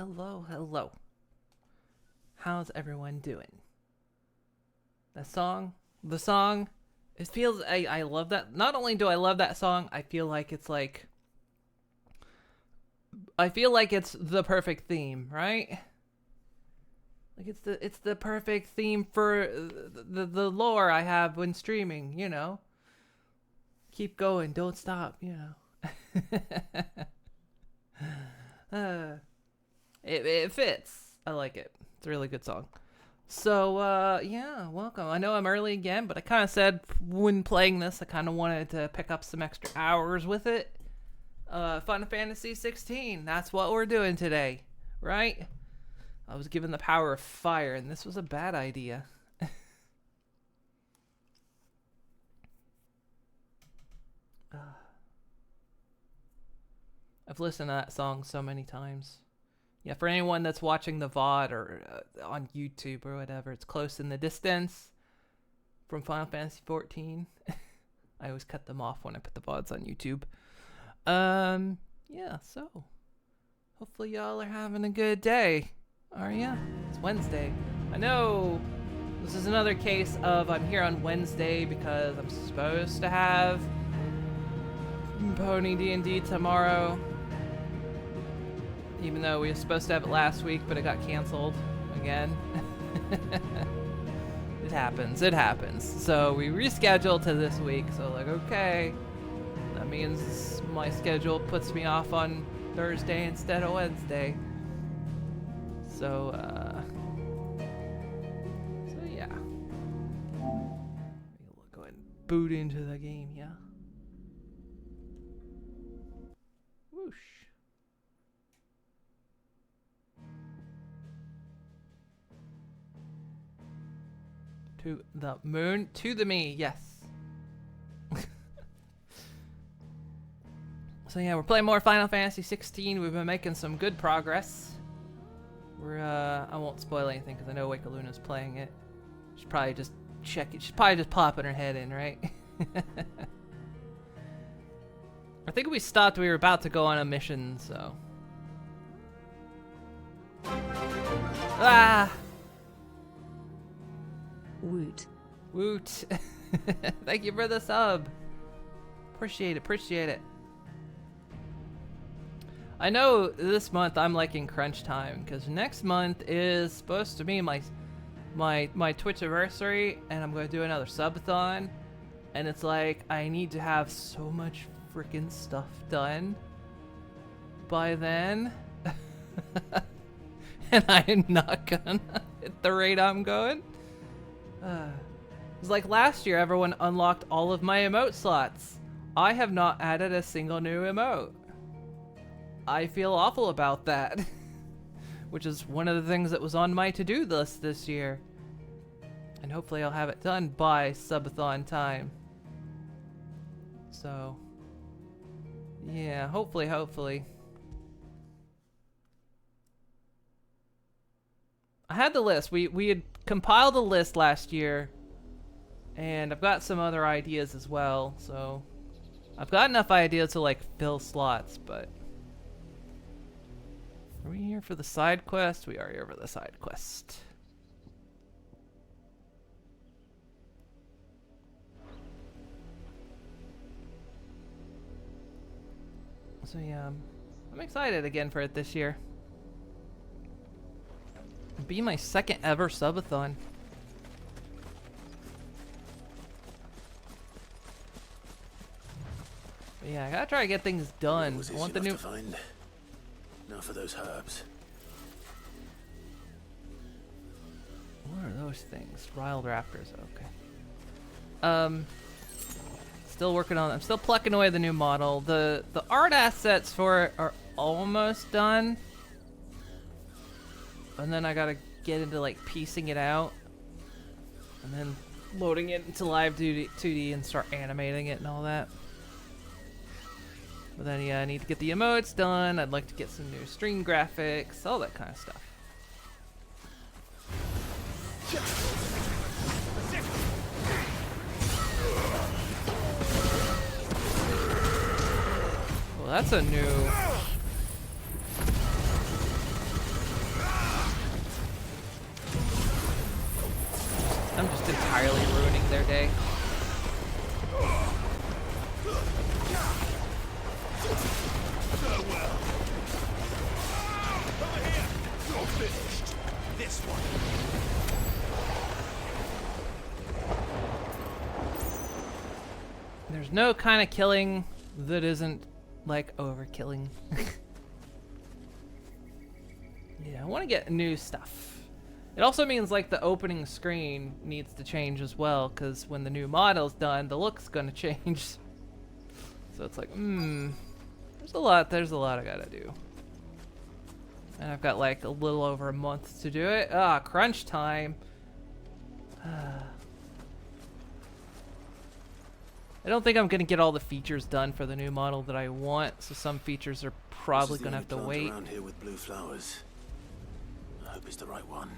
hello, hello. How's everyone doing? The song, it feels, I love that. Not only do I love that song, I feel like it's the perfect theme, right? Like it's the perfect theme for the lore I have when streaming, you know. Keep going, don't stop, you know. It fits. I like it. It's a really good song. So, yeah, welcome. I know I'm early again, but I kind of said when playing this, I kind of wanted to pick up some extra hours with it. Final Fantasy 16, that's what we're doing today, right? I was given the power of fire, and this was a bad idea. I've listened to that song so many times. Yeah, for anyone that's watching the VOD or on YouTube or whatever, it's Close in the Distance from Final Fantasy 14. I always cut them off when I put the VODs on YouTube. Yeah, so hopefully y'all are having a good day. Are ya? It's Wednesday. I know this is another case of I'm here on Wednesday because I'm supposed to have Pony D&D tomorrow. Even though we were supposed to have it last week, but it got canceled again. It happens. So we rescheduled to this week. So like, okay, that means my schedule puts me off on Thursday instead of Wednesday. So yeah. We'll go ahead and boot into the game, yeah. Whoosh. To the moon, to the me, yes. So yeah, we're playing more Final Fantasy 16. We've been making some good progress. I won't spoil anything because I know Wake Luna's playing it. She's probably just checking. She's probably just popping her head in, right? I think we stopped. We were about to go on a mission, so. Ah! Woot. Woot. Thank you for the sub. Appreciate it. I know this month I'm like in crunch time because next month is supposed to be my Twitch anniversary, and I'm going to do another subathon, and it's like I need to have so much freaking stuff done by then. And I am not gonna at the rate I'm going. It's like last year everyone unlocked all of my emote slots. I have not added a single new emote. I feel awful about that. Which is one of the things that was on my to-do list this year. And hopefully I'll have it done by subathon time. So yeah, hopefully. I had the list. We had compiled a list last year, and I've got some other ideas as well, so I've got enough ideas to like fill slots, but are we here for the side quest? We are here for the side quest. So yeah, I'm excited again for it this year. It'll be my second ever subathon. But yeah, I gotta try to get things done. I want the new. Now for those herbs. What are those things? Wild raptors. Okay. Still working on. I'm still plucking away the new model. The art assets for it are almost done. And then I gotta get into like piecing it out, and then loading it into live 2D and start animating it and all that. But then yeah, I need to get the emotes done. I'd like to get some new stream graphics, all that kind of stuff. Well, that's a new okay. Farewell. Over here. You're finished. This one. There's no kind of killing that isn't like overkilling. Yeah, I want to get new stuff. It also means like the opening screen needs to change as well, because when the new model's done, the look's gonna change. So it's like, there's a lot I gotta do. And I've got like a little over a month to do it. Ah, crunch time. I don't think I'm gonna get all the features done for the new model that I want, so some features are probably gonna have to wait. Around here with blue flowers. I hope it's the right one.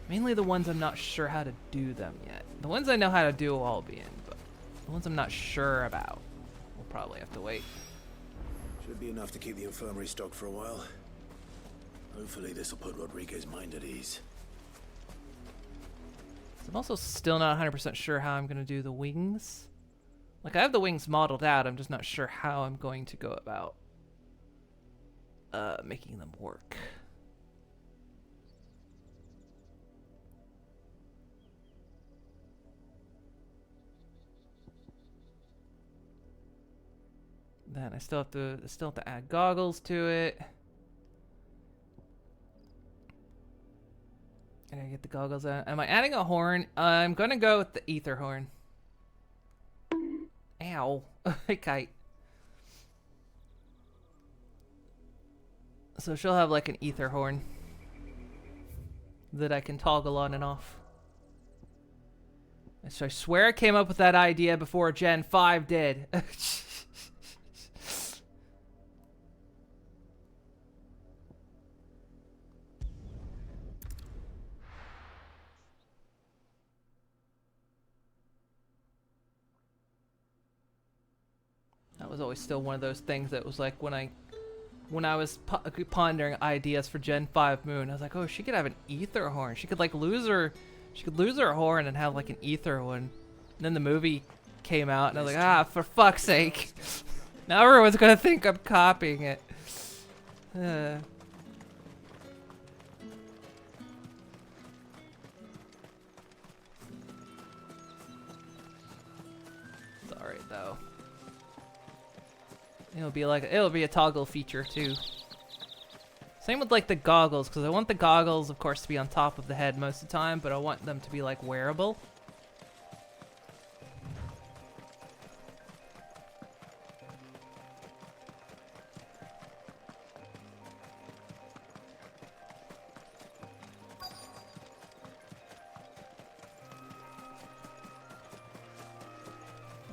Mainly the ones I'm not sure how to do them yet. The ones I know how to do will all be in, but the ones I'm not sure about will probably have to wait. Should be enough to keep the infirmary stocked for a while. Hopefully this will put Rodriguez's mind at ease. I'm also still not 100% sure how I'm gonna do the wings. Like, I have the wings modeled out, I'm just not sure how I'm going to go about making them work. Then I still have to add goggles to it. I gotta get the goggles out. Am I adding a horn? I'm gonna go with the ether horn. Ow. Kite. So she'll have like an ether horn that I can toggle on and off. So I swear I came up with that idea before Gen 5 did. That was always still one of those things that was like when I was pondering ideas for Gen 5 Moon, I was like, oh, she could have an ether horn. She could like lose her horn and have like an ether one. And then the movie came out and I was like, ah, for fuck's sake. Now everyone's gonna think I'm copying it. It's alright though. It'll be a toggle feature too. Same with like the goggles, because I want the goggles, of course, to be on top of the head most of the time, but I want them to be like wearable.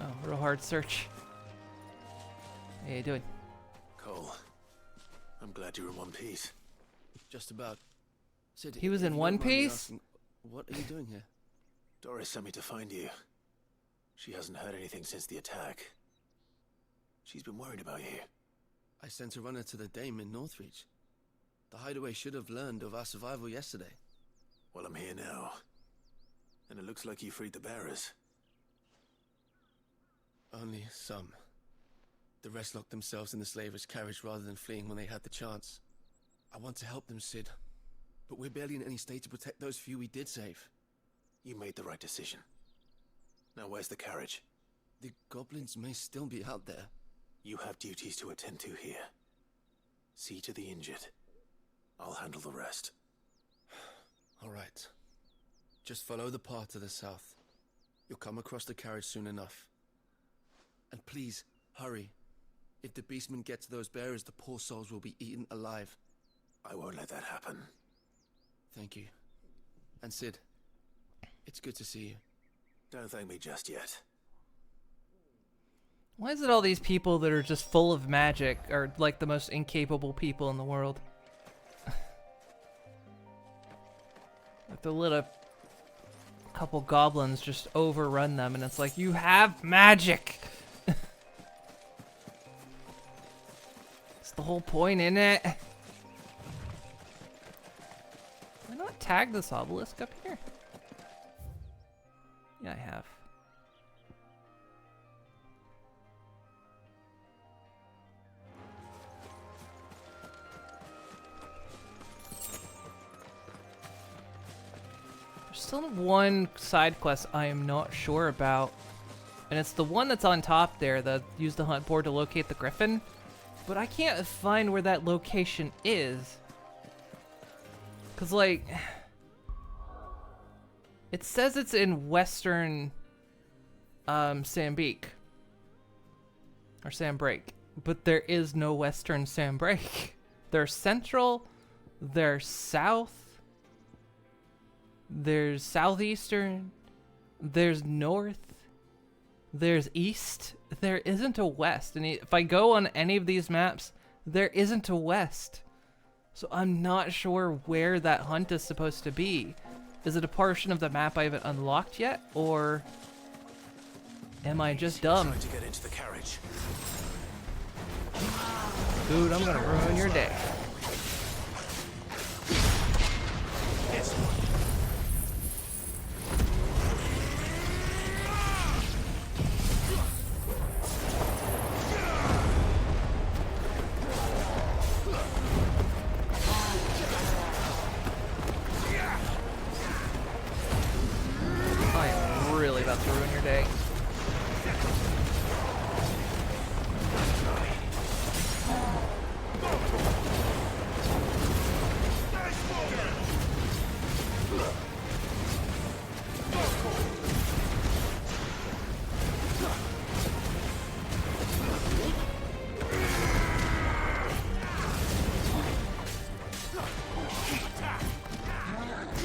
Oh, real hard search. How you doing? Cole, I'm glad you're in one piece. Just about. Sid, He was if in you one don't mind me piece? asking, what are you doing here? Doris sent me to find you. She hasn't heard anything since the attack. She's been worried about you. I sent a runner to the Dame in Northreach. The hideaway should have learned of our survival yesterday. Well, I'm here now. And it looks like you freed the bearers. Only some. The rest locked themselves in the slaver's carriage rather than fleeing when they had the chance. I want to help them, Sid. But we're barely in any state to protect those few we did save. You made the right decision. Now where's the carriage? The goblins may still be out there. You have duties to attend to here. See to the injured. I'll handle the rest. All right. Just follow the path to the south. You'll come across the carriage soon enough. And please, hurry. If the beastmen get to those bearers, the poor souls will be eaten alive. I won't let that happen. Thank you. And Sid, it's good to see you. Don't thank me just yet. Why is it all these people that are just full of magic are like the most incapable people in the world? Like the little couple goblins just overrun them and it's like, you have magic! It's the whole point, isn't it? Have I not tagged this obelisk up here? Yeah, I have. still one side quest I am not sure about. And it's the one that's on top there, the use the hunt board to locate the griffin. But I can't find where that location is. Cause like, it says it's in western Sambique. Or Sambrake. But there is no western Sambrake. There's central, there's south, there's southeastern, there's north, there's east. There isn't a west. And if I go on any of these maps, there isn't a west. So I'm not sure where that hunt is supposed to be. Is it a portion of the map I haven't unlocked yet, or am I just dumb? Trying to get into the carriage. Dude, I'm gonna ruin your day. Yes. I am really about to ruin your day.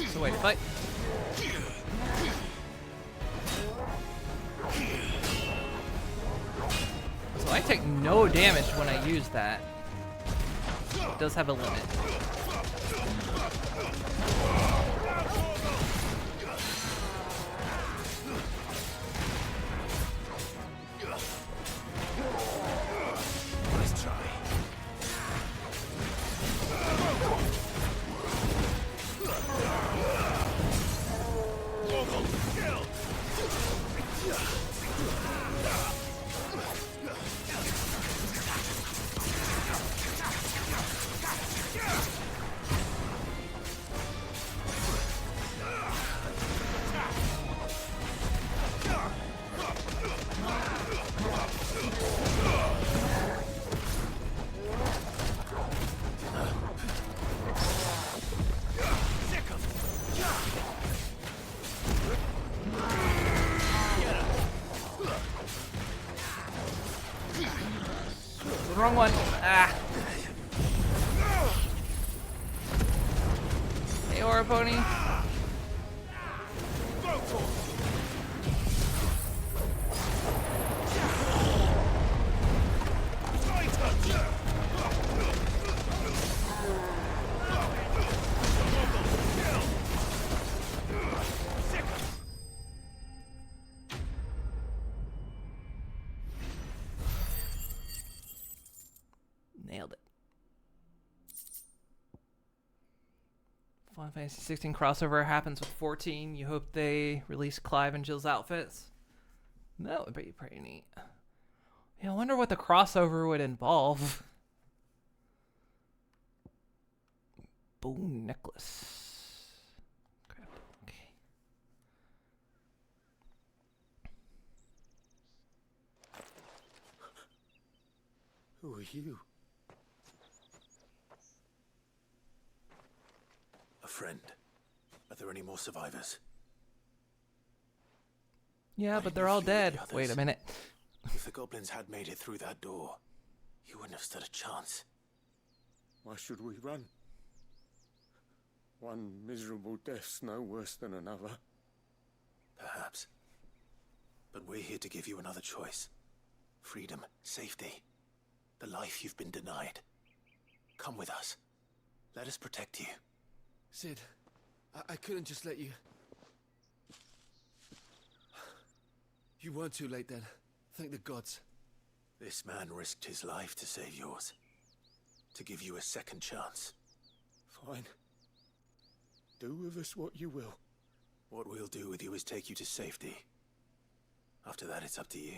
So wait, if I... So I take no damage when I use that. It does have a limit. Let's try. Wrong one. Ah. Hey, Aura Pony. Nailed it. Final Fantasy 16 crossover happens with 14. You hope they release Clive and Jill's outfits? That would be pretty neat. Yeah, I wonder what the crossover would involve. Bone necklace. Crap. Okay. Who are you? A friend. Are there any more survivors? Yeah, I but they're knew all few of dead. the others. Wait a minute. If the goblins had made it through that door, you wouldn't have stood a chance. Why should we run? One miserable death's no worse than another. Perhaps. But we're here to give you another choice. Freedom, safety, the life you've been denied. Come with us. Let us protect you. Sid, I couldn't just let you... You weren't too late then. Thank the gods. This man risked his life to save yours. To give you a second chance. Fine. Do with us what you will. What we'll do with you is take you to safety. After that, it's up to you.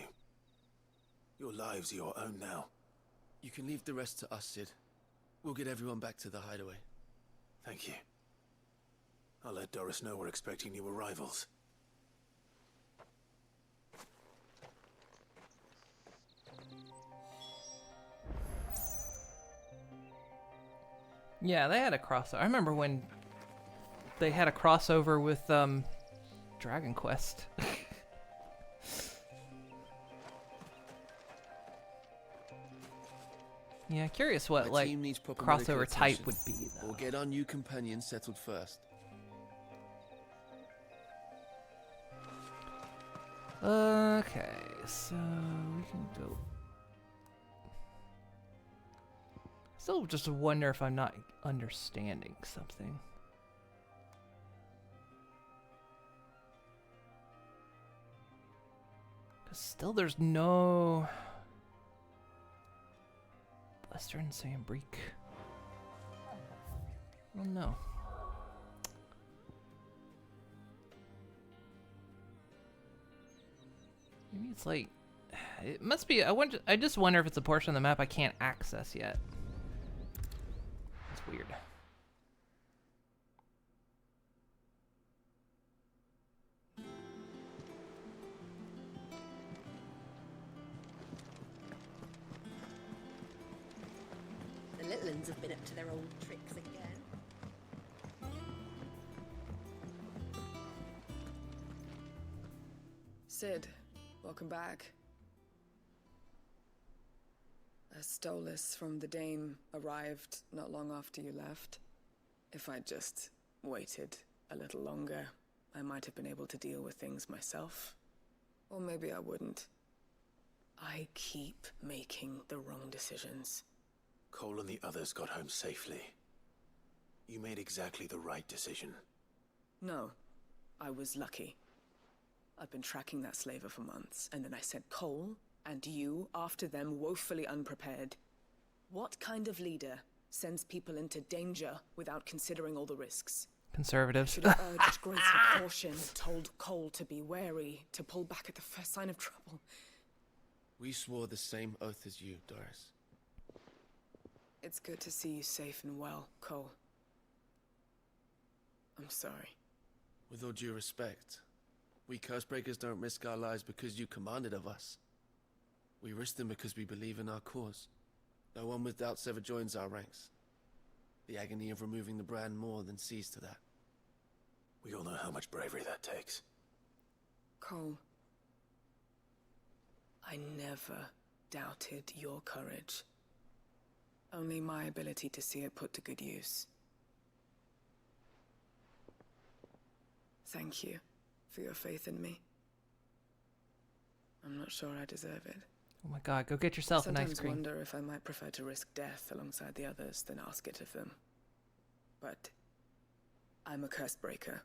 Your lives are your own now. You can leave the rest to us, Sid. We'll get everyone back to the hideaway. Thank you. I'll let Doris know we're expecting new arrivals. Yeah, they had a crossover. I remember when they had a crossover with Dragon Quest. Yeah, curious what My like team needs proper medical crossover type attention. would be though. We'll get our new companion settled first. Okay, so we can go. Still just wonder if I'm not understanding something. Cause still there's no Western Sambrique. I don't know. Maybe it's like it must be. I just wonder if it's a portion of the map I can't access yet. It's weird. The little ones have been up to their old tricks again. Sid, welcome back. A Stolas from the Dame arrived not long after you left. If I'd just waited a little longer, I might have been able to deal with things myself. Or maybe I wouldn't. I keep making the wrong decisions. Cole and the others got home safely. You made exactly the right decision. No, I was lucky. I've been tracking that slaver for months, and then I sent Cole and you after them, woefully unprepared. What kind of leader sends people into danger without considering all the risks? Conservatives. Should have urged greater caution, told Cole to be wary, to pull back at the first sign of trouble. We swore the same oath as you, Doris. It's good to see you safe and well, Cole. I'm sorry. With all due respect, we Cursebreakers don't risk our lives because you commanded of us. We risk them because we believe in our cause. No one with doubts ever joins our ranks. The agony of removing the brand more than sees to that. We all know how much bravery that takes. Cole, I never doubted your courage. Only my ability to see it put to good use. Thank you for your faith in me. I'm not sure I deserve it. Oh my god, go get yourself an ice Sometimes cream. wonder if I might prefer to risk death alongside the others than ask it of them. But I'm a curse breaker.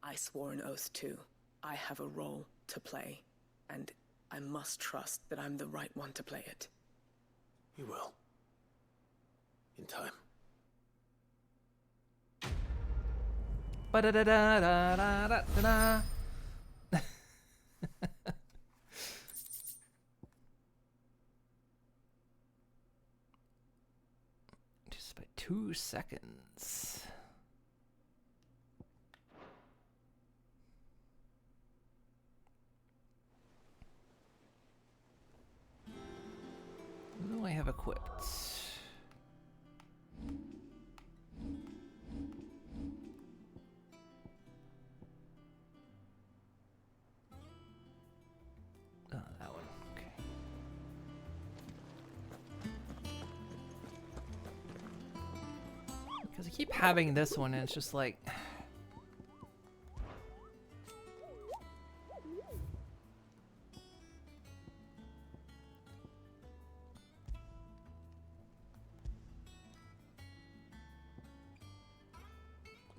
I swore an oath too. I have a role to play, and I must trust that I'm the right one to play it. You will. In time. Ba-da-da-da-da-da-da-da. Just by 2 seconds. What do I have equipped? Oh, that one. Okay. Because I keep having this one, and it's just like.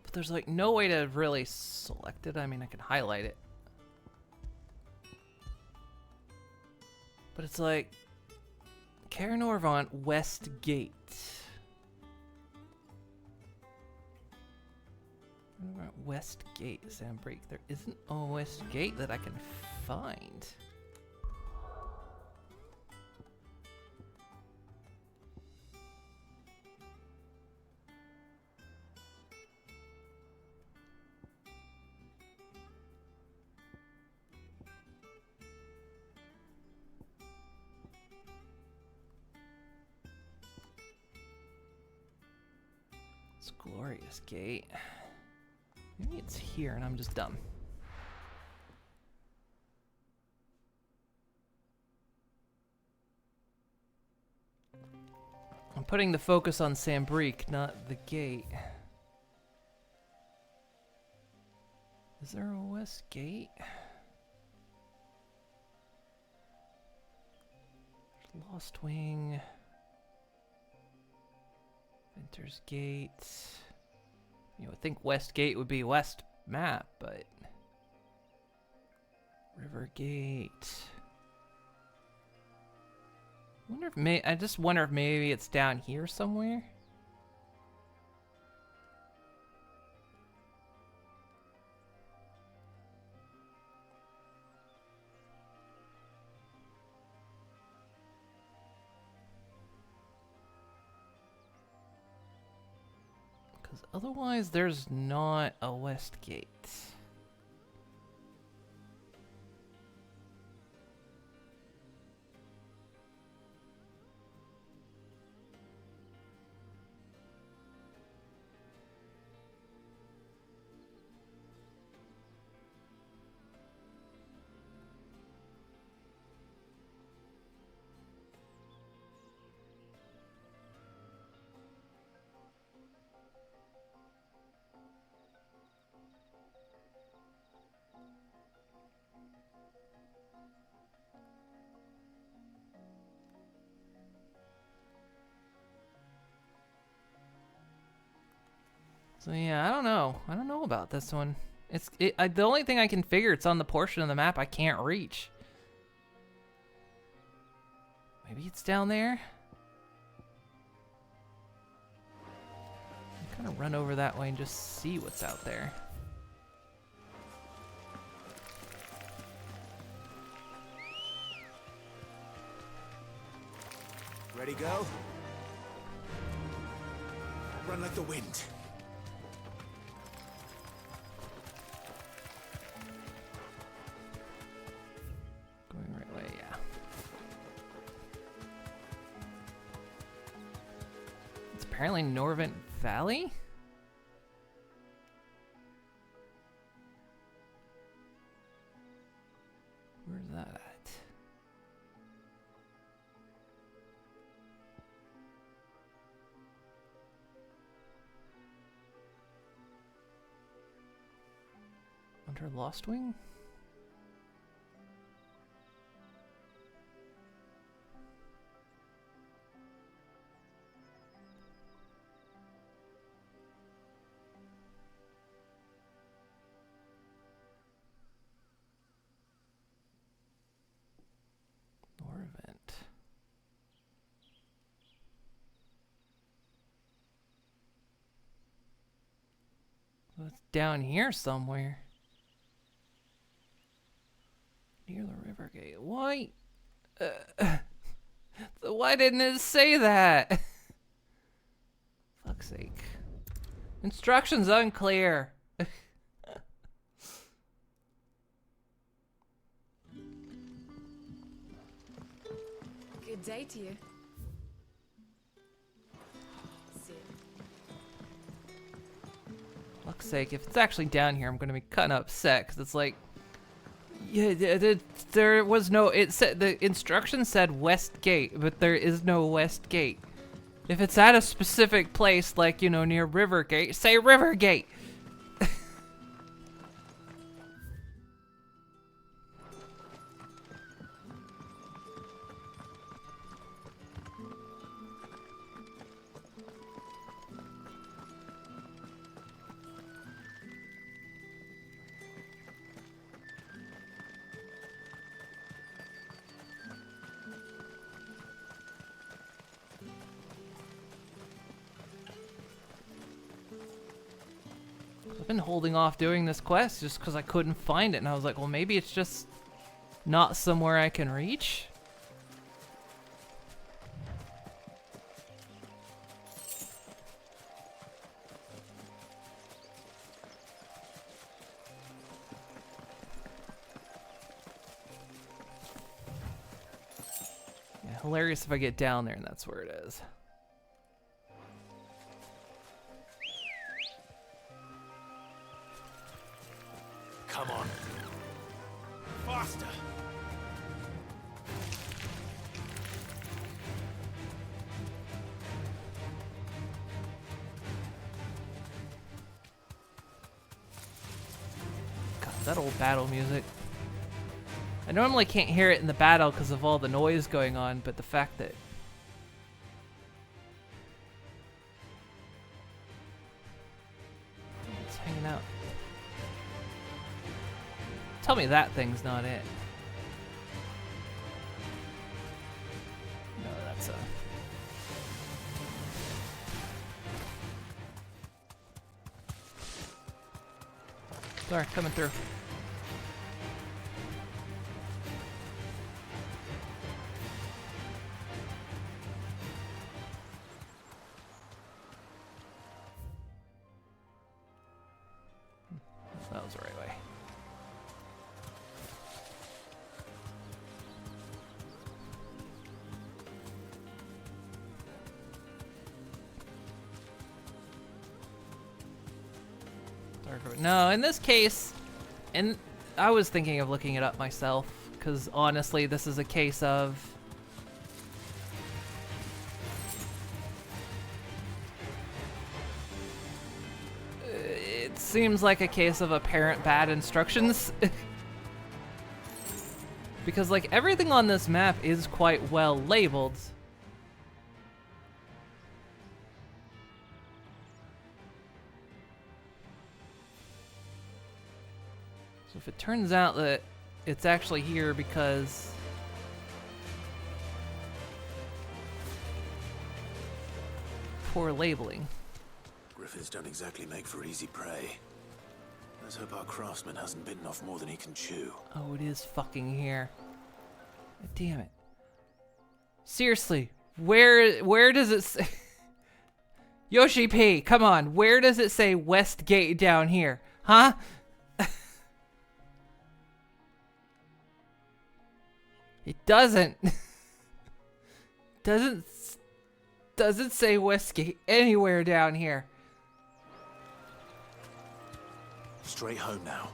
But there's like no way to really select it. I mean, I can highlight it. But it's like Karen Orvant, West Gate. West Gate, Sandbreak. There isn't a West Gate that I can find. It's glorious gate. Maybe it's here and I'm just dumb. I'm putting the focus on Sambrique, not the gate. Is there a west gate? There's Lost Wing. Venter's Gate. You would think West Gate would be west map, but River Gate. I just wonder if maybe it's down here somewhere. Because otherwise there's not a west gate. So yeah, I don't know. I don't know about this one. The only thing I can figure, it's on the portion of the map I can't reach. Maybe it's down there? I'm gonna run over that way and just see what's out there. Ready, go? Run like the wind. Going right way, yeah. It's apparently Norvent Valley? Where's that at? Under Lost Wing? Norvent. So it's down here somewhere. Near the river gate. Why? So why didn't it say that? Fuck's sake. Instructions unclear. Good day to you. See you. Fuck's sake. If it's actually down here, I'm gonna be kind of upset because it's like, yeah, there was no. It said the instructions said West Gate, but there is no West Gate. If it's at a specific place, like, you know, near River Gate, say River Gate. I've been holding off doing this quest just because I couldn't find it, and I was like, well, maybe it's just not somewhere I can reach. Yeah, hilarious if I get down there and that's where it is. Come on. Faster. God, that old battle music. I normally can't hear it in the battle because of all the noise going on, but the fact that it's hanging out. Tell me that thing's not it. No, that's a... Sorry, coming through. That was the right way. No, in this case, and I was thinking of looking it up myself, because honestly, this is a case of... It seems like a case of apparent bad instructions. Because, like, everything on this map is quite well labeled. So if it turns out that it's actually here because... poor labeling. Griffins don't exactly make for easy prey. Let's hope our craftsman hasn't bitten off more than he can chew. Oh, it is fucking here. God damn it. Seriously, where does it say... Yoshi P, come on, where does it say West Gate down here? Huh? It doesn't. Doesn't say Westgate anywhere down here. Straight home now.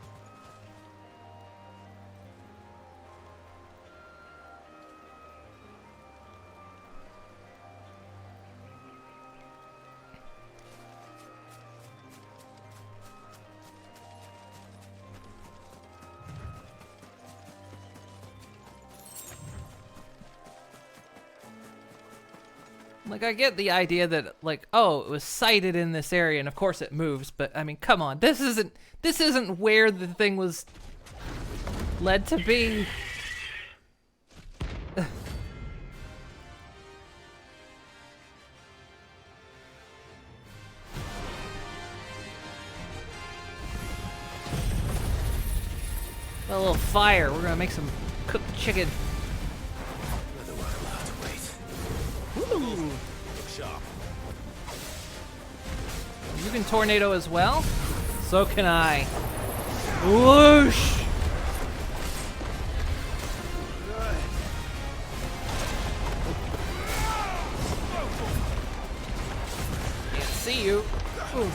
Like, I get the idea that, like, oh, it was sighted in this area, and of course it moves, but, I mean, come on, this isn't where the thing was led to be. A little fire, we're gonna make some cooked chicken. Ooh. You can tornado as well? So can I. Whoosh! Can't see you. Ooh.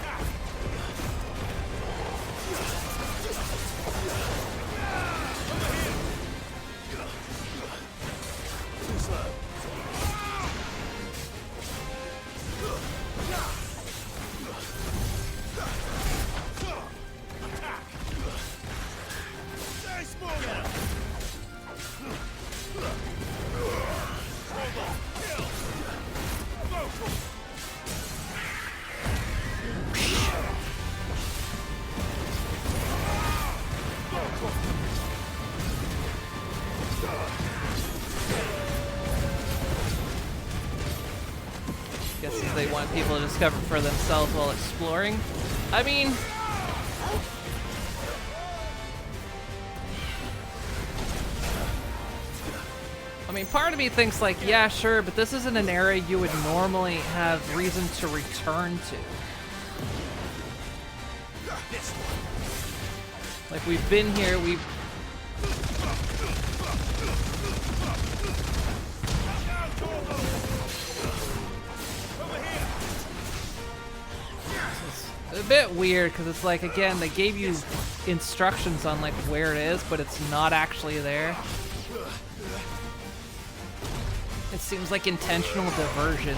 Guesses they want people to discover for themselves while exploring. I mean... part of me thinks like, yeah, sure, but this isn't an area you would normally have reason to return to. Like, we've been here, we've... a bit weird because it's like, again, they gave you instructions on like where it is, but it's not actually there. It seems like intentional diversion.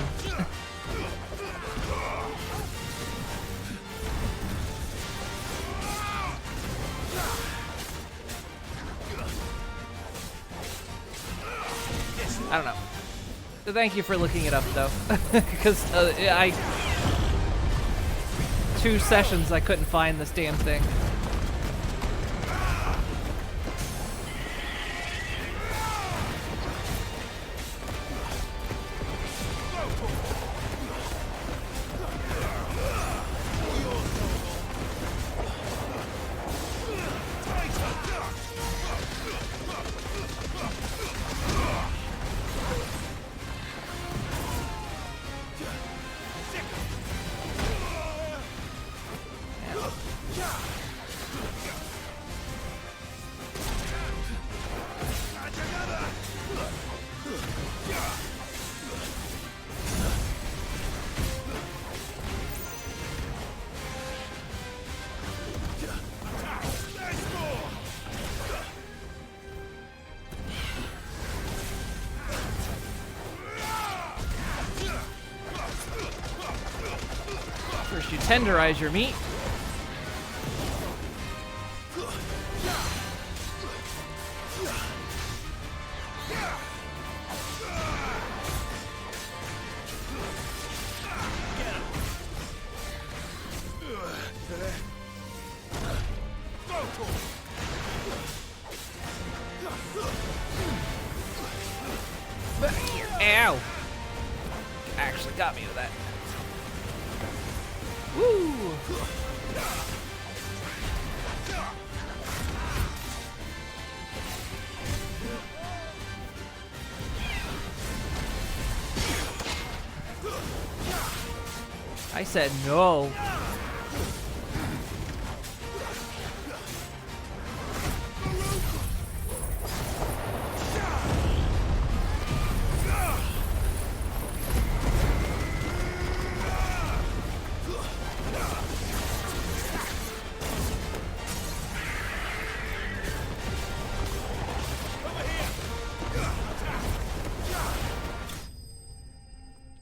I don't know. Thank you for looking it up, though, because 2 sessions I couldn't find this damn thing. First you tenderize your meat. Back here. Ow! Actually got me with that. Woo! I said no.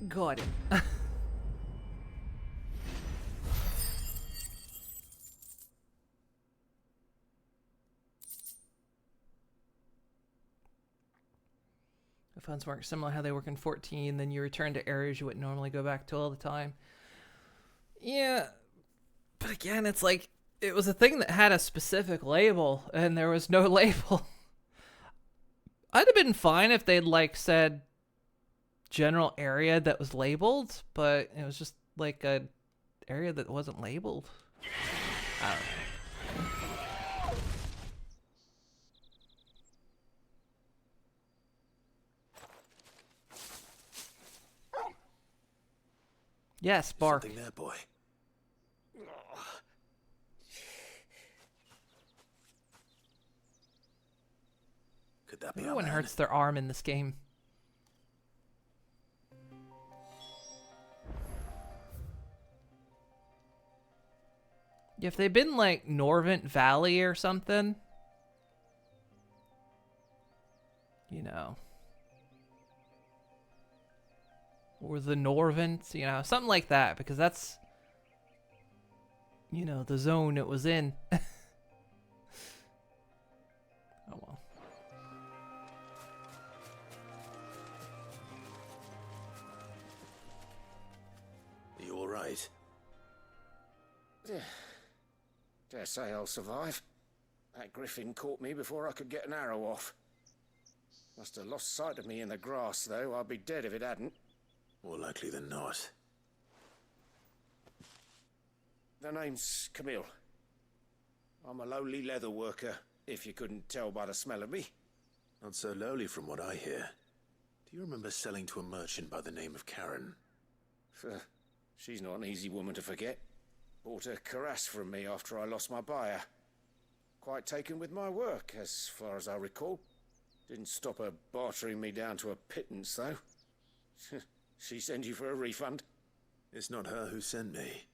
Got him. The phones work similar how they work in 14, then you return to areas you wouldn't normally go back to all the time. Yeah, but again, it's like, it was a thing that had a specific label, and there was no label. I'd have been fine if they'd, like, said general area that was labeled, but it was just, like, a area that wasn't labeled. I don't know. Yes, bark. Something there, boy. Could that be Everyone our man? hurts their arm in this game. If they'd been like Norvent Valley or something, you know, or the Norvent, you know, something like that, because that's, you know, the zone it was in. Oh well. Are you all right? Dare say I'll survive. That griffin caught me before I could get an arrow off. Must have lost sight of me in the grass, though. I'd be dead if it hadn't. More likely than not. The name's Camille. I'm a lowly leather worker, if you couldn't tell by the smell of me. Not so lowly from what I hear. Do you remember selling to a merchant by the name of Karen? She's not an easy woman to forget. Bought a cuirass from me after I lost my buyer. Quite taken with my work, as far as I recall. Didn't stop her bartering me down to a pittance, though. She send you for a refund? It's not her who sent me.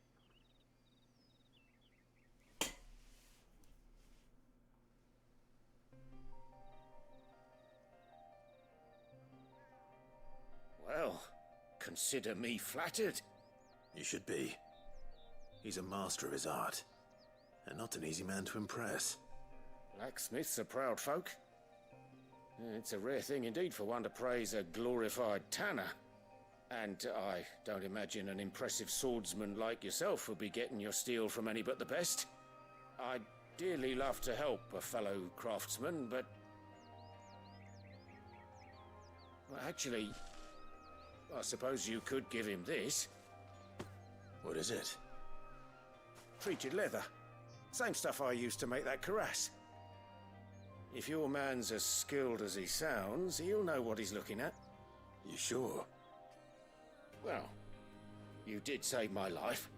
consider me flattered. You should be. He's a master of his art, and not an easy man to impress. Blacksmiths are proud folk. It's a rare thing indeed for one to praise a glorified tanner. And I don't imagine an impressive swordsman like yourself will be getting your steel from any but the best. I'd dearly love to help a fellow craftsman, but... Well, actually, I suppose you could give him this. What is it? Treated leather. Same stuff I used to make that cuirass. If your man's as skilled as he sounds, he'll know what he's looking at. You sure? Well, you did save my life.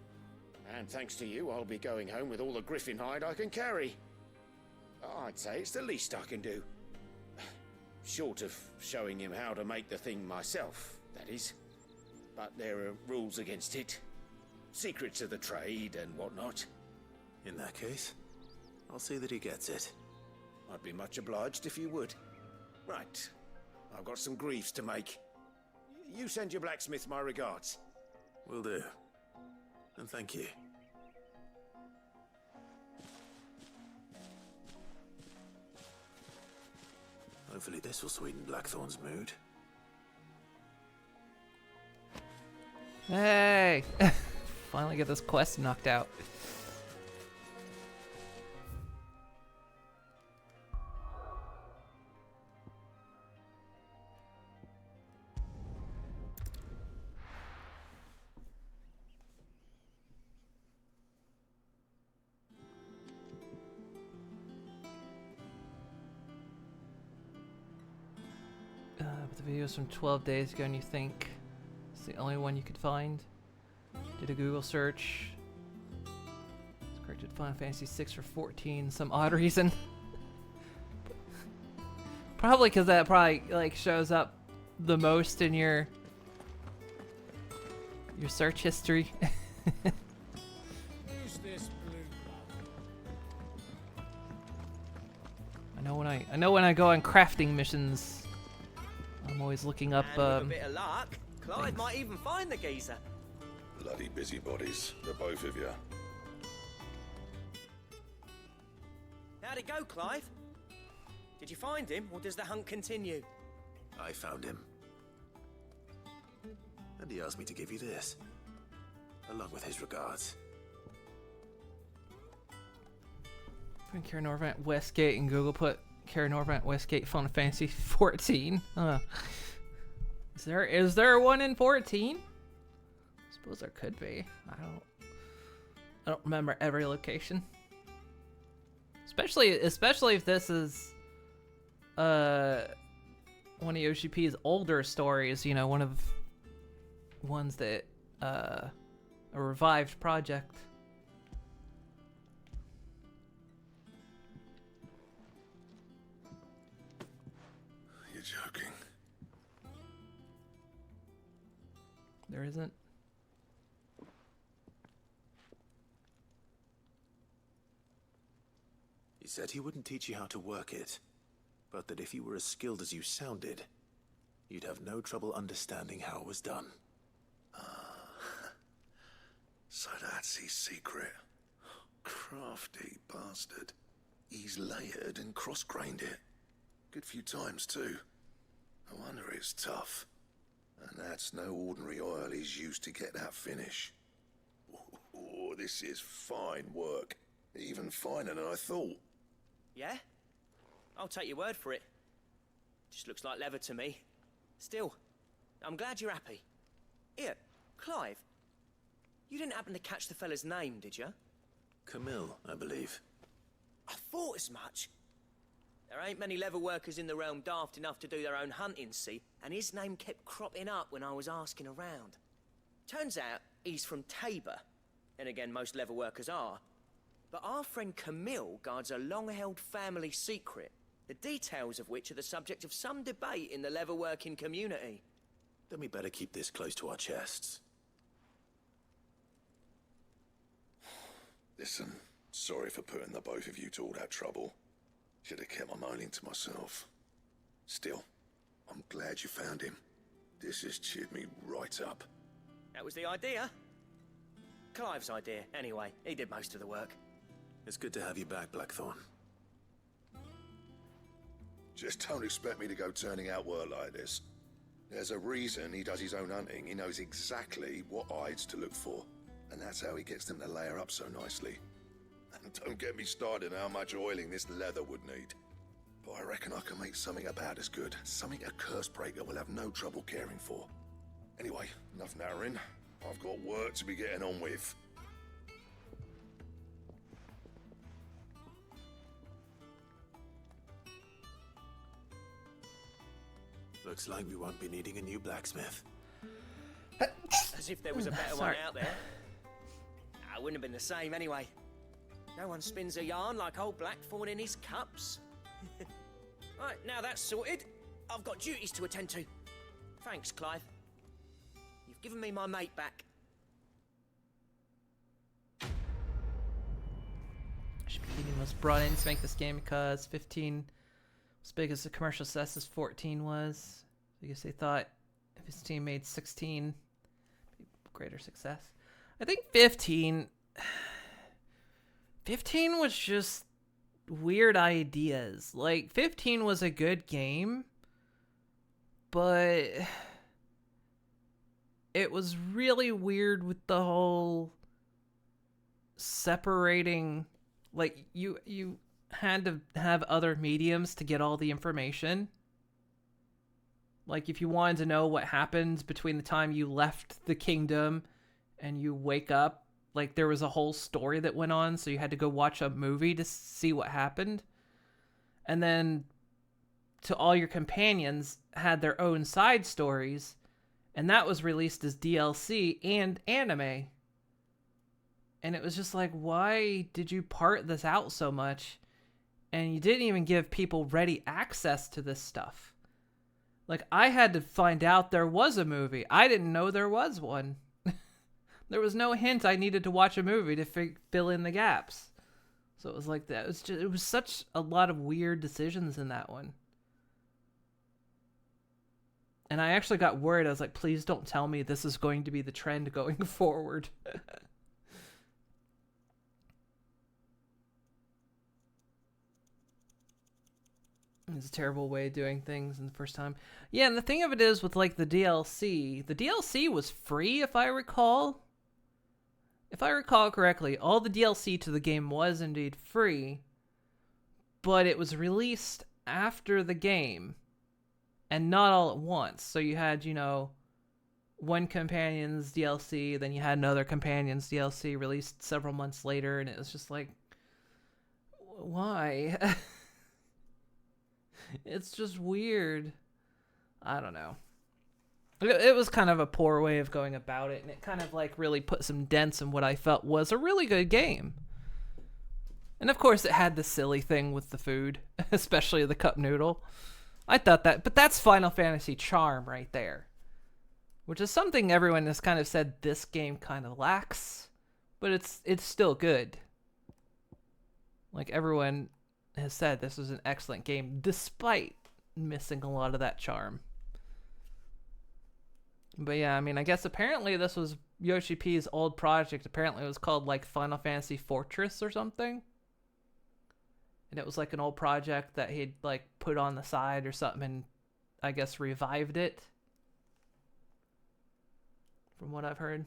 And thanks to you, I'll be going home with all the griffin hide I can carry. I'd say it's the least I can do. Short of showing him how to make the thing myself, that is. But there are rules against it. Secrets of the trade and whatnot. In that case, I'll see that he gets it. I'd be much obliged if you would. Right. I've got some greaves to make. You send your blacksmith my regards. Will do. And thank you. Hopefully this will sweeten Blackthorn's mood. Hey! Finally get this quest knocked out. But the video's from 12 days ago and you think it's the only one you could find? Did a Google search. It's corrected Final Fantasy 6 for 14, some odd reason. Probably because that probably like shows up the most in your search history. Who's this blue blood? I know when I go on crafting missions, I'm always looking up. And with a bit of luck, Clive things. might even find the geezer. Bloody busybodies, the both of you. How'd it go, Clive? Did you find him, or does the hunt continue? I found him. And he asked me to give you this, along with his regards. Put Kara Norvant Westgate and Google put Kara Norvant Westgate Final Fantasy 14. Is there one in 14? I suppose there could be. I don't remember every location. Especially if this is one of Yoshi P's older stories, you know, one of ones that a revived project. You're joking. There isn't. He said he wouldn't teach you how to work it, but that if you were as skilled as you sounded, you'd have no trouble understanding how it was done. So that's his secret. Crafty bastard. He's layered and cross-grained it. Good few times, too. No wonder it's tough. And that's no ordinary oil he's used to get that finish. Oh, this is fine work. Even finer than I thought. Yeah? I'll take your word for it. Just looks like leather to me. Still, I'm glad you're happy. Here, Clive, you didn't happen to catch the fella's name, did you? Camille, I believe. I thought as much. There ain't many leather workers in the realm daft enough to do their own hunting, see? And his name kept cropping up when I was asking around. Turns out he's from Tabor. And again, most leather workers are. But our friend Camille guards a long-held family secret, the details of which are the subject of some debate in the leather-working community. Then we better keep this close to our chests. Listen, sorry for putting the both of you to all that trouble. Should have kept my moaning to myself. Still, I'm glad you found him. This has cheered me right up. That was the idea. Clive's idea, anyway. He did most of the work. It's good to have you back, Blackthorn. Just don't expect me to go turning out work like this. There's a reason he does his own hunting. He knows exactly what hides to look for. And that's how he gets them to layer up so nicely. And don't get me started on how much oiling this leather would need. But I reckon I can make something about as good. Something a Cursebreaker will have no trouble caring for. Anyway, enough narrowing. I've got work to be getting on with. Looks like we won't be needing a new blacksmith. As if there was a better one out there. I wouldn't have been the same anyway. No one spins a yarn like old Blackthorn in his cups. Right, now that's sorted. I've got duties to attend to. Thanks, Clive. You've given me my mate back. Shipkeeping was brought in to make this game because 15 was big as the commercial success as 14 was. I guess they thought if his team made 16, it'd be greater success. I think 15 was just weird ideas. Like, 15 was a good game, but it was really weird with the whole separating. Like, you had to have other mediums to get all the information. Like, if you wanted to know what happened between the time you left the kingdom and you wake up, like, there was a whole story that went on, so you had to go watch a movie to see what happened. And then to all your companions had their own side stories, and that was released as DLC and anime. And it was just like, why did you part this out so much? And you didn't even give people ready access to this stuff. Like, I had to find out there was a movie. I didn't know there was one. There was no hint I needed to watch a movie to fill in the gaps. So it was like that. It was such a lot of weird decisions in that one. And I actually got worried. I was like, please don't tell me this is going to be the trend going forward. It's a terrible way of doing things in the first time. Yeah, and the thing of it is with, like, the DLC was free, if I recall. If I recall correctly, all the DLC to the game was indeed free, but it was released after the game, and not all at once. So you had, you know, one Companion's DLC, then you had another Companion's DLC released several months later, and it was just like, why? It's just weird. I don't know. It was kind of a poor way of going about it, and it kind of, like, really put some dents in what I felt was a really good game. And of course it had the silly thing with the food, especially the cup noodle. I thought that, but that's Final Fantasy charm right there. Which is something everyone has kind of said this game kind of lacks, but it's still good. Like, everyone has said this was an excellent game, despite missing a lot of that charm. But yeah, I mean, I guess apparently this was Yoshi P's old project. Apparently it was called, like, Final Fantasy Fortress or something. And it was, like, an old project that he'd, like, put on the side or something and, I guess, revived it. From what I've heard.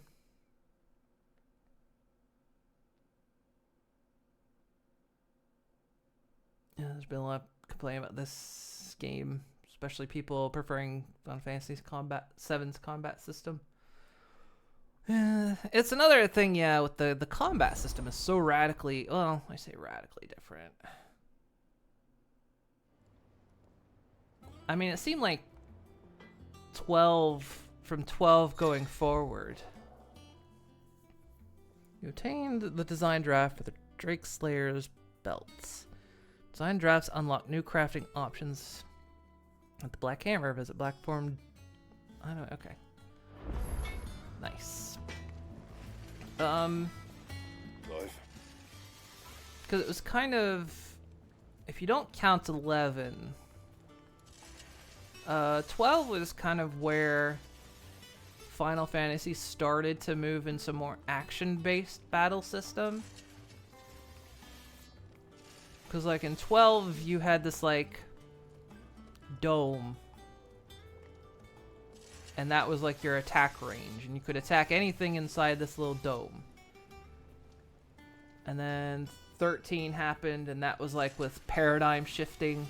Yeah, there's been a lot of complaining about this game, especially people preferring Final Fantasy VII's combat system. It's another thing, yeah, with the combat system is so radically, well, I say radically different. I mean, it seemed like from 12 going forward. You obtained the design draft for the Drake Slayer's belts. Design drafts unlock new crafting options at the Black Hammer. Visit Blackform. I don't know. Okay. Nice. Live. Because it was kind of, if you don't count 11, 12 was kind of where Final Fantasy started to move into more action-based battle system. Because, like, in 12, you had this, like, dome. And that was, like, your attack range. And you could attack anything inside this little dome. And then 13 happened, and that was, like, with paradigm shifting.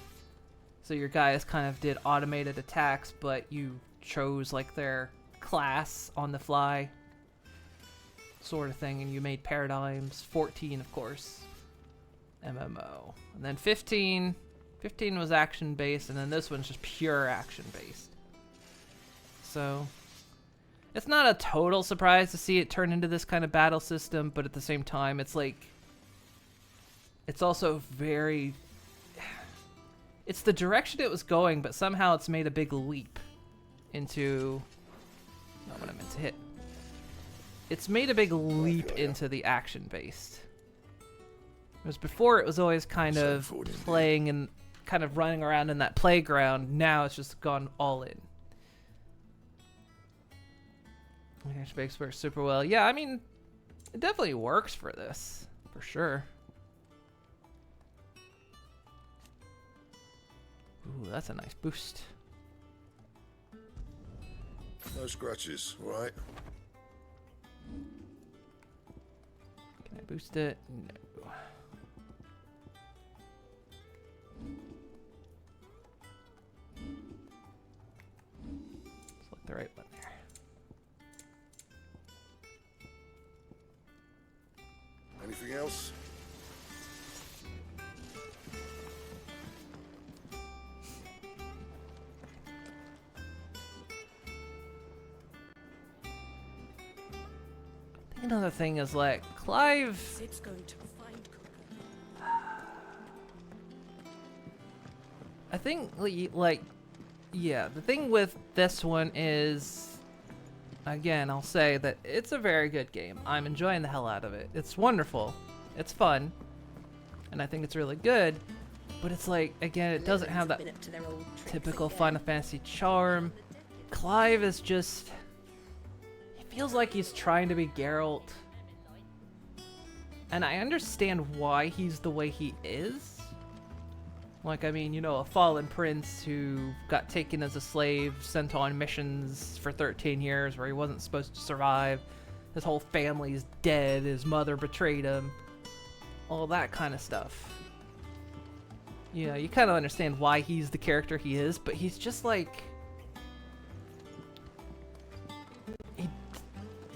So your guys kind of did automated attacks, but you chose, like, their class on the fly. Sort of thing, and you made paradigms. 14, of course. MMO. And then 15 was action based, and then this one's just pure action based. So it's not a total surprise to see it turn into this kind of battle system, but at the same time it's like it's also very it's the direction it was going, but somehow it's made a big leap into not what I meant to hit. It's made a big leap into the action based. Whereas before it was always kind of playing and kind of running around in that playground. Now it's just gone all in. It makes work super well. Yeah, I mean, it definitely works for this, for sure. Ooh, that's a nice boost. No scratches, right? Can I boost it? No. Select the right one there. Anything else? Another thing is, like, Clive... Sid's going to find Coco. I think, like, yeah, the thing with this one is, again, I'll say that it's a very good game. I'm enjoying the hell out of it. It's wonderful. It's fun. And I think it's really good. But it's like, again, it doesn't have that typical Final Fantasy charm. Clive is just... He feels like he's trying to be Geralt. And I understand why he's the way he is. Like, I mean, you know, a fallen prince who got taken as a slave, sent on missions for 13 years where he wasn't supposed to survive. His whole family's dead, his mother betrayed him. All that kind of stuff. You know, you kind of understand why he's the character he is, but he's just like...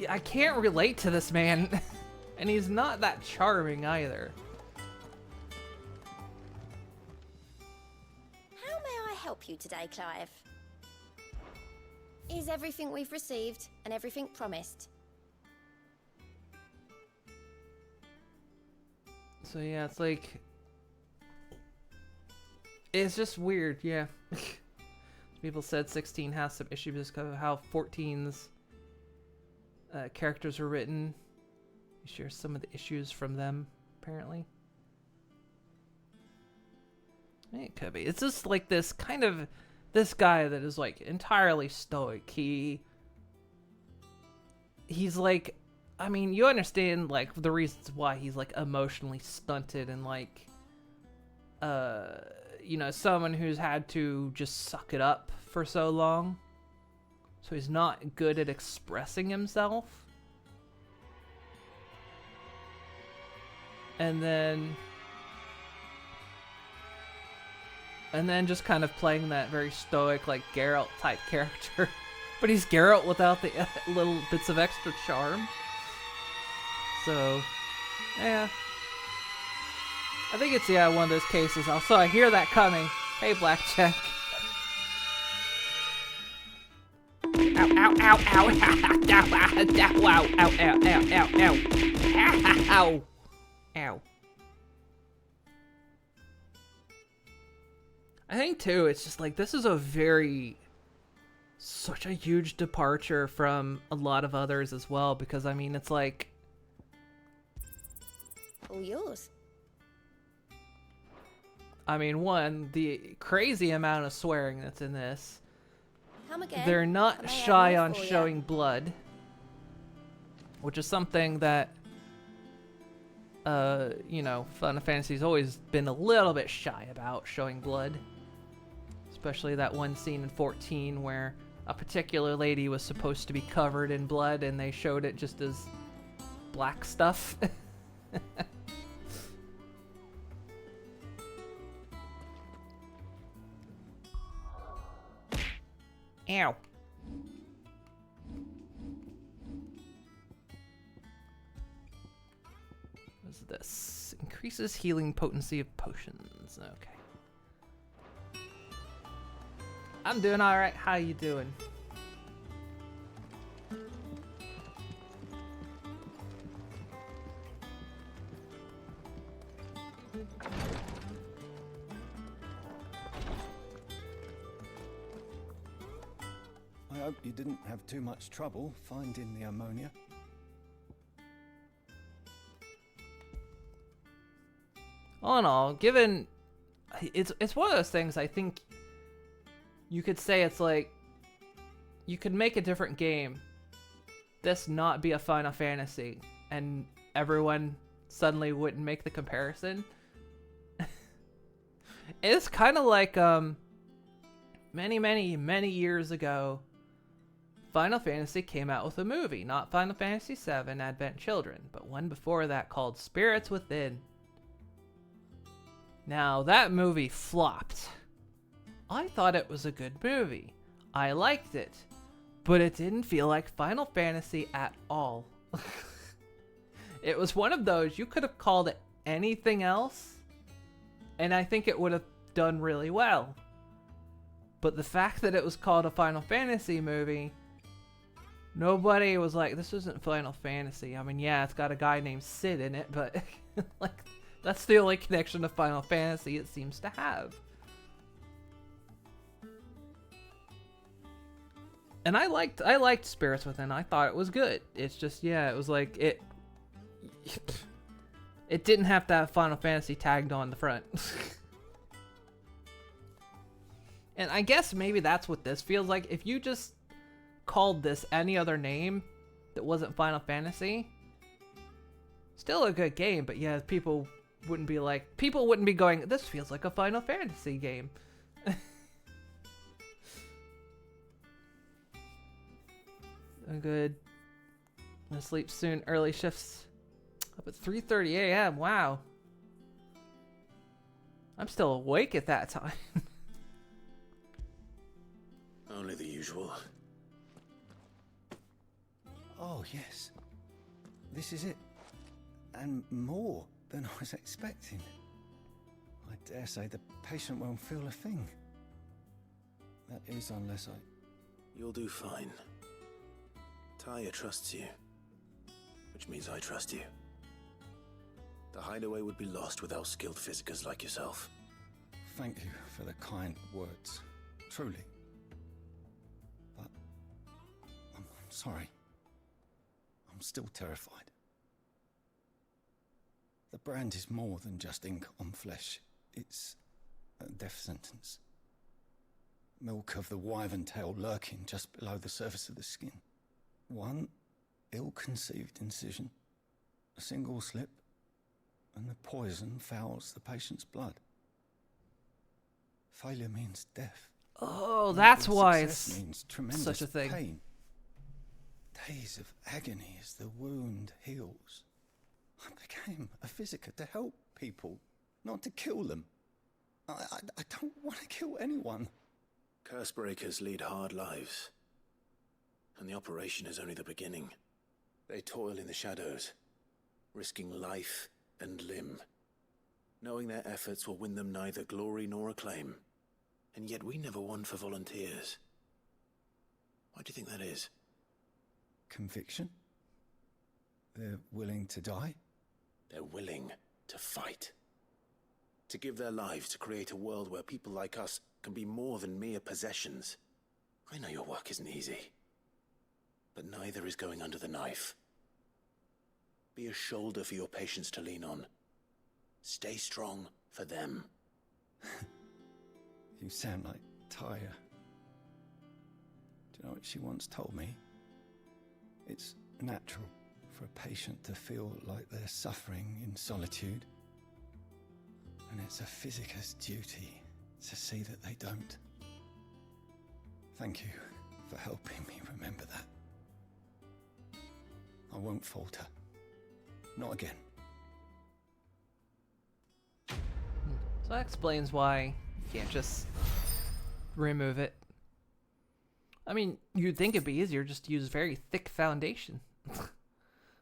I can't relate to this man. And he's not that charming either. How may I help you today, Clive? Is everything we've received and everything promised? So yeah, it's like... It's just weird, yeah. People said 16 has some issues because of how 14's characters were written. You share some of the issues from them, apparently. It could be. It's just like this kind of... This guy that is like entirely stoic. He's like... I mean, you understand like the reasons why he's like emotionally stunted and like... you know, someone who's had to just suck it up for so long. So he's not good at expressing himself. And then just kind of playing that very stoic, like, Geralt type character. But he's Geralt without the little bits of extra charm. So, yeah. I think it's, yeah, one of those cases. Also, I hear that coming. Hey, Blackjack. Ow, ow, ow, ow, ow, ow, ow, ow, ow, ow, ow. I think, too, it's just like, this is such a huge departure from a lot of others as well, because, I mean, it's like... All yours. I mean, one, the crazy amount of swearing that's in this. Come again. they're I not may have shy more on for ya. showing blood, which is something that, you know, Final Fantasy's always been a little bit shy about showing blood. Especially that one scene in 14 where a particular lady was supposed to be covered in blood and they showed it just as black stuff. Ow. What's this? Increases healing potency of potions. Okay. I'm doing alright. How you doing? I hope you didn't have too much trouble finding the ammonia. All in all, given it's one of those things, I think you could say it's like you could make a different game, this not be a Final Fantasy, and everyone suddenly wouldn't make the comparison. It's kind of like many years ago, Final Fantasy came out with a movie, not Final Fantasy VII Advent Children, but one before that called Spirits Within. Now, that movie flopped. I thought it was a good movie. I liked it. But it didn't feel like Final Fantasy at all. It was one of those, you could have called it anything else, and I think it would have done really well. But the fact that it was called a Final Fantasy movie, nobody was like, this isn't Final Fantasy. I mean, yeah, it's got a guy named Sid in it, but like, that's the only connection to Final Fantasy it seems to have. And I liked Spirits Within. I thought it was good. It's just, yeah, it was like it didn't have to have Final Fantasy tagged on the front. And I guess maybe that's what this feels like. If you just called this any other name that wasn't Final Fantasy, still a good game, but yeah, people wouldn't be going, this feels like a Final Fantasy game. I'm good. I'm gonna sleep soon. Early shifts up at 3:30 a.m. Wow. I'm still awake at that time. Only the usual. Oh, yes. This is it. And more than I was expecting. I dare say the patient won't feel a thing. That is, unless I... You'll do fine. Taya trusts you, which means I trust you. The hideaway would be lost without skilled physicers like yourself. Thank you for the kind words. Truly. But... I'm sorry. I'm still terrified. The brand is more than just ink on flesh. It's a death sentence. Milk of the wyvern tail lurking just below the surface of the skin. One ill-conceived incision, a single slip, and the poison fouls the patient's blood. Failure means death. Oh, that's why Success it's means tremendous such a thing. pain. Days of agony as the wound heals. I became a physiker to help people, not to kill them. I don't want to kill anyone. Curse breakers lead hard lives. And the operation is only the beginning. They toil in the shadows, risking life and limb, knowing their efforts will win them neither glory nor acclaim. And yet we never won for volunteers. Why do you think that is? Conviction? They're willing to die? They're willing to fight. To give their lives to create a world where people like us can be more than mere possessions. I know your work isn't easy. But neither is going under the knife. Be a shoulder for your patients to lean on. Stay strong for them. You sound like Taya. you know what she once told me? It's natural for a patient to feel like they're suffering in solitude. And it's a physicist's duty to see that they don't. Thank you for helping me remember that. I won't falter. Not again. So that explains why you can't just remove it. I mean, you'd think it'd be easier just to use very thick foundation.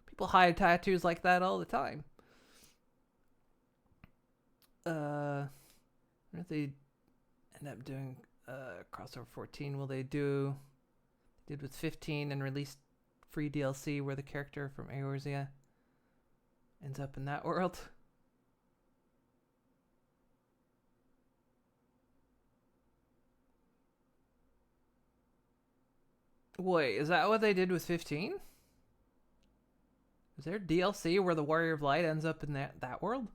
People hide tattoos like that all the time. What if they end up doing crossover 14? Will they do did with 15 and released free DLC where the character from Eorzea ends up in that world? Wait, is that what they did with 15? Is there DLC where the Warrior of Light ends up in that world?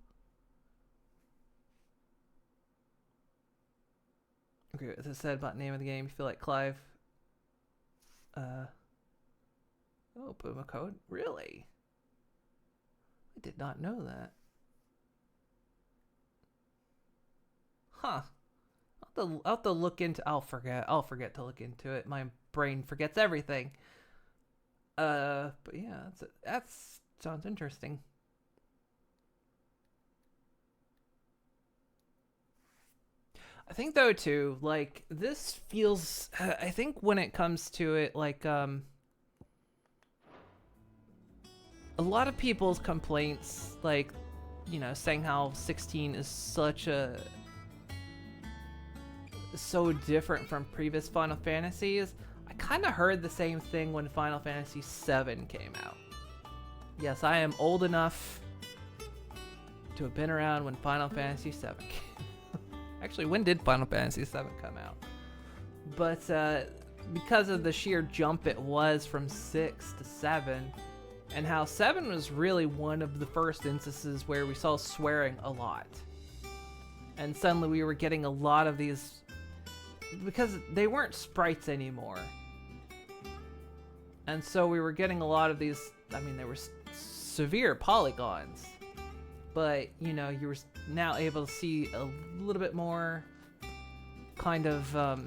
Okay, as I said about the name of the game, you feel like Clive. Oh, Puma code? Really? I did not know that. Huh. I'll have to look into. I'll forget to look into it. My brain forgets everything. But yeah, that sounds interesting. I think though too, like this feels. I think when it comes to it, like a lot of people's complaints, like saying how 16 is so different from previous Final Fantasies. I kind of heard the same thing when Final Fantasy VII came out. Yes, I am old enough to have been around when Final Fantasy VII came. Actually, when did Final Fantasy VII come out? But because of the sheer jump it was from 6 to 7, and how 7 was really one of the first instances where we saw swearing a lot. And suddenly we were getting a lot of these, because they weren't sprites anymore. And so we were getting a lot of these, I mean, there were severe polygons. But, you were now able to see a little bit more kind of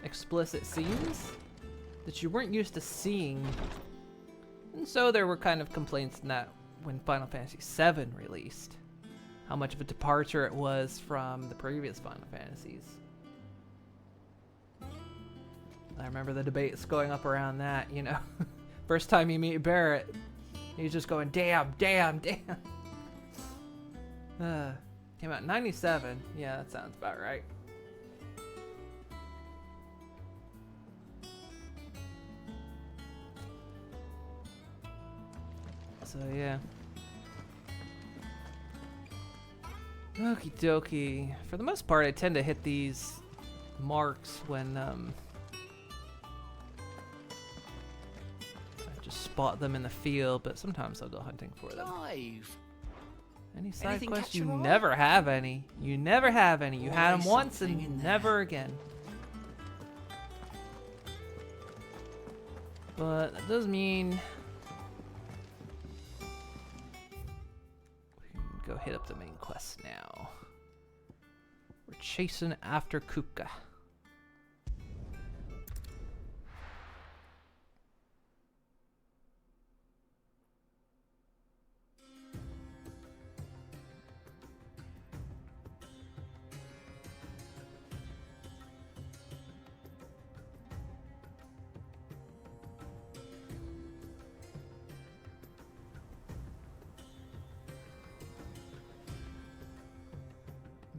explicit scenes that you weren't used to seeing. And so there were kind of complaints in that when Final Fantasy VII released, how much of a departure it was from the previous Final Fantasies. I remember the debates going up around that, First time you meet Barrett, he's just going, damn, damn, damn. Came out in 97. Yeah, that sounds about right. So, yeah. Okie dokie. For the most part, I tend to hit these marks when, I just spot them in the field, but sometimes I'll go hunting for them. Clive! Any side Anything quests? catch You your eye? never have any. You never have any. You had them Always once something in and there. never again. But that does mean we can go hit up the main quest now. We're chasing after Kupka.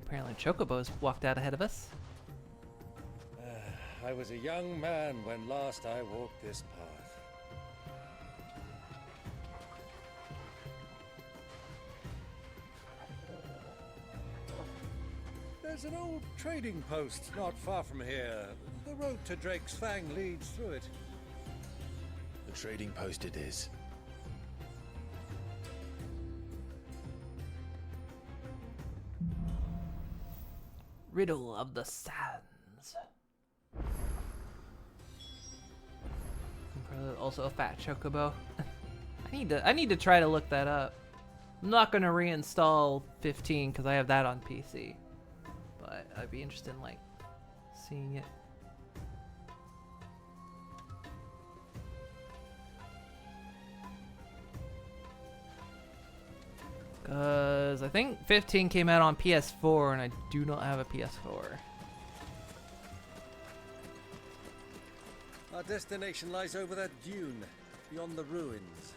Apparently Chocobos walked out ahead of us. I was a young man when last I walked this path. There's an old trading post not far from here. The road to Drake's Fang leads through it. The trading post it is. Riddle of the Sands. Also a fat chocobo. I need to try to look that up. I'm not gonna reinstall 15 because I have that on PC, but I'd be interested in like seeing it. Cause I think 15 came out on PS4 and I do not have a PS4. Our destination lies over that dune, beyond the ruins.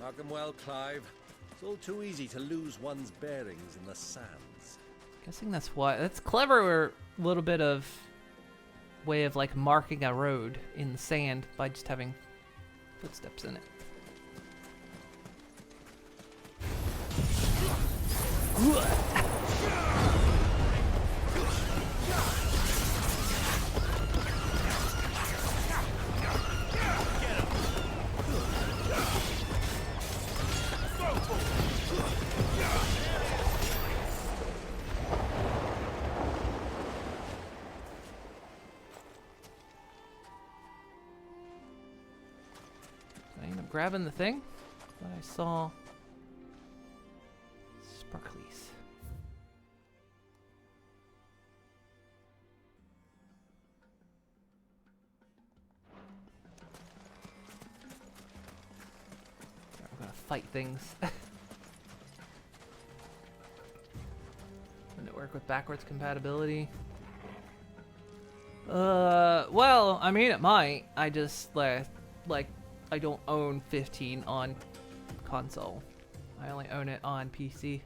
Mark them well, Clive. It's all too easy to lose one's bearings in the sands. Guessing that's why. That's clever. Little bit of way of like marking a road in the sand by just having footsteps in it. I end up grabbing the thing that I saw. Sparklies. We're gonna fight things. Wouldn't it work with backwards compatibility? Well, I mean it might. I just like I don't own 15 on console. I only own it on PC.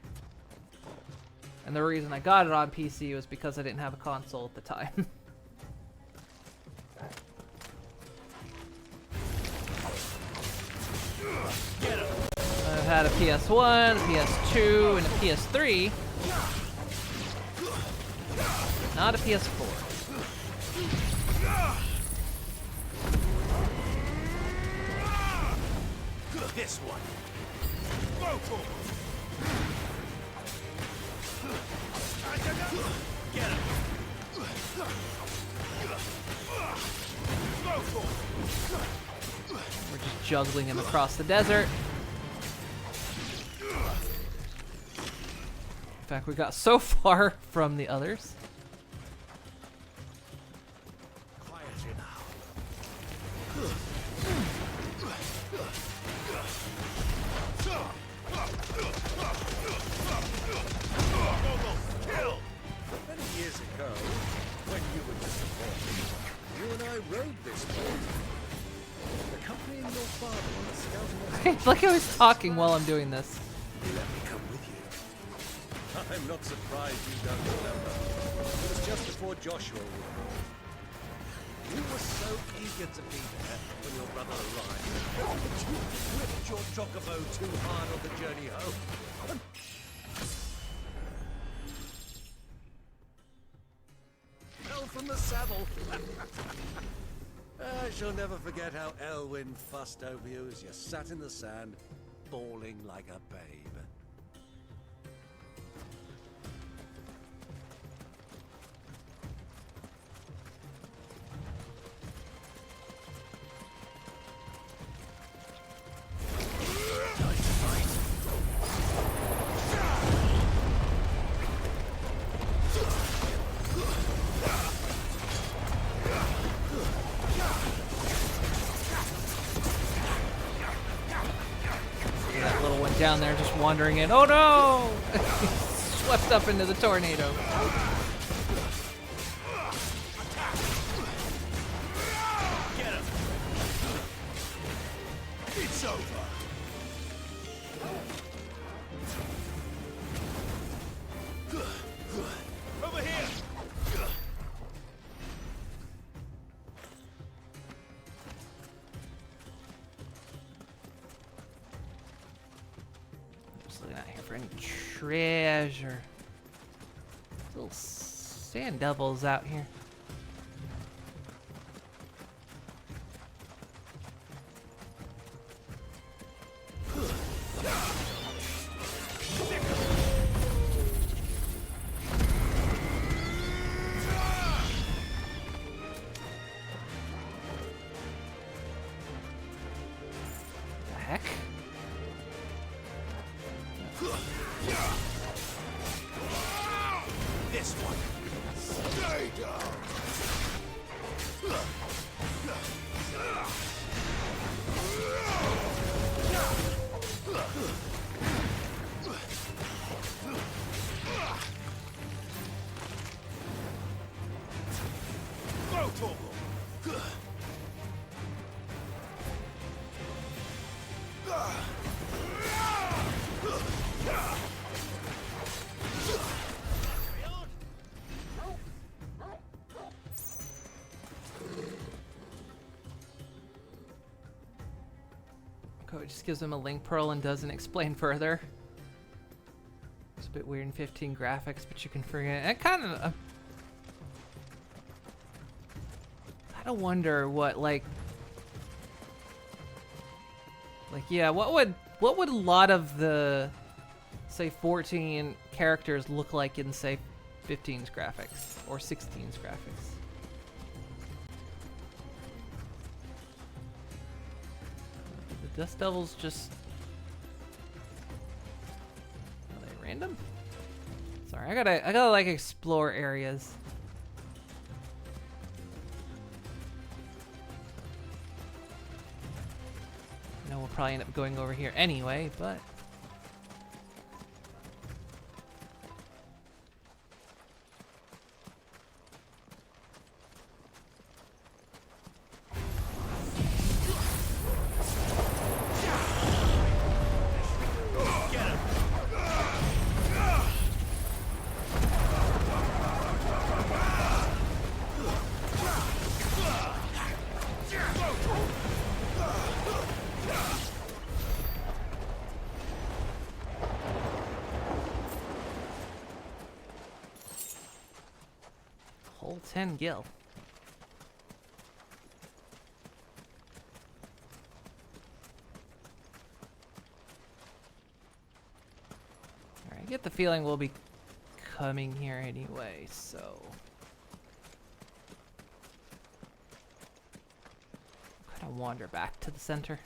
And the reason I got it on PC was because I didn't have a console at the time. I've had a PS1, a PS2, and a PS3. Not a PS4. This one. Go for it. Get him. Go for it. We're just juggling him across the desert. In fact, we got so far from the others. Quiet now. Many years ago, when you were just a boy, you and I rode this boat. Accompanying your father on a scouting expedition. Like I was talking while I'm doing this. Let me come with you. I'm not surprised you don't remember. It was just before Joshua was born. You were so eager to be there when your brother arrived. You whipped your chocobo too hard on the journey home. Fell from the saddle. I shall never forget how Elwyn fussed over you as you sat in the sand, bawling like a babe. That little one down there just wandering in. Oh no! Swept up into the tornado. Get him. It's over. Over here. Just looking out here for any treasure. Little sand devils out here. this one. Stay down. Go, Torgal. Oh, it just gives him a link pearl and doesn't explain further. It's a bit weird in 15 graphics, but you can forget it. I kind of wonder what yeah, what would a lot of the say 14 characters look like in say 15's graphics or 16's graphics? The Dust Devils just are they random? Sorry, I gotta like explore areas. I know we'll probably end up going over here anyway, but whole 10 gil. Alright, I get the feeling we'll be coming here anyway, so kind of wander back to the center.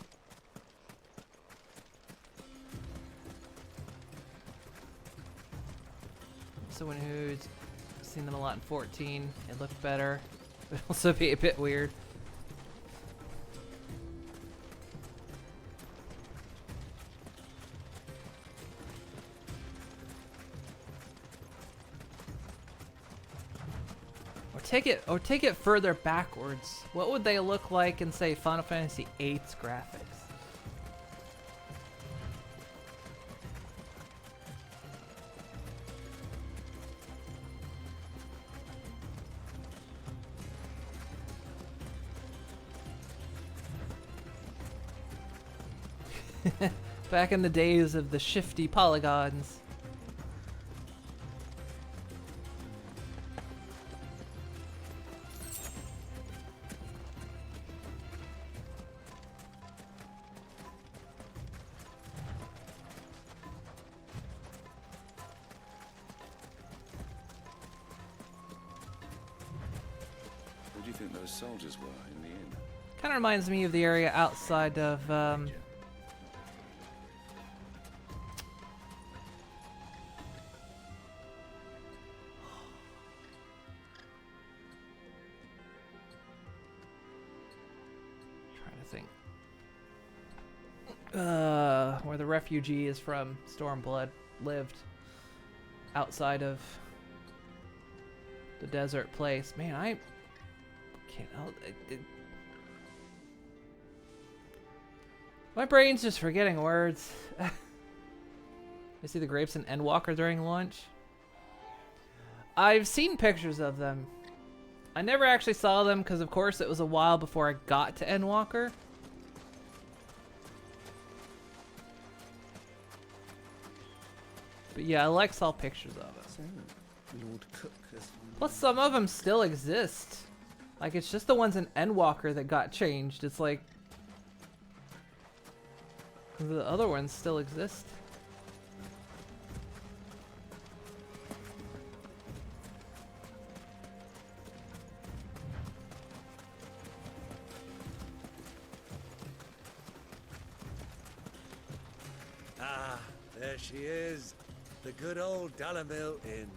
Someone who's seen them a lot in 14, it looked better, but also be a bit weird. Or take it further backwards. What would they look like in say Final Fantasy VIII's graphics? Back in the days of the shifty polygons. Who do you think those soldiers were in the inn? Kind of reminds me of the area outside of where the refugee is from, Stormblood, lived outside of the desert place. Man, I can't. My brain's just forgetting words. I see the grapes in Endwalker during lunch. I've seen pictures of them. I never actually saw them because, of course, it was a while before I got to Endwalker. But yeah, I saw pictures of it. Lord Cook has... Plus, some of them still exist. Like, it's just the ones in Endwalker that got changed. It's like... the other ones still exist. Ah, there she is. The good old Dalamil Inn.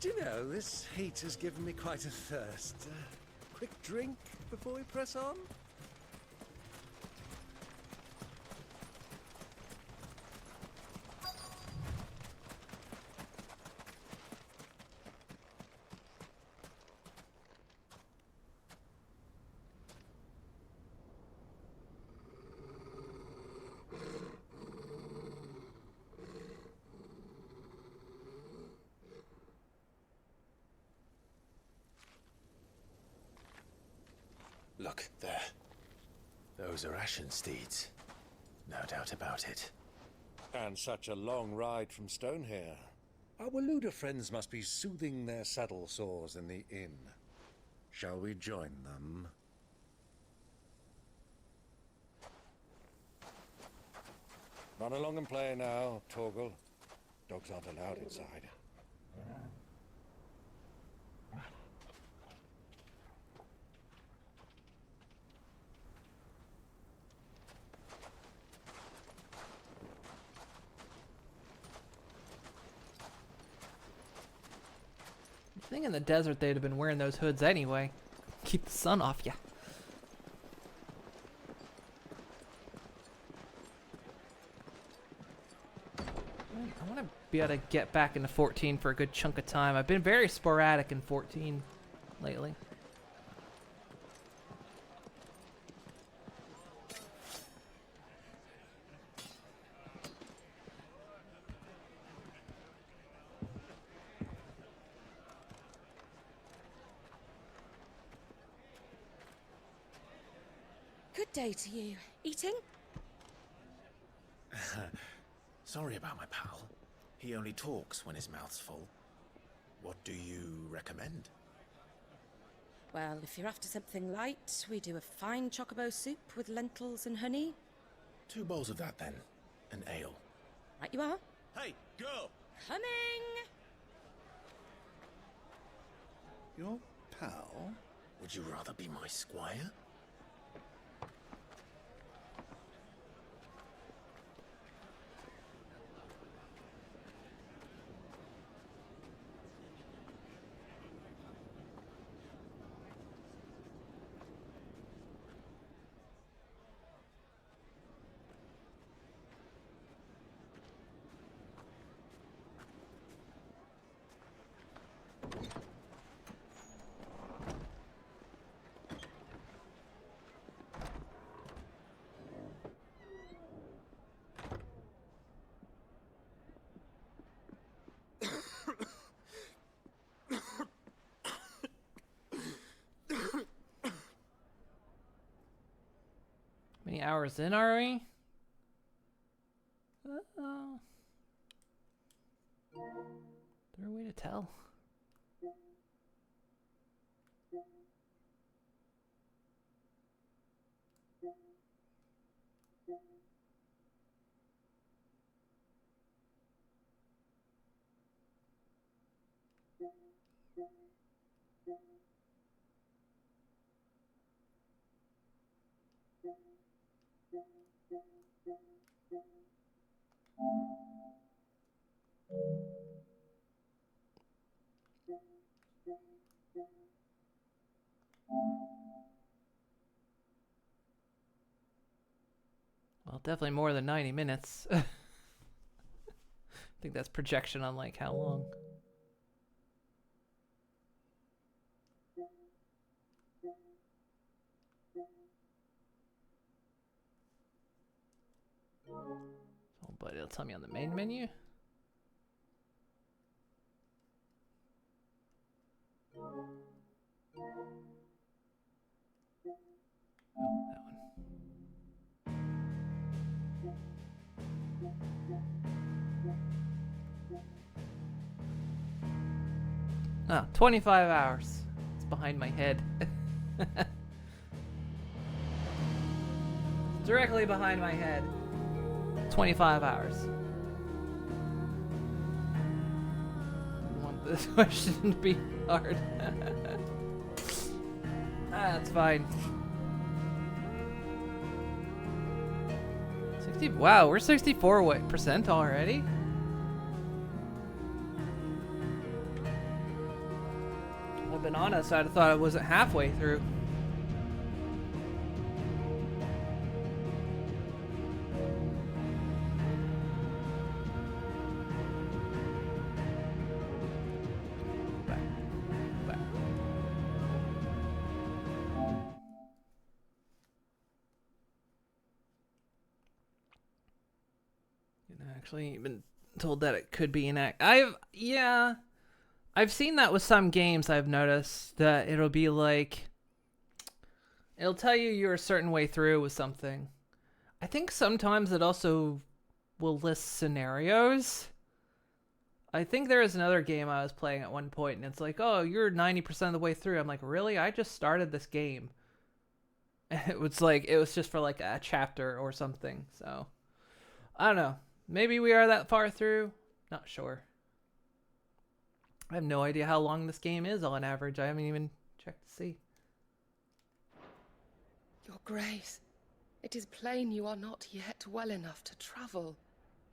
Do you know, this heat has given me quite a thirst. Quick drink before we press on? Look, there. Those are ashen steeds. No doubt about it. And such a long ride from Stonehair. Our Waluda friends must be soothing their saddle sores in the inn. Shall we join them? Run along and play now, Torgal. Dogs aren't allowed inside. I think in the desert they'd have been wearing those hoods anyway. Keep the sun off ya. I want to be able to get back into 14 for a good chunk of time. I've been very sporadic in 14 lately. Good day to you. Eating? Sorry about my pal. He only talks when his mouth's full. What do you recommend? Well, if you're after something light, we do a fine chocobo soup with lentils and honey. 2 bowls of that then. An ale. Right you are. Hey, girl! Coming! Your pal? Would you rather be my squire? Many hours in are we? Is there a way to tell? Well, definitely more than 90 minutes. I think that's projection on like how long. Oh, but it'll tell me on the main menu. Oh, that one. Oh, 25 hours. It's behind my head. Directly behind my head. 25 hours. I want this question to be hard. That's fine. 60. Wow, we're 64% already. been honest, I'd have thought I wasn't halfway through. Actually been told that it could be an act. I've seen that with some games. I've noticed that it'll be like, it'll tell you you're a certain way through with something. I think sometimes it also will list scenarios. I think there was another game I was playing at one point, and it's like, oh, you're 90% of the way through. I'm like, really? I just started this game. And it was like, it was just for like a chapter or something. So I don't know. Maybe we are that far through. Not sure. I have no idea how long this game is on average. I haven't even checked to see. Your Grace, it is plain you are not yet well enough to travel.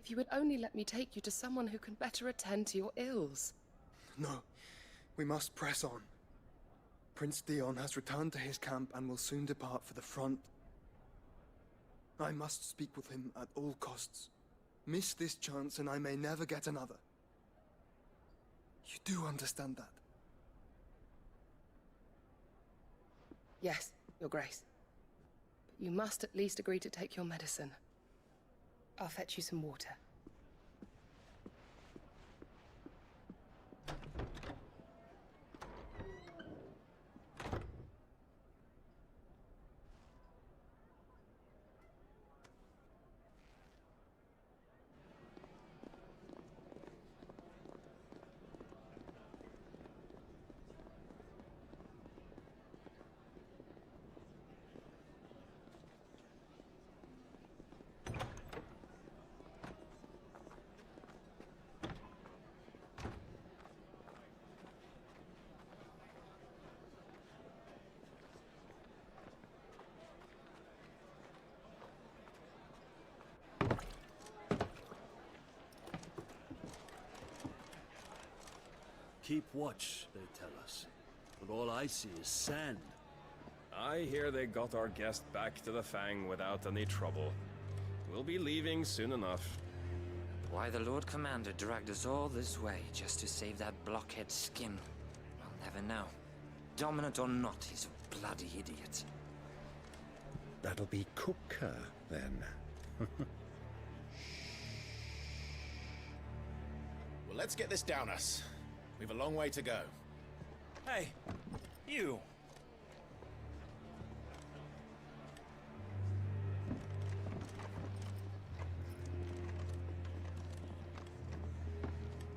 If you would only let me take you to someone who can better attend to your ills. No, we must press on. Prince Theon has returned to his camp and will soon depart for the front. I must speak with him at all costs. Miss this chance and I may never get another. You do understand that? Yes, Your Grace. But you must at least agree to take your medicine. I'll fetch you some water. Keep watch, they tell us. But all I see is sand. I hear they got our guest back to the Fang without any trouble. We'll be leaving soon enough. Why the Lord Commander dragged us all this way just to save that blockhead skin, I'll never know. Dominant or not, he's a bloody idiot. That'll be Cooker, then. Well, let's get this down us. We've a long way to go. Hey, you.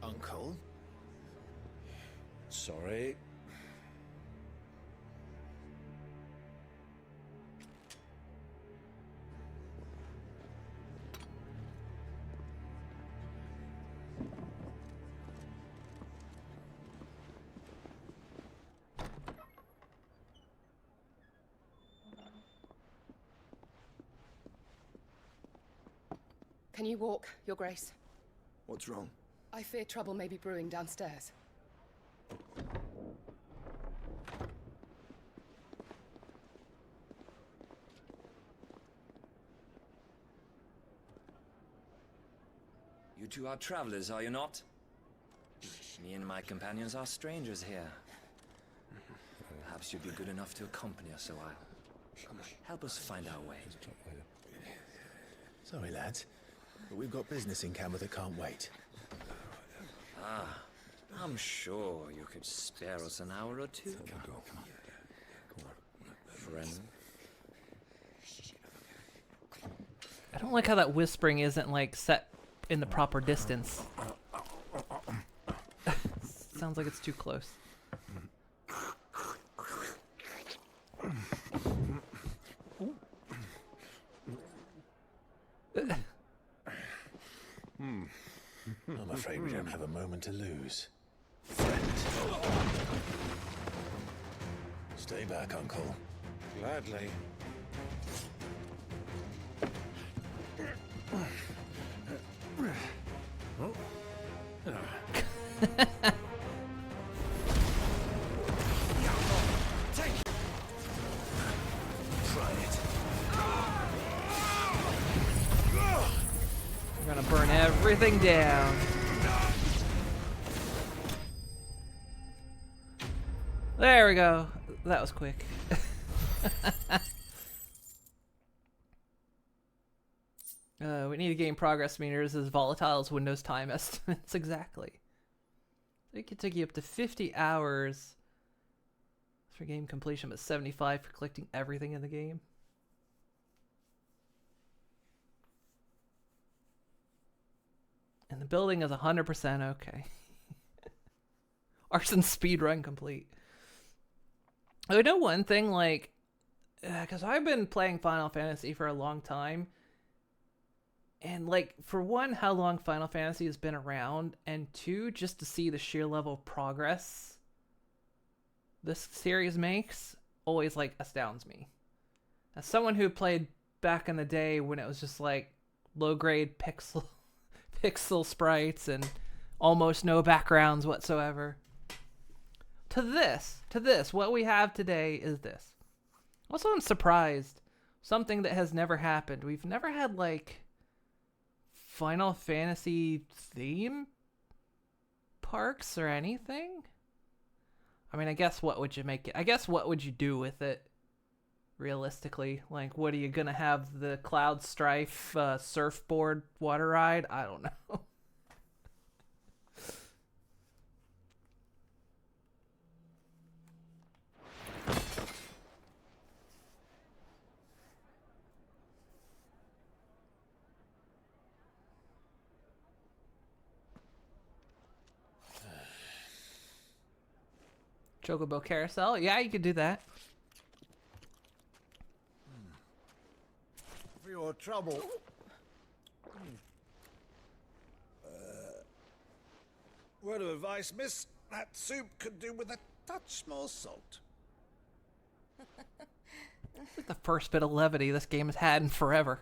Uncle? Sorry. Can you walk, Your Grace? What's wrong? I fear trouble may be brewing downstairs. You two are travelers, are you not? Me and my companions are strangers here. Perhaps you'd be good enough to accompany us a while. Help us find our way. Sorry, lads, but we've got business in camera that can't wait. Ah, I'm sure you could spare us an hour or two. Friend. I don't like how that whispering isn't like set in the proper distance. Sounds like it's too close. I'm afraid we don't have a moment to lose. Friend. Stay back, Uncle. Gladly. everything down. There we go. That was quick. We need to gain progress meters as volatile as Windows time estimates. Exactly. It could take you up to 50 hours for game completion, but 75 for collecting everything in the game. And the building is 100% okay. Arson speedrun complete. I know one thing, like, because I've been playing Final Fantasy for a long time. And, like, for one, how long Final Fantasy has been around, and two, just to see the sheer level of progress this series makes, always, like, astounds me. As someone who played back in the day when it was just, like, low-grade pixel sprites and almost no backgrounds whatsoever, to this, what we have today is this. Also, I'm surprised. Something that has never happened. We've never had, like, Final Fantasy theme parks or anything. I mean, I guess what would you make it? I guess what would you do with it? Realistically, like, what are you gonna have, the Cloud Strife surfboard water ride? I don't know. Chocobo Carousel? Yeah, you could do that. For your trouble. Word of advice, miss. That soup could do with a touch more salt. It's like the first bit of levity this game has had in forever.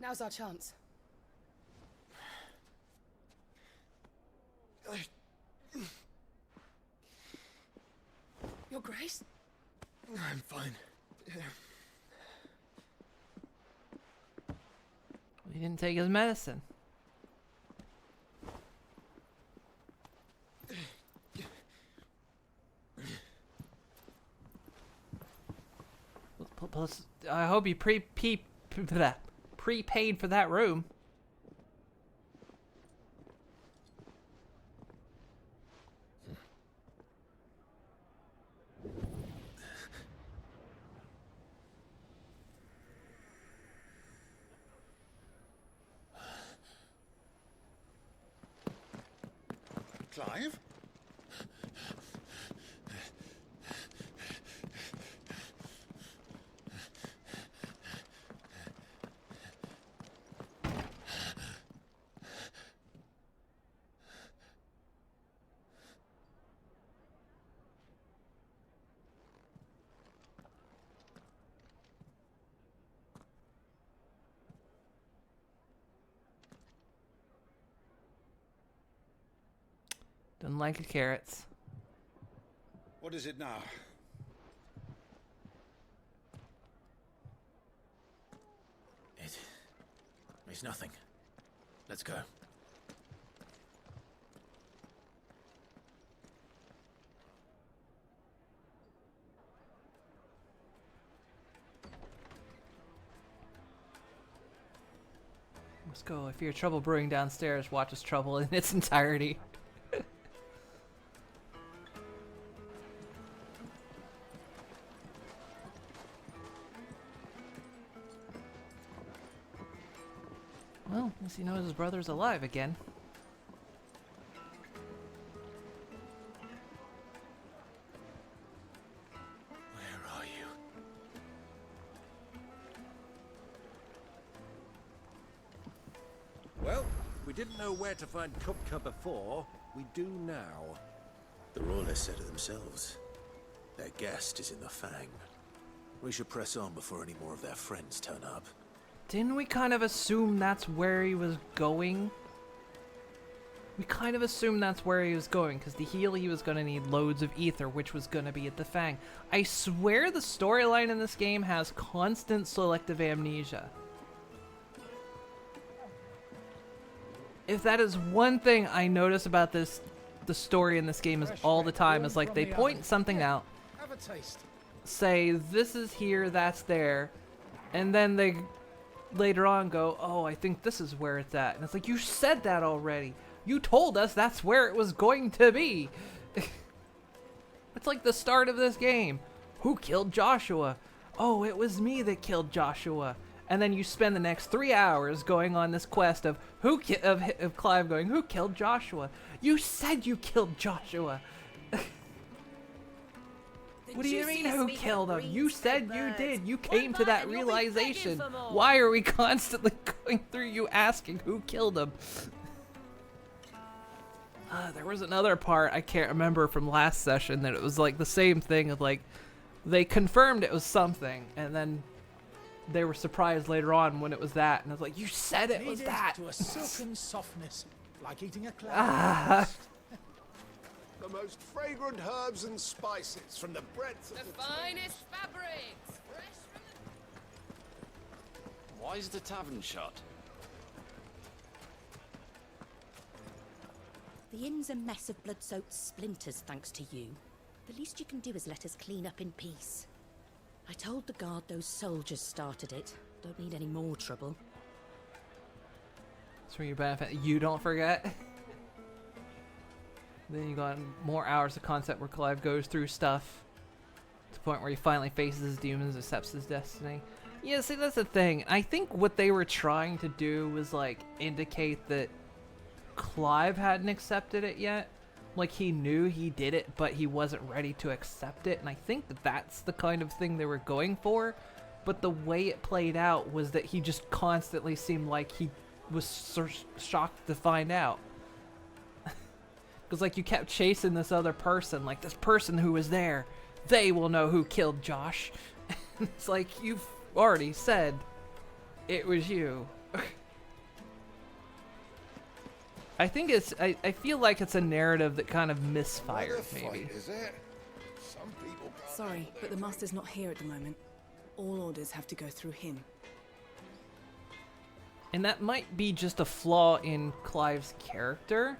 Now's our chance. Your Grace? I'm fine. He didn't take his medicine. Plus, I hope you prepaid for that room. Clive? Didn't like the carrots. What is it now? It's nothing. Let's go. Let's go. If you hear trouble brewing downstairs, watch us trouble in its entirety. Well, at least he knows his brother's alive again. Where are you? Well, we didn't know where to find Kupka before. We do now. The royalists said it themselves. Their guest is in the Fang. We should press on before any more of their friends turn up. Didn't we kind of assume that's where he was going? We kind of assumed that's where he was going, because to heal he was going to need loads of ether, which was going to be at the Fang. I swear the storyline in this game has constant selective amnesia. If that is one thing I notice about this, the story in this game is all the time, is like they point something out, Have a taste. say this is here, that's there, and then they later on go, oh, I think this is where it's at. And it's like, you said that already. You told us that's where it was going to be. It's like the start of this game. Who killed Joshua? Oh, it was me that killed Joshua. And then you spend the next 3 hours going on this quest of of Clive going, who killed Joshua? You said you killed Joshua. What do you mean who killed him? You said you did. You came to that realization. Why are we constantly going through you asking who killed him? There was another part I can't remember from last session that it was like the same thing of like they confirmed it was something and then they were surprised later on when it was that, and I was like, you said it was that. To a silken softness, like eating a cloud. The most fragrant herbs and spices from the breadth of the finest fabrics, fresh from Why is the tavern shut? The inn's a mess of blood-soaked splinters, thanks to you. The least you can do is let us clean up in peace. I told the guard those soldiers started it. Don't need any more trouble. That's for your benefit. You don't forget. Then you got more hours of content where Clive goes through stuff to the point where he finally faces his demons, accepts his destiny. Yeah, see, that's the thing. I think what they were trying to do was like indicate that Clive hadn't accepted it yet. Like he knew he did it, but he wasn't ready to accept it. And I think that that's the kind of thing they were going for. But the way it played out was that he just constantly seemed like he was shocked to find out. Because like you kept chasing this other person, like this person who was there, they will know who killed Josh. It's like, you've already said it was you. I think it's, I feel like it's a narrative that kind of misfired, maybe. Is it? Some people can't Sorry, but the Master's not here at the moment. All orders have to go through him. And that might be just a flaw in Clive's character.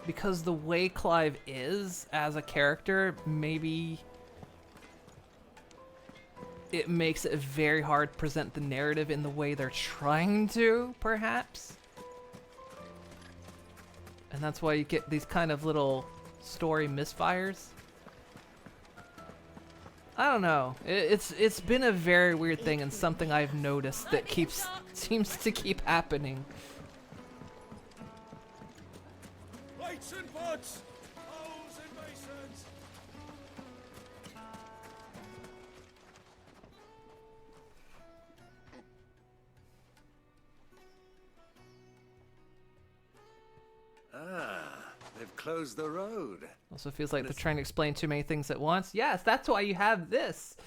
Because the way Clive is as a character, maybe it makes it very hard to present the narrative in the way they're trying to, perhaps. And that's why you get these kind of little story misfires. I don't know. It's been a very weird thing and something I've noticed that seems to keep happening. Lights and pots! Holes and basins! Ah, they've closed the road. Also feels like they're trying to explain too many things at once. Yes, that's why you have this.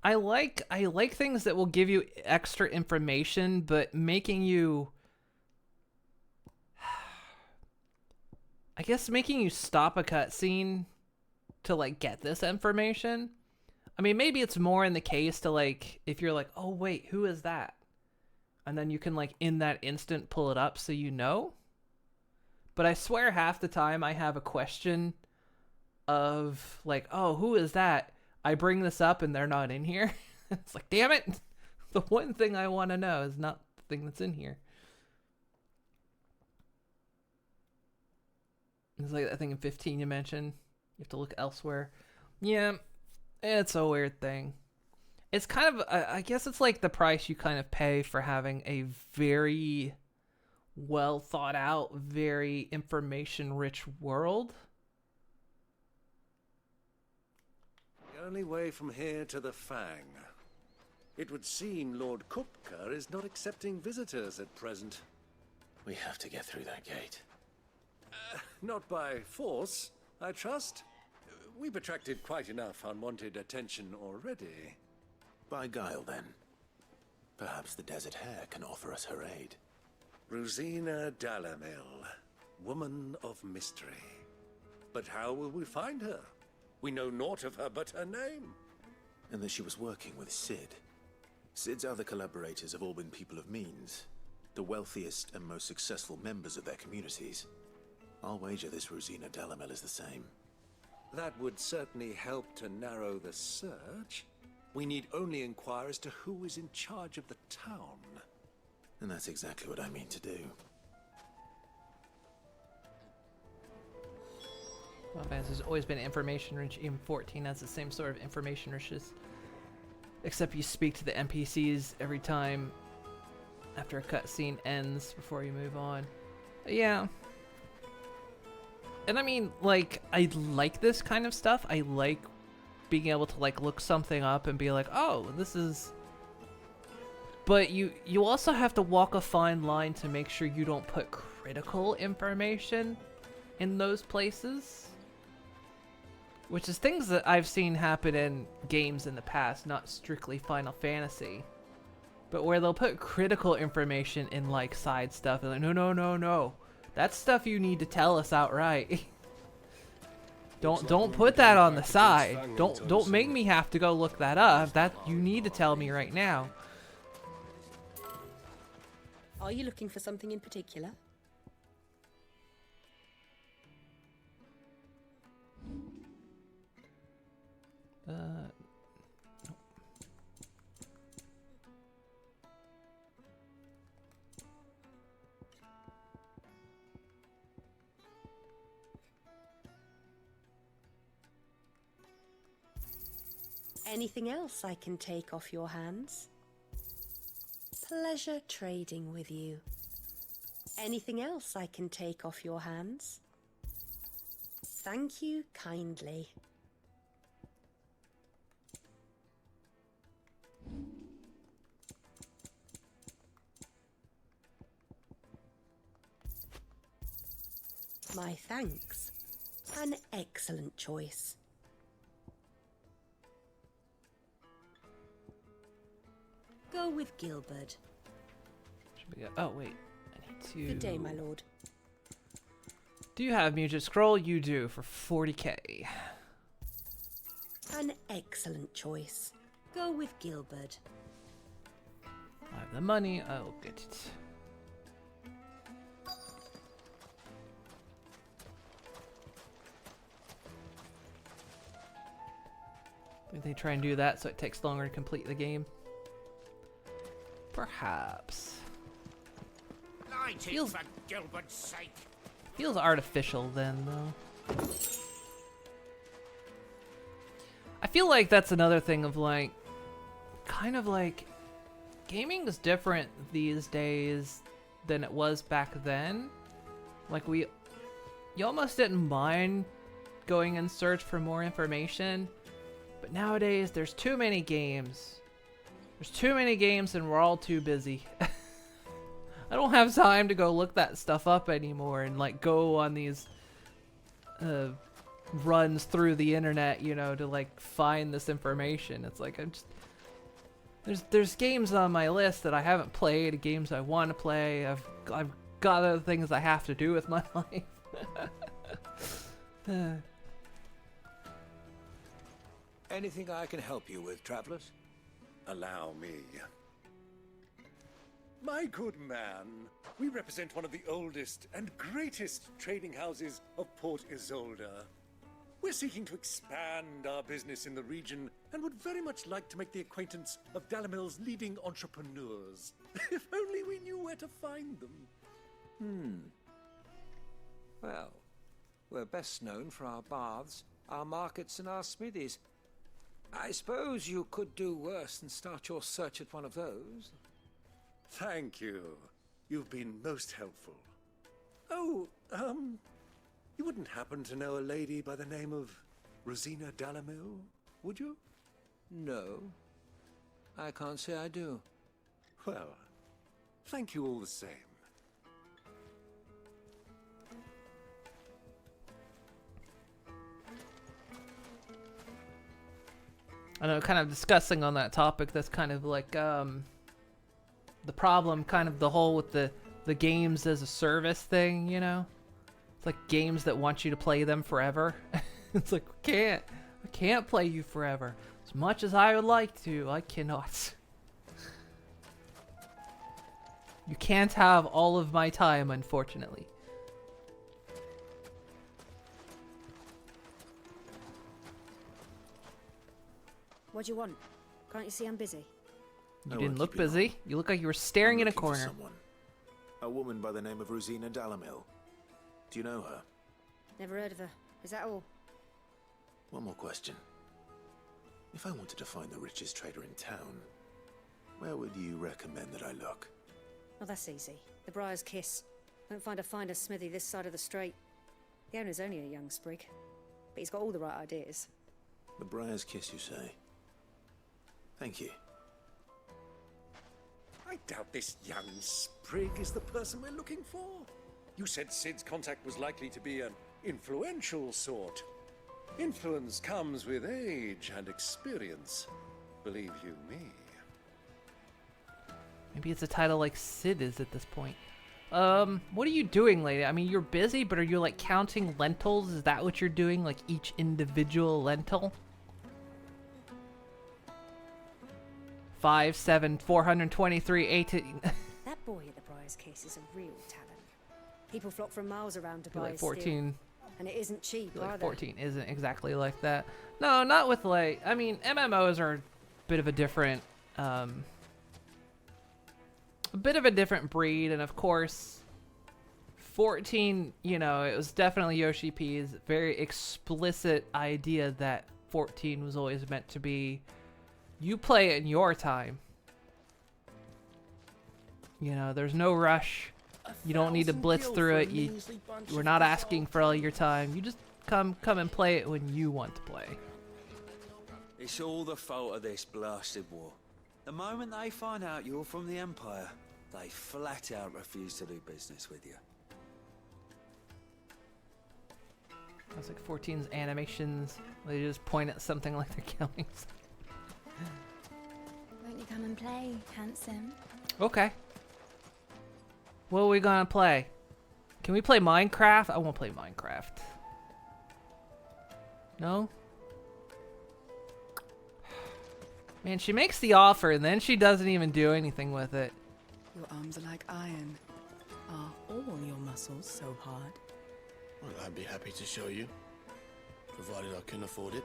I like things that will give you extra information, but making you, I guess making you stop a cutscene to like get this information. I mean, maybe it's more in the case to like, if you're like, oh wait, who is that? And then you can like in that instant pull it up so you know. But I swear half the time I have a question of like, oh, who is that? I bring this up and they're not in here. It's like, damn it. The one thing I want to know is not the thing that's in here. It's like that thing in 15 you mentioned. You have to look elsewhere. Yeah, it's a weird thing. It's kind of, I guess it's like the price you kind of pay for having a very well thought out, very information rich world. The only way from here to the Fang. It would seem Lord Kupka is not accepting visitors at present. We have to get through that gate. Not by force, I trust. We've attracted quite enough unwanted attention already. By guile, then. Perhaps the Desert Hare can offer us her aid. Rosina Dalamil, woman of mystery. But how will we find her? We know naught of her but her name. And that she was working with Cid. Cid's other collaborators have all been people of means, the wealthiest and most successful members of their communities. I'll wager this Rosina Dalamel is the same. That would certainly help to narrow the search. We need only inquire as to who is in charge of the town. And that's exactly what I mean to do. Final Fantasy has always been information rich. Even 14 has the same sort of information richness. Except you speak to the NPCs every time after a cutscene ends before you move on. But yeah. And I mean, like, I like this kind of stuff. I like being able to, like, look something up and be like, oh, this is... But you also have to walk a fine line to make sure you don't put critical information in those places. Which is things that I've seen happen in games in the past, not strictly Final Fantasy. But where they'll put critical information in, like, side stuff. They're like, no, no, no, no. That's stuff you need to tell us outright. Don't put that on the side. Don't make me have to go look that up. That you need to tell me right now. Are you looking for something in particular? Anything else I can take off your hands? Pleasure trading with you. Anything else I can take off your hands? Thank you kindly. My thanks. An excellent choice. Go with Gilbert. Should we go? Oh wait, I need to. Good day, my lord. Do you have Music Scroll? You do for 40k. An excellent choice. Go with Gilbert. I have the money. I'll get it. Think they try and do that so it takes longer to complete the game? Perhaps. Feels, for Gilbert's sake. Feels artificial then, though. I feel like that's another thing of like, kind of like, gaming is different these days than it was back then. Like you almost didn't mind going in search for more information, but nowadays there's too many games. There's too many games and we're all too busy. I don't have time to go look that stuff up anymore and like go on these runs through the internet, you know, to like find this information. It's like I'm just there's games on my list that I haven't played, games I want to play. I've got other things I have to do with my life. Anything I can help you with, travelers? Allow me. My good man, we represent one of the oldest and greatest trading houses of Port Isolde. We're seeking to expand our business in the region and would very much like to make the acquaintance of Dalamil's leading entrepreneurs. If only we knew where to find them. Well, we're best known for our baths, our markets, and our smithies. I suppose you could do worse than start your search at one of those. Thank you. You've been most helpful. Oh, you wouldn't happen to know a lady by the name of Rosina Dalamil, would you? No. I can't say I do. Well, thank you all the same. I know, kind of discussing on that topic, that's kind of like the problem, kind of the whole with the games as a service thing, you know? It's like games that want you to play them forever. It's like, I can't play you forever. As much as I would like to, I cannot. You can't have all of my time, unfortunately. What do you want? Can't you see I'm busy? You didn't look busy. You look like you were staring in a corner. A woman by the name of Rosina Dalamil. Do you know her? Never heard of her. Is that all? One more question. If I wanted to find the richest trader in town, where would you recommend that I look? Oh, that's easy. The Briar's Kiss. Don't find a finer smithy this side of the strait. The owner's only a young sprig, but he's got all the right ideas. The Briar's Kiss, you say? Thank you. I doubt this young sprig is the person we're looking for. You said Sid's contact was likely to be an influential sort. Influence comes with age and experience. Believe you me. Maybe it's a title like Sid is at this point. What are you doing, lady? I mean, you're busy, but are you like counting lentils? Is that what you're doing? Like each individual lentil? 5, 7, 423, 18. That boy at the Briar's Kiss is a real talent. People flock from miles around to buy Like his 14. steel. And it isn't cheap Like either. 14 isn't exactly like that. No, not with like. I mean, MMOs are a bit of a different, breed, and of course, 14. You know, it was definitely Yoshi P's very explicit idea that 14 was always meant to be. You play it in your time. You know, there's no rush. You don't need to blitz through it. We're not asking for all your time. You just come and play it when you want to play. It's all the fault of this blasted war. The moment they find out you're from the Empire, they flat out refuse to do business with you. That's like 14's animations. They just point at something like they're killing something. Won't you come and play, handsome? Okay. What are we gonna play? Can we play Minecraft? I won't play Minecraft. No? Man, she makes the offer and then she doesn't even do anything with it. Your arms are like iron. Are all your muscles so hard? Well, I'd be happy to show you, provided I can afford it.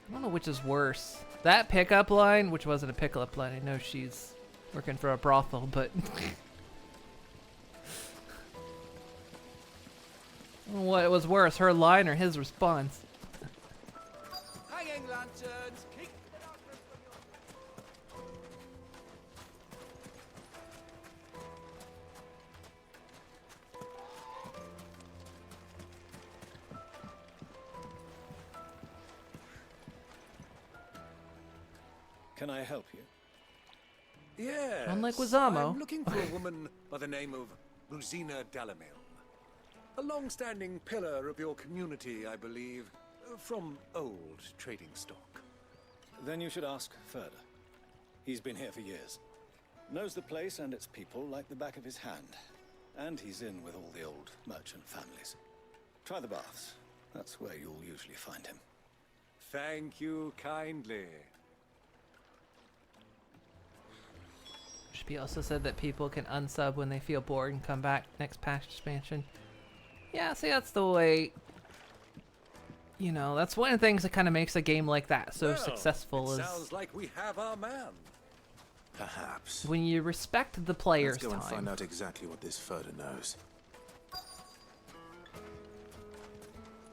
I don't know which is worse. That pickup line, which wasn't a pickup line, I know she's working for a brothel, but... I don't know what was worse, her line or his response. Hanging lanterns, keep Can I help you? Yes. Unlike Wazamo. I'm looking for a woman by the name of Rosina Dalamil. A long-standing pillar of your community, I believe, from old trading stock. Then you should ask further. He's been here for years. Knows the place and its people like the back of his hand. And he's in with all the old merchant families. Try the baths. That's where you'll usually find him. Thank you kindly. She also said that people can unsub when they feel bored and come back next patch expansion. Yeah, see, that's the way... You know, that's one of the things that kind of makes a game like that so successful. Sounds like we have our man. Perhaps. When you respect the player's Let's go and time. find out exactly what this further knows.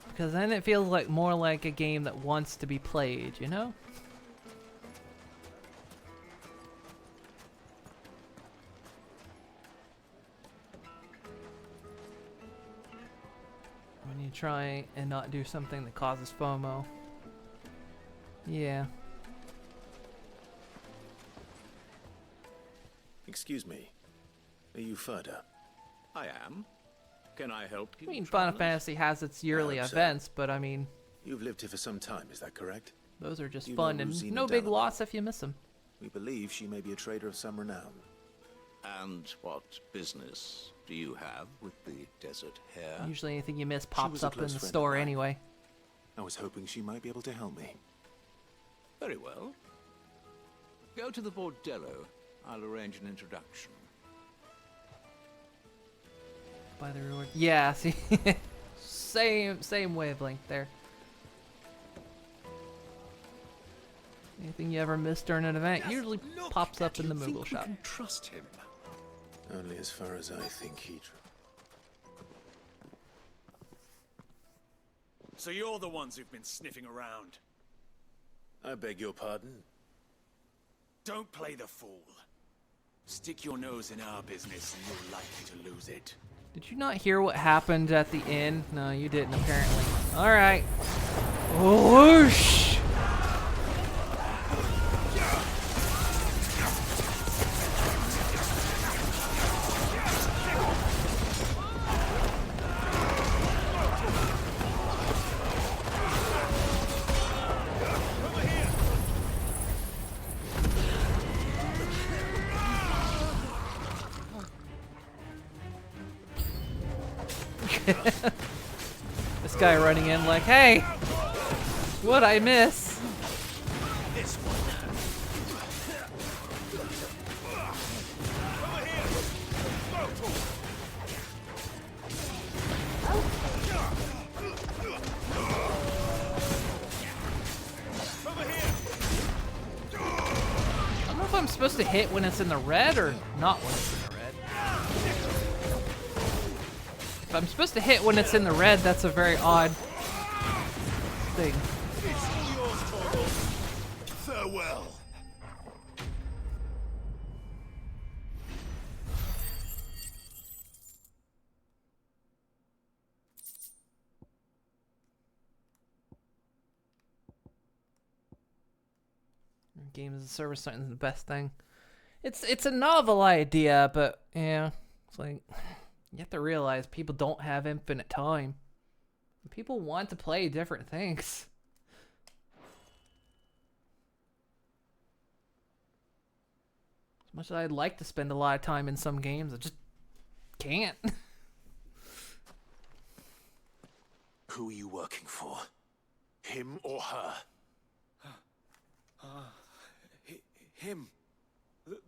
Because then it feels like more like a game that wants to be played, you know? When you try and not do something that causes FOMO. Yeah. Excuse me. Are you further? I am. Can I help you? I mean, Final travelers? Fantasy has its yearly Perhaps so. events, but I mean, You've lived here for some time, is that correct? those are just You fun know and Rosina no big Dalloway? loss if you miss them. We believe she may be a trader of some renown. And what business do you have with the desert hare? Usually anything you miss She pops was a up in close the friend of store mine. anyway. I was hoping she might be able to help me. Very well. Go to the bordello. I'll arrange an introduction. By the reward. Yeah, see, same wavelength there. Anything you ever miss during an event usually pops up in the Moogle shop. Can trust him. Only as far as I think he... So you're the ones who've been sniffing around. I beg your pardon? Don't play the fool. Stick your nose in our business and you're likely to lose it. Did you not hear what happened at the inn? No, you didn't apparently. Alright. Whoosh! This guy running in like, hey, what'd I miss? This one. I don't know if I'm supposed to hit when it's in the red or not when it's in the red. If I'm supposed to hit when it's in the red, that's a very odd thing. It's all yours, Torgal. Farewell. Game as a service isn't the best thing. It's a novel idea, but yeah, it's like you have to realize people don't have infinite time. People want to play different things. As much as I'd like to spend a lot of time in some games, I just can't. Who are you working for? Him or her? Him.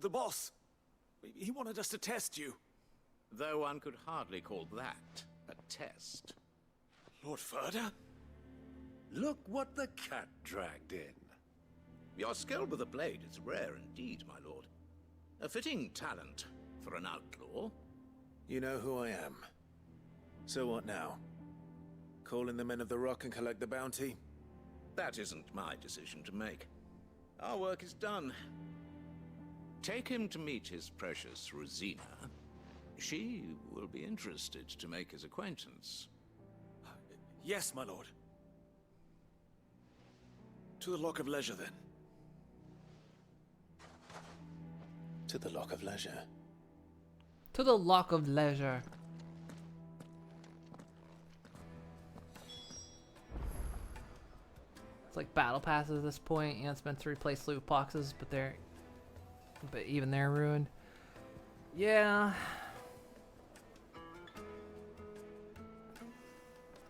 The boss. He wanted us to test you. Though one could hardly call that a test. Lord Furder? Look what the cat dragged in. Your skill with the blade is rare indeed, my lord. A fitting talent for an outlaw. You know who I am. So what now? Call in the Men of the Rock and collect the bounty? That isn't my decision to make. Our work is done. Take him to meet his precious Rosina. She will be interested to make his acquaintance. Yes, my lord. To the Lock of Leisure, then. To the Lock of Leisure. To the Lock of Leisure. It's like battle passes at this point. You know, it's meant to replace loot boxes, but even they're ruined. Yeah.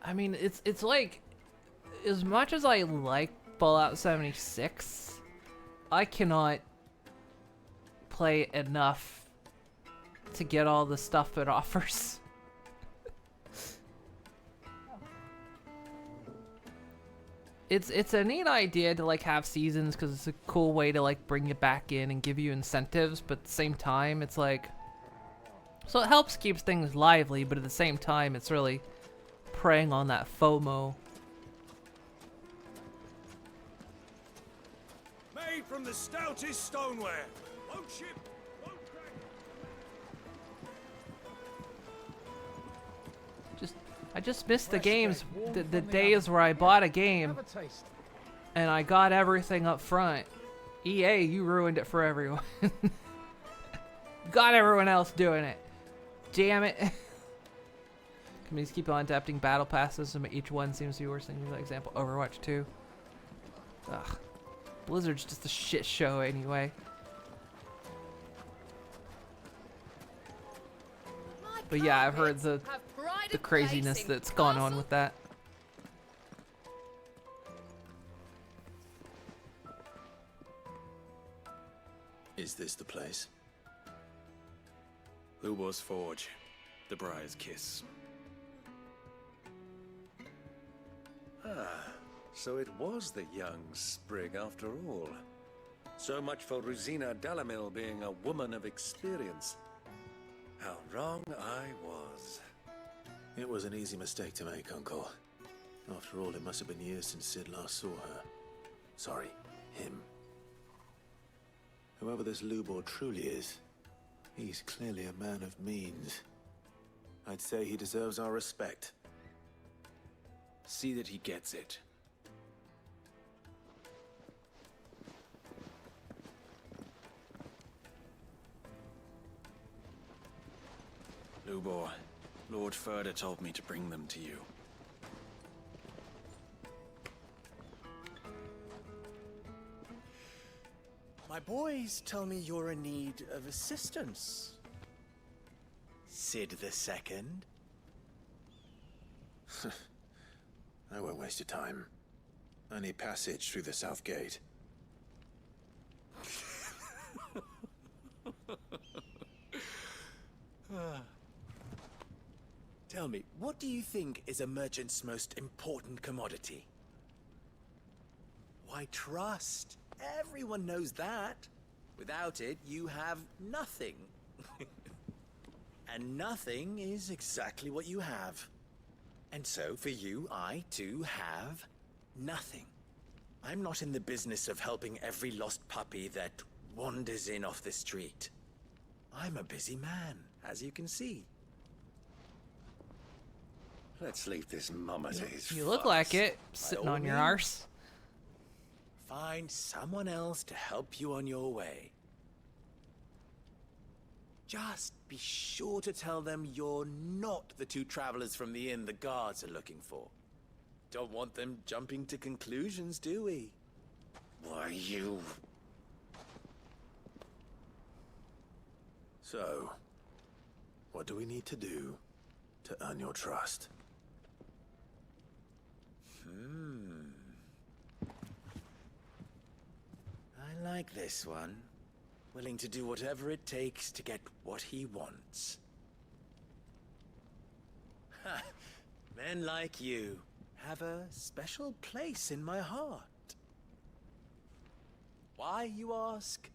I mean, it's like, as much as I like Fallout 76, I cannot play enough to get all the stuff it offers. It's a neat idea to like have seasons because it's a cool way to like bring you back in and give you incentives, but at the same time it's like, so it helps keeps things lively, but at the same time it's really preying on that FOMO. Made from the stoutest stoneware. Won't ship, won't crack. I just missed the games, the days where I bought a game and I got everything up front. EA, you ruined it for everyone. Got everyone else doing it. damn it. Companies keep on adapting battle passes, and each one seems to be worse than the example. Overwatch 2. Ugh. Blizzard's just a shit show anyway. But yeah, I've heard the craziness that's gone on with that. Is this the place? Lubor's Forge. The Briar's Kiss. Ah, so it was the young sprig after all. So much for Rosina Dalamil being a woman of experience. How wrong I was. It was an easy mistake to make, Uncle. After all, it must have been years since Sid last saw her. Sorry, him. Whoever this Lubor truly is, he's clearly a man of means. I'd say he deserves our respect. See that he gets it. Lubor, Lord Furder told me to bring them to you. My boys tell me you're in need of assistance. Sid the Second. I won't waste your time. I need passage through the south gate. Tell me, what do you think is a merchant's most important commodity? Why, trust. Everyone knows that. Without it, you have nothing. And nothing is exactly what you have. And so, for you, I, too, have nothing. I'm not in the business of helping every lost puppy that wanders in off the street. I'm a busy man, as you can see. Let's leave this mum at his You look like it, sitting on your arse. Find someone else to help you on your way. Just be sure to tell them you're not the two travelers from the inn the guards are looking for. Don't want them jumping to conclusions, do we? Why, you... So, what do we need to do to earn your trust? I like this one. Willing to do whatever it takes to get what he wants. Ha! Men like you have a special place in my heart. Why, you ask?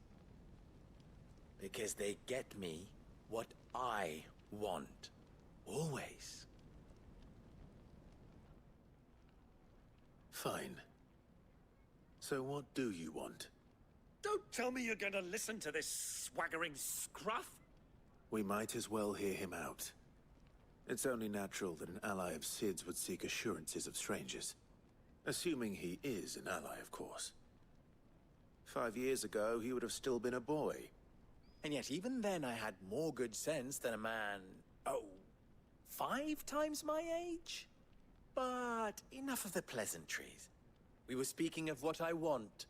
Because they get me what I want. Always. Fine. So what do you want? Don't tell me you're gonna listen to this swaggering scruff! We might as well hear him out. It's only natural that an ally of Sid's would seek assurances of strangers. Assuming he is an ally, of course. 5 years ago, he would have still been a boy. And yet even then I had more good sense than a man, 5 times my age? But enough of the pleasantries. We were speaking of what I want.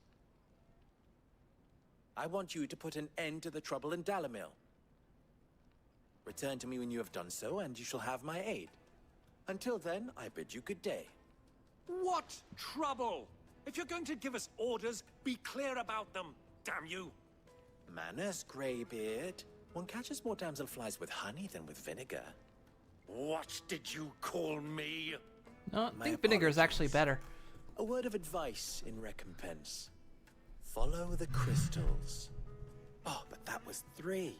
I want you to put an end to the trouble in Dalamil. Return to me when you have done so, and you shall have my aid. Until then, I bid you good day. What trouble? If you're going to give us orders, be clear about them, damn you! Manners, Greybeard. One catches more damselflies with honey than with vinegar. What did you call me? No, I think vinegar is actually better. A word of advice in recompense. Follow the crystals. Oh, but that was 3.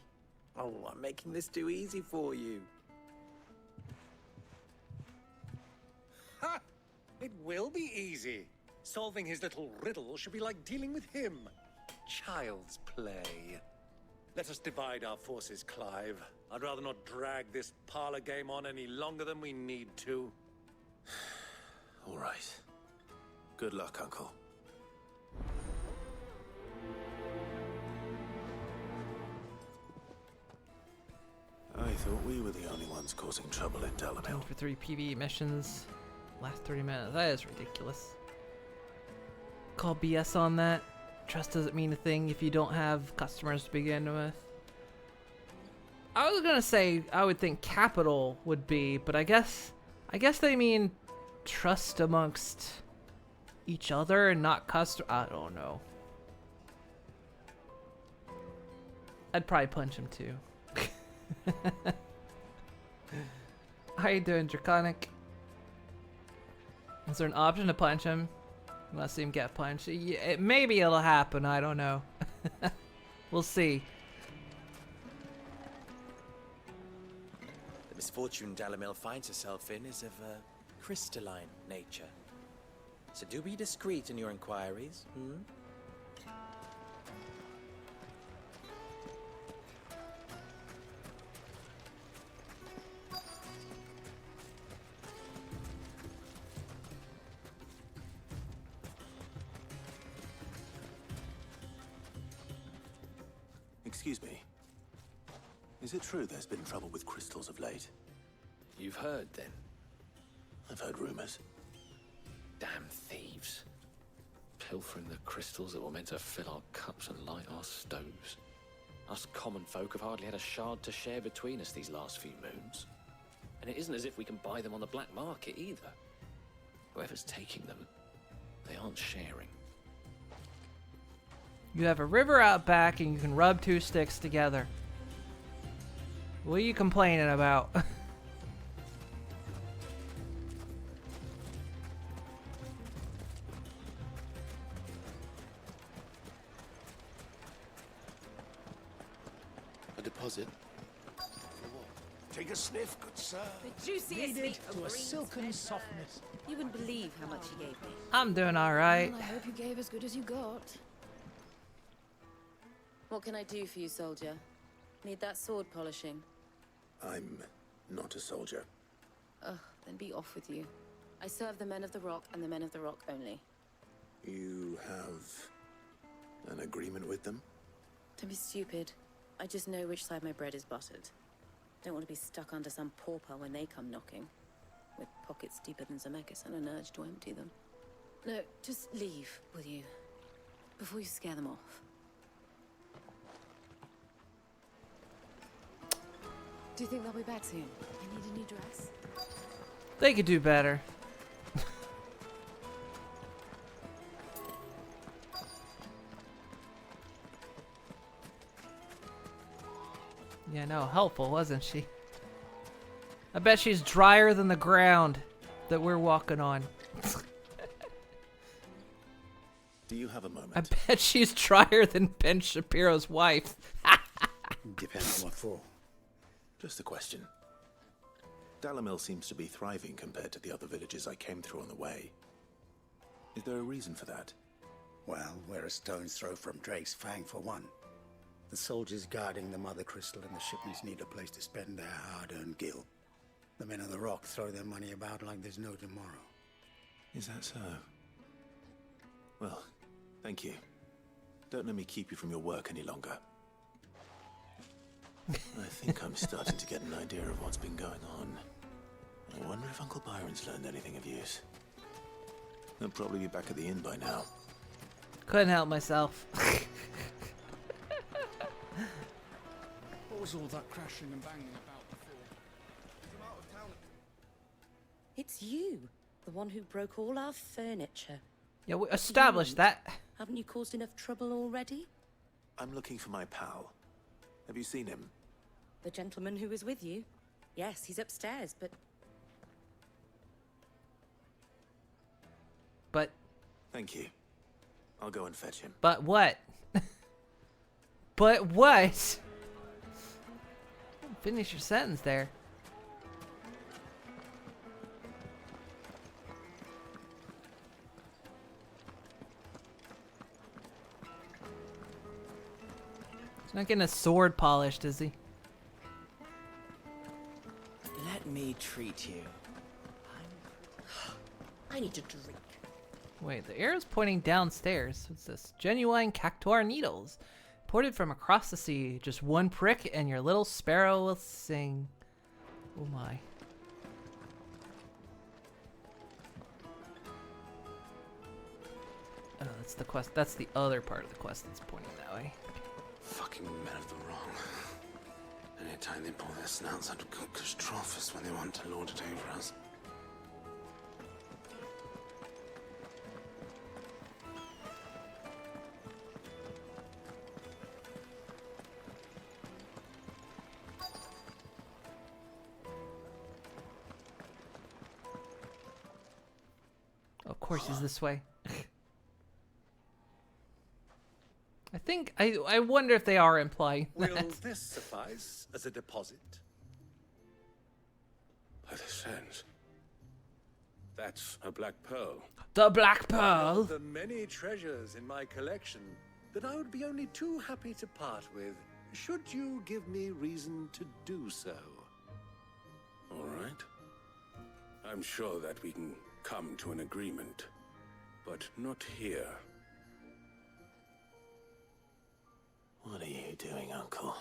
Oh, I'm making this too easy for you. Ha! It will be easy. Solving his little riddle should be like dealing with him. Child's play. Let us divide our forces, Clive. I'd rather not drag this parlor game on any longer than we need to. All right. Good luck, Uncle. I thought we were the only ones causing trouble in Dalamil. 10 for 3 PvE missions. Last 30 minutes. That is ridiculous. Call BS on that. Trust doesn't mean a thing if you don't have customers to begin with. I was gonna say I would think capital would be, but I guess they mean trust amongst each other and not customer. I don't know. I'd probably punch him too. How you doing, Draconic? Is there an option to punch him? You want to see him get punched? Yeah, maybe it'll happen. I don't know. We'll see. The misfortune Dalamil finds herself in is of a crystalline nature. So do be discreet in your inquiries, hmm? Excuse me. Is it true there's been trouble with crystals of late? You've heard, then? I've heard rumors. Damn thieves. Pilfering the crystals that were meant to fill our cups and light our stoves. Us common folk have hardly had a shard to share between us these last few moons. And it isn't as if we can buy them on the black market either. Whoever's taking them, they aren't sharing. You have a river out back and you can rub 2 sticks together. What are you complaining about? A deposit? Take a sniff, good sir. The juiciest meat to a silken softness. You wouldn't believe how much he gave me. I'm doing alright. I hope you gave as good as you got. What can I do for you, soldier? Need that sword polishing? I'm not a soldier. Ugh, then be off with you. I serve the men of the Rock and the men of the Rock only. You have an agreement with them? Don't be stupid. I just know which side my bread is buttered. Don't want to be stuck under some pauper when they come knocking. With pockets deeper than Zemeckis and an urge to empty them. No, just leave, will you? Before you scare them off. Do you think they'll be back soon? I need a new dress. They could do better. Yeah, no, helpful, wasn't she? I bet she's drier than the ground that we're walking on. Do you have a moment? I bet she's drier than Ben Shapiro's wife. Depends on what for. Just a question. Dalamil seems to be thriving compared to the other villages I came through on the way. Is there a reason for that? Well, we're a stone's throw from Drake's Fang for one. The soldiers guarding the Mother Crystal and the shipments need a place to spend their hard-earned gil. The men of the Rock throw their money about like there's no tomorrow. Is that so? Well, thank you. Don't let me keep you from your work any longer. I think I'm starting to get an idea of what's been going on. I wonder if Uncle Byron's learned anything of use. He'll probably be back at the inn by now. Couldn't help myself. What was all that crashing and banging about before? It's you, the one who broke all our furniture. Yeah, we established that. Haven't you caused enough trouble already? I'm looking for my pal. Have you seen him? The gentleman who was with you? Yes, he's upstairs, but... But... Thank you. I'll go and fetch him. But what? But what? Finish your sentence there. He's not getting a sword polished, is he? Let me treat you. I need to drink. Wait, the arrow's pointing downstairs. What's this? Genuine cactuar needles. Imported from across the sea. Just one prick and your little sparrow will sing. Oh my. Oh, that's the quest. That's the other part of the quest that's pointing that way. Fucking men of the wrong. Anytime they pull their snouts out of Cook's trough is when they want to lord it over us. Of course he's this way. I think I wonder if they are implying Will that. this suffice as a deposit? By the sands. That's a black pearl. The black One pearl. of the many treasures in my collection that I would be only too happy to part with, should you give me reason to do so. All right. I'm sure that we can come to an agreement, but not here. What are you doing, Uncle?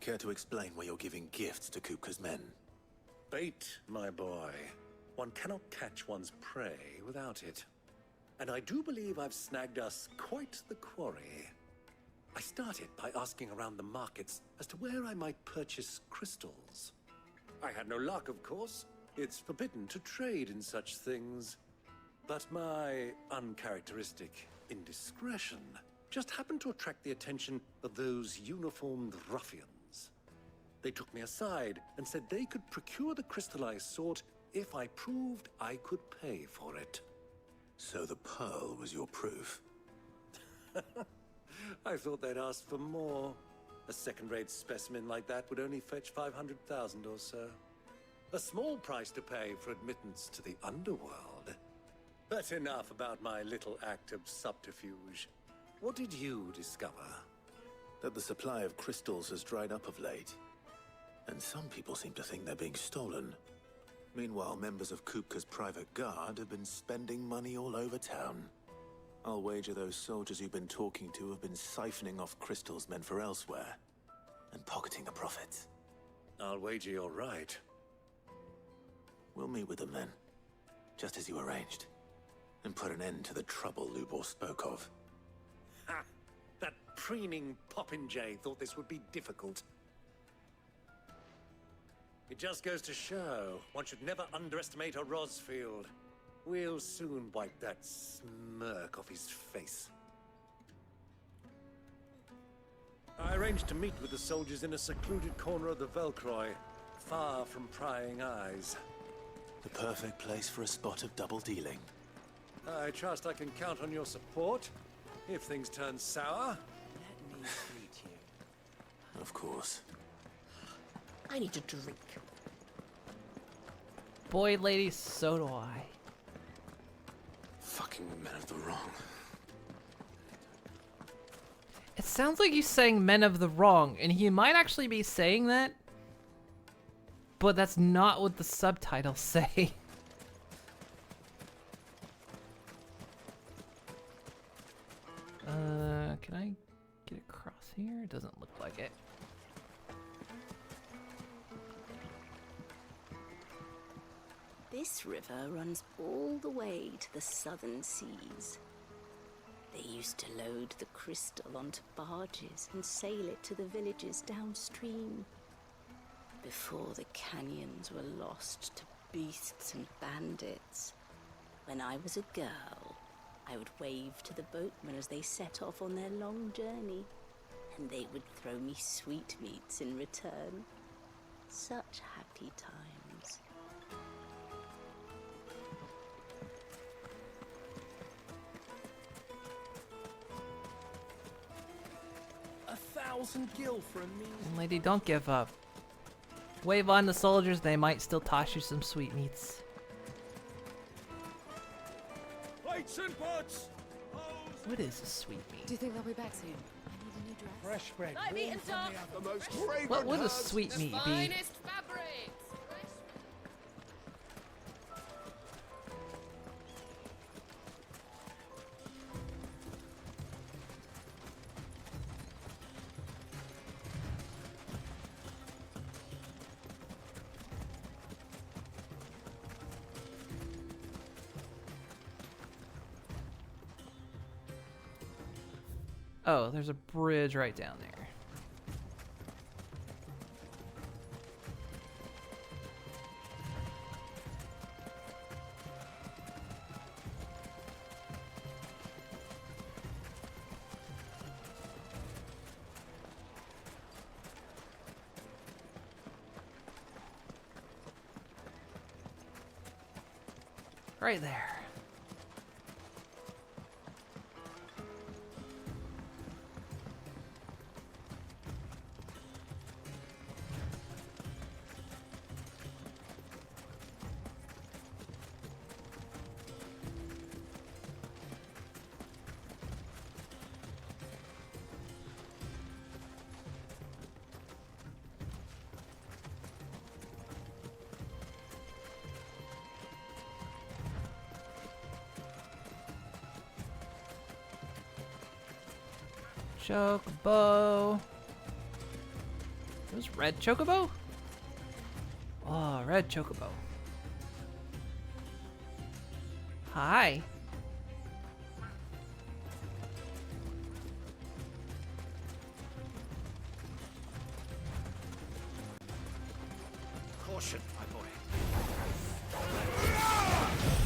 Care to explain why you're giving gifts to Kupka's men? Bait, my boy. One cannot catch one's prey without it. And I do believe I've snagged us quite the quarry. I started by asking around the markets as to where I might purchase crystals. I had no luck, of course. It's forbidden to trade in such things. But my uncharacteristic indiscretion just happened to attract the attention of those uniformed ruffians. They took me aside and said they could procure the crystal I sought if I proved I could pay for it. So the pearl was your proof? I thought they'd ask for more. A second-rate specimen like that would only fetch 500,000 or so. A small price to pay for admittance to the underworld. But enough about my little act of subterfuge. What did you discover? That the supply of crystals has dried up of late. And some people seem to think they're being stolen. Meanwhile, members of Kupka's private guard have been spending money all over town. I'll wager those soldiers you've been talking to have been siphoning off crystals meant for elsewhere, and pocketing the profits. I'll wager you're right. We'll meet with them then, just as you arranged, and put an end to the trouble Lubor spoke of. Ha! That preening popinjay thought this would be difficult. It just goes to show one should never underestimate a Rosfield. We'll soon wipe that smirk off his face. I arranged to meet with the soldiers in a secluded corner of the Velcroy, far from prying eyes. The perfect place for a spot of double dealing. I trust I can count on your support if things turn sour. Let me treat you. Of course. I need a drink. Boy, lady, so do I. Fucking men of the wrong. It sounds like he's saying men of the wrong, and he might actually be saying that, but that's not what the subtitles say. Can I get across here? It doesn't look like it. This river runs all the way to the southern seas. They used to load the crystal onto barges and sail it to the villages downstream. Before the canyons were lost to beasts and bandits. When I was a girl, I would wave to the boatmen as they set off on their long journey, and they would throw me sweetmeats in return. Such happy times. $1,000 gil for a meal. Lady, don't give up. Wave on the soldiers, they might still toss you some sweetmeats. Plates and pots! What is a sweetmeat? Do you think they'll be back soon? I need Fresh bread. Light meat warm and from dark. the oven. The most fragrant What would a herbs- sweet meat be? Finest fabrics. Oh, there's a bridge right down there. Right there. Chocobo. It was red chocobo? Oh, red chocobo. Hi. Caution, my boy.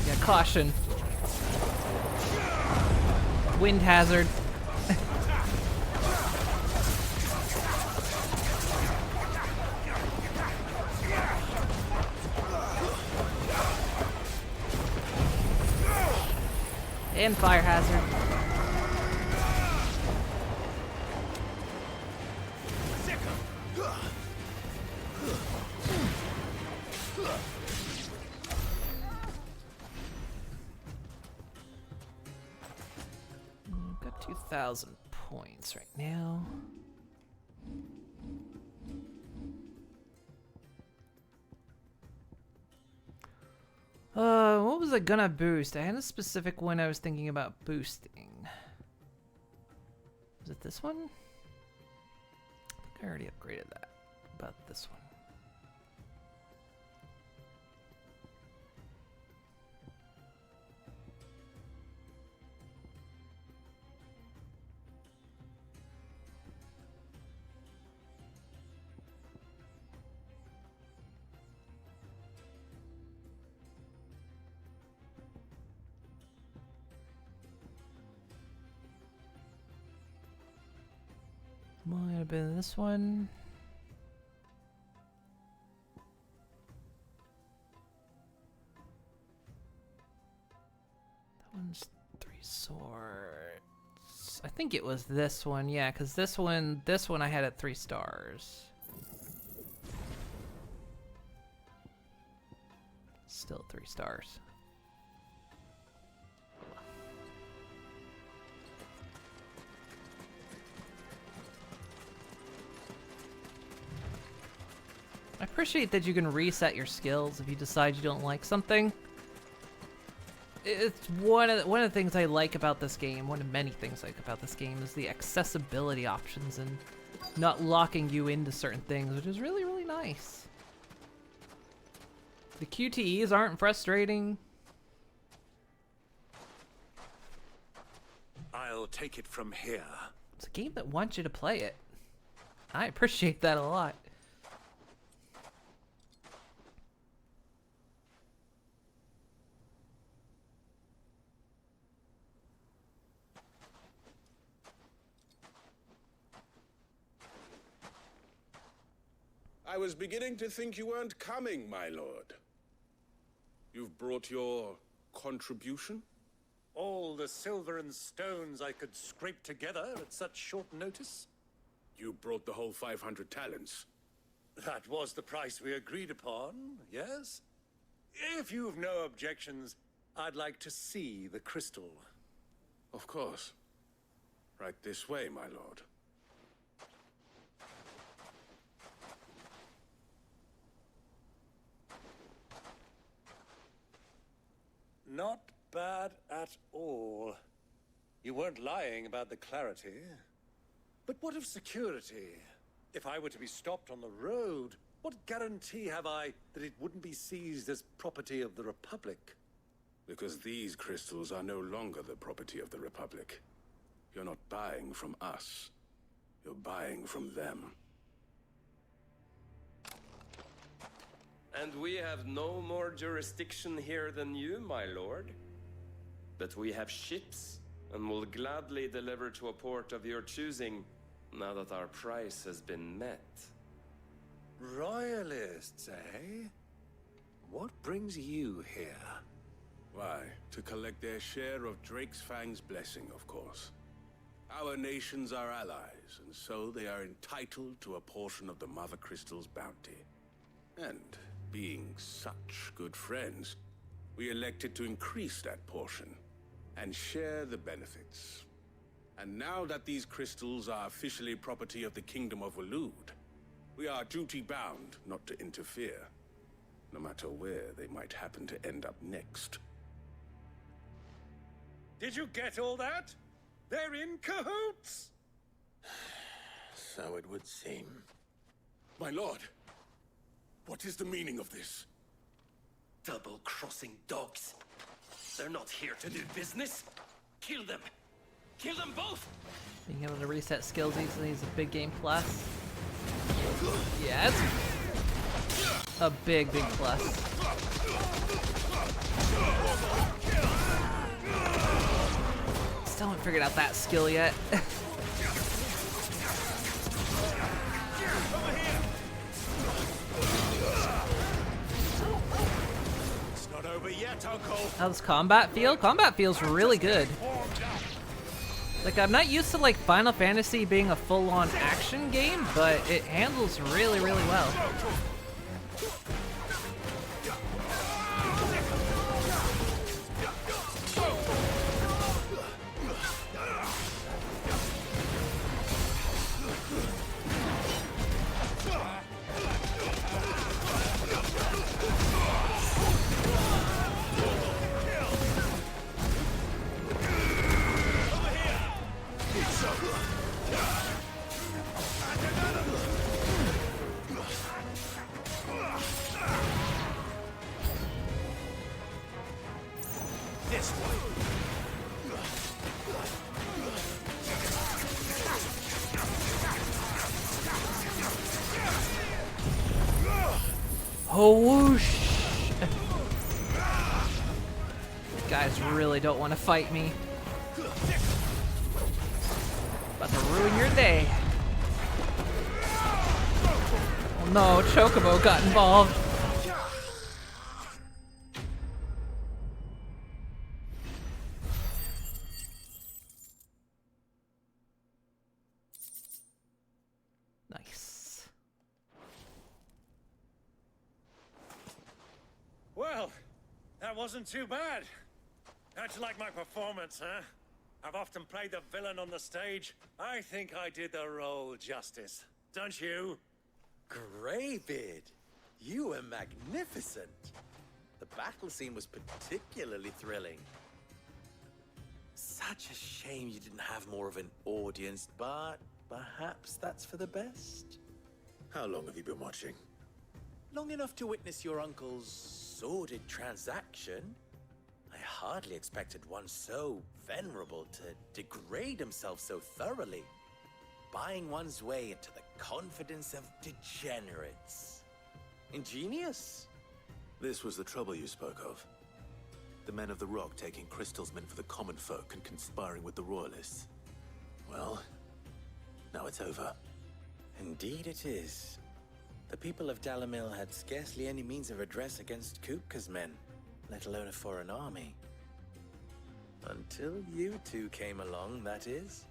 Yeah, caution. Wind hazard. And fire hazard. Got 2,000 points right now. What was I gonna boost? I had a specific one I was thinking about boosting. Was it this one? I think I already upgraded that. About this one. Might have been this one. That one's 3 swords. I think it was this one, yeah, because this one I had at 3 stars. Still 3 stars. I appreciate that you can reset your skills if you decide you don't like something. It's one of the things I like about this game. One of many things I like about this game is the accessibility options and not locking you into certain things, which is really, really nice. The QTEs aren't frustrating. I'll take it from here. It's a game that wants you to play it. I appreciate that a lot. I was beginning to think you weren't coming, my lord. You've brought your contribution? All the silver and stones I could scrape together at such short notice? You brought the whole 500 talents. That was the price we agreed upon, yes? If you've no objections, I'd like to see the crystal. Of course. Right this way, my lord. Not bad at all. You weren't lying about the clarity. But what of security? If I were to be stopped on the road, what guarantee have I that it wouldn't be seized as property of the Republic? Because these crystals are no longer the property of the Republic. You're not buying from us. You're buying from them. And we have no more jurisdiction here than you, my lord. But we have ships, and will gladly deliver to a port of your choosing, now that our price has been met. Royalists, eh? What brings you here? Why, to collect their share of Drake's Fang's blessing, of course. Our nations are allies, and so they are entitled to a portion of the Mother Crystal's bounty. And, being such good friends, we elected to increase that portion, and share the benefits. And now that these crystals are officially property of the Kingdom of Waloed, we are duty-bound not to interfere, no matter where they might happen to end up next. Did you get all that? They're in cahoots! So it would seem. My lord, what is the meaning of this? Double-crossing dogs. They're not here to do business. Kill them. Kill them both! Being able to reset skills easily is a big game plus. Yeah, it's a big plus. Still haven't figured out that skill yet. It's not over yet, Uncle. How's combat feel? Combat feels really good. Like, I'm not used to like Final Fantasy being a full-on action game, but it handles really well. This way. Oh whoosh! Guys really don't want to fight me. About to ruin your day. Oh no, Chocobo got involved. Nice. Well, that wasn't too bad. How'd you like my performance, huh? I've often played the villain on the stage. I think I did the role justice. Don't you? Greybeard, you were magnificent. The battle scene was particularly thrilling. Such a shame you didn't have more of an audience, but perhaps that's for the best. How long have you been watching? Long enough to witness your uncle's sordid transaction. I hardly expected one so venerable to degrade himself so thoroughly, buying one's way into the confidence of degenerates. Ingenious. This was the trouble you spoke of. The men of the Rock taking crystals meant for the common folk and conspiring with the Royalists. Well, now it's over. Indeed it is. The people of Dalamil had scarcely any means of redress against Kupka's men, let alone a foreign army. Until you two came along, that is.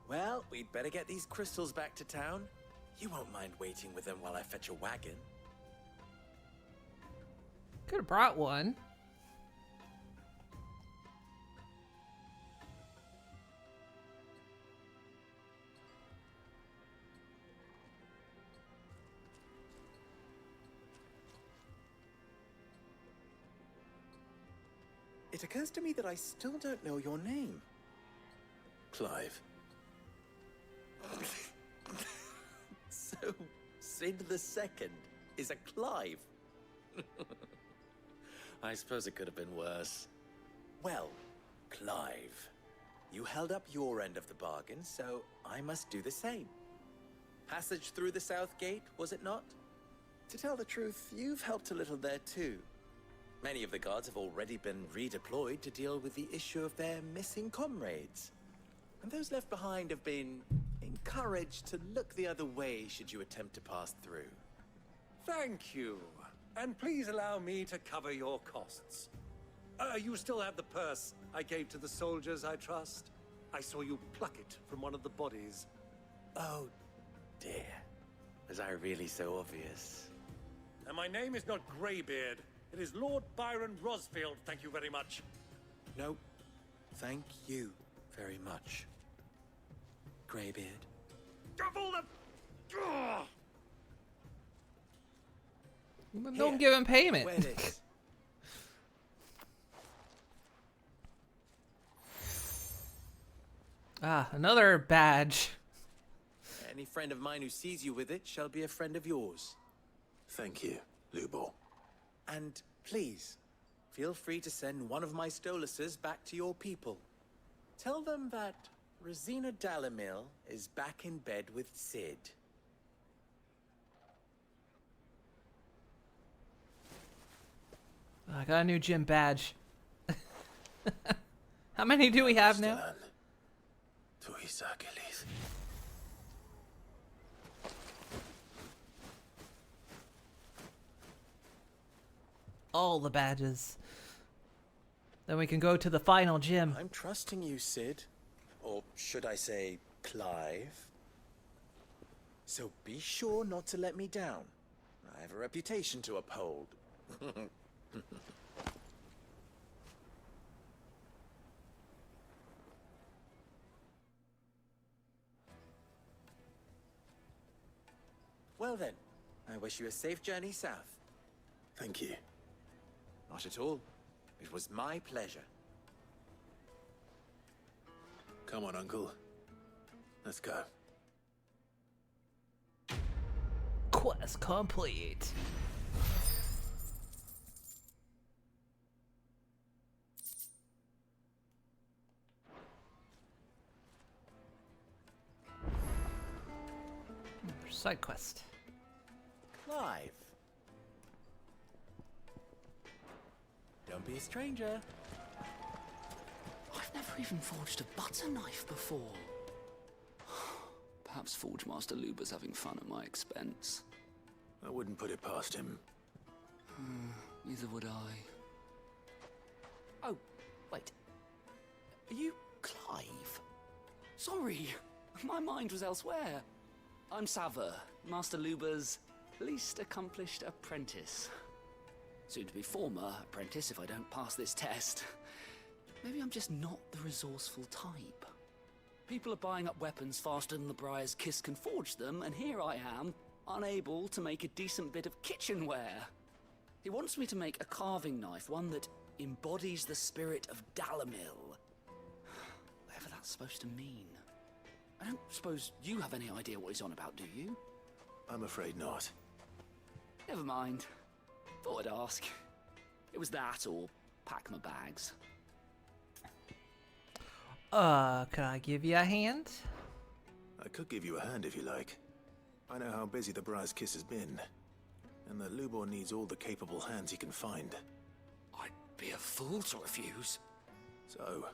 Well, we'd better get these crystals back to town. You won't mind waiting with them while I fetch a wagon. Could have brought one. occurs to me that I still don't know your name. Clive. So, Sid the Second is a Clive? I suppose it could have been worse. Well, Clive, you held up your end of the bargain, so I must do the same. Passage through the South Gate, was it not? To tell the truth, you've helped a little there too. Many of the guards have already been redeployed to deal with the issue of their missing comrades. And those left behind have been encouraged to look the other way should you attempt to pass through. Thank you. And please allow me to cover your costs. You still have the purse I gave to the soldiers, I trust? I saw you pluck it from one of the bodies. Oh, dear. Was I really so obvious? And my name is not Greybeard. It is Lord Byron Rosfield, thank you very much. No, thank you very much, Greybeard. Double the... Ugh! Don't give him payment. Where it is. Ah, another badge. Any friend of mine who sees you with it shall be a friend of yours. Thank you, Lubor. And please, feel free to send one of my Stoluses back to your people. Tell them that Rosina Dalamil is back in bed with Sid. I got a new gym badge. How many do we have now? All the badges. Then we can go to the final gym. I'm trusting you, Sid. Or should I say, Clive. So be sure not to let me down. I have a reputation to uphold. Well then, I wish you a safe journey south. Thank you. Not at all. It was my pleasure. Come on, Uncle. Let's go. Quest complete. Side quest. Clive. Don't be a stranger. I've never even forged a butter knife before. Perhaps Forge Master Luber's having fun at my expense. I wouldn't put it past him. Neither would I. Oh, wait. Are you Clive? Sorry, my mind was elsewhere. I'm Saver, Master Luber's least accomplished apprentice. Soon to be former apprentice if I don't pass this test. Maybe I'm just not the resourceful type. People are buying up weapons faster than the Briar's Kiss can forge them, and here I am, unable to make a decent bit of kitchenware. He wants me to make a carving knife, one that embodies the spirit of Dalamil. Whatever that's supposed to mean. I don't suppose you have any idea what he's on about, do you? I'm afraid not. Never mind. Thought I'd ask. It was that or pack my bags. Could I give you a hand? I could give you a hand if you like. I know how busy the Briar's Kiss has been, and that Lubor needs all the capable hands he can find. I'd be a fool to refuse. So,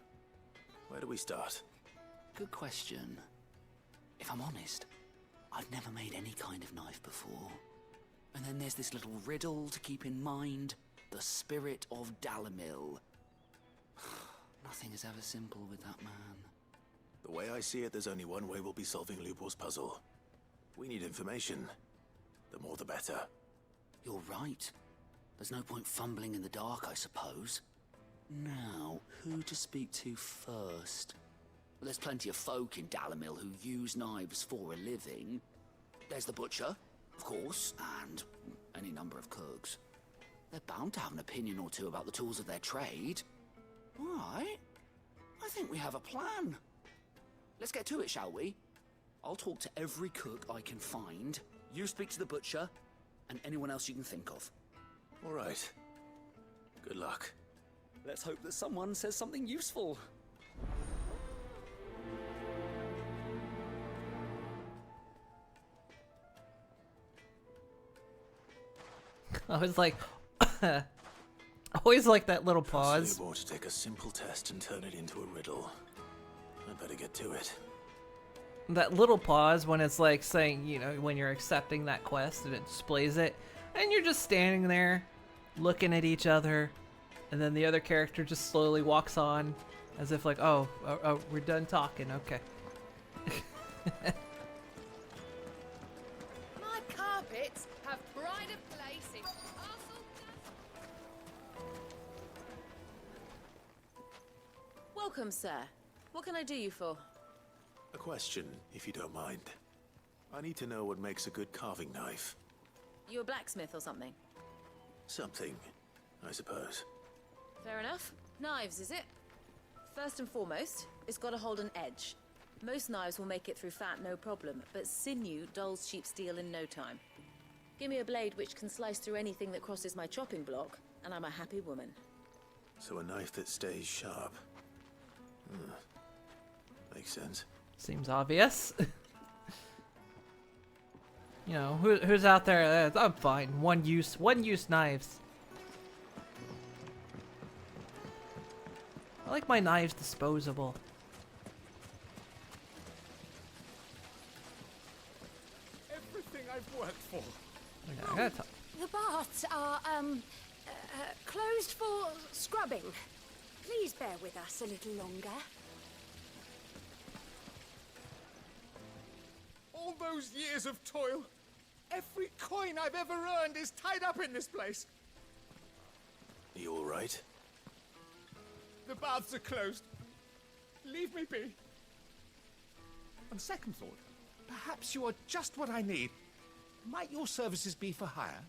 where do we start? Good question. If I'm honest, I've never made any kind of knife before. And then there's this little riddle to keep in mind. The spirit of Dalamil. Nothing is ever simple with that man. The way I see it, there's only one way we'll be solving Lubor's puzzle. We need information. The more the better. You're right. There's no point fumbling in the dark, I suppose. Now, who to speak to first? Well, there's plenty of folk in Dalamil who use knives for a living. There's the butcher, of course, and any number of cooks. They're bound to have an opinion or two about the tools of their trade. All right. I think we have a plan. Let's get to it, shall we? I'll talk to every cook I can find. You speak to the butcher, and anyone else you can think of. All right. Good luck. Let's hope that someone says something useful. I was like, I always like that little pause. Or to take a simple test and turn it into a riddle. I'd better get to it. That little pause when it's like saying, you know, when you're accepting that quest and it displays it, and you're just standing there looking at each other, and then the other character just slowly walks on as if like, oh, we're done talking, okay. My carpets have pride of place in Castle. Welcome, sir. What can I do you for? A question, if you don't mind. I need to know what makes a good carving knife. You a blacksmith or something? Something, I suppose. Fair enough. Knives, is it? First and foremost, it's got to hold an edge. Most knives will make it through fat, no problem, but sinew dulls cheap steel in no time. Give me a blade which can slice through anything that crosses my chopping block, and I'm a happy woman. So a knife that stays sharp. Makes sense. Seems obvious. You know, who's out there? I'm fine. One use knives. I like my knives disposable. Everything I've worked for. Okay, I gotta talk. The baths are, closed for scrubbing. Please bear with us a little longer. All those years of toil, every coin I've ever earned is tied up in this place. You all right? The baths are closed. Leave me be. On second thought, perhaps you are just what I need. Might your services be for hire?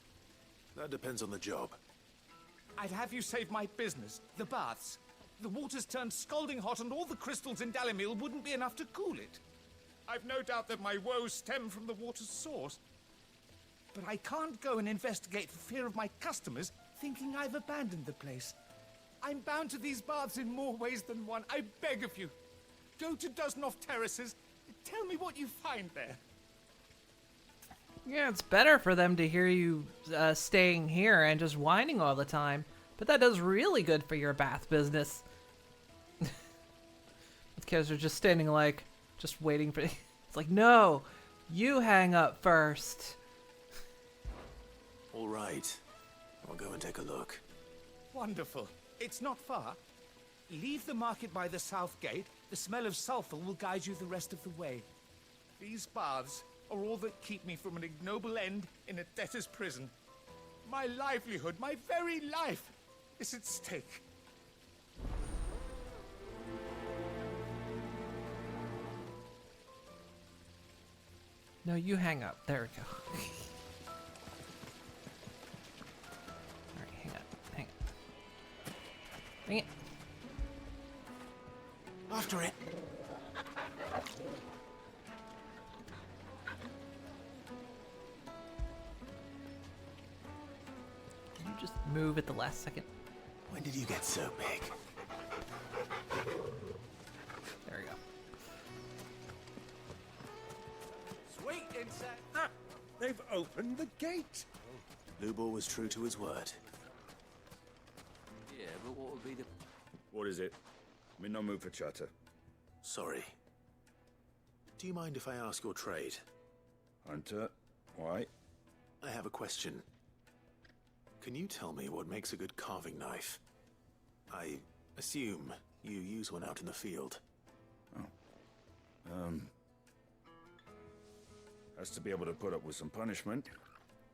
That depends on the job. I'd have you save my business, the baths. The water's turned scalding hot and all the crystals in Dalimil wouldn't be enough to cool it. I've no doubt that my woes stem from the water's source. But I can't go and investigate for fear of my customers thinking I've abandoned the place. I'm bound to these baths in more ways than one. I beg of you. Go to Dusnoff Terraces. Tell me what you find there. Yeah, it's better for them to hear you staying here and just whining all the time. But that does really good for your bath business. Because they're just standing like, just waiting for... It's like, no, you hang up first. All right. I'll go and take a look. Wonderful. It's not far. Leave the market by the south gate. The smell of sulfur will guide you the rest of the way. These baths are all that keep me from an ignoble end in a debtor's prison. My livelihood, my very life, is at stake. No, you hang up. There we go. Alright, hang up. Hang up. Hang it. After it. Can you just move at the last second? When did you get so big? There we go. Sweet insect. Ah, they've opened the gate. Lubor was true to his word. Yeah, but what would be the... What is it? I'm in no mood for chatter. Sorry. Do you mind if I ask your trade? Hunter, why? I have a question. Can you tell me what makes a good carving knife? I assume you use one out in the field. Has to be able to put up with some punishment.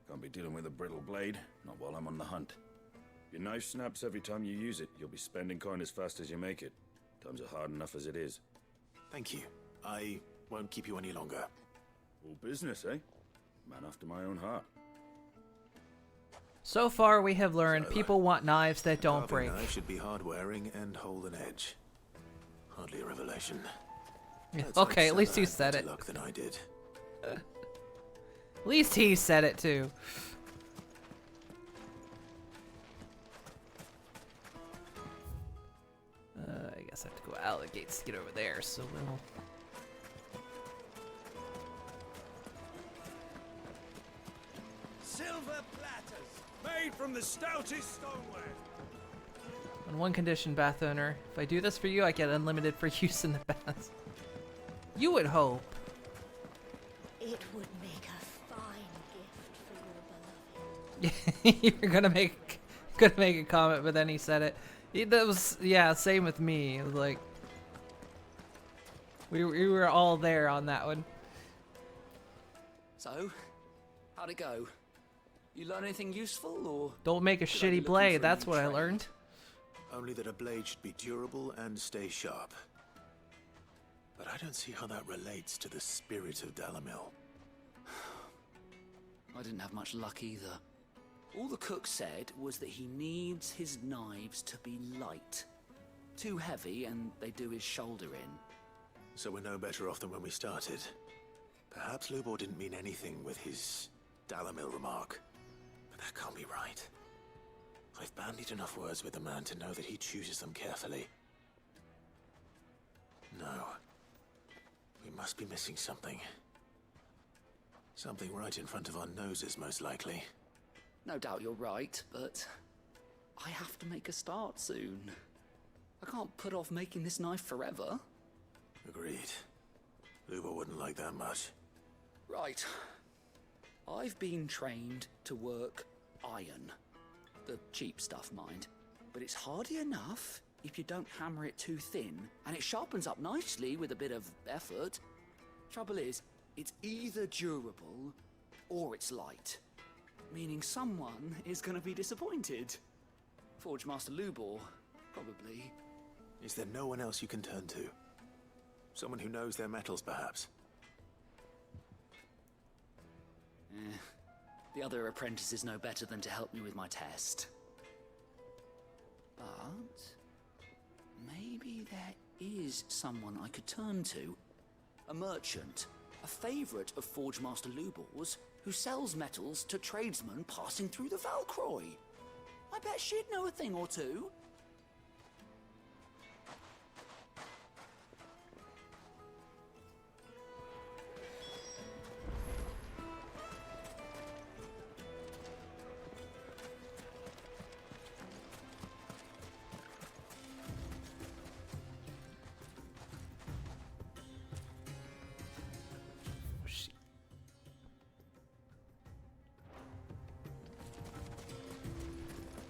Can't be dealing with a brittle blade, not while I'm on the hunt. If your knife snaps every time you use it, you'll be spending coin as fast as you make it. Times are hard enough as it is. Thank you. I won't keep you any longer. All business, eh? Man after my own heart. So far, we have learned So, people want knives that don't carving break. knife should be hard-wearing and hold an edge. Hardly a revelation. Yeah, Let's okay, hope at least Summer you had said better it. luck than I did. At least he said it too. I guess I have to go out of the gates to get over there, so we'll... Silver platters, made from the stoutest stoneware. On one condition, bath owner. If I do this for you, I get unlimited for use in the baths. You would hope. It would make a fine gift for your beloved. You're gonna make a comment, but then he said it. That was, yeah, same with me. It was like we were all there on that one. So, how'd it go? You learn anything useful, or Don't make a should I be shitty looking blade. for a That's new what I trade? learned. Only that a blade should be durable and stay sharp. But I don't see how that relates to the spirit of Dalamil. I didn't have much luck either. All the cook said was that he needs his knives to be light. Too heavy and they do his shoulder in. So we're no better off than when we started. Perhaps Lubor didn't mean anything with his Dalamil remark. But that can't be right. I've bandied enough words with the man to know that he chooses them carefully. No. We must be missing something. Something right in front of our noses, most likely. No doubt you're right, but I have to make a start soon. I can't put off making this knife forever. Agreed. Lubor wouldn't like that much. Right. I've been trained to work iron. The cheap stuff, mind. But it's hardy enough if you don't hammer it too thin, and it sharpens up nicely with a bit of effort. Trouble is, it's either durable or it's light. Meaning someone is going to be disappointed. Forge Master Lubor, probably. Is there no one else you can turn to? Someone who knows their metals, perhaps? The other apprentices know better than to help me with my test. But maybe there is someone I could turn to. A merchant, a favourite of Forge Master Lubor's, who sells metals to tradesmen passing through the Valcroy. I bet she'd know a thing or two.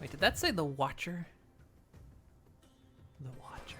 Wait, did that say the Watcher? The Watcher.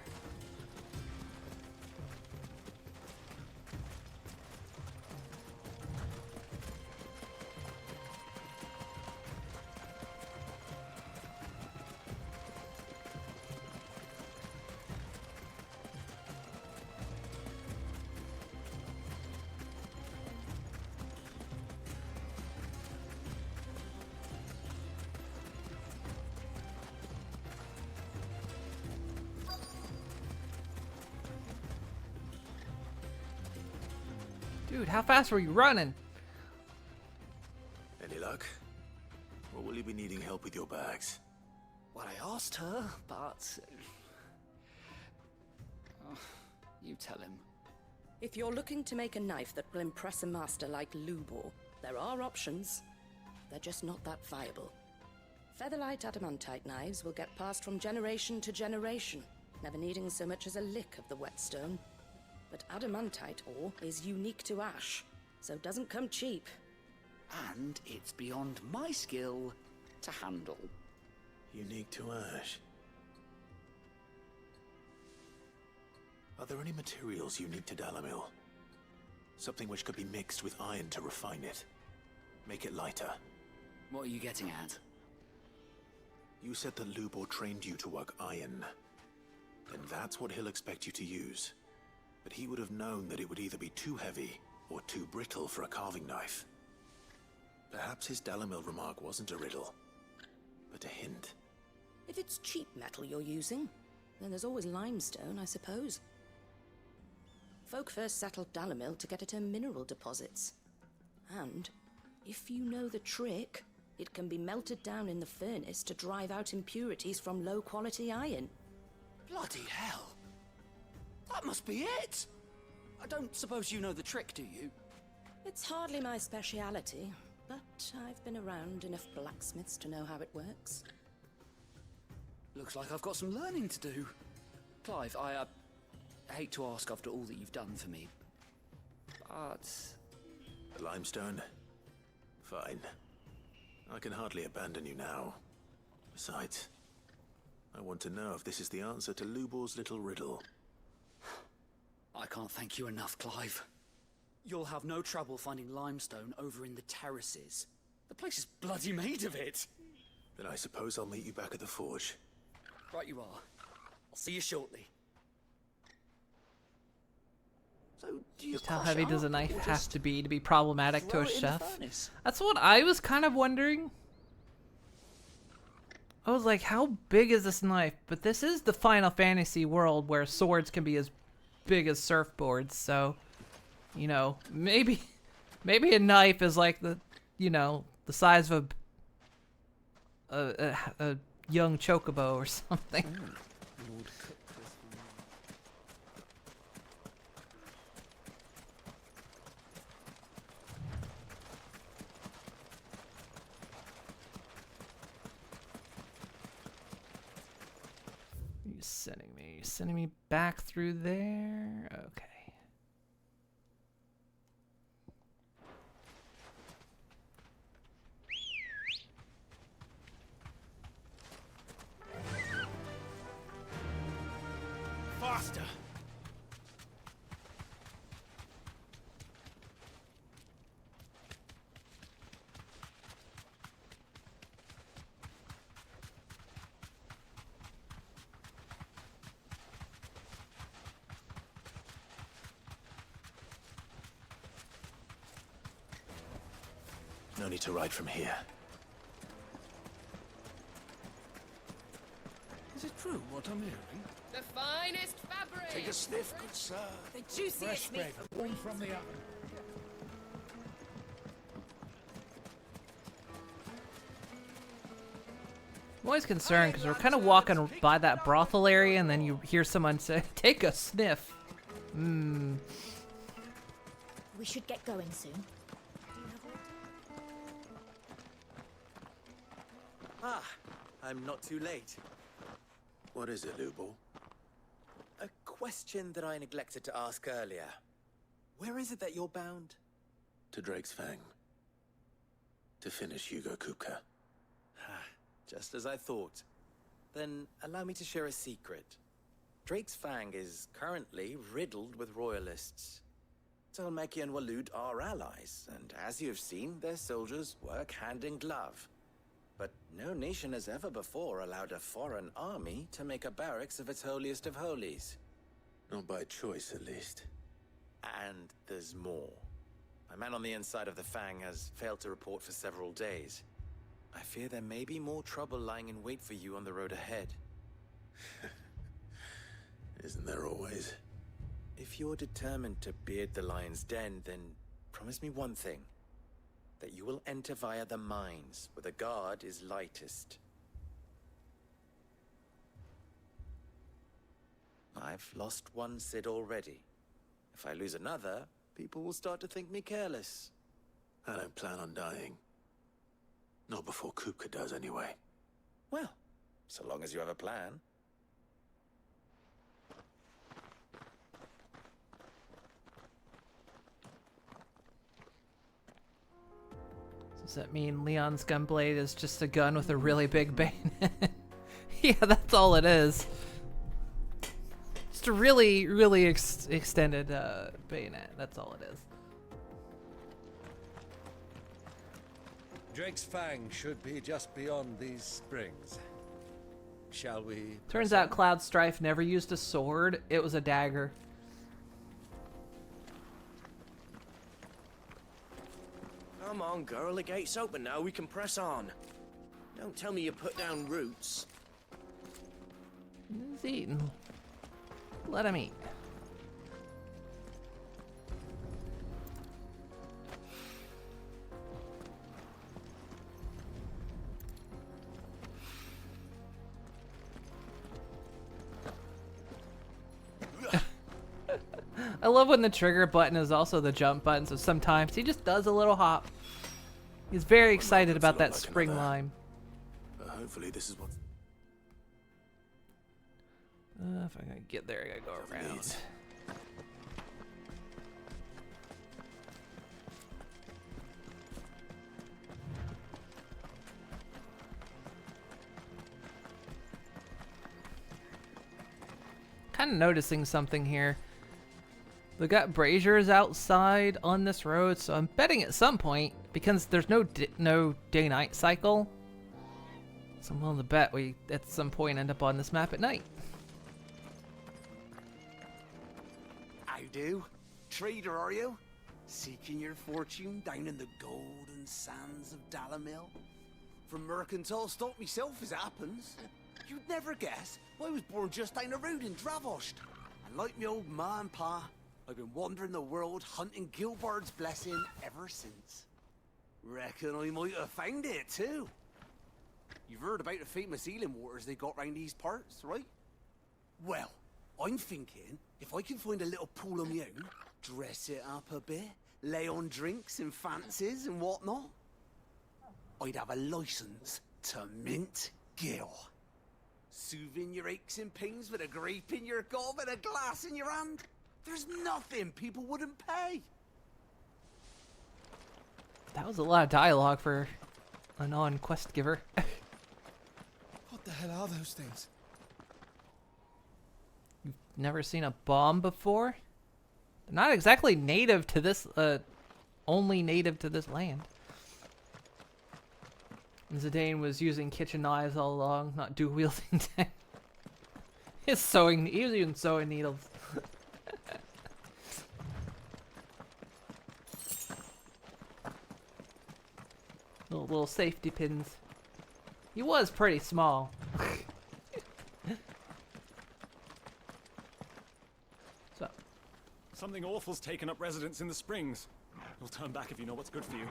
Dude, how fast were you running? Any luck? Or will you be needing help with your bags? Well, I asked her, but... Oh, you tell him. If you're looking to make a knife that will impress a master like Lubor, there are options. They're just not that viable. Featherlight adamantite knives will get passed from generation to generation, never needing so much as a lick of the whetstone. But adamantite ore is unique to ash, so it doesn't come cheap. And it's beyond my skill to handle. Unique to ash. Are there any materials unique to Dalamil? Something which could be mixed with iron to refine it. Make it lighter. What are you getting at? You said that Lubor trained you to work iron. Then that's what he'll expect you to use. But he would have known that it would either be too heavy or too brittle for a carving knife. Perhaps his Dalamil remark wasn't a riddle, but a hint. If it's cheap metal you're using, then there's always limestone, I suppose. Folk first settled Dalimil to get at her mineral deposits. And, if you know the trick, it can be melted down in the furnace to drive out impurities from low-quality iron. Bloody hell! That must be it! I don't suppose you know the trick, do you? It's hardly my speciality, but I've been around enough blacksmiths to know how it works. Looks like I've got some learning to do. Clive, I hate to ask after all that you've done for me, but... The limestone? Fine. I can hardly abandon you now. Besides, I want to know if this is the answer to Lubor's little riddle. I can't thank you enough, Clive. You'll have no trouble finding limestone over in the terraces. The place is bloody made of it. Then I suppose I'll meet you back at the forge. Right you are. I'll see you shortly. So, do you Just how crush heavy it does a up, knife or have just to be problematic to throw a it in the chef? furnace? That's what I was kind of wondering. I was like, how big is this knife? But this is the Final Fantasy world where swords can be as big as surfboards, so, you know, maybe a knife is like the size of a young chocobo or something. You're sending me back through there. Okay. Faster! No need to ride from here. Is it true what I'm hearing? The finest fabric! Take a sniff, good sir. The juiciest Fresh meat bread, warm from the oven. I'm always concerned because we're kind of walking by that brothel area and then you hear someone say, take a sniff. We should get going soon. Ah, I'm not too late. What is it, Lubor? A question that I neglected to ask earlier. Where is it that you're bound? To Drake's Fang. To finish Hugo Kupka. Just as I thought. Then allow me to share a secret. Drake's Fang is currently riddled with royalists. Talmeki and Walud are allies, and as you have seen, their soldiers work hand in glove. But no nation has ever before allowed a foreign army to make a barracks of its holiest of holies. Not by choice, at least. And there's more. My man on the inside of the Fang has failed to report for several days. I fear there may be more trouble lying in wait for you on the road ahead. Isn't there always? If you're determined to beard the lion's den, then promise me one thing. That you will enter via the mines, where the guard is lightest. I've lost one Cid already. If I lose another, people will start to think me careless. I don't plan on dying. Not before Kupka does, anyway. Well, so long as you have a plan. Does that mean Leon's gunblade is just a gun with a really big bayonet? Yeah, that's all it is. Just a really, really extended bayonet. That's all it is. Drake's Fang should be just beyond these springs. Shall we? Turns out Cloud Strife never used a sword. It was a dagger. Come on, girl. The gate's open now. We can press on. Don't tell me you put down roots. He's eating. Let him eat. I love when the trigger button is also the jump button, so sometimes he just does a little hop. He's very excited about that spring lime. But hopefully this is what... If I'm gonna get there, I gotta go around. Kind of noticing something here. They got braziers outside on this road, so I'm betting at some point, because there's no day-night cycle, so I'm willing to bet we at some point end up on this map at night. How do? Trader, are you? Seeking your fortune down in the golden sands of Dalamil? From mercantile stock myself, as it happens. You'd never guess I was born just down the road in Dravost. And like me old ma and pa, I've been wandering the world hunting Gilbard's blessing ever since. Reckon I might have found it too. You've heard about the famous healing waters they got round these parts, right? Well, I'm thinking if I can find a little pool of my own, dress it up a bit, lay on drinks and fancies and whatnot, I'd have a license to mint Gil. Soothing your aches and pains with a grape in your gob and a glass in your hand. There's nothing people wouldn't pay. That was a lot of dialogue for a non-quest giver. What the hell are those things? You've never seen a bomb before? They're not exactly native to this, only native to this land. Zidane was using kitchen knives all along, not dual-wielding them. He was using sewing needles. little safety pins. He was pretty small. So. Something awful's taken up residence in the springs. You'll turn back if you know what's good for you.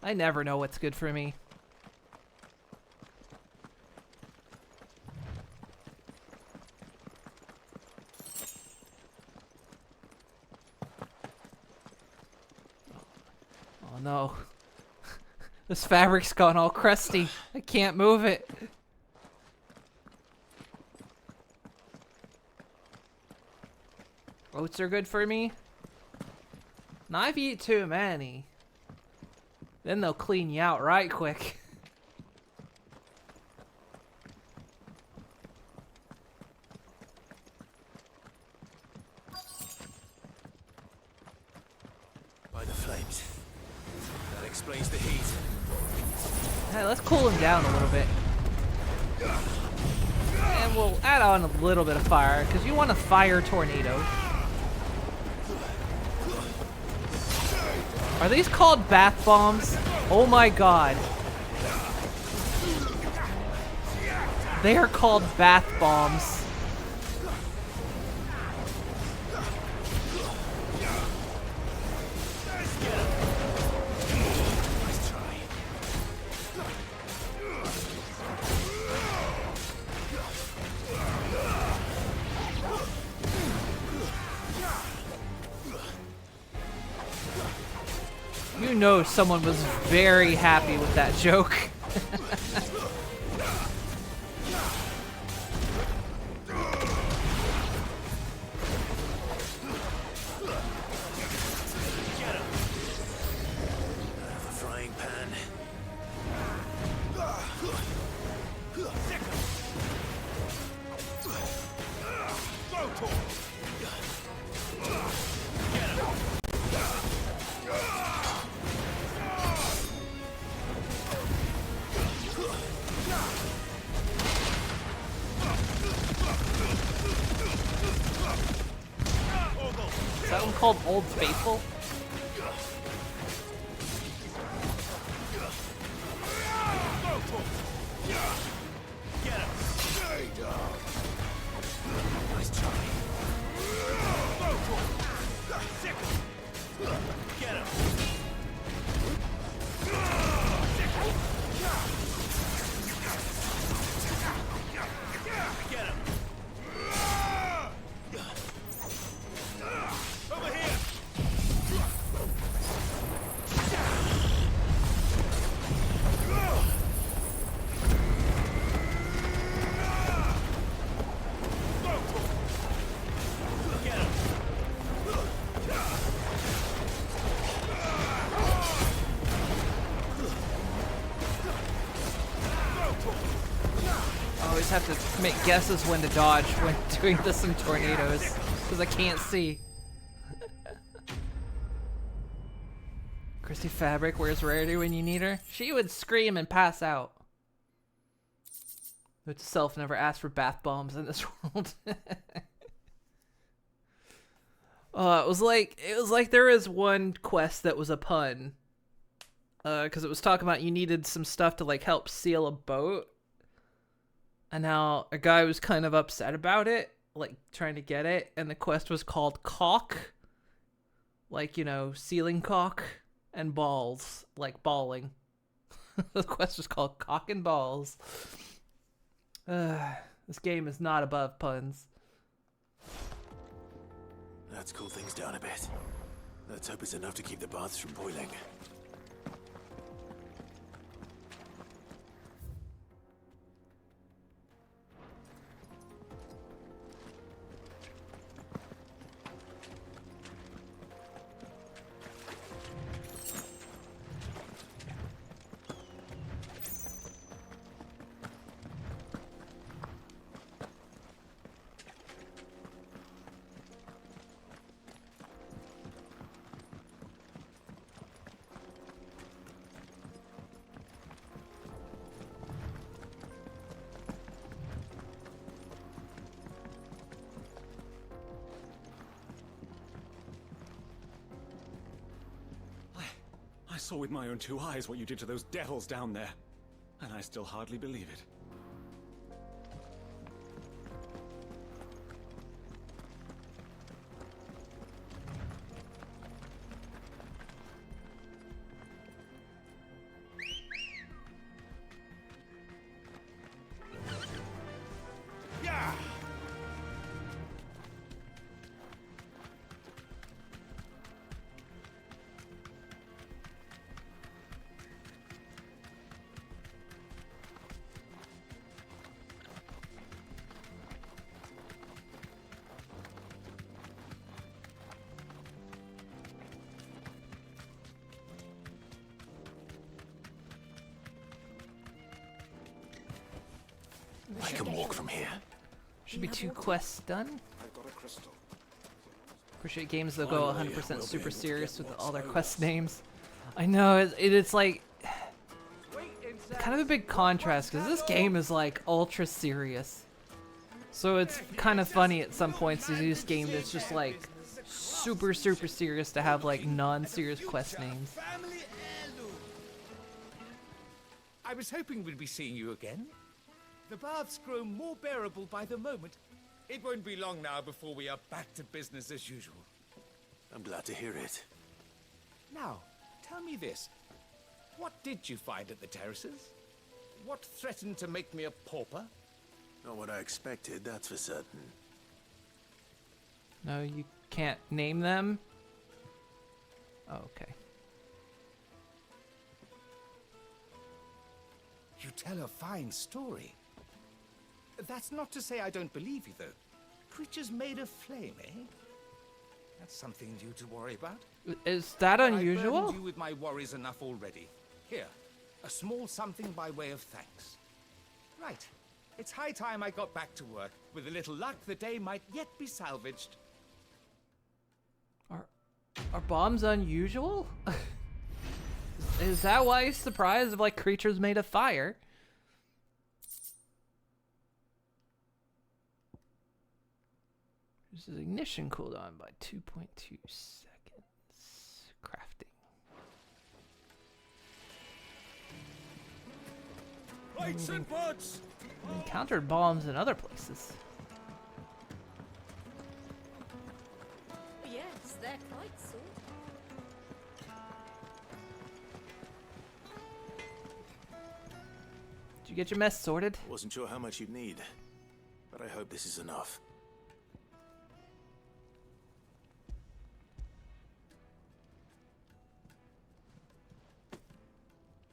I never know what's good for me. Oh no. This fabric's gone all crusty. I can't move it. Oats are good for me. Now if you eat too many, then they'll clean you out right quick. By the flames. That explains the heat. Hey, let's cool him down a little bit. And we'll add on a little bit of fire, because you want a fire tornado. Are these called bath bombs? Oh my god. They are called bath bombs. You know someone was very happy with that joke. Frying pan. Is that one called Old Faithful? Get him! Stay down! Nice try. Sick him! Get him! Get him! Over here! I always have to make guesses when to dodge when doing this in tornadoes, because I can't see. Christy Fabric, where's Rarity when you need her? She would scream and pass out. Note to self, never asked for bath bombs in this world. It was like there was one quest that was a pun. Because it was talking about you needed some stuff to like help seal a boat. And now a guy was kind of upset about it, like trying to get it, and the quest was called Caulk. Like, you know, sealing caulk, and balls, like balling. The quest was called Cock and Balls. This game is not above puns. Let's cool things down a bit. Let's hope it's enough to keep the baths from boiling. I saw with my own two eyes what you did to those devils down there, and I still hardly believe it. I can walk from here. Should be 2 quests done. I've got a crystal. Appreciate games that go 100% super serious with all their quest names. I know, it's like kind of a big contrast because this game is like ultra serious. So it's kind of funny at some points to do this game that's just like super serious to have like non-serious quest names. I was hoping we'd be seeing you again. The baths grow more bearable by the moment. It won't be long now before we are back to business as usual. I'm glad to hear it. Now, tell me this. What did you find at the terraces? What threatened to make me a pauper? Not what I expected, that's for certain. No, you can't name them? Oh, okay. You tell a fine story. That's not to say I don't believe you, though. Creatures made of flame, eh? That's something new to worry about. Is that I've unusual? burdened you with my worries enough already. Here, a small something by way of thanks. Right. It's high time I got back to work. With a little luck, the day might yet be salvaged. Are bombs unusual? Is that why he's surprised of like creatures made of fire? This is ignition cooldown by 2.2 seconds. Crafting. Lights and buds! Encountered bombs in other places. Yes, they're quite sorted. Did you get your mess sorted? Wasn't sure how much you'd need, but I hope this is enough.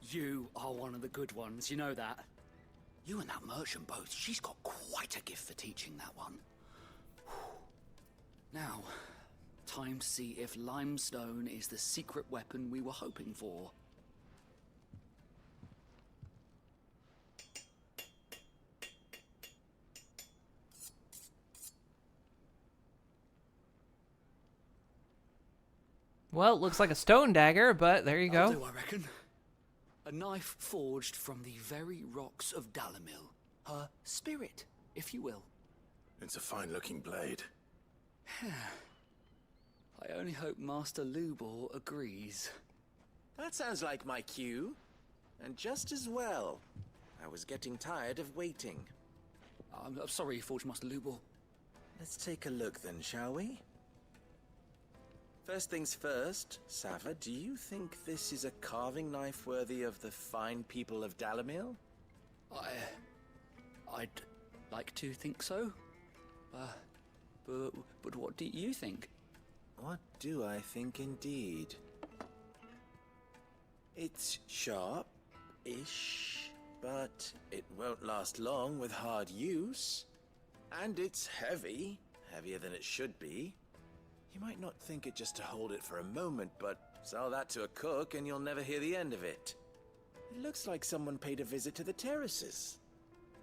You are one of the good ones, you know that. You and that merchant both, she's got quite a gift for teaching that one. Now, time to see if limestone is the secret weapon we were hoping for. Well, it looks like a stone dagger, but there you go. I'll do, I reckon. A knife forged from the very rocks of Dalamil. Her spirit, if you will. It's a fine-looking blade. I only hope Master Lubor agrees. That sounds like my cue. And just as well. I was getting tired of waiting. I'm sorry, Forge Master Lubor. Let's take a look then, shall we? First things first, Sava, do you think this is a carving knife worthy of the fine people of Dalamil? I'd like to think so. But what do you think? What do I think indeed? It's sharp-ish, but it won't last long with hard use. And it's heavy, heavier than it should be. You might not think it just to hold it for a moment, but sell that to a cook and you'll never hear the end of it. It looks like someone paid a visit to the terraces.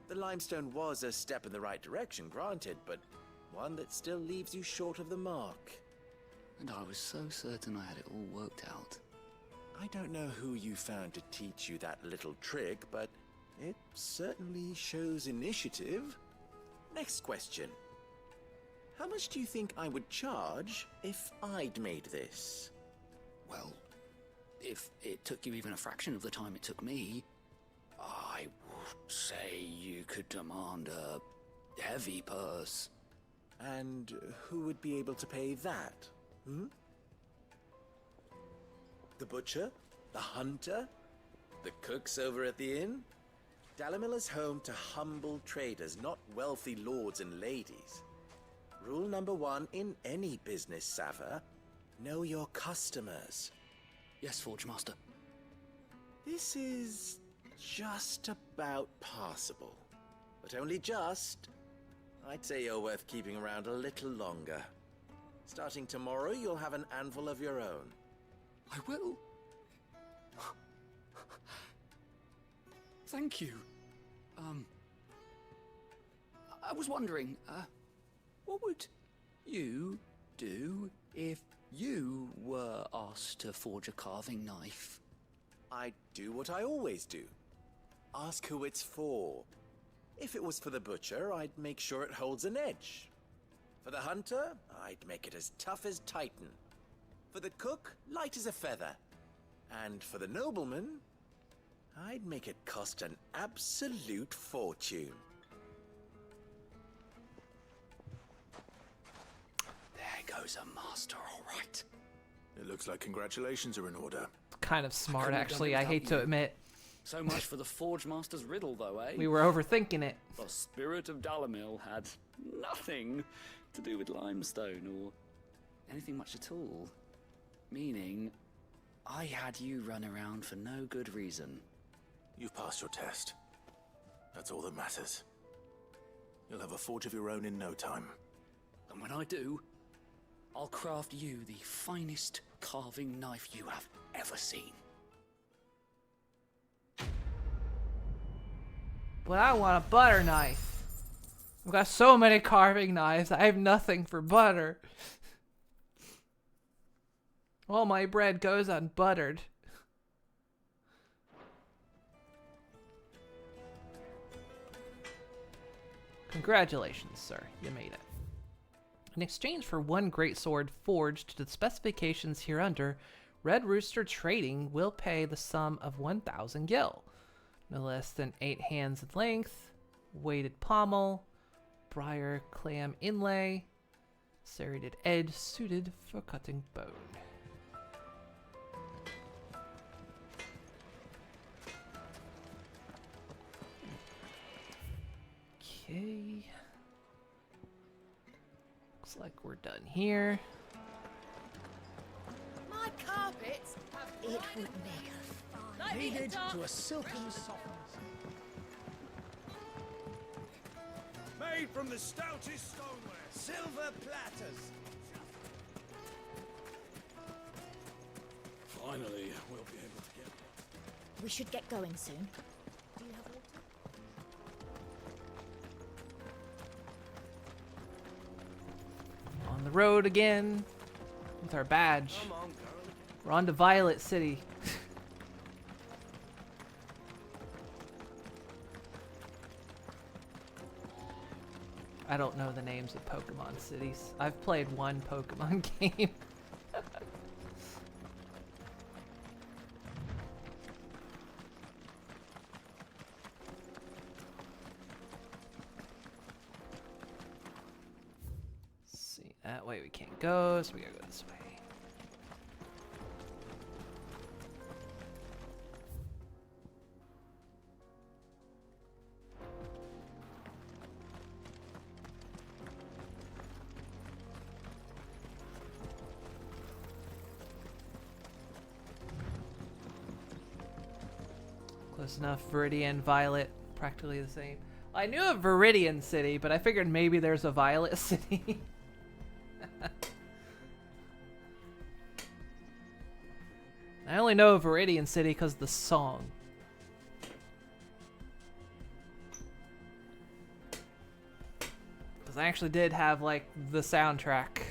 The limestone was a step in the right direction, granted, but one that still leaves you short of the mark. And I was so certain I had it all worked out. I don't know who you found to teach you that little trick, but it certainly shows initiative. Next question. How much do you think I would charge if I'd made this? Well, if it took you even a fraction of the time it took me, I would say you could demand a heavy purse. And who would be able to pay that? The butcher? The hunter? The cooks over at the inn? Dalamil is home to humble traders, not wealthy lords and ladies. Rule number 1 in any business, Sava, know your customers. Yes, Forge Master. This is just about passable, but only just. I'd say you're worth keeping around a little longer. Starting tomorrow, you'll have an anvil of your own. I will. Thank you. I was wondering, what would you do if you were asked to forge a carving knife? I'd do what I always do. Ask who it's for. If it was for the butcher, I'd make sure it holds an edge. For the hunter, I'd make it as tough as Titan. For the cook, light as a feather. And for the nobleman, I'd make it cost an absolute fortune. There goes a master, all right. It looks like congratulations are in order. Kind of smart, actually, I hate to admit. So much for the Forge Master's riddle, though, eh? We were overthinking it. The spirit of Dalamil had nothing to do with limestone or anything much at all. Meaning, I had you run around for no good reason. You've passed your test. That's all that matters. You'll have a forge of your own in no time. And when I do, I'll craft you the finest carving knife you have ever seen. But I want a butter knife. I've got so many carving knives, I have nothing for butter. All my bread goes unbuttered. Congratulations, sir. You made it. In exchange for one great sword forged to the specifications hereunder, Red Rooster Trading will pay the sum of 1,000 gil. No less than 8 hands in length. Weighted pommel. Briar clam inlay. Serrated edge suited for cutting bone. Okay. Looks like we're done here. My carpets have It would make a fine. Kneaded to a silken softness. Made from the stoutest stoneware. Silver platters. Finally, we'll be able to get We should get going soon. Do you have water? On the road again with our badge. Come on, girl. We're on to Violet City. I don't know the names of Pokemon cities. I've played one Pokemon game. See, that way we can't go, so we gotta go this way. Close enough. Viridian, Violet, practically the same. I knew of Viridian City, but I figured maybe there's a Violet City. I only know of Viridian City because of the song. Because I actually did have, like, the soundtrack.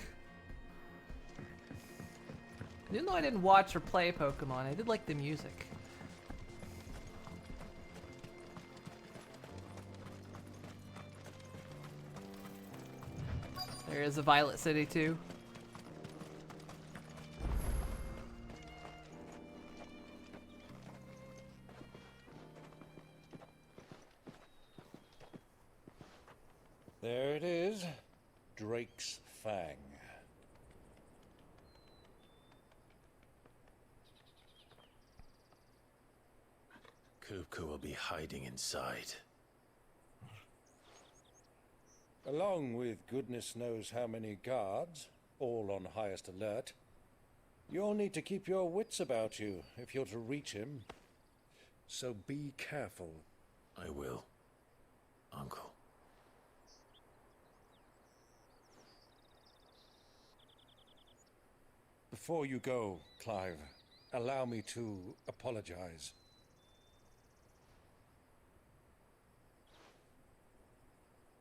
Even though I didn't watch or play Pokemon, I did like the music. There is a Violet City too. There it is. Drake's Fang. Kupka will be hiding inside. Along with goodness knows how many guards, all on highest alert. You'll need to keep your wits about you if you're to reach him. So be careful. I will, Uncle. Before you go, Clive, allow me to apologize.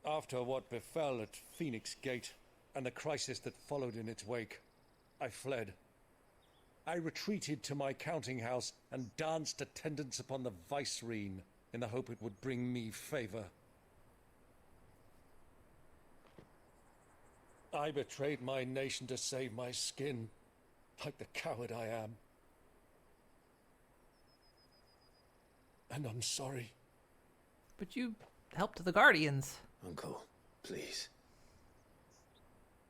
After what befell at Phoenix Gate and the crisis that followed in its wake, I fled. I retreated to my counting house and danced attendance upon the vicereine in the hope it would bring me favor. I betrayed my nation to save my skin, like the coward I am. And I'm sorry. But you helped the Guardians. Uncle, please.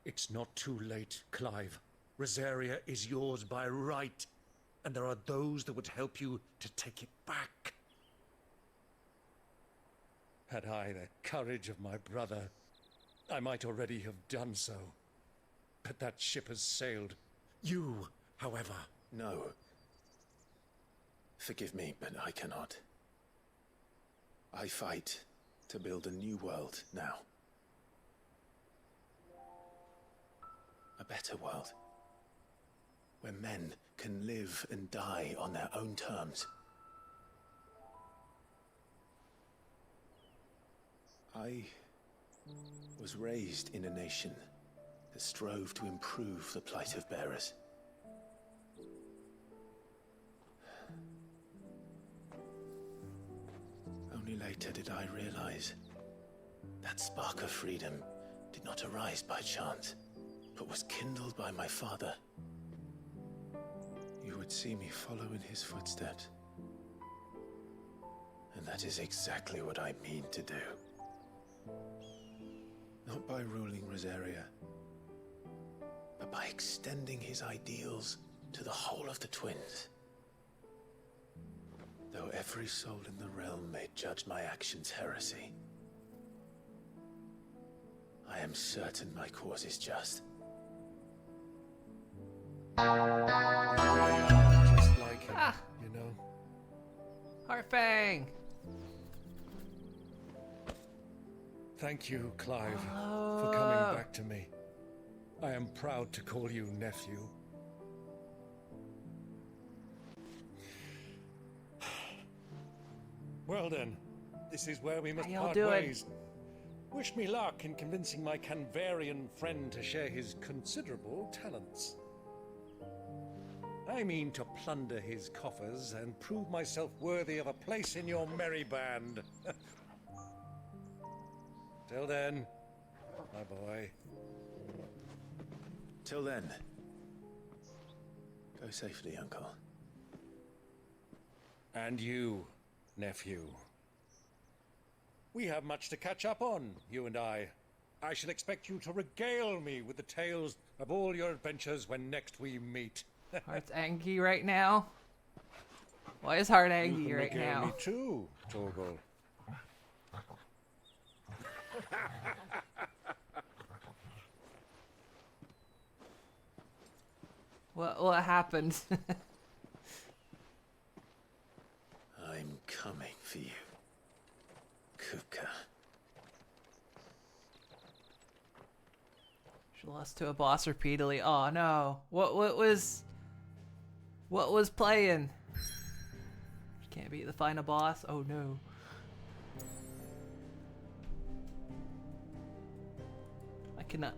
It's not too late, Clive. Rosaria is yours by right, and there are those that would help you to take it back. Had I the courage of my brother, I might already have done so. But that ship has sailed. You, however... No. Forgive me, but I cannot. I fight to build a new world now. A better world. Where men can live and die on their own terms. I was raised in a nation that strove to improve the plight of bearers. Only later did I realize that spark of freedom did not arise by chance, but was kindled by my father. You would see me follow in his footsteps. And that is exactly what I mean to do. Not by ruling Rosaria, but by extending his ideals to the whole of the twins. Though every soul in the realm may judge my actions heresy, I am certain my cause is just. Just like him, you know. Harfang! Thank you, Clive, for coming back to me. I am proud to call you nephew. Well then, this is where we must part ways. Wish me luck in convincing my Canvarian friend to share his considerable talents. I mean to plunder his coffers and prove myself worthy of a place in your merry band. Till then, my boy. Till then, go safely, Uncle. And you, nephew. We have much to catch up on, you and I. I shall expect you to regale me with the tales of all your adventures when next we meet. Heart's angry right now. Why is Heart angry you can right regale now? me too, Torgal. What happened? I'm coming for you, Kuka. She lost to a boss repeatedly. Oh no. What was playing? She can't beat the final boss. Oh no.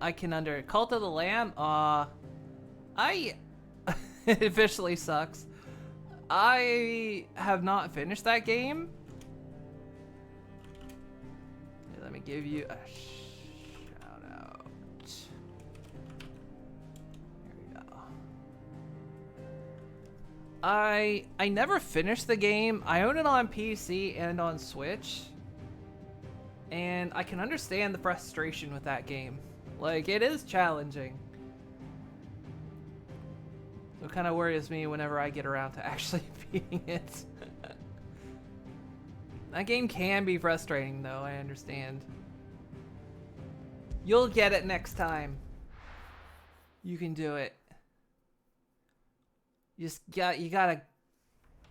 I can under Cult of the Lamb. I it officially sucks. I have not finished that game. Here, let me give you a shout out. Here we go. I never finished the game. I own it on PC and on Switch. And I can understand the frustration with that game. Like, it is challenging. So it kind of worries me whenever I get around to actually beating it. That game can be frustrating, though, I understand. You'll get it next time. You can do it. You gotta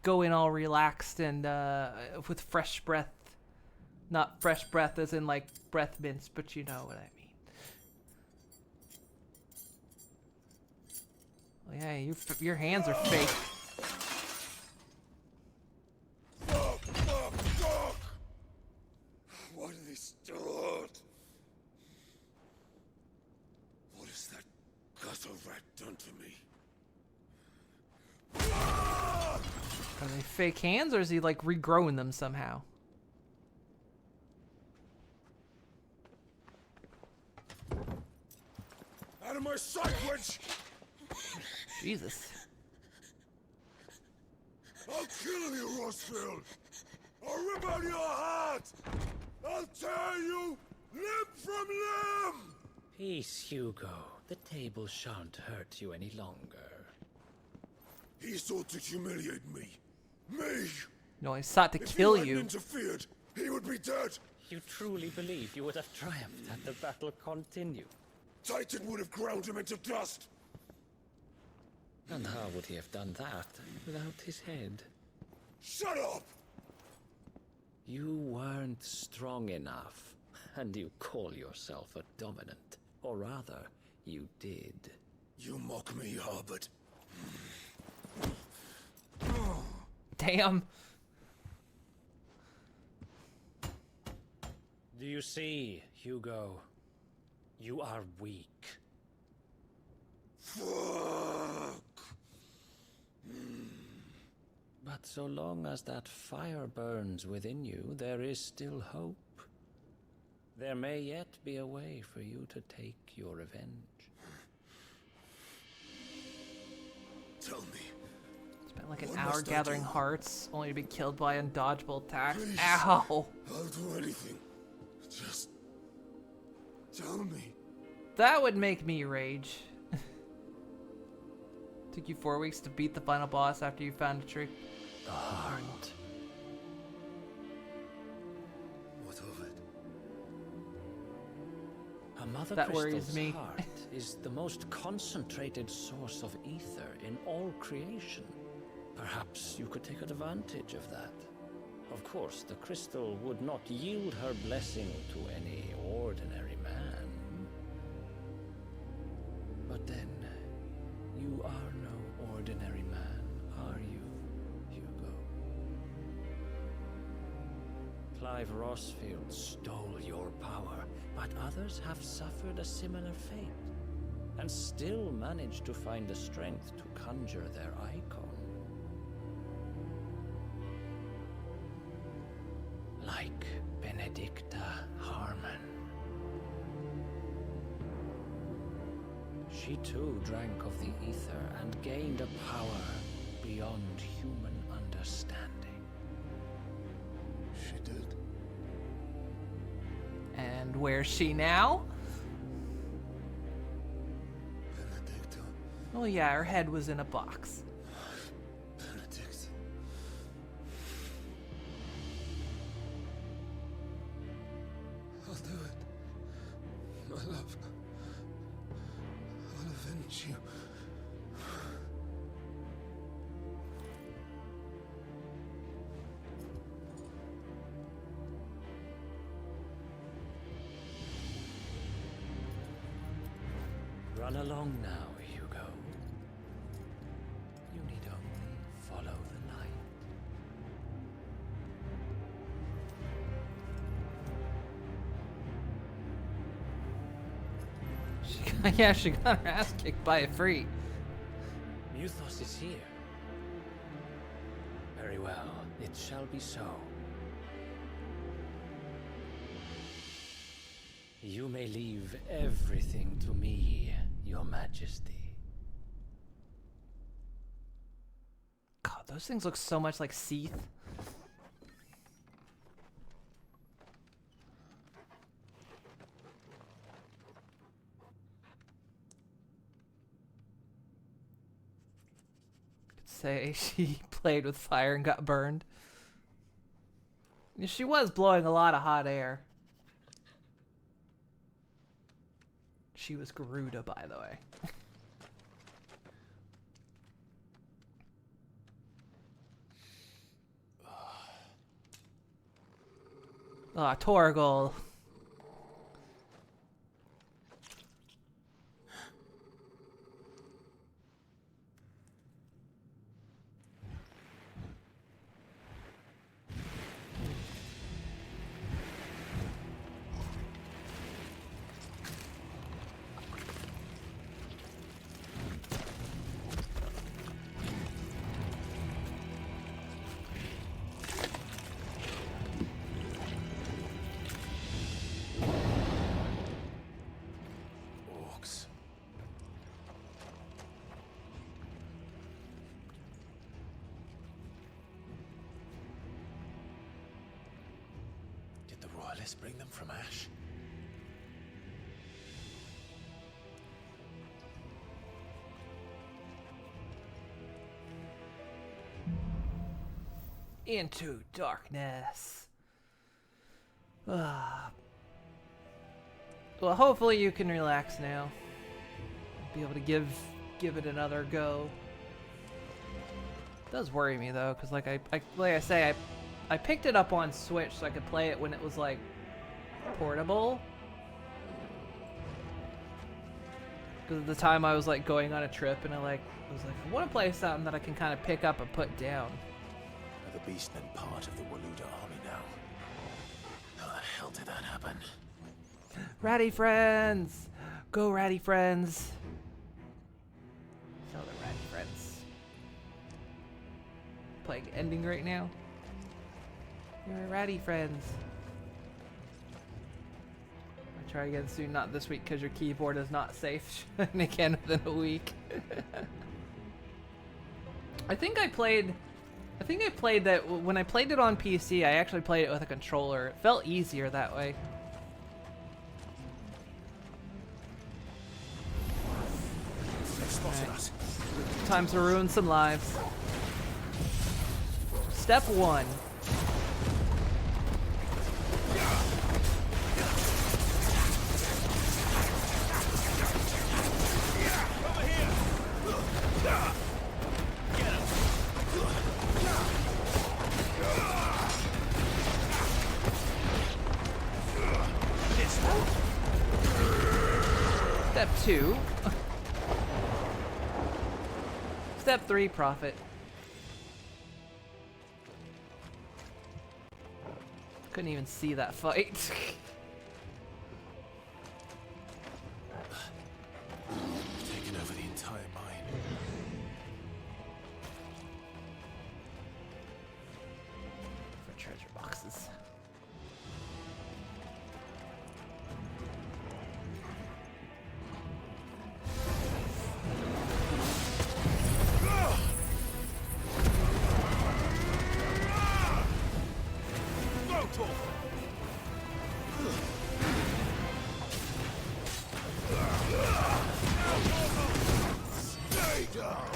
go in all relaxed and with fresh breath. Not fresh breath as in like breath mints, but you know what I mean. Well, yeah, your hands are fake. Why do they start? What has that gutter rat done to me? Are they fake hands or is he like regrowing them somehow? Out of my sight, witch! Jesus. I'll kill you, Rossfield! I'll rip out your heart! I'll tear you limb from limb! Peace, Hugo. The table shan't hurt you any longer. He sought to humiliate me. Me! No, he sought to kill you. If he hadn't interfered, he would be dead! You truly believe you would have triumphed had the battle continued? Titan would have ground him into dust! And how would he have done that without his head? Shut up! You weren't strong enough, and you call yourself a dominant. Or rather, you did. You mock me, Harbert. Damn. Do you see, Hugo? You are weak. Fuck! But so long as that fire burns within you, there is still hope. There may yet be a way for you to take your revenge. Tell me. Spent like an What hour must I gathering do? hearts, only to be killed by undodgeable attacks. Please. Ow! I'll do anything. Just tell me. That would make me rage. Took you 4 weeks to beat the final boss after you found a tree. The heart. What of it? A Mother That Crystal's worries me. heart is the most concentrated source of ether in all creation. Perhaps you could take advantage of that. Of course, the crystal would not yield her blessing to any ordinary man. But then, you are no ordinary man, are you, Hugo? Clive Rossfield stole your power, but others have suffered a similar fate, and still managed to find the strength to conjure their icon. Like Benedicta Harmon. She too drank of the ether and gained a power beyond human understanding. She did. And where's she now? Benedicta. Oh yeah, her head was in a box. Benedict. I'll do it. My love. I'll avenge you. Run along now, Hugo. You need only follow the light. Yeah, she got her ass kicked by a free. Muthos is here. Very well, it shall be so. You may leave everything to me, Your Majesty. God, those things look so much like Seath. Could say she played with fire and got burned. She was blowing a lot of hot air. She was Garuda, by the way. Ah, Torgal. Orcs. Did the royalists bring them from Ash? Into darkness. Ah. Well, hopefully you can relax now. Be able to give it another go. It does worry me though, because like I picked it up on Switch so I could play it when it was like portable. Because at the time I was like going on a trip and I was like, I want to play something that I can kind of pick up and put down. Are the beastmen part of the Waluda army now? How the hell did that happen? Ratty friends! Go ratty friends! Tell the ratty friends. Playing ending right now. You're ratty friends. I'll try again soon, not this week because your keyboard is not safe. And again within a week. I think I played that when I played it on PC. I actually played it with a controller. It felt easier that way. Us. Time to ruin some lives. Step 1. Step 2. Step 3, profit. Couldn't even see that fight. Taken over the entire mine. For treasure boxes.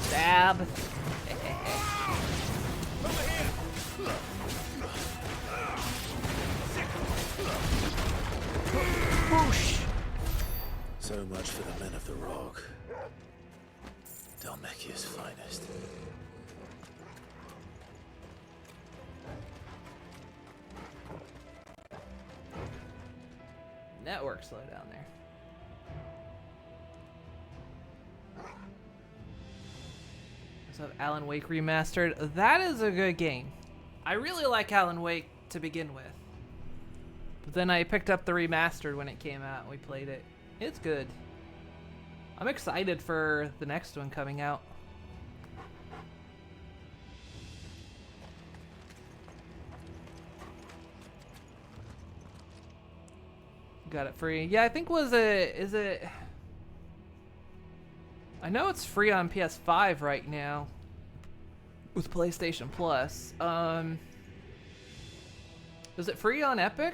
Stab. Whoosh. So much for the men of the rock. Dalmekia's finest. Network slow down there. So Alan Wake Remastered. That is a good game. I really like Alan Wake to begin with. But then I picked up the remastered when it came out and we played it. It's good. I'm excited for the next one coming out. Got it free. Yeah, I think is it I know it's free on PS5 right now with PlayStation Plus. Is it free on Epic?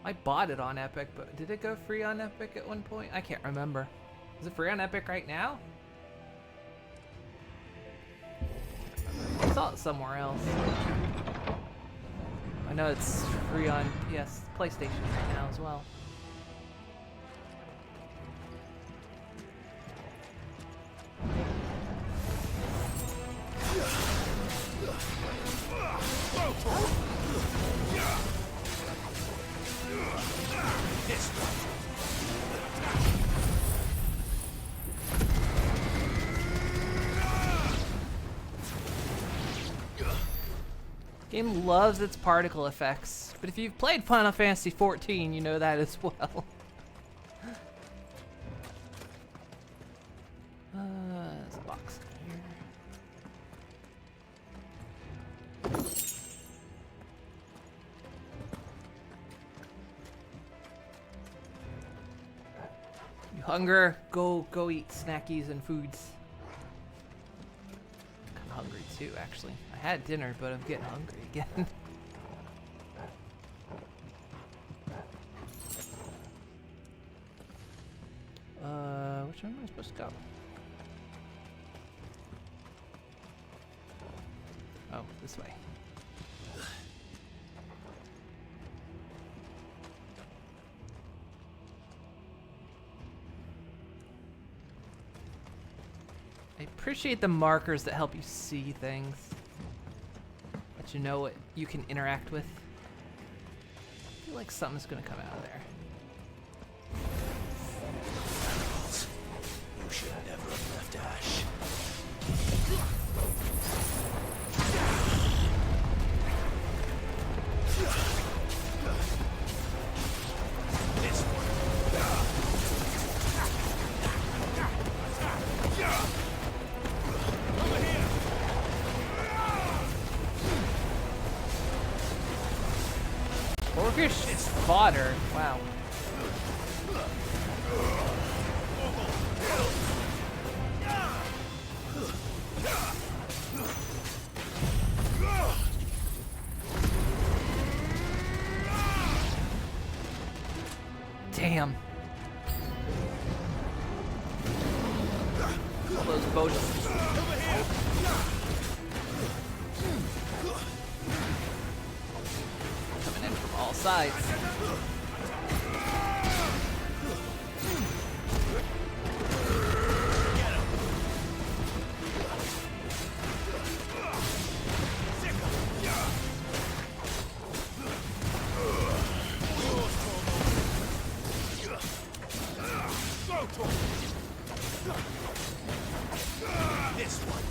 I bought it on Epic, but did it go free on Epic at one point? I can't remember. Is it free on Epic right now? I saw it somewhere else. I know it's free on PlayStation right now as well. Game loves its particle effects, but if you've played Final Fantasy XIV, you know that as well. There's a box in here. You hunger? Go eat snackies and foods. I'm hungry too, actually. I had dinner, but I'm getting hungry again. Which one am I supposed to go? Oh, this way. I appreciate the markers that help you see things. Let you know what you can interact with. I feel like something's gonna come out of there. You should never have left Ash. This one. Over here. Orcish fodder. Wow. devotion. Coming in from all sides. This one.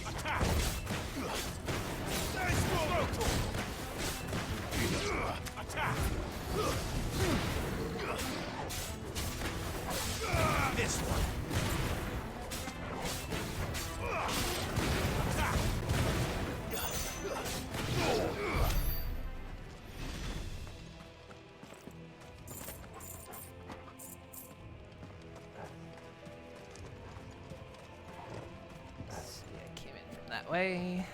Attack! Attack! This one. Attack! That way.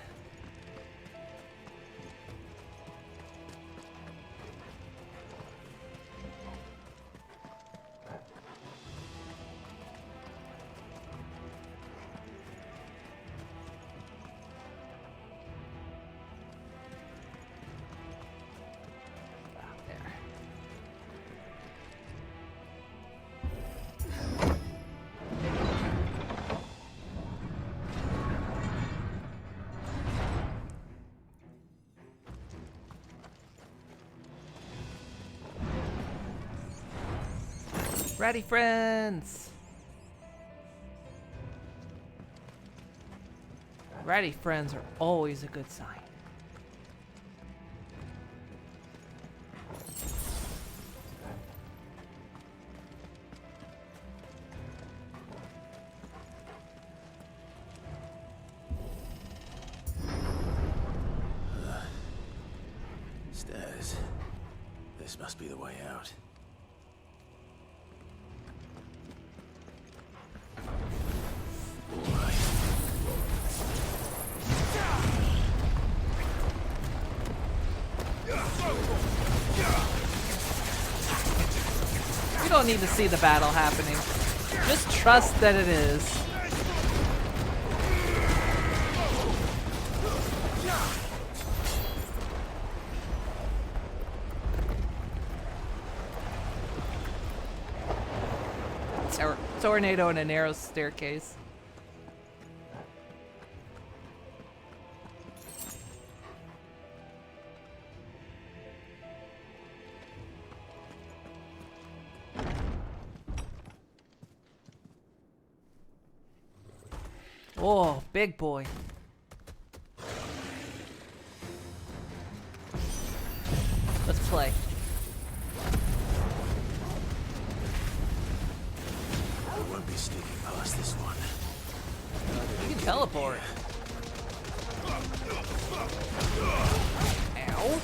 Ready, friends! Ready, friends are always a good sign. Stairs. This must be the way out. You don't need to see the battle happening. Just trust that it is. Tornado and a narrow staircase. Oh, big boy. Let's play. We won't be sneaking past this one. You can teleport. Ow.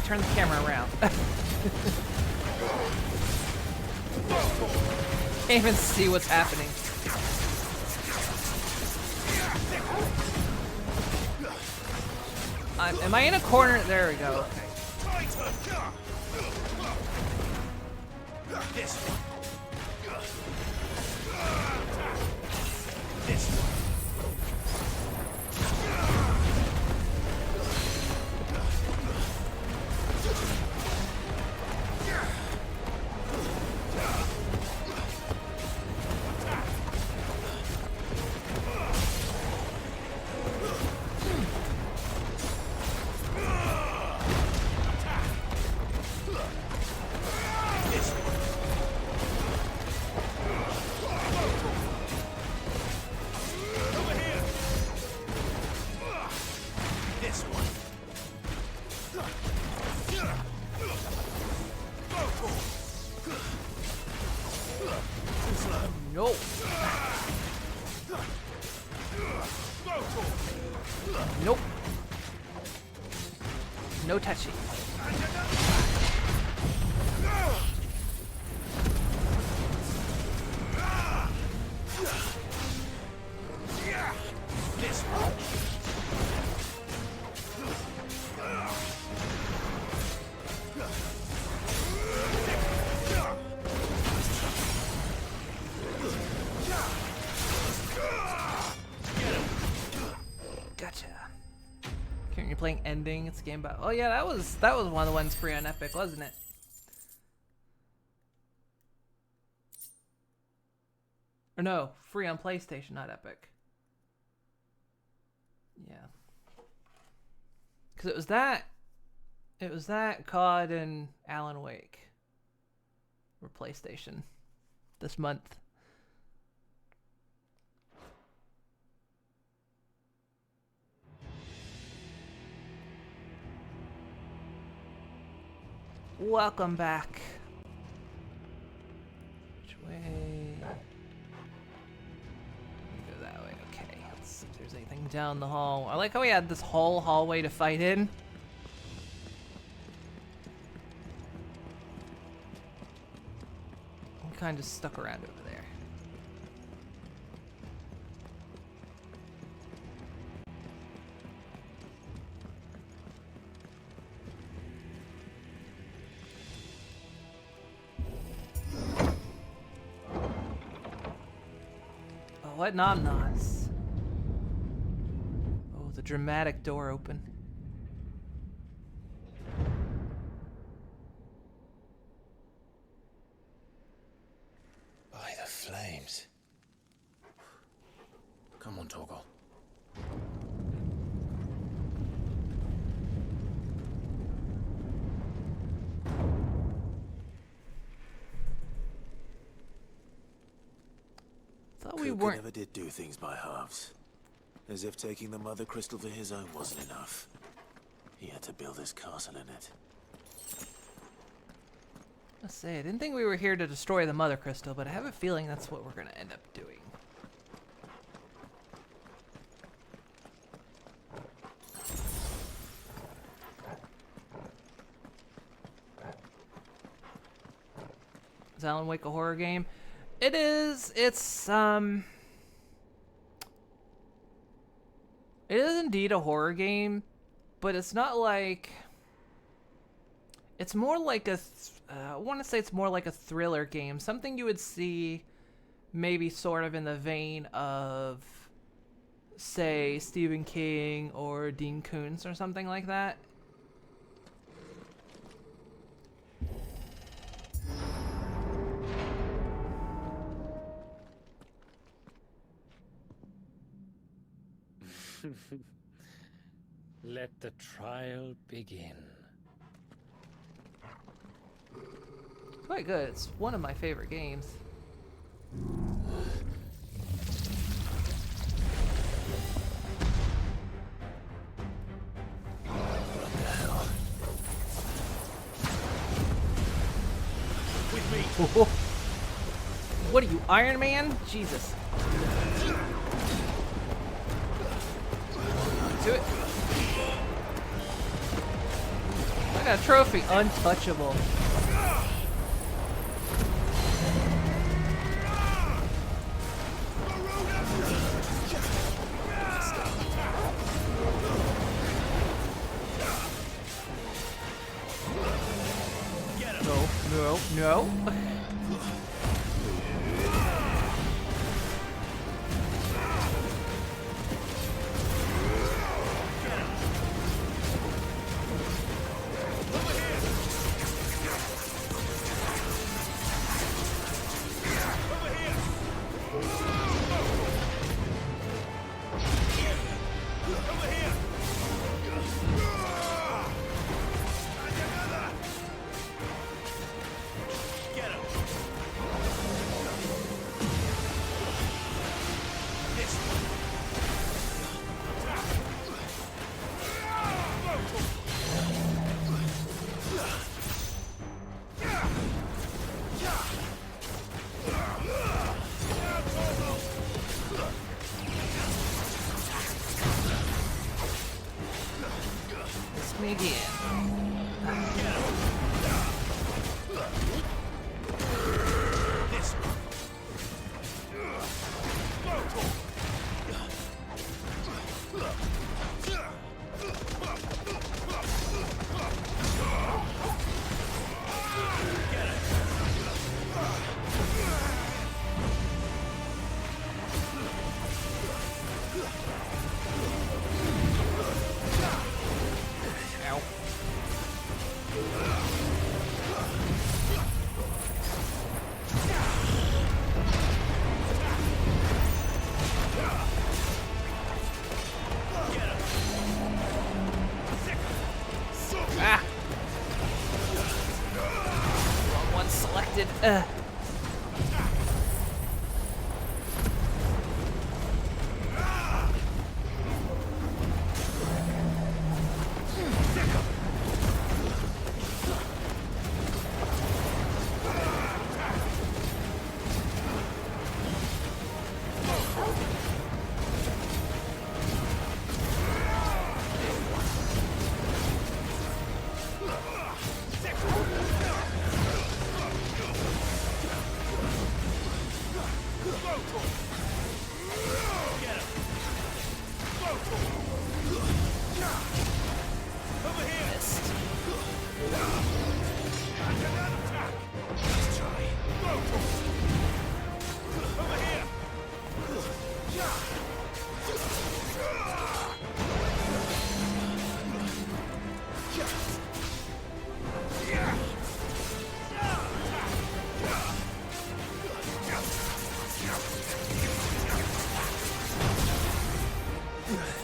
Turn the camera around. Can't even see what's happening. Am I in a corner? There we go. This one. This one. No. Nope. No touchy. This one. Gotcha. Okay, you're playing ending. It's a game about. Oh yeah, that was one of the ones free on Epic, wasn't it? Or no, free on PlayStation, not Epic. Yeah. Because it was that COD and Alan Wake for PlayStation this month. Welcome back. Which way? Go that way. Okay. Let's see if there's anything down the hall. I like how we had this whole hallway to fight in. We kind of stuck around over there. Oh, what nom-noms? Oh, the dramatic door open. By the flames. Come on, Torgal. Thought we Kuka weren't. never did do things by halves. As if taking the Mother Crystal for his own wasn't enough. He had to build his castle in it. Let's say I didn't think we were here to destroy the Mother Crystal, but I have a feeling that's what we're gonna end up doing. Is Alan Wake a horror game? It is. It is indeed a horror game, but it's not like. It's more like a. I want to say it's more like a thriller game. Something you would see, maybe sort of in the vein of, say, Stephen King or Dean Koontz or something like that. Let the trial begin. Quite good. It's one of my favorite games. With me. What are you, Iron Man? Jesus. Do it. I got a trophy. Untouchable. No, no, no. Get him.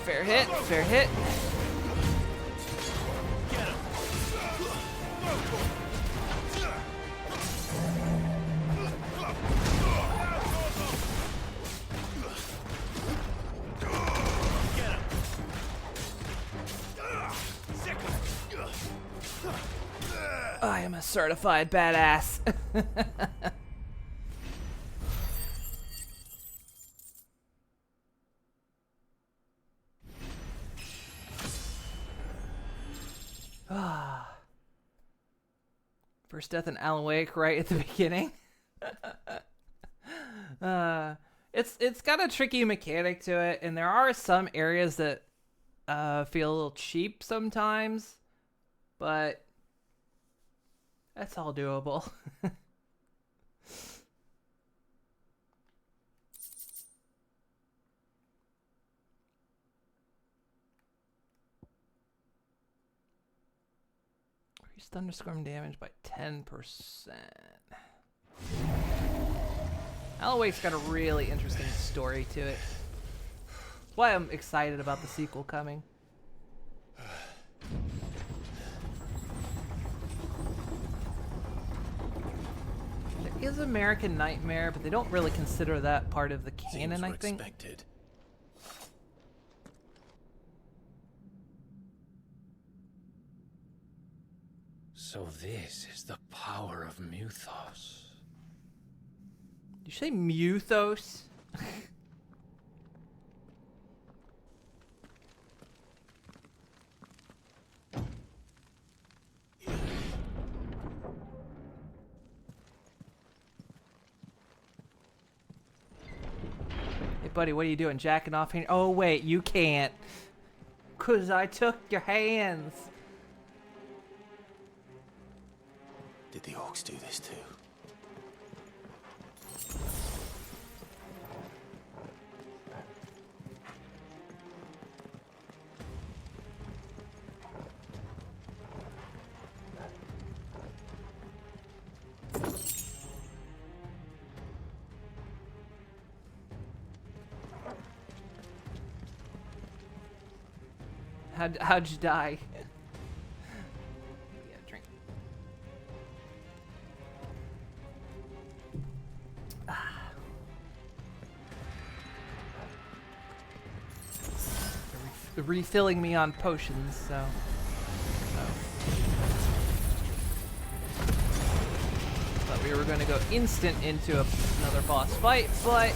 Fair hit, fair hit. I am a certified badass. First death in Alan Wake right at the beginning. It's got a tricky mechanic to it, and there are some areas that feel a little cheap sometimes, but that's all doable. Increase thunderstorm damage by 10%. Alan Wake's got a really interesting story to it. That's why I'm excited about the sequel coming. There is American Nightmare, but they don't really consider that part of the canon, I think. Expected. So this is the power of Muthos. Did you say Muthos? Hey buddy, what are you doing? Jacking off here? Oh wait, you can't. 'Cause I took your hands. Did the orcs do this too? How'd you die? Yeah, drink. They're refilling me on potions, so. Thought we were going to go instant into another boss fight, but.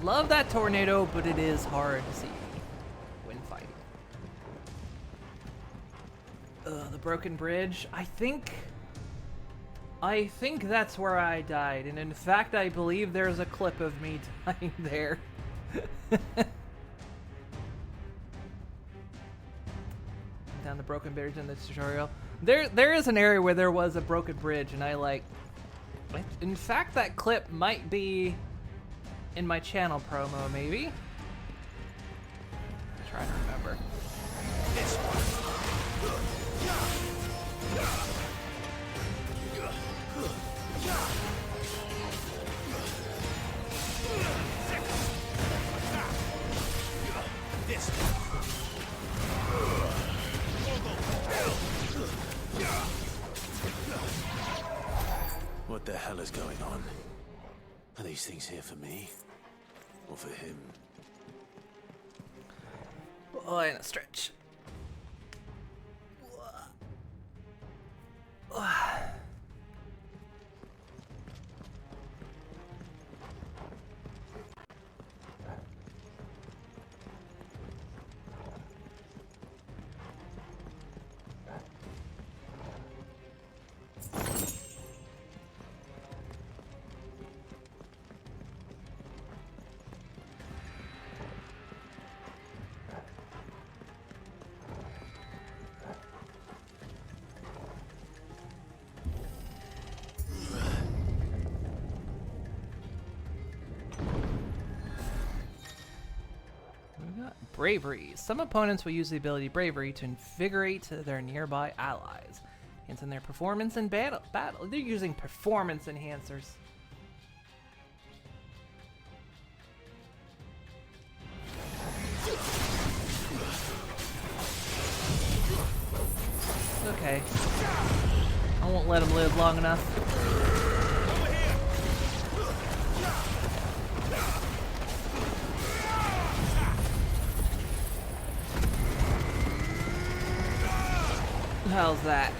Love that tornado, but it is hard to see when fighting. The broken bridge. I think that's where I died, and in fact, I believe there's a clip of me dying there. Down the broken bridge in the tutorial. There is an area where there was a broken bridge, and in fact, that clip might be in my channel promo, maybe. Try to remember. fella's going on? Are these things here for me? Or for him? Oh, and a stretch. Bravery. Some opponents will use the ability Bravery to invigorate their nearby allies, enhancing their performance in battle. They're using performance enhancers. Okay. I won't let him live long enough. How's that?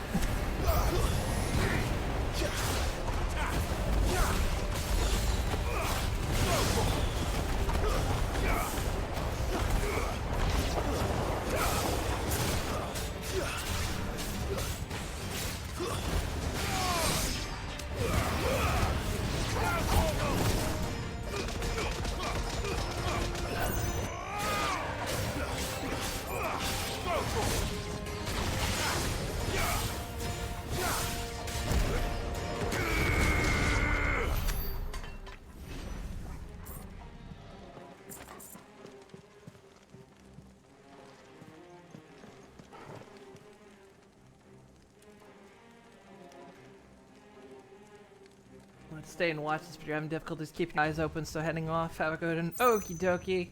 Let's stay and watch this, but you're having difficulties keeping your eyes open, so heading off. Have a good one. Okie dokie.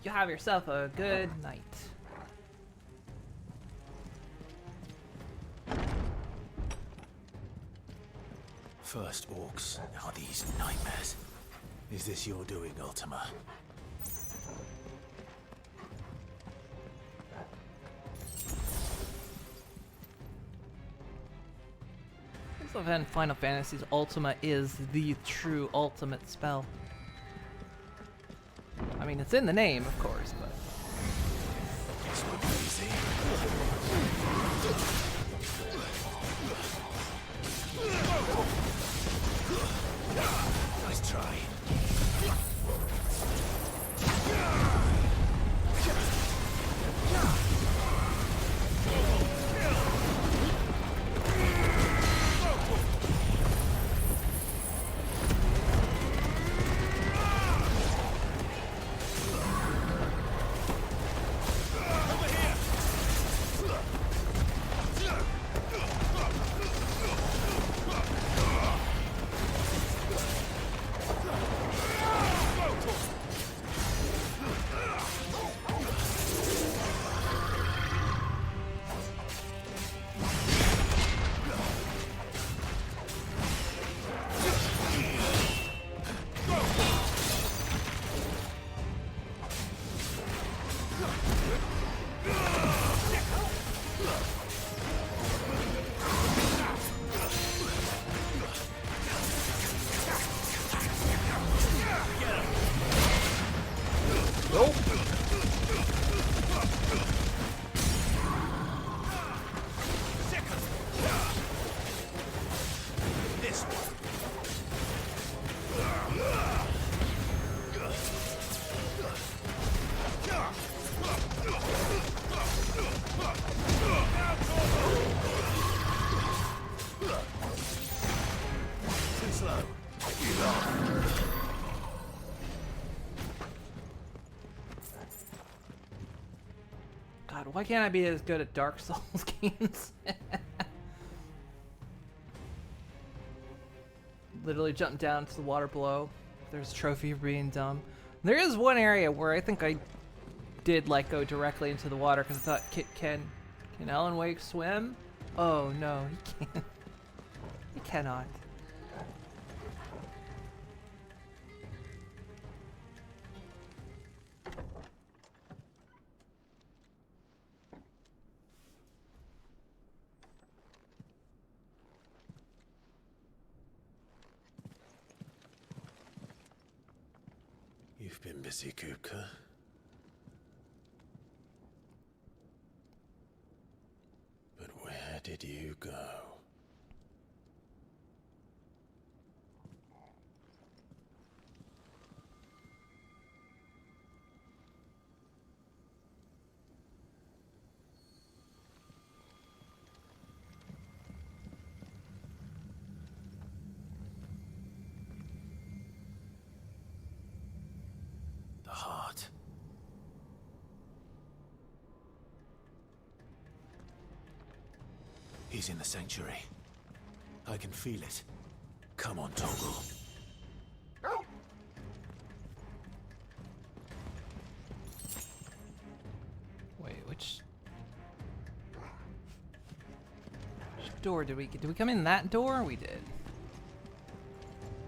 You have yourself a good night. First orcs, now these nightmares. Is this your doing, Ultima? So in Final Fantasy's Ultima is the true ultimate spell. I mean, it's in the name, of course, but... This would be easy. Nice try. God, why can't I be as good at Dark Souls games? Literally jump down to the water below. There's a trophy for being dumb. There is one area where I think I did like go directly into the water because I thought, can Alan Wake swim? Oh no, he can't. He cannot. You've been busy, Kupka. But where did you go? The heart. He's in the sanctuary. I can feel it. Come on, Toggle. Wait, which door did we get? Did we come in that door? We did.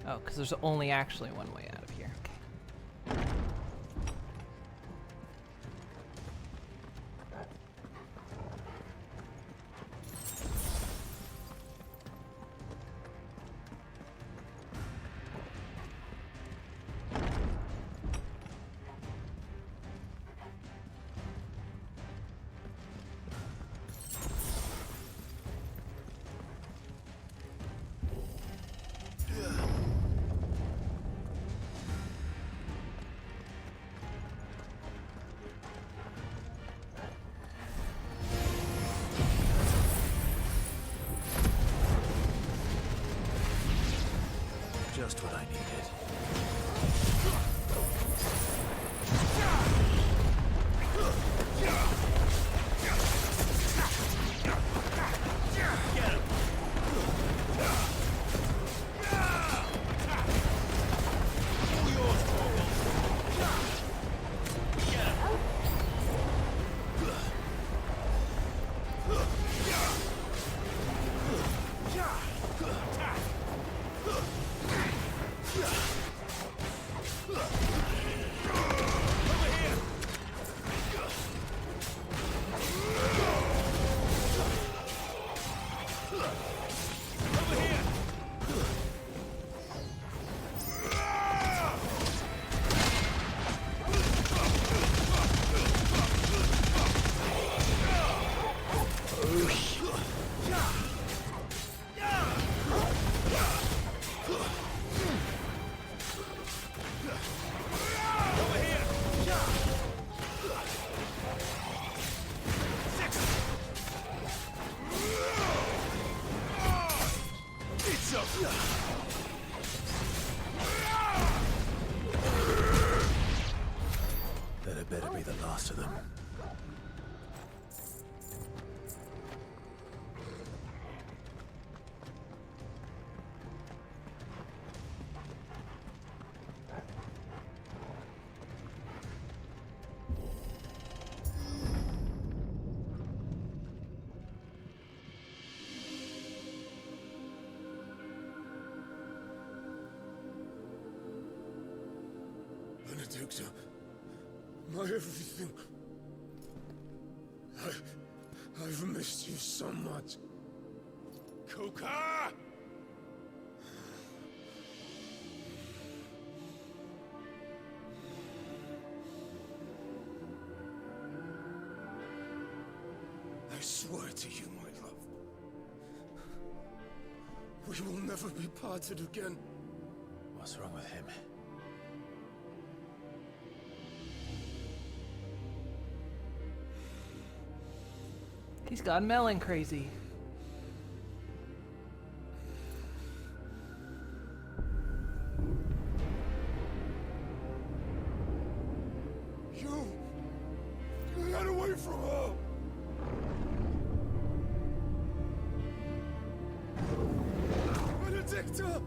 Oh, because there's only actually one way out of here. Okay. Just what I needed. That had better be the last of them. Benedicta, my everything. I've missed you so much. Kuka! I swear to you, my love, we will never be parted again. What's wrong with him? He's gone melon crazy. You got away from her. Benedicta!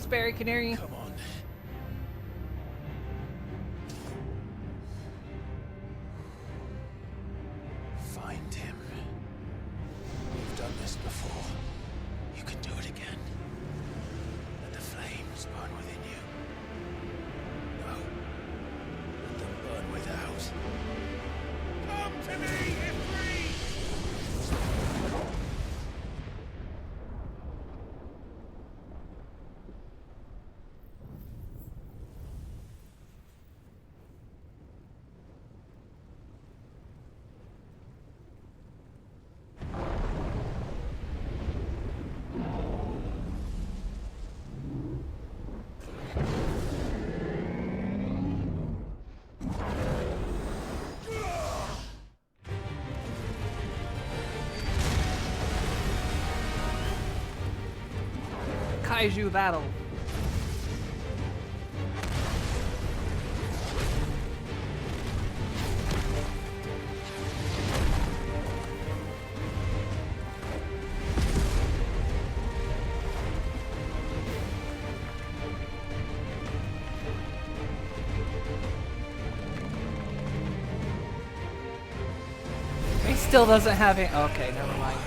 Sperry Canary. Come on. Find him. You've done this before. You can do it again. Let the flames burn within you. No. Let them burn without. Come to me, Ifrit! Kaiju battle. He still doesn't have it. Okay, never mind.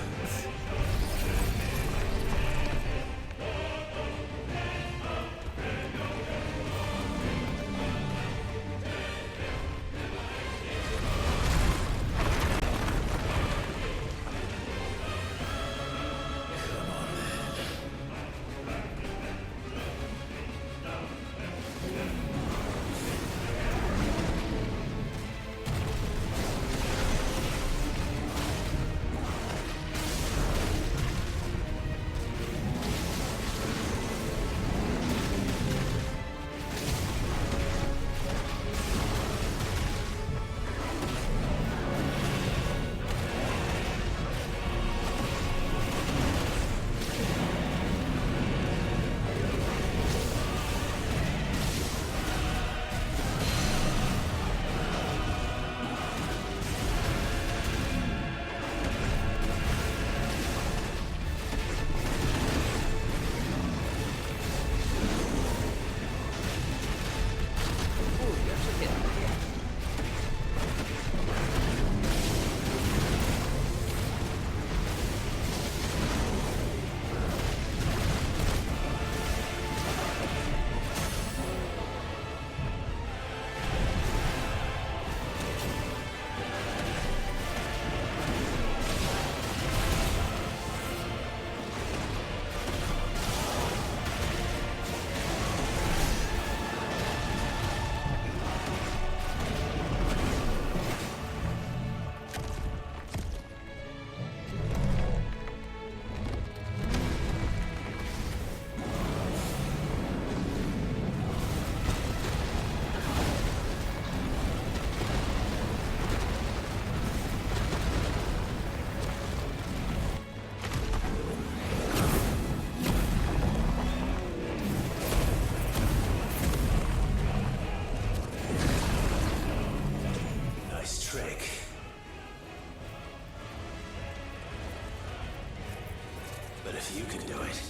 But if you can do it,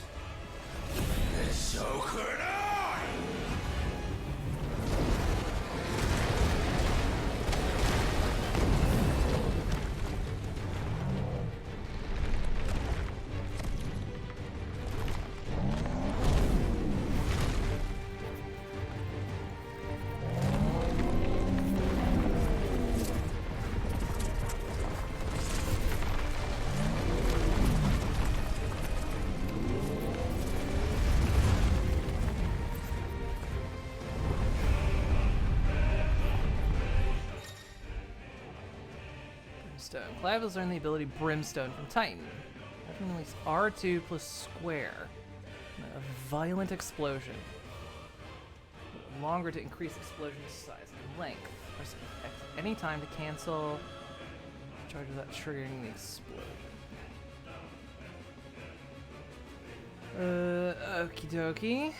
then so could I! Brimstone. Clive learned the ability Brimstone from Titan. Having released R2 plus square. A violent explosion. Longer to increase explosion size and length. Press X any time to cancel charge without triggering the explosion. Okie dokie.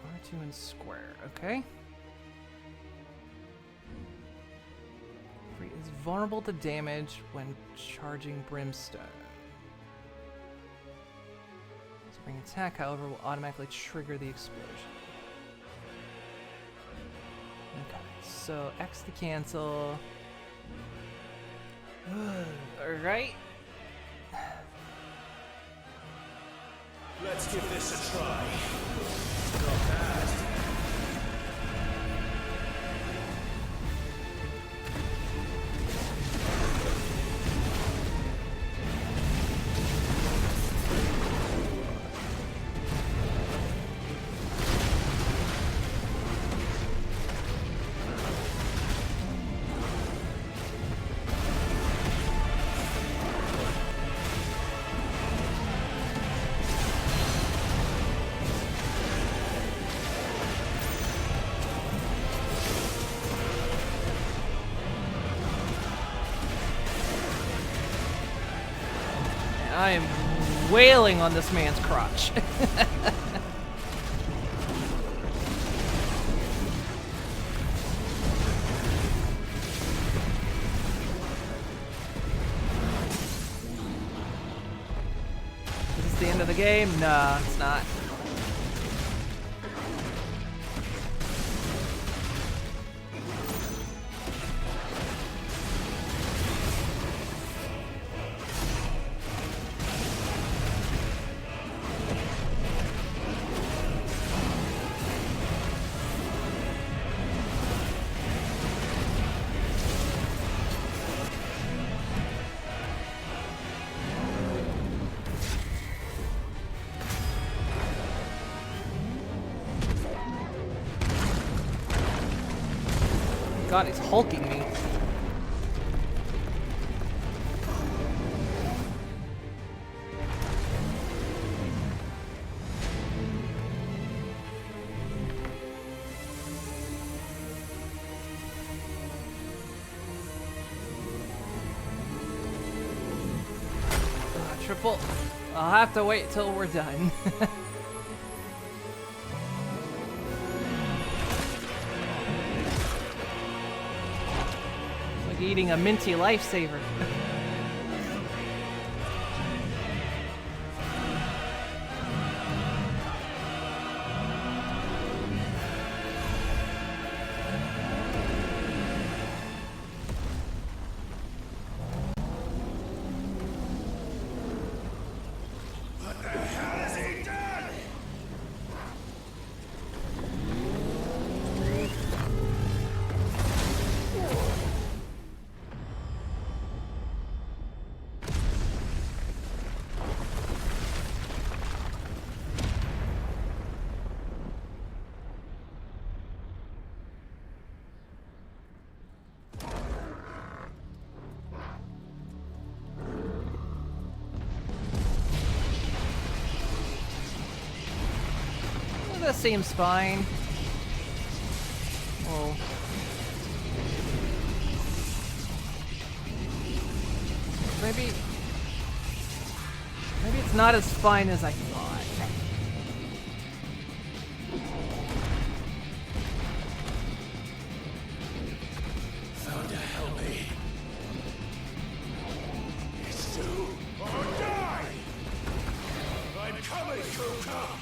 R2 and square, okay. Is vulnerable to damage when charging Brimstone. So During attack, however, will automatically trigger the explosion. Okay, so X to cancel. Alright. Let's give this a try. Not bad. I am wailing on this man's crotch. Is this the end of the game? Nah, it's not. God, he's hulking me. Triple. I'll have to wait till we're done. Eating a minty lifesaver. What the hell has he done? This seems fine. Oh. Maybe it's not as fine as I thought. Found to help me. It's you or die! I'm coming, Kuka!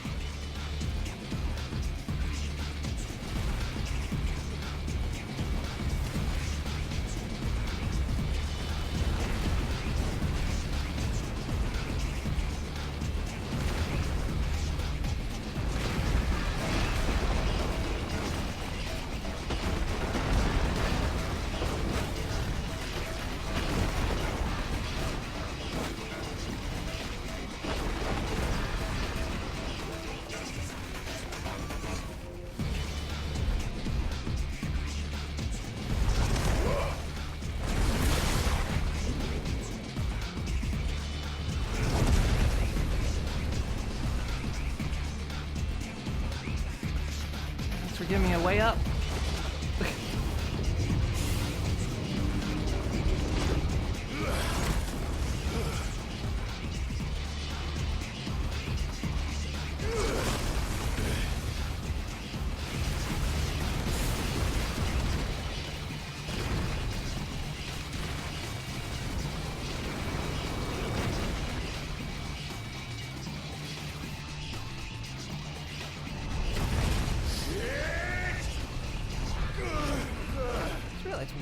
Thanks for giving me a way up.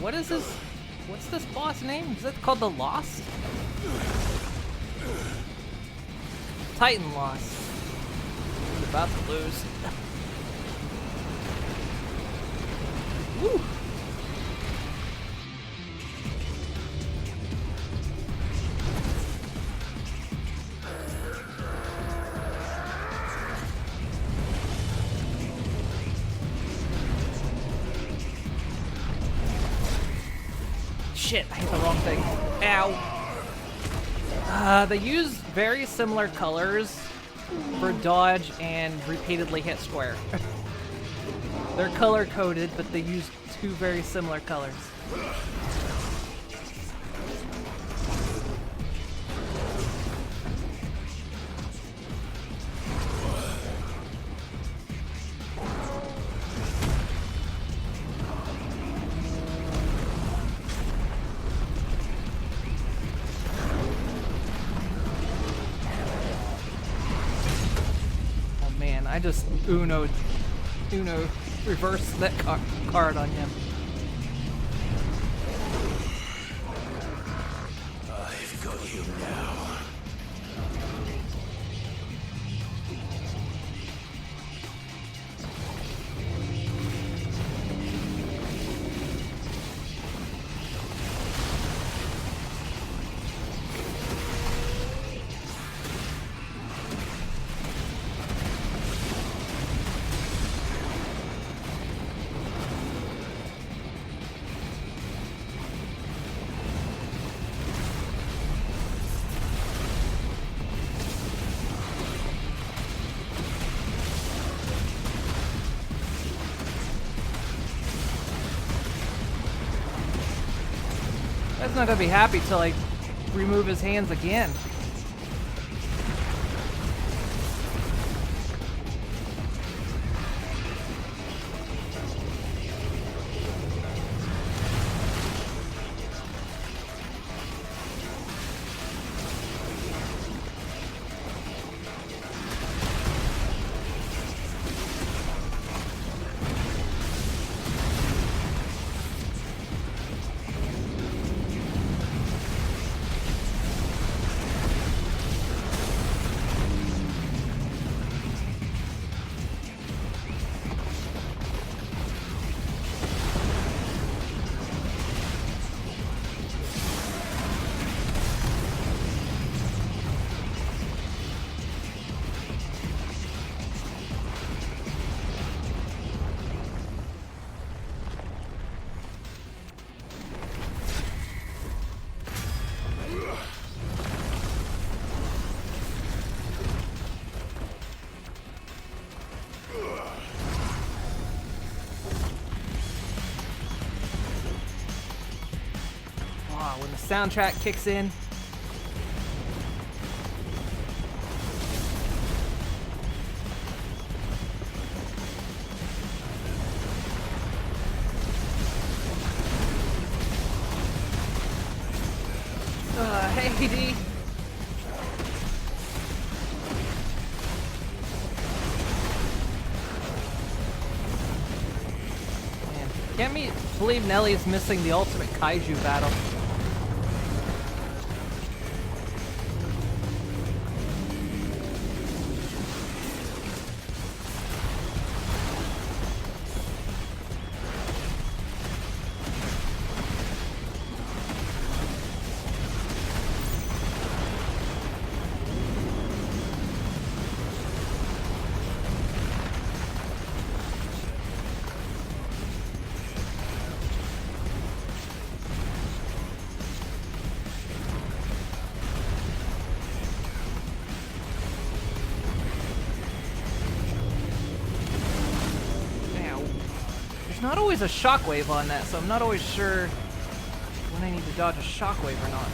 What is this? What's this boss name? Is it called the Lost? Titan Lost. He's about to lose. Woo! Shit, I hit the wrong thing. Ow. They use very similar colors for dodge and repeatedly hit square. They're color coded, but they use two very similar colors. I just Uno reversed that card on him. I've got you now. That's not gonna be happy till I remove his hands again. When the soundtrack kicks in. Hey, D. Man, can't believe Nelly is missing the ultimate kaiju battle. There's not always a shockwave on that, so I'm not always sure when I need to dodge a shockwave or not.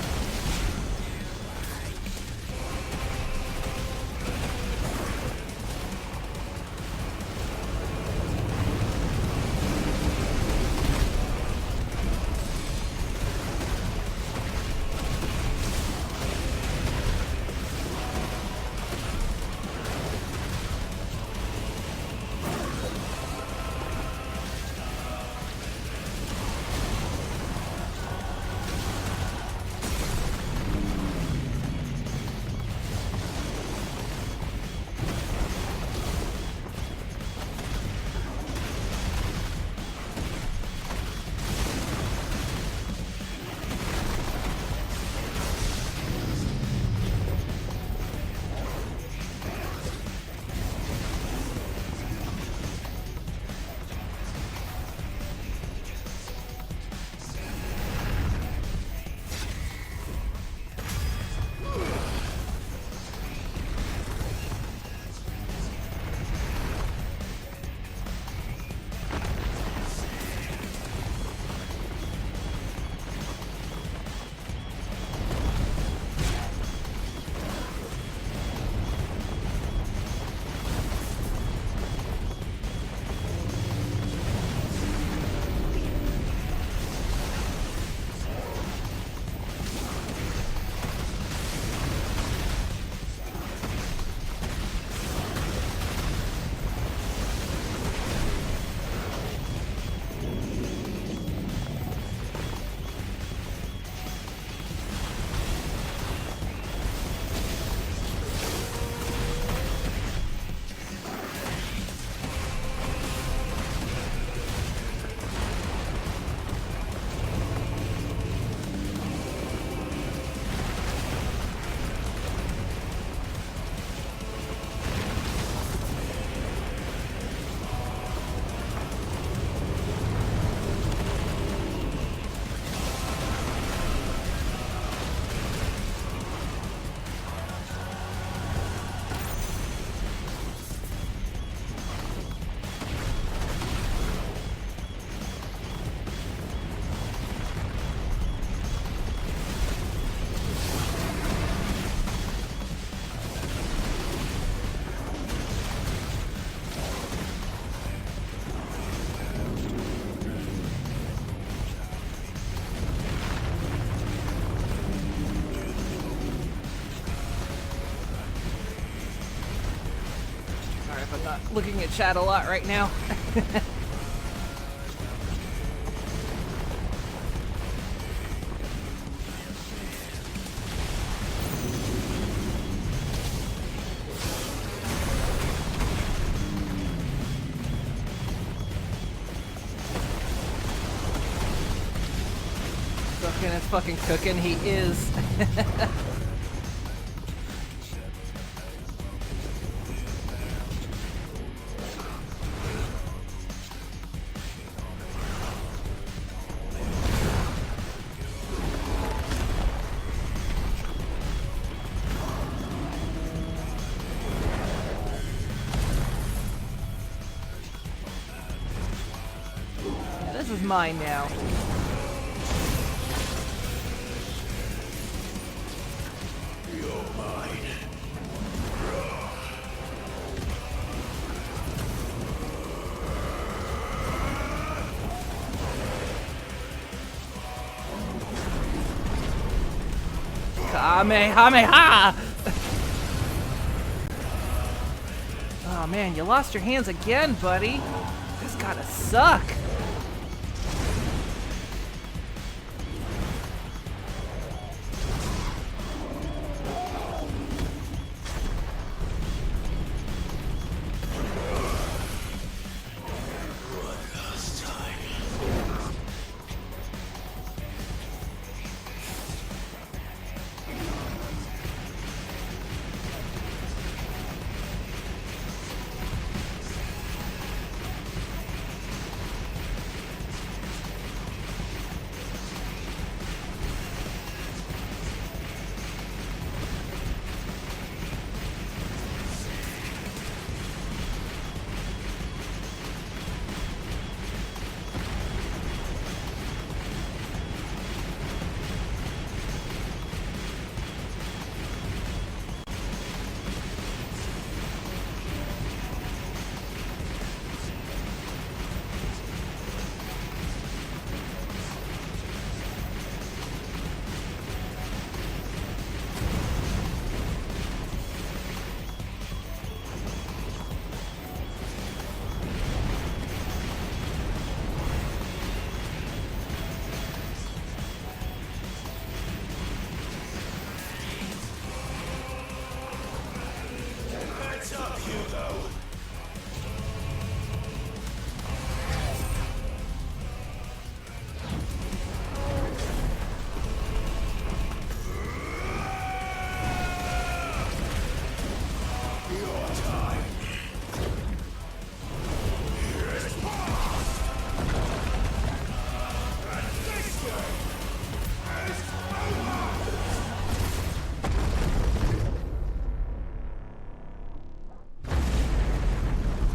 I'm not looking at chat a lot right now. Cooking is fucking cooking, he is. This is mine now. Kamehameha! Oh man, you lost your hands again, buddy. This gotta suck.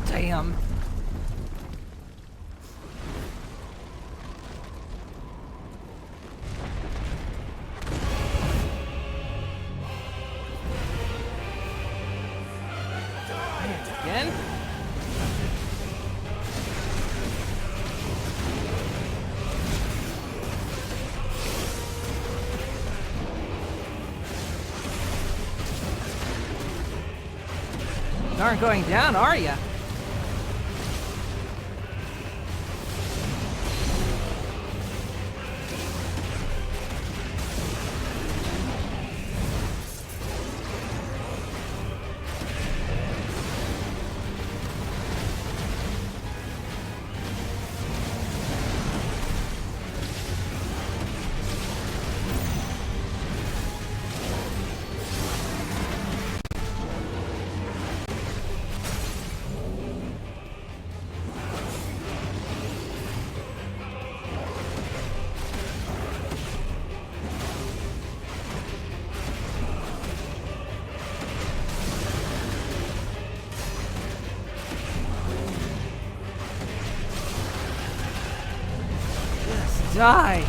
Damn. Again? You aren't going down, are ya? Die!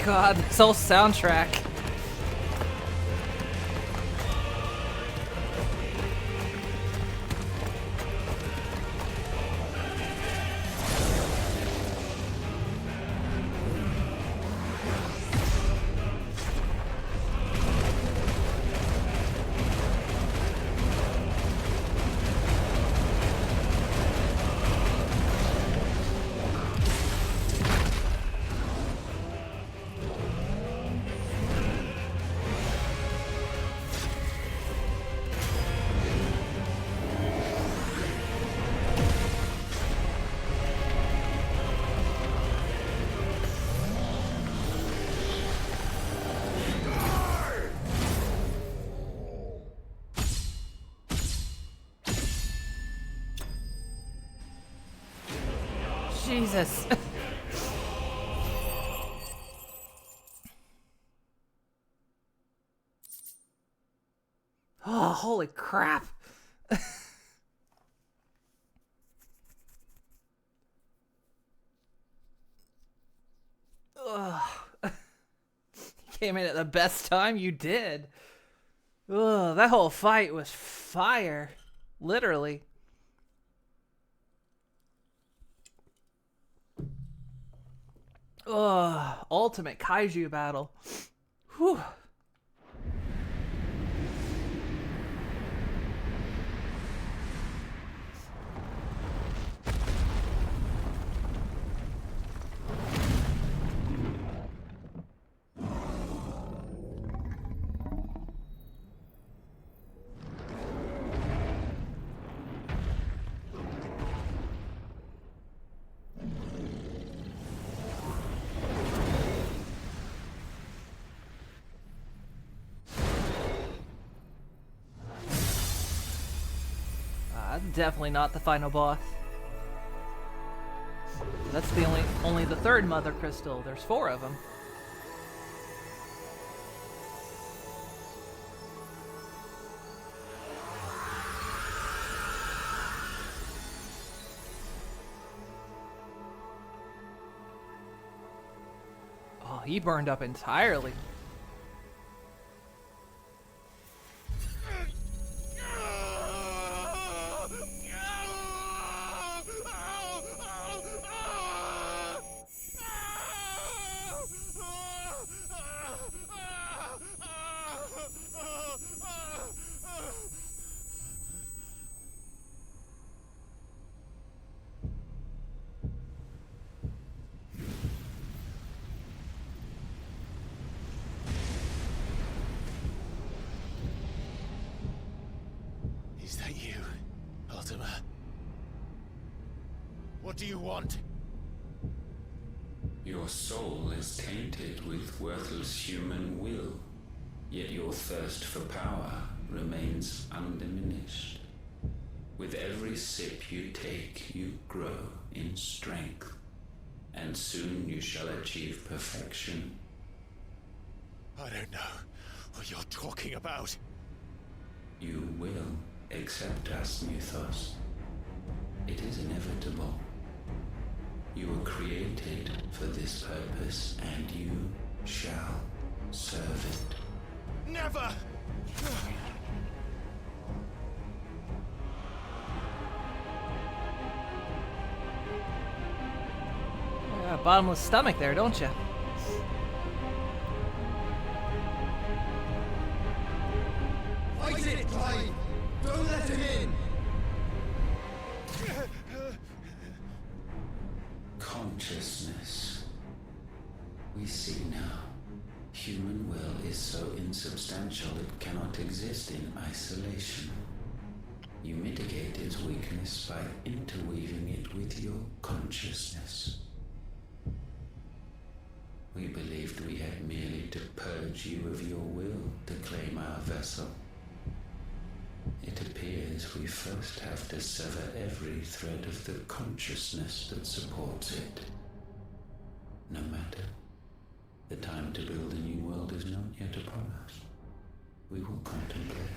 God, this whole soundtrack. Jesus. Oh, holy crap. Ugh. Came in at the best time you did. Ugh, that whole fight was fire. Literally. Ugh, ultimate kaiju battle. Whew. Definitely not the final boss. That's the only the third mother crystal. There's 4 of them. Oh, he burned up entirely. Is that you, Ultima? What do you want? Your soul is tainted with worthless human will, yet your thirst for power remains undiminished. With every sip you take, you grow in strength, and soon you shall achieve perfection. I don't know what you're talking about. You will accept us, Mythos. It is inevitable. You were created for this purpose, and you shall serve it. Never! You got a bottomless stomach there, don't you? Fight it, Clive! Don't let him in! Consciousness. We see now. Human will is so insubstantial it cannot exist in isolation. You mitigate its weakness by interweaving it with your consciousness. We believed we had merely to purge you of your will to claim our vessel. It appears we first have to sever every thread of the consciousness that supports it. No matter. The time to build a new world is not yet upon us. We will contemplate.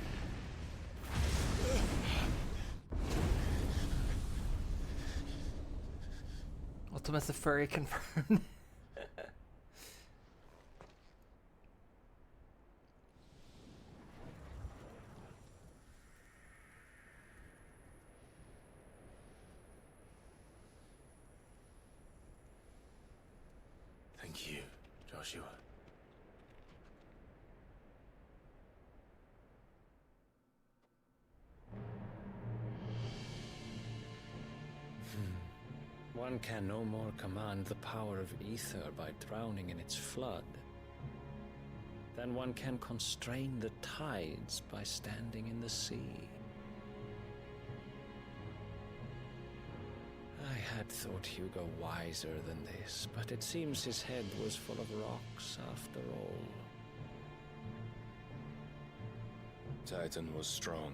Ultimus the furry confirmed. Thank you, Joshua. One can no more command the power of ether by drowning in its flood than one can constrain the tides by standing in the sea. I had thought Hugo wiser than this, but it seems his head was full of rocks after all. Titan was strong.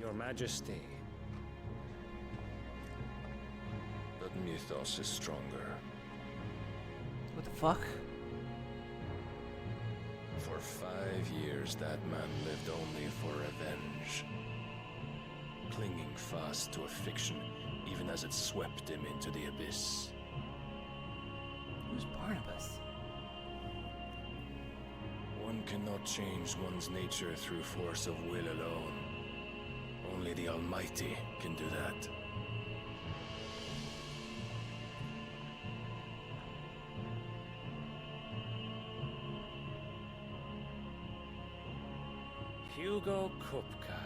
Your Majesty. But Mythos is stronger. What the fuck? For 5 years, that man lived only for revenge. Clinging fast to a fiction, even as it swept him into the abyss. Who's Barnabas? One cannot change one's nature through force of will alone. Only the Almighty can do that. Hugo Kupka,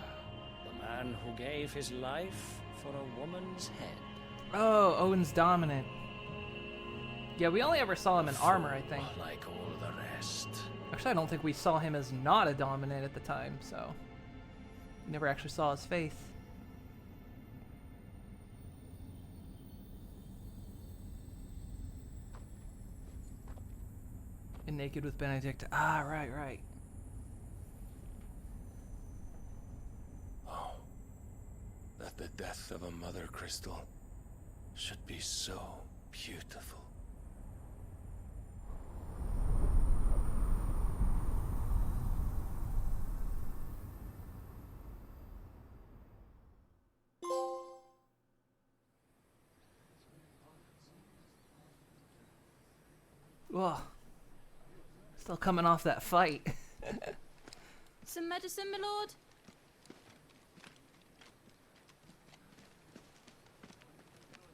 the man who gave his life for a woman's head. Oh, Odin's dominant. Yeah, we only ever saw him in armor, I think. Like all the rest. Actually, I don't think we saw him as not a dominant at the time, so... Never actually saw his face. And naked with Benedict. Ah, right. Oh, that the death of a mother crystal should be so beautiful. Whoa. Still coming off that fight. Some medicine, my lord?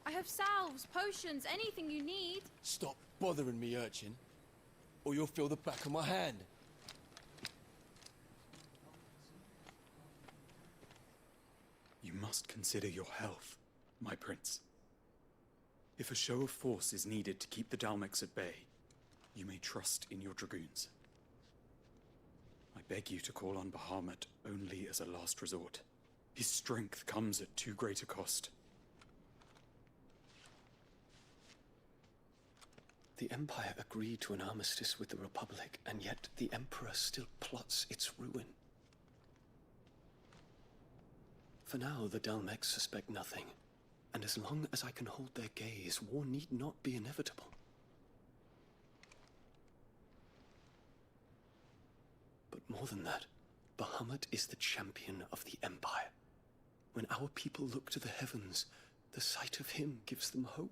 I have salves, potions, anything you need. Stop bothering me, urchin, or you'll feel the back of my hand. You must consider your health, my prince. If a show of force is needed to keep the Dalmex at bay, you may trust in your dragoons. I beg you to call on Bahamut only as a last resort. His strength comes at too great a cost. The Empire agreed to an armistice with the Republic, and yet the Emperor still plots its ruin. For now, the Dalmex suspect nothing, and as long as I can hold their gaze, war need not be inevitable. But more than that, Bahamut is the champion of the Empire. When our people look to the heavens, the sight of him gives them hope.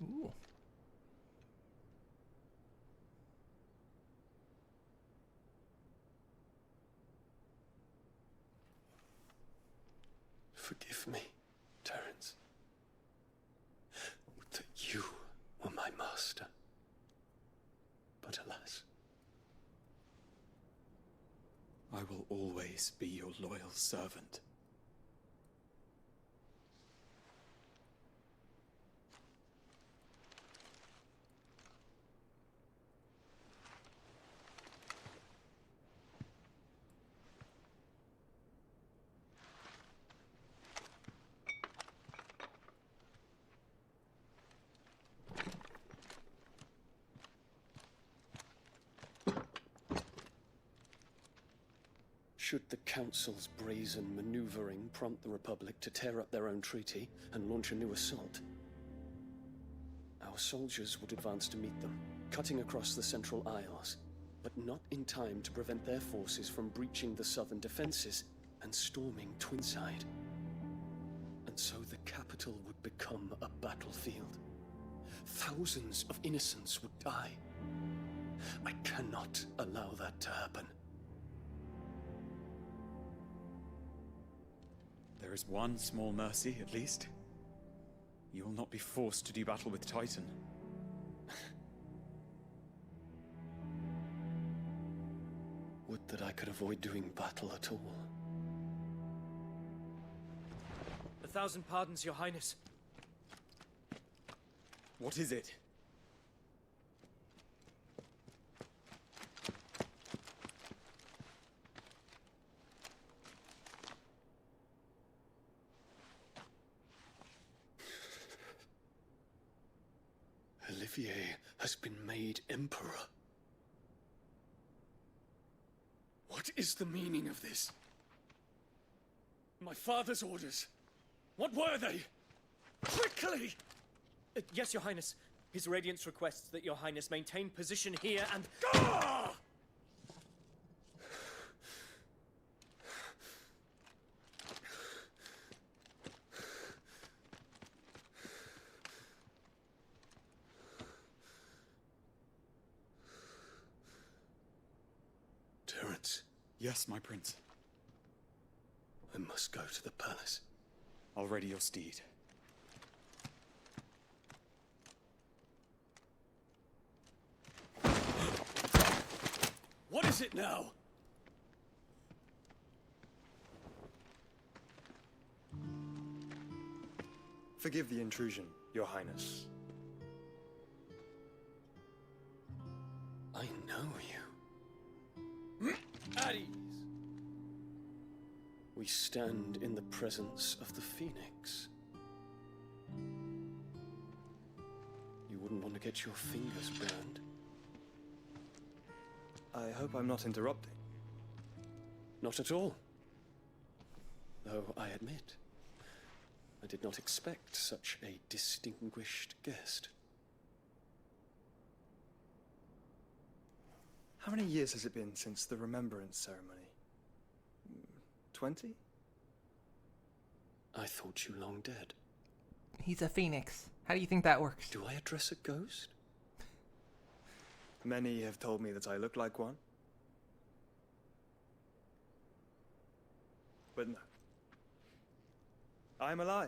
Ooh. Forgive me, Terence. Would that you were my master. But alas. I will always be your loyal servant. Should the Council's brazen maneuvering prompt the Republic to tear up their own treaty and launch a new assault, our soldiers would advance to meet them, cutting across the Central Isles, but not in time to prevent their forces from breaching the southern defenses and storming Twinside. And so the capital would become a battlefield. Thousands of innocents would die. I cannot allow that to happen. There is one small mercy, at least. You will not be forced to do battle with Titan. Would that I could avoid doing battle at all. 1,000 pardons, Your Highness. What is it? Olivier has been made Emperor. What is the meaning of this? My father's orders. What were they? Quickly! Yes, Your Highness. His Radiance requests that Your Highness maintain position here and... Ah! Terence. Yes, my prince. I must go to the palace. I'll ready your steed. What is it now? Forgive the intrusion, Your Highness. I know you. At ease. We stand in the presence of the Phoenix. You wouldn't want to get your fingers burned. I hope I'm not interrupting. Not at all. Though I admit, I did not expect such a distinguished guest. How many years has it been since the Remembrance ceremony? 20? I thought you long dead. He's a phoenix. How do you think that works? Do I address a ghost? Many have told me that I look like one. But no. I'm alive.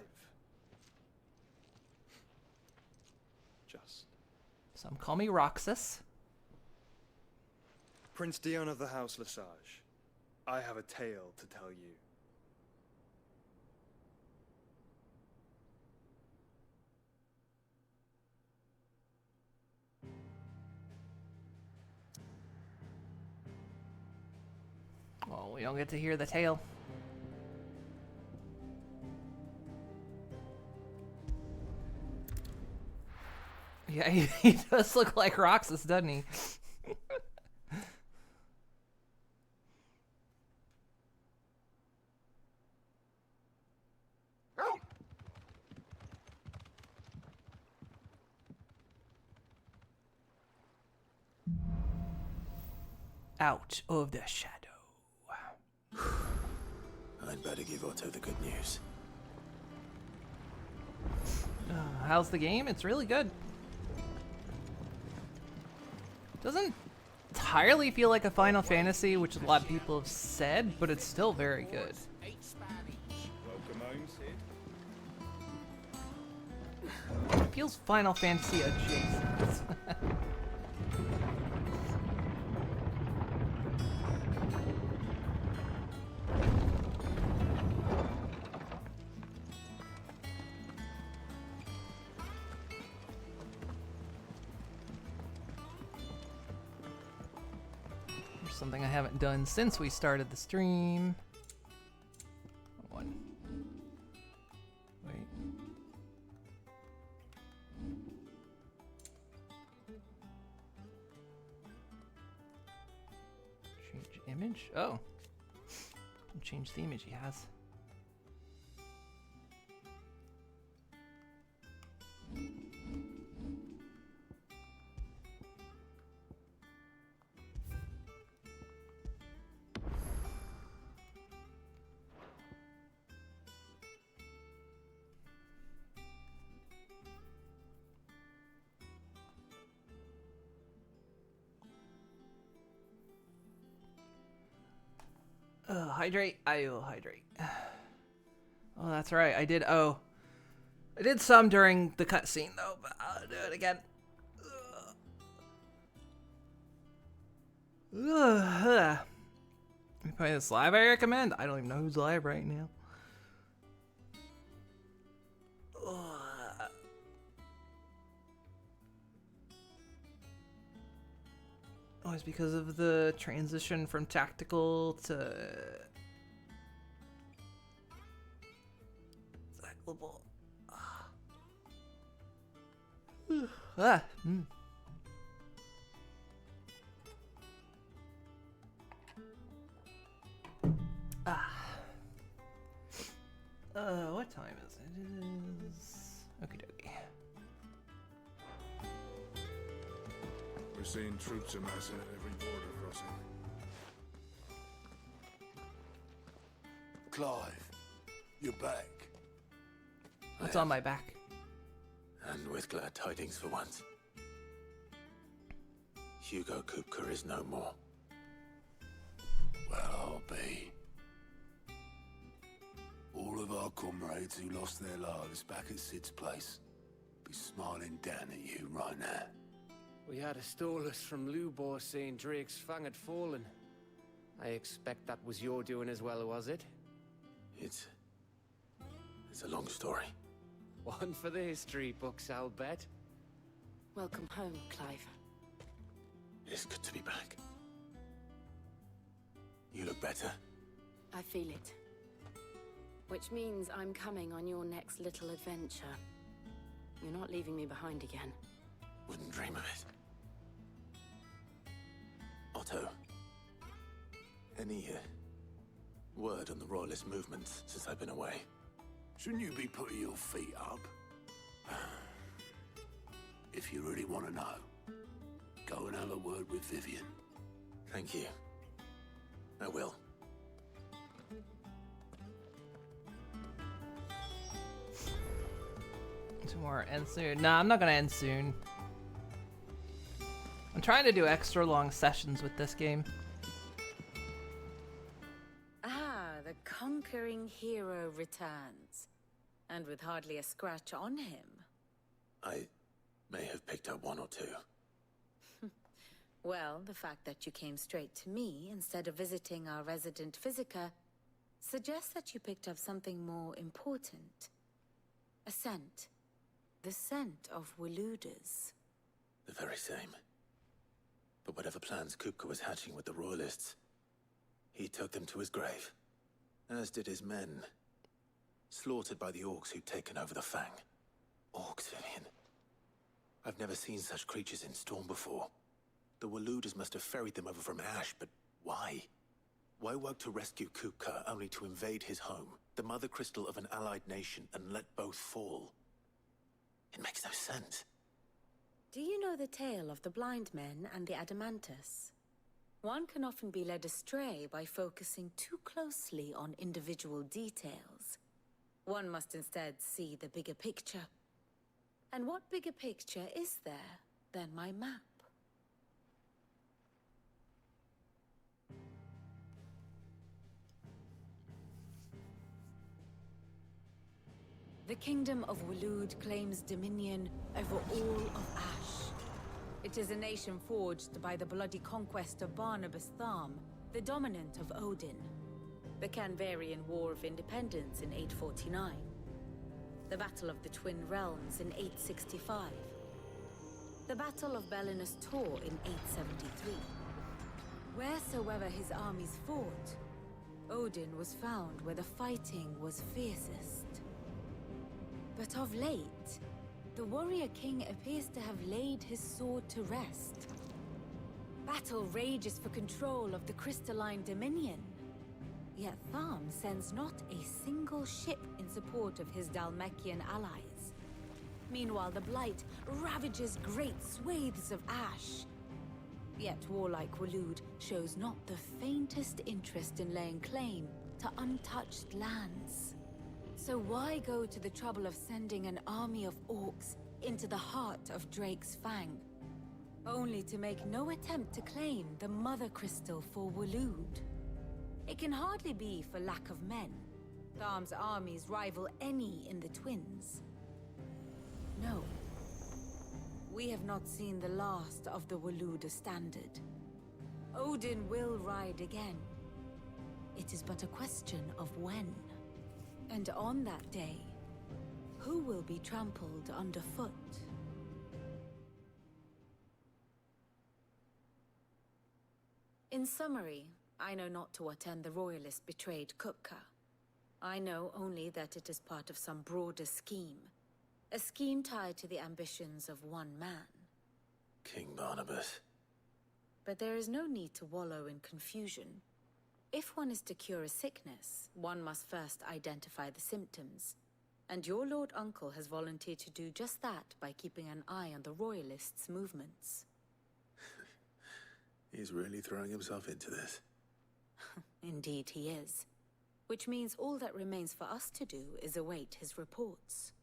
Just. Some call me Roxas. Prince Dion of the House Lesage. I have a tale to tell you. Well, we don't get to hear the tale. Yeah, he does look like Roxas, doesn't he? Out of the shadow. I'd better give Otto the good news. How's the game? It's really good. Doesn't entirely feel like a Final Fantasy, which a lot of people have said, but it's still very good. Welcome, Holmes. feels Final Fantasy adjacent. There's something I haven't done since we started the stream. One. Wait. Change image? Oh. Change the image he has. Hydrate. I will hydrate. Oh, that's right. I did. Oh, I did some during the cutscene though, but I'll do it again. Let me play this live. I recommend. I don't even know who's live right now. Oh, it's because of the transition from tactical to cyclable. What time is it? It is... Okie dokie. We're seeing troops amassing at every border crossing. Clive, you're back. What's on my back? And with glad tidings for once. Hugo Kupka is no more. Well, I'll be. All of our comrades who lost their lives back at Sid's place be smiling down at you right now. We had a Stolus from Lubor saying Drake's fang had fallen. I expect that was your doing as well, was it? It's a long story. One for the history books, I'll bet. Welcome home, Clive. It's good to be back. You look better. I feel it. Which means I'm coming on your next little adventure. You're not leaving me behind again. Wouldn't dream of it. Otto, any word on the Royalist movement since I've been away? Shouldn't you be putting your feet up? If you really want to know, go and have a word with Vivian. Thank you. I will. Tomorrow end soon. Nah, I'm not gonna end soon. I'm trying to do extra long sessions with this game. Ah, the conquering hero returns. And with hardly a scratch on him. I may have picked up one or two. Well, the fact that you came straight to me instead of visiting our resident Physica suggests that you picked up something more important. A scent. The scent of Waludas. The very same. But whatever plans Kupka was hatching with the Royalists, he took them to his grave. As did his men. Slaughtered by the orcs who'd taken over the Fang. Orcs, Vivian. I've never seen such creatures in Storm before. The Waludas must have ferried them over from Ash, but why? Why work to rescue Kupka only to invade his home, the mother crystal of an allied nation, and let both fall? It makes no sense. Do you know the tale of the blind men and the Adamantus? One can often be led astray by focusing too closely on individual details. One must instead see the bigger picture. And what bigger picture is there than my map? The kingdom of Waloed claims dominion over all of Ash. It is a nation forged by the bloody conquest of Barnabas Tharm, the dominant of Odin. The Canvarian War of Independence in 849. The Battle of the Twin Realms in 865. The Battle of Belinus Tor in 873. Wheresoever his armies fought, Odin was found where the fighting was fiercest. But of late, the warrior king appears to have laid his sword to rest. Battle rages for control of the crystalline dominion. Yet Tharm sends not a single ship in support of his Dhalmekian allies. Meanwhile, the Blight ravages great swathes of Ash. Yet warlike Waloed shows not the faintest interest in laying claim to untouched lands. So why go to the trouble of sending an army of orcs into the heart of Drake's Fang, only to make no attempt to claim the Mother Crystal for Waloed? It can hardly be for lack of men. Tharm's armies rival any in the Twins. No. We have not seen the last of the Waloed standard. Odin will ride again. It is but a question of when. And on that day, who will be trampled underfoot? In summary, I know not to what end the Royalists betrayed Kupka. I know only that it is part of some broader scheme. A scheme tied to the ambitions of one man. King Barnabas. But there is no need to wallow in confusion. If one is to cure a sickness, one must first identify the symptoms. And your Lord Uncle has volunteered to do just that by keeping an eye on the Royalists' movements. He's really throwing himself into this. Indeed he is. Which means all that remains for us to do is await his reports.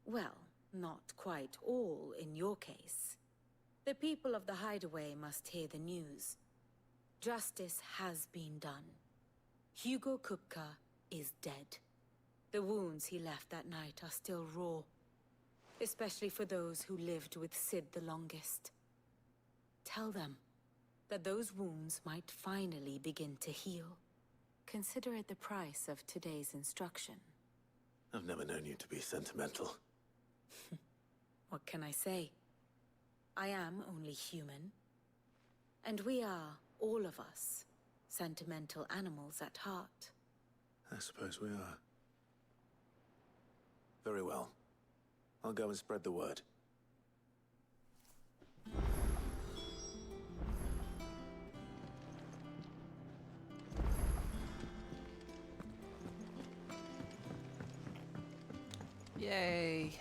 Well, not quite all in your case. The people of the Hideaway must hear the news. Justice has been done. Hugo Kupka is dead. The wounds he left that night are still raw, especially for those who lived with Sid the longest. Tell them that those wounds might finally begin to heal. Consider it the price of today's instruction. I've never known you to be sentimental. What can I say? I am only human. And we are, all of us, sentimental animals at heart. I suppose we are. Very well. I'll go and spread the word. Yay.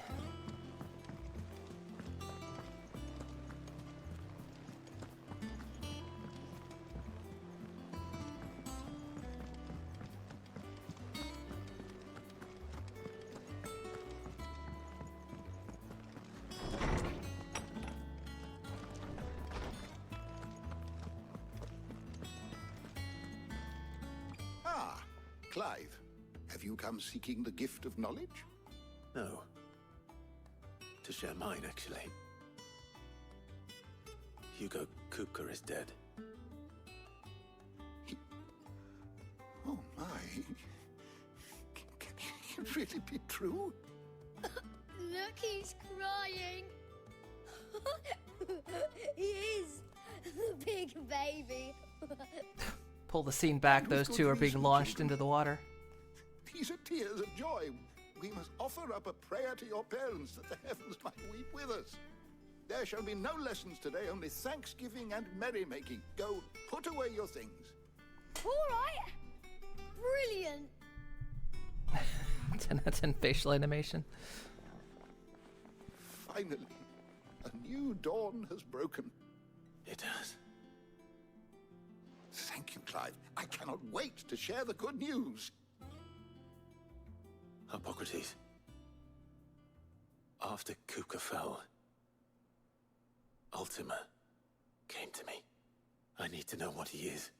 Ah, Clive. Have you come seeking the gift of knowledge? No. To share mine, actually. Hugo Kupka is dead. Oh my. Can it really be true? Look, he's crying. He is. The big baby. Pull the scene back, those two are being launched into the water. These are tears of joy. We must offer up a prayer to your parents that the heavens might weep with us. There shall be no lessons today, only thanksgiving and merrymaking. Go, put away your things. All right. Brilliant. 10 out of 10 facial animation. Finally, a new dawn has broken. It has. Thank you, Clive. I cannot wait to share the good news. Hippocrates. After Kupka fell, Ultima came to me. I need to know what he is.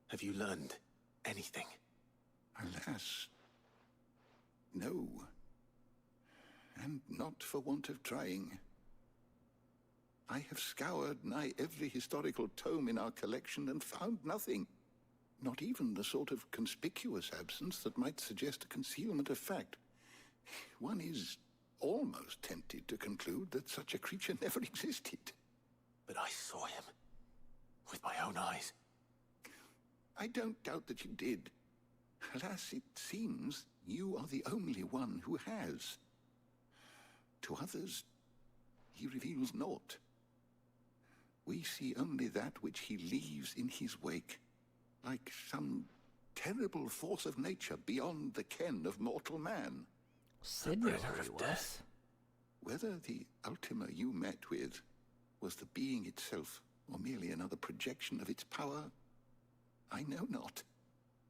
Have you learned anything? Alas, No. And not for want of trying. I have scoured nigh every historical tome in our collection and found nothing. Not even the sort of conspicuous absence that might suggest a concealment of fact. One is almost tempted to conclude that such a creature never existed. But I saw him. With my own eyes. I don't doubt that you did. Alas, it seems you are the only one who has. To others, he reveals naught. We see only that which he leaves in his wake, like some terrible force of nature beyond the ken of mortal man. Sid knew who he was. Whether the Ultima you met with was the being itself, or merely another projection of its power, I know not.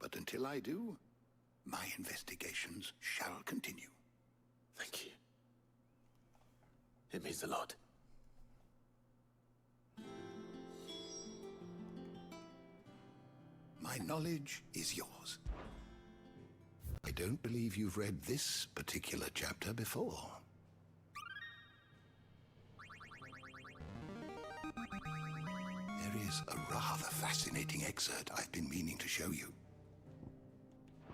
But until I do, my investigations shall continue. Thank you. It means a lot. My knowledge is yours. I don't believe you've read this particular chapter before. There is a rather fascinating excerpt I've been meaning to show you.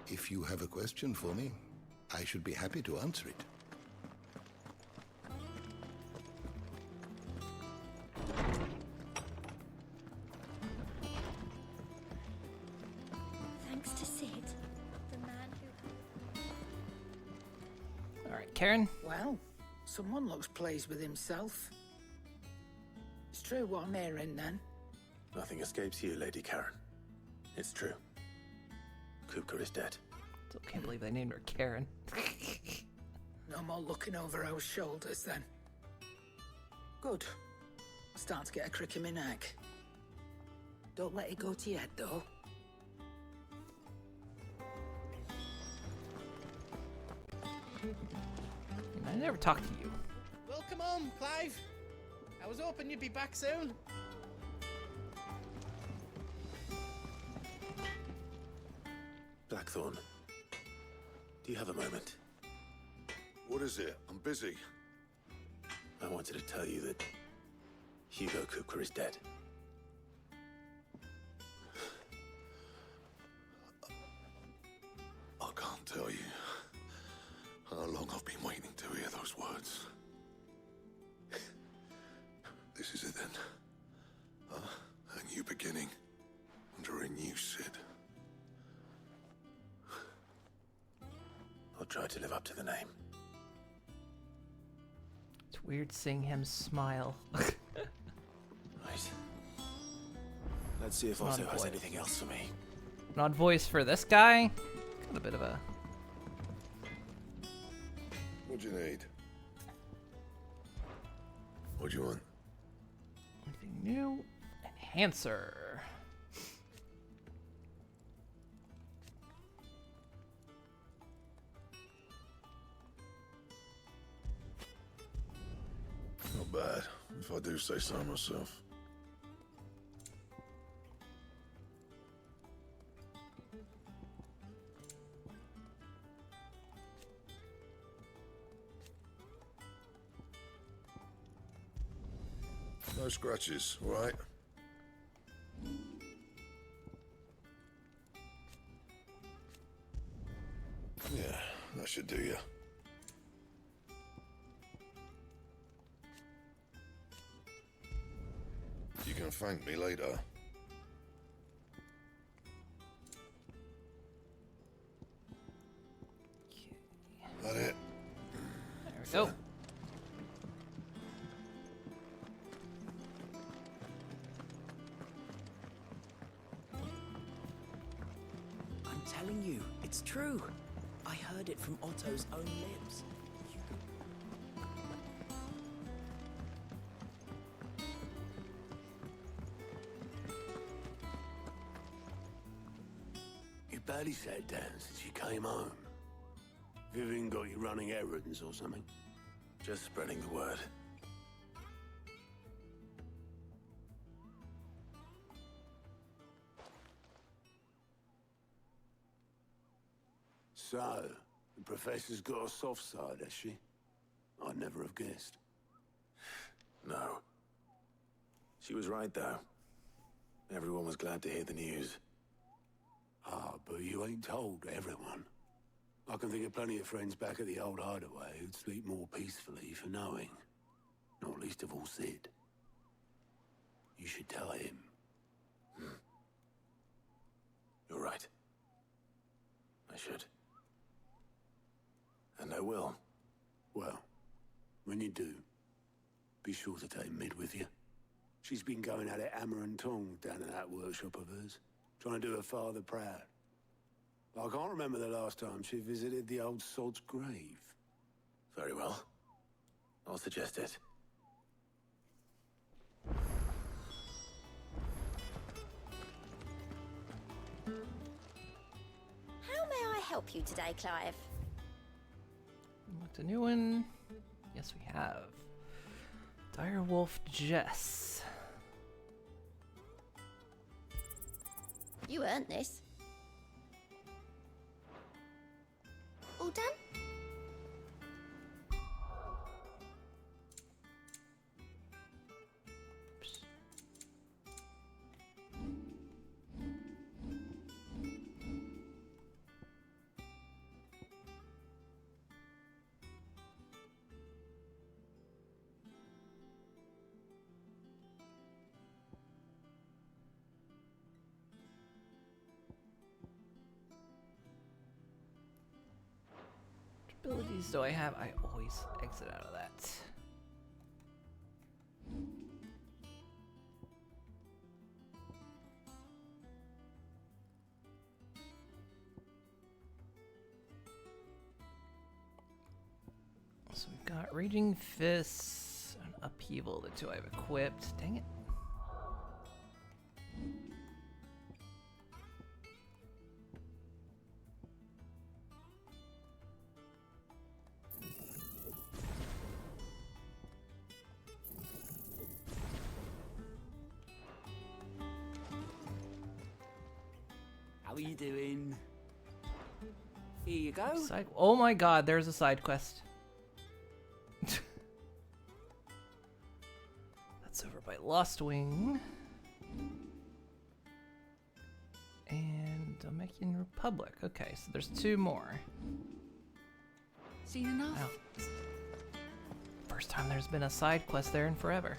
If you have a question for me, I should be happy to answer it. Thanks to Sid, the man who... All right, Karen. Well, someone looks pleased with himself. It's true what I'm hearing, then. Nothing escapes you, Lady Karen. It's true. Kupka is dead. Still can't believe they named her Karen. No more looking over our shoulders, then. Good. Starting to get a crick in my neck. Don't let it go to your head, though. I never talked to you. Welcome home, Clive. I was hoping you'd be back soon. Blackthorn, do you have a moment? What is it? I'm busy. I wanted to tell you that Hugo Kupka is dead. I can't tell you how long I've been waiting to hear those words. This is it then. A new beginning under a new Sid. I'll try to live up to the name. It's weird seeing him smile. Right. Let's see if Not Otto a has voice. anything else for me. An odd voice for this guy. Got a bit of a... What do you need? What do you want? Anything new? Enhancer. Not bad, if I do say so myself. No scratches, all right? Yeah, that should do you. You can thank me later. That it? There we go. I'm telling you, it's true. I heard it from Otto's own lips. You barely sat down since you came home. Vivian got you running errands or something? Just spreading the word. So, The Professor's got a soft side, has she? I'd never have guessed. No. She was right, though. Everyone was glad to hear the news. Ah, but you ain't told everyone. I can think of plenty of friends back at the old hideaway who'd sleep more peacefully for knowing. Not least of all Sid. You should tell him. You're right. I should. And I will. Well, when you do, be sure to take Mid with you. She's been going at it hammer and tongs down in that workshop of hers, trying to do her father proud. I can't remember the last time she visited the old sod's grave. Very well. I'll suggest it. How may I help you today, Clive? What's a new one? Yes, we have. Direwolf Jess. You earned this. All done? Abilities do I have? I always exit out of that. So we've got Raging Fists and Upheaval, the two I've equipped. Dang it. How are you doing? Here you go. Oh my god, there's a side quest. That's over by Lost Wing. And Dominican Republic. Okay, so there's two more. Seen enough? Wow. First time there's been a side quest there in forever.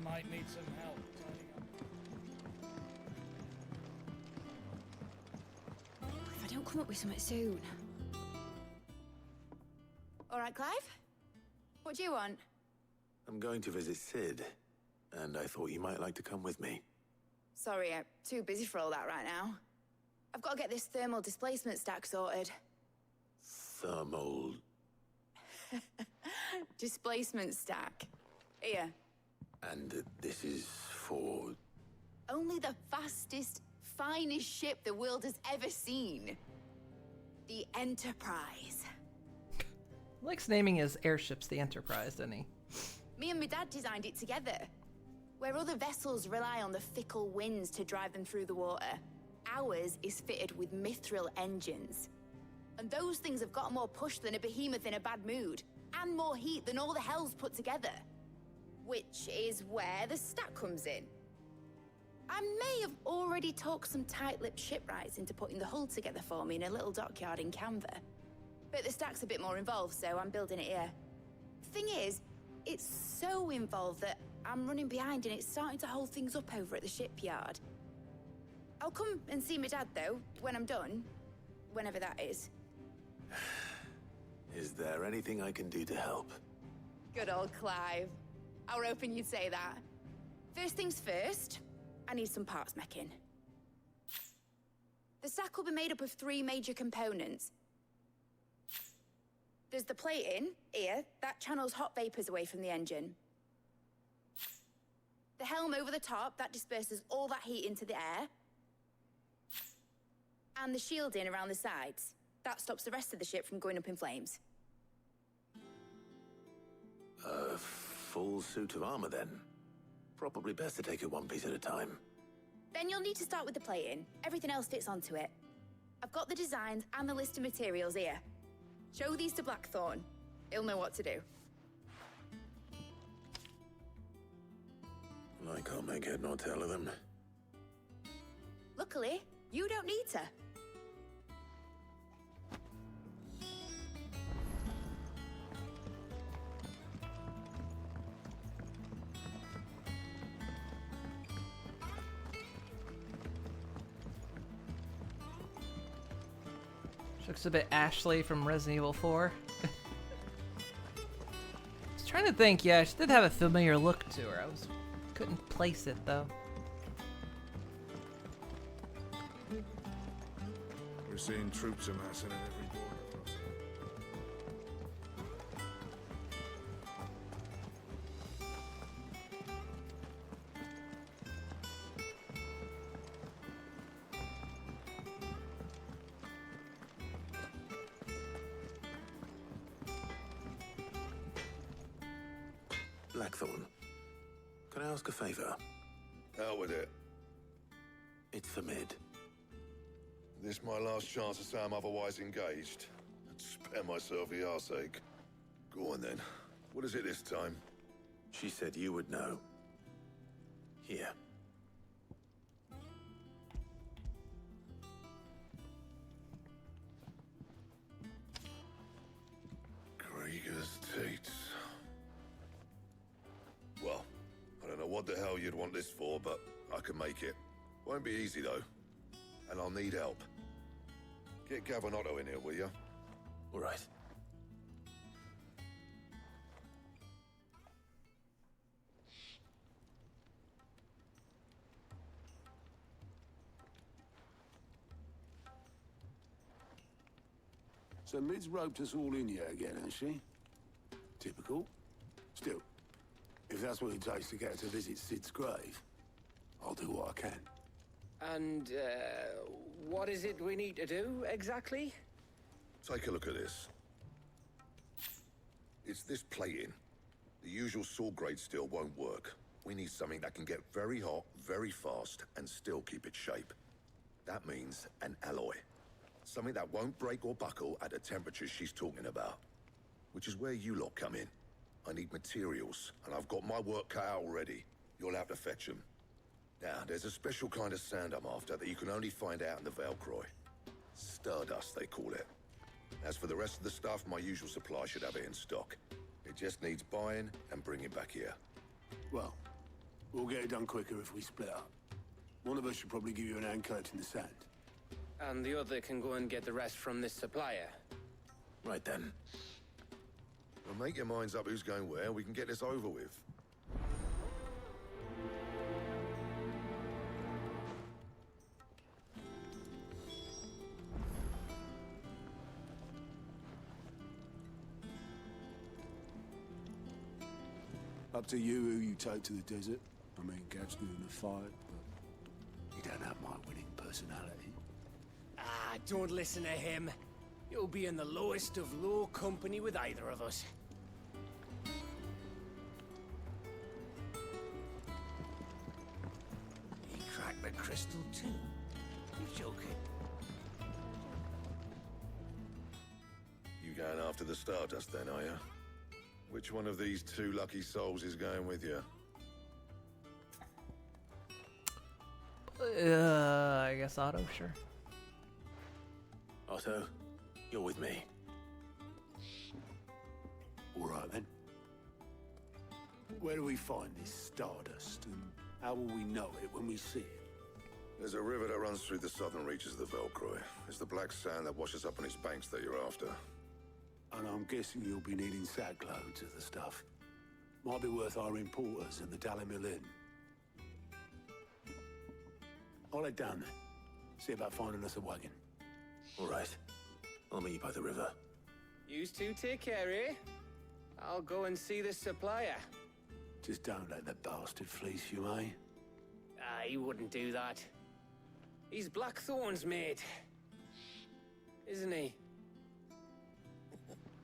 Might need some help tidying up. If I don't come up with something soon. All right, Clive? What do you want? I'm going to visit Sid, and I thought you might like to come with me. Sorry, I'm too busy for all that right now. I've got to get this thermal displacement stack sorted. Thermal... Displacement stack. Here. And this is for... Only the fastest, finest ship the world has ever seen. The Enterprise. Likes naming his airships the Enterprise, doesn't he? Me and my dad designed it together. Where other vessels rely on the fickle winds to drive them through the water, ours is fitted with mithril engines. And those things have got more push than a behemoth in a bad mood, and more heat than all the hells put together. Which is where the stack comes in. I may have already talked some tight-lipped shipwrights into putting the hull together for me in a little dockyard in Canva. But the stack's a bit more involved, so I'm building it here. Thing is, it's so involved that I'm running behind and it's starting to hold things up over at the shipyard. I'll come and see my dad, though, when I'm done. Whenever that is. Is there anything I can do to help? Good old Clive. I were hoping you'd say that. First things first, I need some parts meching. The stack will be made up of 3 major components. There's the plating, here, that channels hot vapors away from the engine. The helm over the top, that disperses all that heat into the air. And the shielding around the sides. That stops the rest of the ship from going up in flames. A full suit of armor, then. Probably best to take it one piece at a time. Then you'll need to start with the plating. Everything else fits onto it. I've got the designs and the list of materials here. Show these to Blackthorn. He'll know what to do. I can't make head nor tail of them. Luckily, you don't need to. She looks a bit Ashley from Resident Evil 4. I was trying to think, yeah, she did have a familiar look to her. Couldn't place it though. We're seeing troops amassing at every border crossing. Blackthorn, can I ask a favor? Out with it. It's for Mid. This my last chance to say I'm otherwise engaged. I'd spare myself the arseache. Go on then. What is it this time? She said you would know. Here. Krieger's teats. Well, I don't know what the hell you'd want this for, but I can make it. Won't be easy though. And I'll need help. Get Gavinotto in here, will you? All right. So Mid's roped us all in here again, hasn't she? Typical. Still, if that's what it takes to get her to visit Sid's grave, I'll do what I can. And, what is it we need to do, exactly? Take a look at this. It's this plating. The usual saw grade steel won't work. We need something that can get very hot, very fast, and still keep its shape. That means an alloy. Something that won't break or buckle at the temperatures she's talking about. Which is where you lot come in. I need materials, and I've got my work cut out already. You'll have to fetch them. Now, there's a special kind of sand I'm after that you can only find out in the Velcroy. Stardust, they call it. As for the rest of the stuff, my usual supply should have it in stock. It just needs buying and bringing back here. Well, we'll get it done quicker if we split up. One of us should probably give you an hand collecting the sand. And the other can go and get the rest from this supplier. Right then. Well, make your minds up who's going where, and we can get this over with. Up to you who you take to the desert. I mean, Gav's good in a fight, but you don't have my winning personality. Ah, don't listen to him. You'll be in the lowest of low company with either of us. He cracked the crystal too. You're joking. You going after the Stardust then, are you? Which one of these two lucky souls is going with you? I guess Otto, sure. Otto, you're with me. All right, then. Where do we find this Stardust, and how will we know it when we see it? There's a river that runs through the southern reaches of the Velcroy. It's the black sand that washes up on its banks that you're after. And I'm guessing you'll be needing sackloads of the stuff. Might be worth our importers and the Dalimil Inn. I'll head down there. See about finding us a wagon. All right. I'll meet you by the river. Yous two take care, eh? I'll go and see this supplier. Just don't let the bastard fleece you, eh? Ah, he wouldn't do that. He's Blackthorn's mate. Isn't he?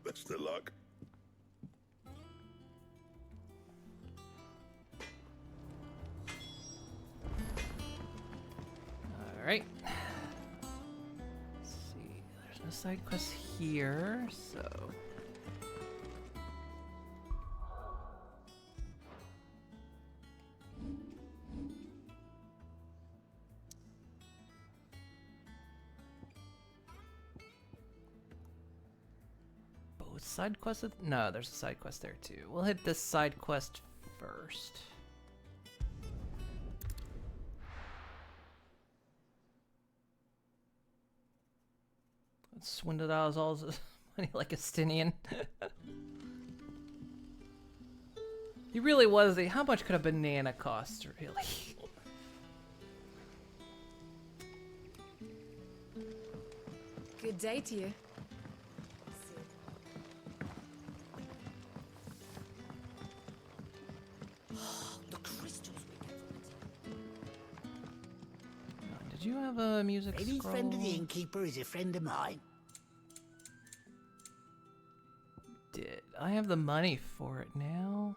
Best of luck. Alright. Let's see. There's no side quest here, so. Both side quests? No, there's a side quest there too. We'll hit this side quest first. Swindled out all his money like a Stinian. He really was how much could a banana cost, really? Good day to you. The crystals we get from it. Did you have a music Any scroll? friend of the innkeeper is a friend of mine. Did I have the money for it now?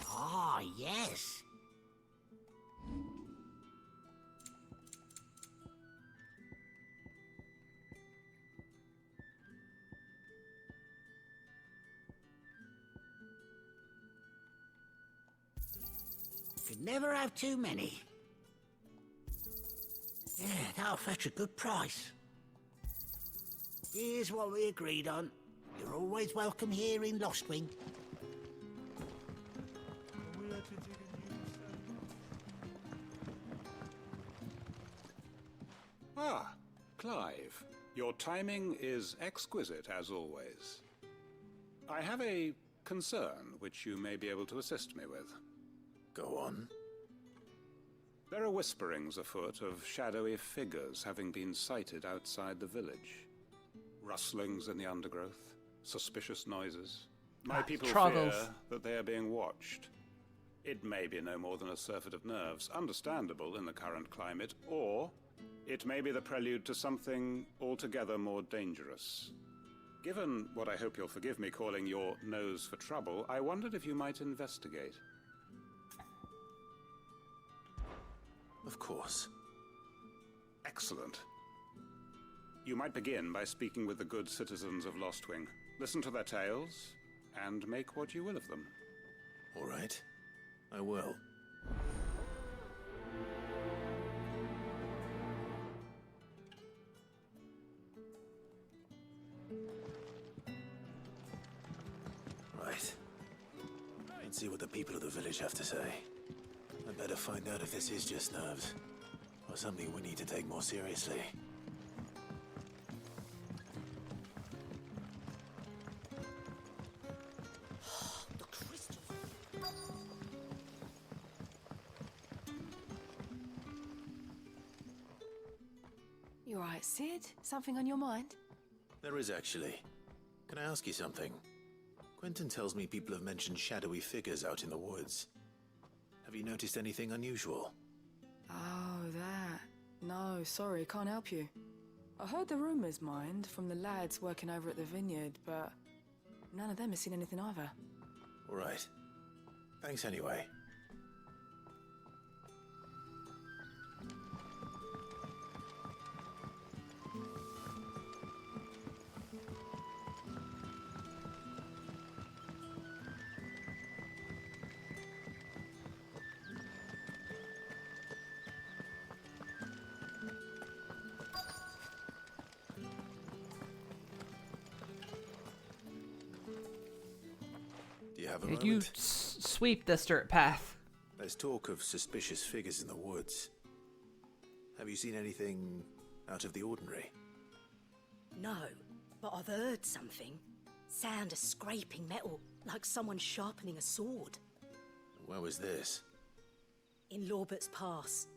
Ah, yes. Could never have too many. Yeah, that'll fetch a good price. Here's what we agreed on. You're always welcome here in Lostwing. Ah, Clive. Your timing is exquisite, as always. I have a concern which you may be able to assist me with. Go on. There are whisperings afoot of shadowy figures having been sighted outside the village. Rustlings in the undergrowth, suspicious noises. My people fear that they are being watched. It may be no more than a surfeit of nerves, understandable in the current climate, or it may be the prelude to something altogether more dangerous. Given what I hope you'll forgive me calling your nose for trouble, I wondered if you might investigate. Of course. Excellent. You might begin by speaking with the good citizens of Lostwing. Listen to their tales, and make what you will of them. All right. I will. Right. Let's see what the people of the village have to say. I better find out if this is just nerves, or something we need to take more seriously. The crystals. You alright, Sid? Something on your mind? There is actually. Can I ask you something? Quentin tells me people have mentioned shadowy figures out in the woods. Have you noticed anything unusual? Oh, that. No, sorry, can't help you. I heard the rumours, mind, from the lads working over at the vineyard, but none of them has seen anything either. All right. Thanks anyway. Do you have a Did moment? you sweep this dirt path? There's talk of suspicious figures in the woods. Have you seen anything out of the ordinary? No, but I've heard something. Sound of scraping metal, like someone sharpening a sword. Where was this? In Lorbert's Pass.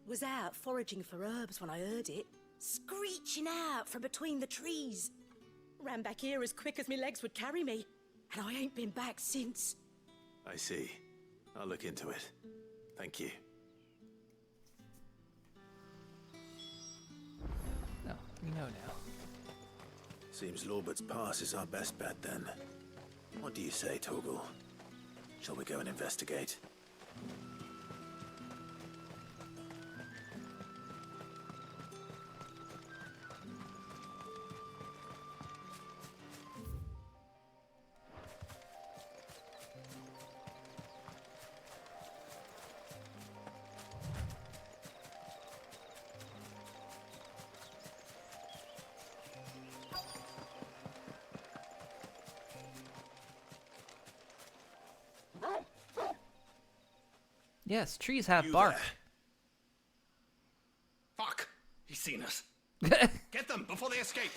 Was out foraging for herbs when I heard it, screeching out from between the trees. Ran back here as quick as my legs would carry me, and I ain't been back since. I see. I'll look into it. Thank you. No, we know now. Seems Lorbert's Pass is our best bet then. What do you say, Torgal? Shall we go and investigate? Yes, trees have You bark. there? Fuck! He's seen us. Get them before they escape.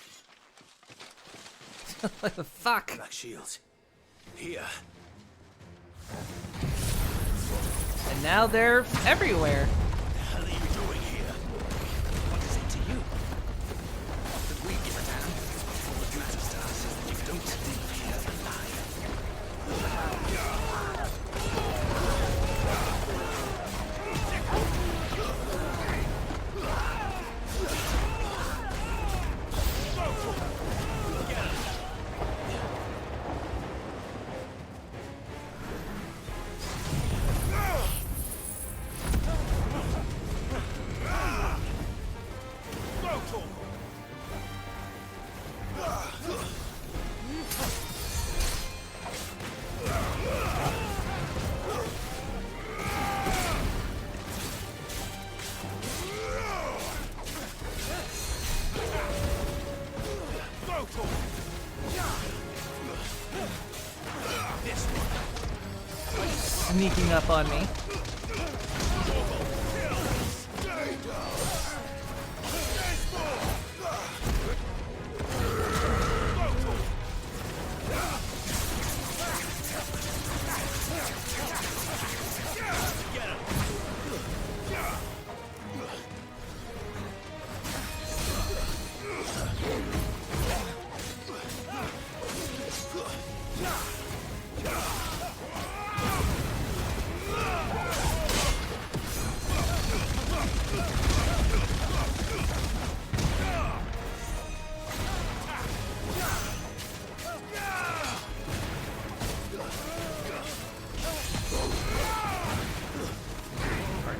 What the fuck? Black shields. Here. And now they're everywhere. What the hell are you doing here? What is it to you? Not that we give a damn. All that matters to us is that you don't leave here Sneaking up on me.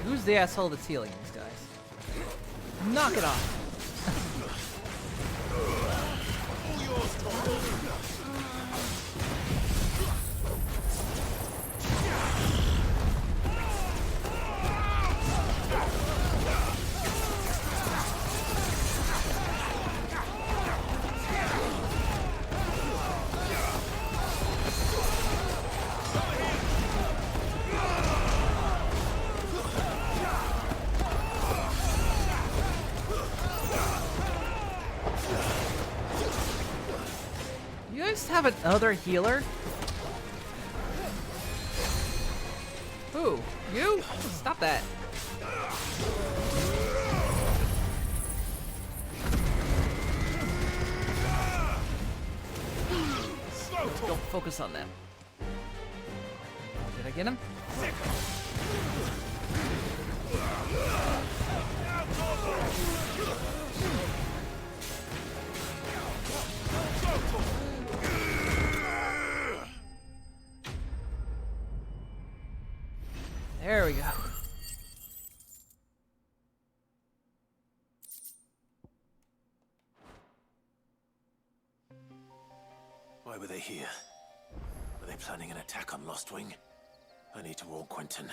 Who's the asshole that's healing these guys? Knock it off. You guys have another healer? Who? You? Stop that. Don't focus on them. Did I get him? There we go. Why were they here? Were they planning an attack on Lostwing? I need to warn Quentin.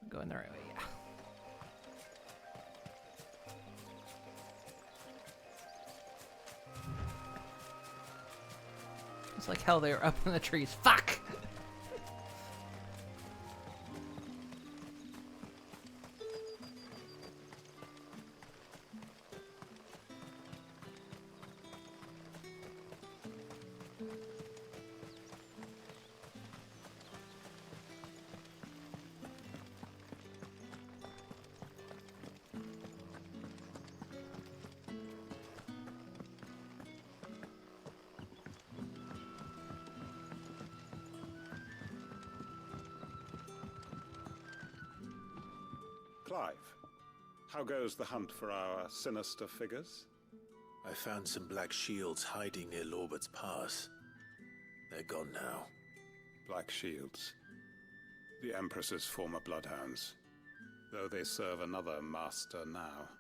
Going the right way, yeah. It's like hell they were up in the trees. Fuck! Clive, how goes the hunt for our sinister figures? I found some black shields hiding near Lorbert's Pass. They're gone now. Black shields. The Empress's former bloodhounds. Though they serve another master now.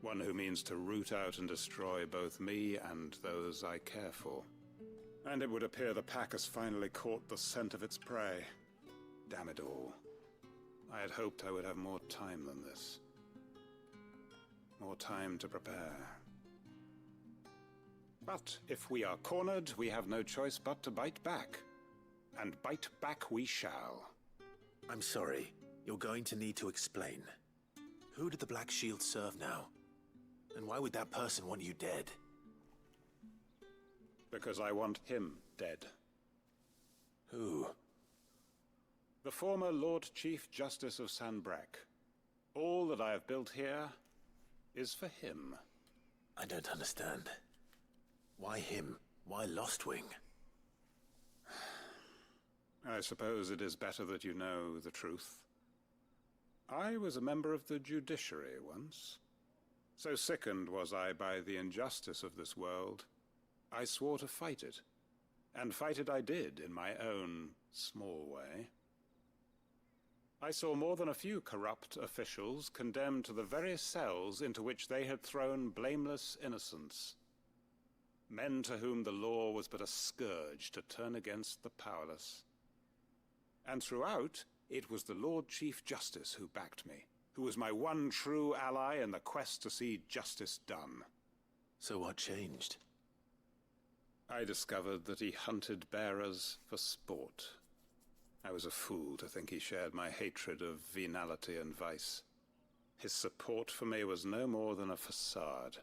One who means to root out and destroy both me and those I care for. And it would appear the pack has finally caught the scent of its prey. Damn it all. I had hoped I would have more time than this. more time to prepare. But if we are cornered, we have no choice but to bite back. And bite back we shall. I'm sorry. You're going to need to explain. Who did the Black Shield serve now? And why would that person want you dead? Because I want him dead. Who? The former Lord Chief Justice of Sanbreque. All that I have built here is for him. I don't understand. Why him? Why Lostwing? I suppose it is better that you know the truth. I was a member of the judiciary once. So sickened was I by the injustice of this world, I swore to fight it. And fight it I did in my own small way. I saw more than a few corrupt officials condemned to the very cells into which they had thrown blameless innocents. Men to whom the law was but a scourge to turn against the powerless. And throughout, it was the Lord Chief Justice who backed me, who was my one true ally in the quest to see justice done. So what changed? I discovered that he hunted bearers for sport. I was a fool to think he shared my hatred of venality and vice. His support for me was no more than a facade,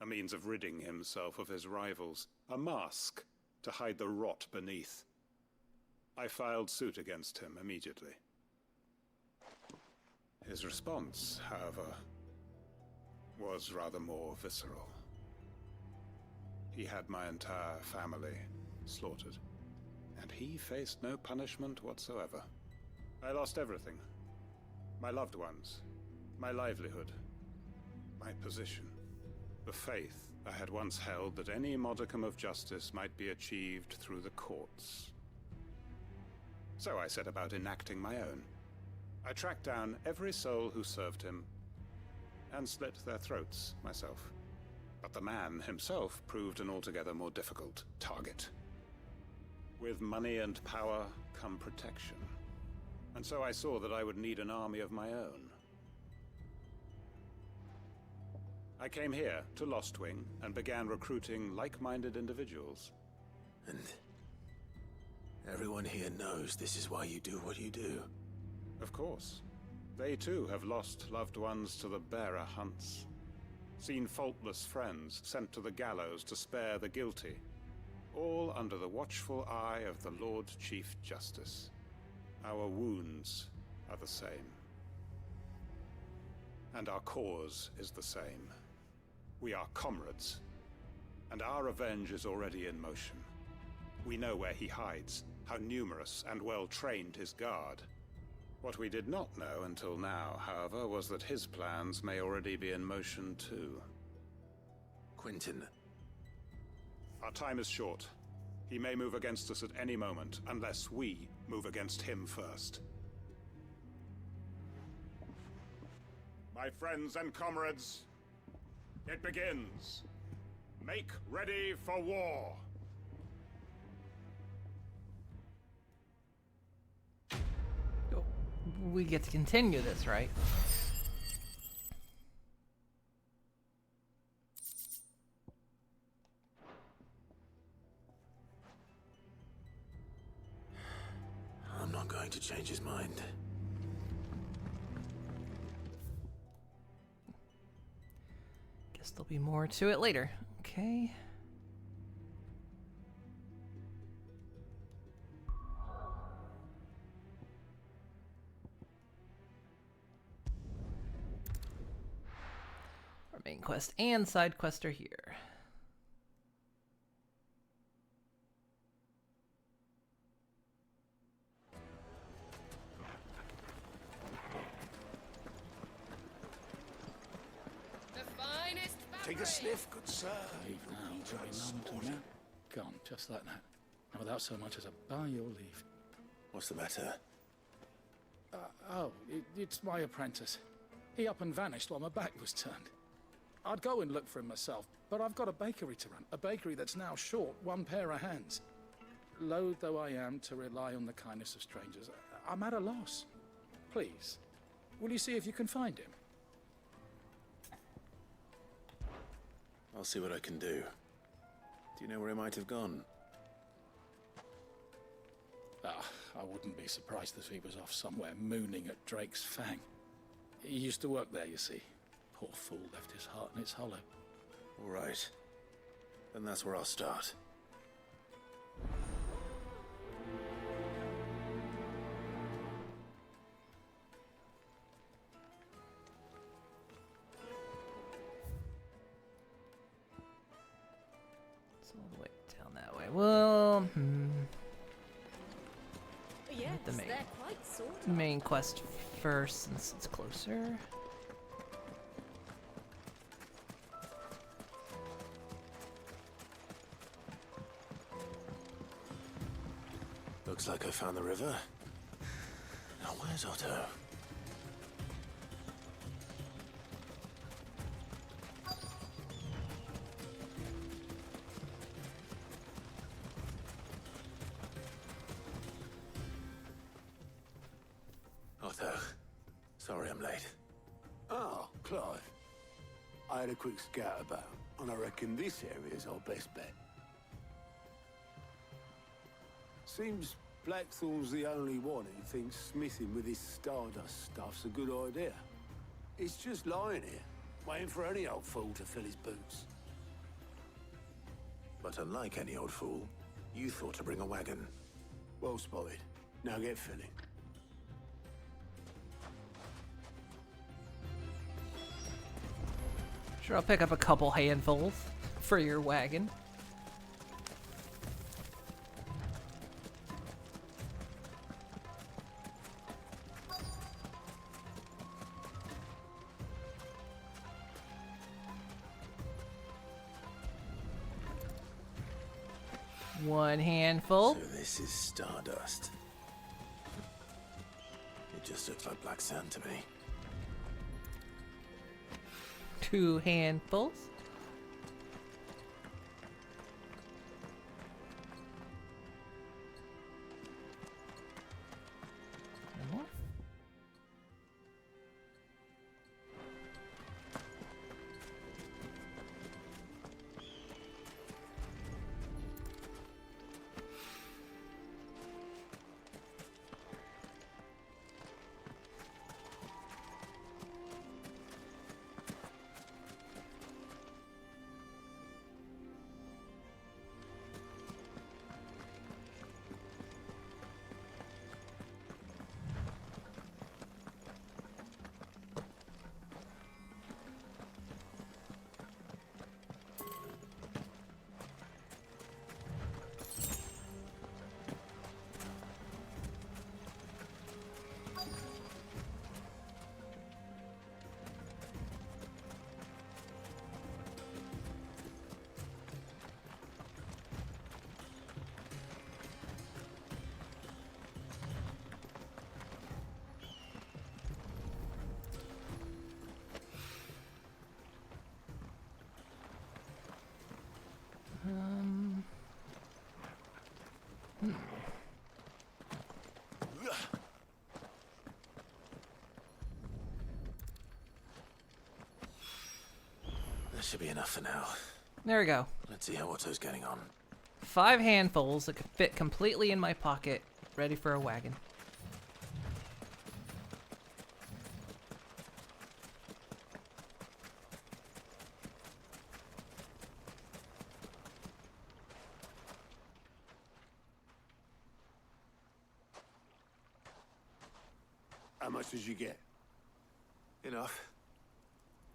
a means of ridding himself of his rivals, a mask to hide the rot beneath. I filed suit against him immediately. His response, however, was rather more visceral. He had my entire family slaughtered, and he faced no punishment whatsoever. I lost everything. My loved ones, my livelihood, my position, the faith I had once held that any modicum of justice might be achieved through the courts. So I set about enacting my own. I tracked down every soul who served him, and slit their throats myself. But the man himself proved an altogether more difficult target. With money and power come protection. And so I saw that I would need an army of my own. I came here to Lostwing and began recruiting like-minded individuals. And everyone here knows this is why you do what you do. Of course. They too have lost loved ones to the bearer hunts. Seen faultless friends sent to the gallows to spare the guilty. All under the watchful eye of the Lord Chief Justice. Our wounds are the same. And our cause is the same. We are comrades. And our revenge is already in motion. We know where he hides, how numerous and well-trained his guard. What we did not know until now, however, was that his plans may already be in motion too. Quentin. Our time is short. He may move against us at any moment, unless we move against him first. My friends and comrades, it begins. Make ready for war. We get to continue this, right? I'm not going to change his mind. Guess there'll be more to it later. Okay. Our main quest and side quest are here. Take a sniff, good sir. Leave now. Gone, just like that. And without so much as a by your leave. What's the matter? It's my apprentice. He up and vanished while my back was turned. I'd go and look for him myself, but I've got a bakery to run. A bakery that's now short one pair of hands. Loath though I am to rely on the kindness of strangers, I'm at a loss. Please, will you see if you can find him? I'll see what I can do. Do you know where he might have gone? I wouldn't be surprised if he was off somewhere mooning at Drake's Fang. He used to work there, you see. Poor fool left his heart in its hollow. All right. Then that's where I'll start. It's all the way down that way. Well, Yes, the main, they're quite sort of. main quest first, since it's closer. Looks like I found the river. Now where's Otto? Otto, sorry I'm late. Oh, Clive. I had a quick scout about, and I reckon this area's our best bet. Seems Blackthorn's the only one who thinks smithing with his Stardust stuff's a good idea. It's just lying here, waiting for any old fool to fill his boots. But unlike any old fool, you thought to bring a wagon. Well spotted. Now get filling. Sure, I'll pick up a couple handfuls for your wagon. One handful. So this is Stardust. It just looks like black sand to me. 2 handfuls. One more. That should be enough for now. There we go. Let's see how Otto's getting on. 5 handfuls that could fit completely in my pocket, ready for a wagon. How much did you get? Enough.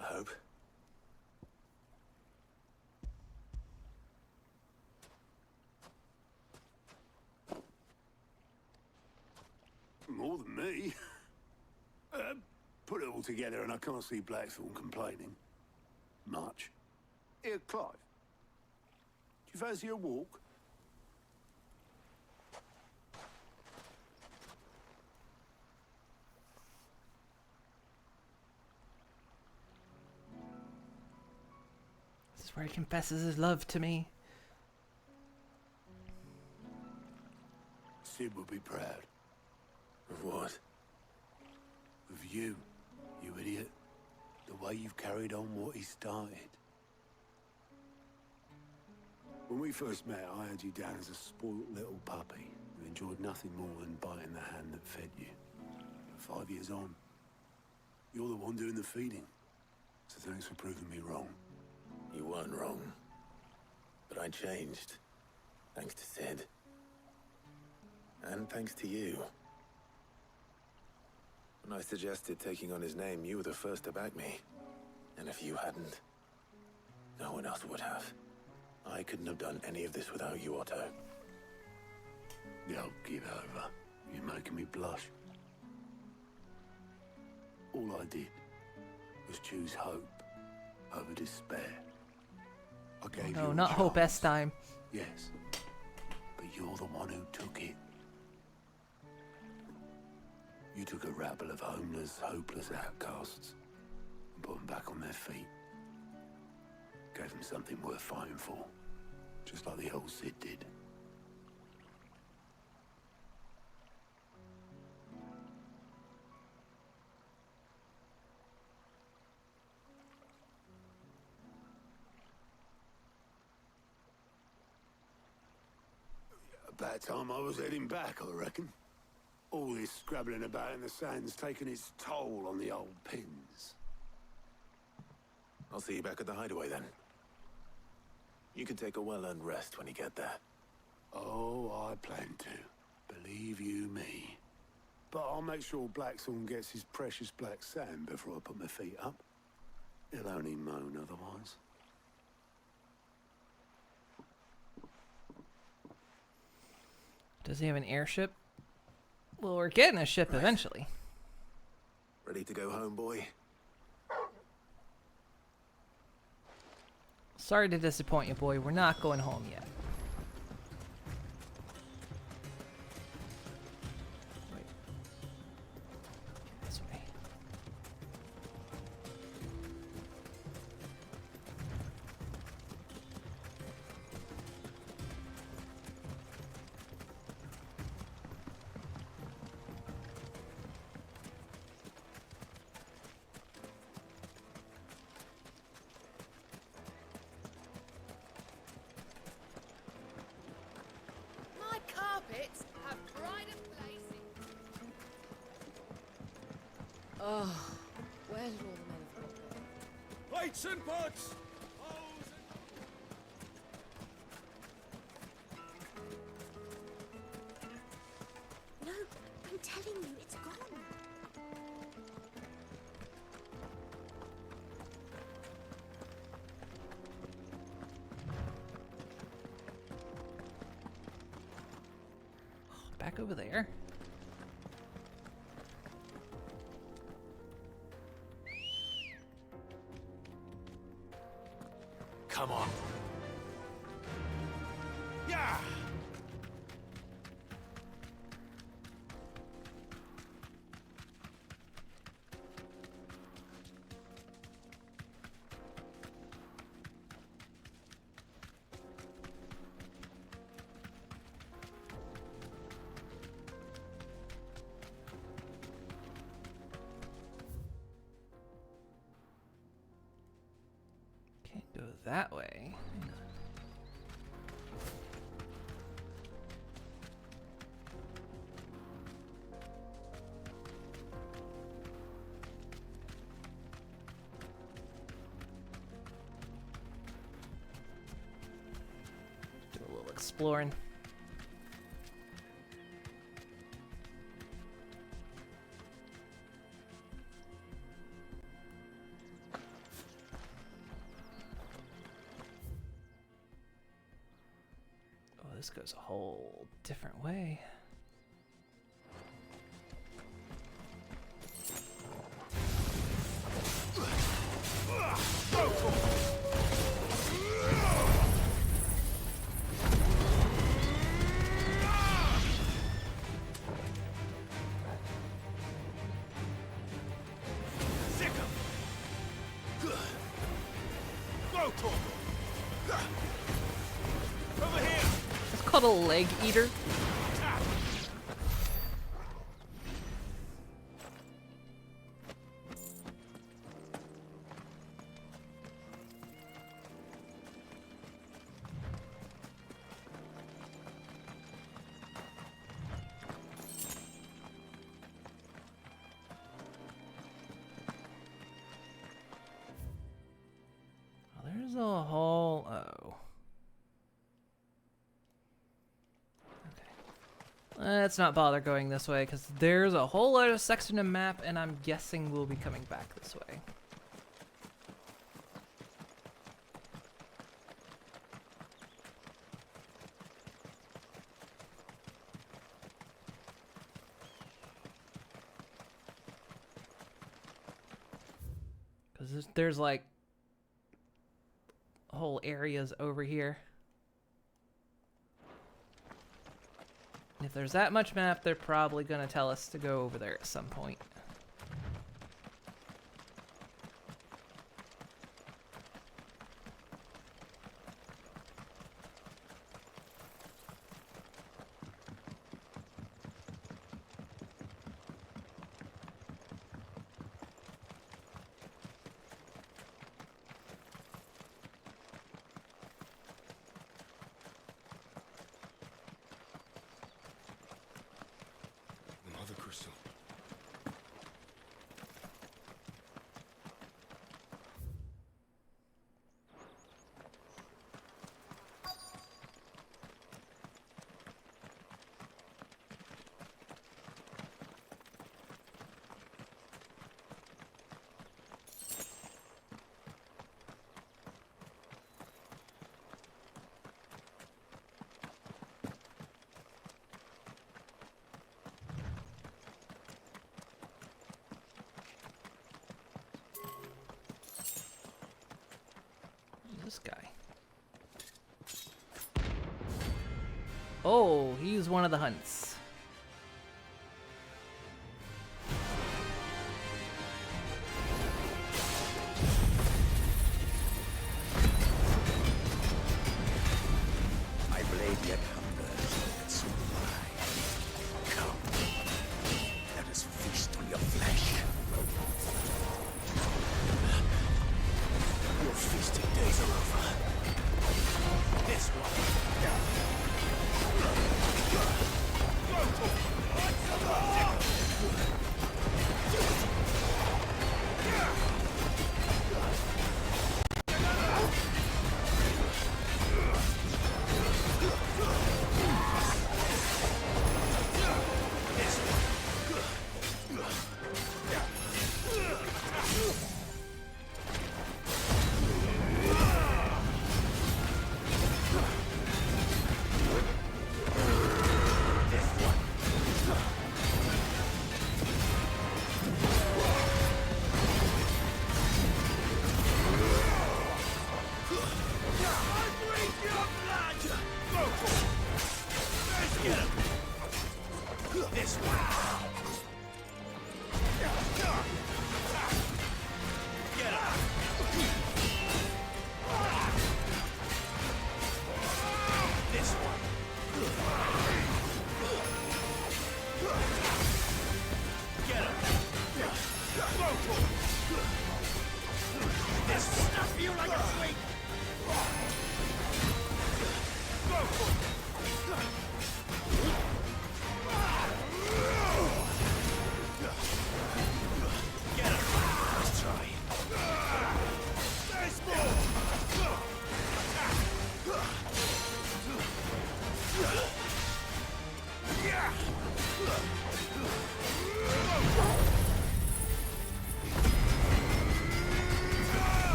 I hope. More than me. Put it all together and I can't see Blackthorn complaining. Much. Here, Clive. Do you fancy a walk? This is where he confesses his love to me. Sid would be proud. Of what? Of you, you idiot. The way you've carried on what he started. When we first met, I had you down as a spoilt little puppy who enjoyed nothing more than biting the hand that fed you. But 5 years on, you're the one doing the feeding. So thanks for proving me wrong. You weren't wrong. But I changed. Thanks to Sid. And thanks to you. When I suggested taking on his name, you were the first to back me. And if you hadn't, no one else would have. I couldn't have done any of this without you, Otto. Yo, give over. You're making me blush. All I did was choose hope over despair. I gave you No, a not hope chance. S time. Yes, but you're the one who took it. You took a rabble of homeless, hopeless outcasts and put them back on their feet. Gave them something worth fighting for, just like the old Sid did. About time I was heading back, I reckon. All this scrabbling about in the sand's taken its toll on the old pins. I'll see you back at the hideaway then. You can take a well-earned rest when you get there. Oh, I plan to. Believe you me. But I'll make sure Blackthorn gets his precious black sand before I put my feet up. He'll only moan otherwise. Does he have an airship? Well, we're getting a ship eventually. Ready to go home, boy? Sorry to disappoint you, boy. We're not going home yet. Wait. This way. My carpets have pride of place. Oh, where did all the men go? Plates and pots! No, I'm telling you, it's gone. Back over there. Come on. Yeah! Can't go that way. Do a little exploring. Oh, this goes a whole different way. Over here! It's called a leg eater. There's a whole... Oh. Let's not bother going this way, because there's a whole other section of map, and I'm guessing we'll be coming back this way. Because there's like whole areas over here. If there's that much map, they're probably going to tell us to go over there at some point. Another crystal. This guy. Oh, he's one of the hunts. My blade yet hungers, and so do I. Come, let us feast on your flesh. Your feasting days are over. This one.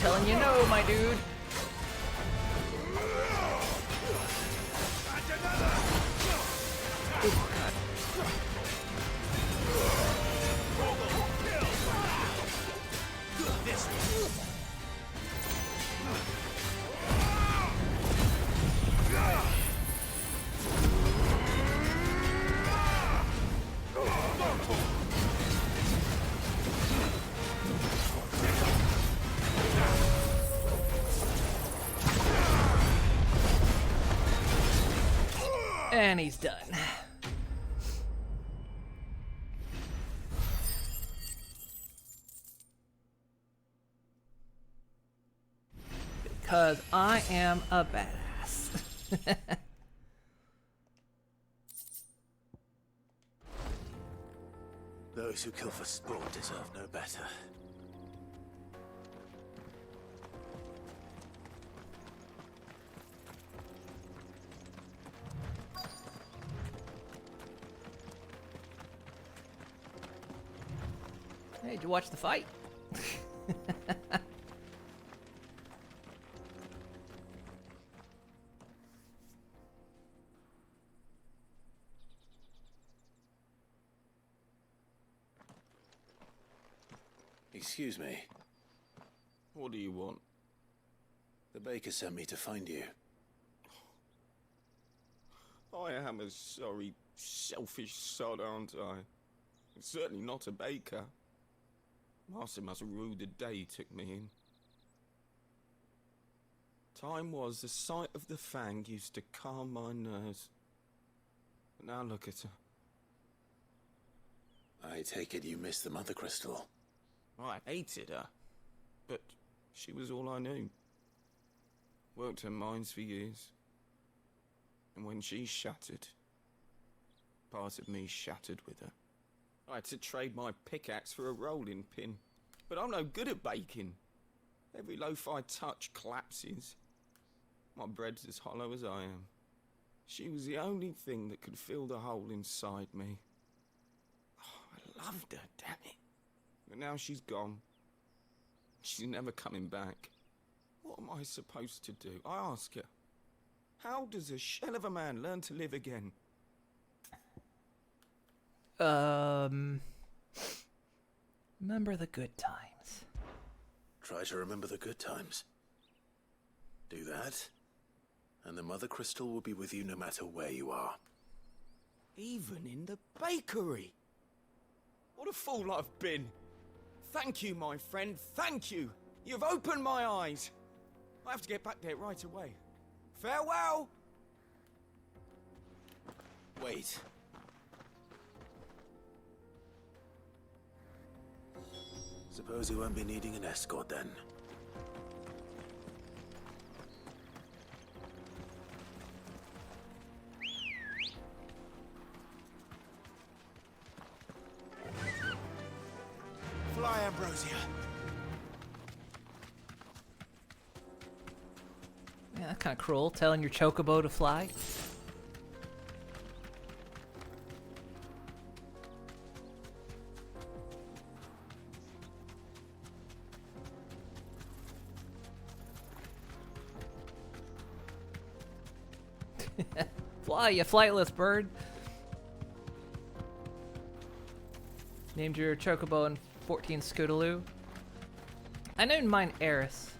telling you no, my dude. Oh, God. And he's done. Because I am a badass. Those who kill for sport deserve no better. Hey, did you watch the fight? Excuse me. What do you want? The baker sent me to find you. I am a sorry, selfish sod, aren't I? I'm certainly not a baker. Master must rue the day he took me in. Time was the sight of the fang used to calm my nerves. But now look at her. I take it you missed the Mother Crystal. I hated her, but she was all I knew. Worked her mines for years. And when she shattered, part of me shattered with her. I had to trade my pickaxe for a rolling pin. But I'm no good at baking. Every loaf I touch collapses. My bread's as hollow as I am. She was the only thing that could fill the hole inside me. Oh, I loved her, damn it. But now she's gone. She's never coming back. What am I supposed to do? I ask her. How does a shell of a man learn to live again? Remember the good times. Try to remember the good times. Do that, and the Mother Crystal will be with you no matter where you are. Even in the bakery. What a fool I've been. Thank you, my friend, thank you. You've opened my eyes. I have to get back there right away. Farewell! Wait. Suppose you won't be needing an escort then. Fly, Ambrosia. Yeah, that's kind of cruel, telling your chocobo to fly. Fly, you flightless bird. Named your chocobo in 14 Scootaloo. I named mine Eris.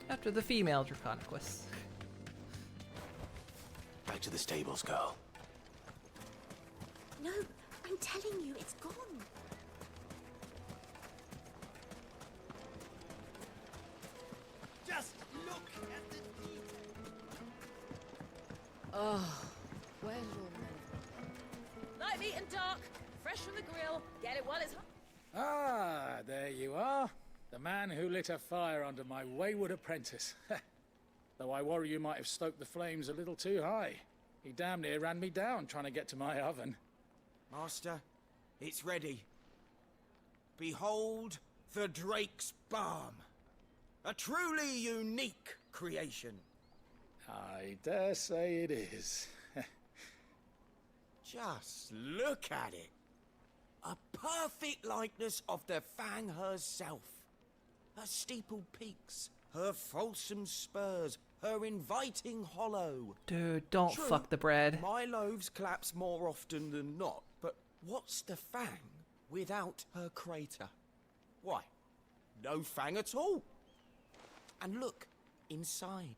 After the female Draconicus. Back to the stables, girl. No, I'm telling you, it's gone. Just look at the detail. Oh, where's your men? Light, meat, and dark. Fresh from the grill. Get it while it's hot. Ah, there you are. The man who lit a fire under my wayward apprentice. Though I worry you might have stoked the flames a little too high. He damn near ran me down trying to get to my oven. Master, it's ready. Behold the Drake's Balm. A truly unique creation. I dare say it is. Just look at it. A perfect likeness of the Fang herself. Her steepled peaks, her fulsome spurs, her inviting hollow. Dude, don't True, fuck the bread. My loaves collapse more often than not, but what's the Fang without her crater? Why, no Fang at all. And look, inside.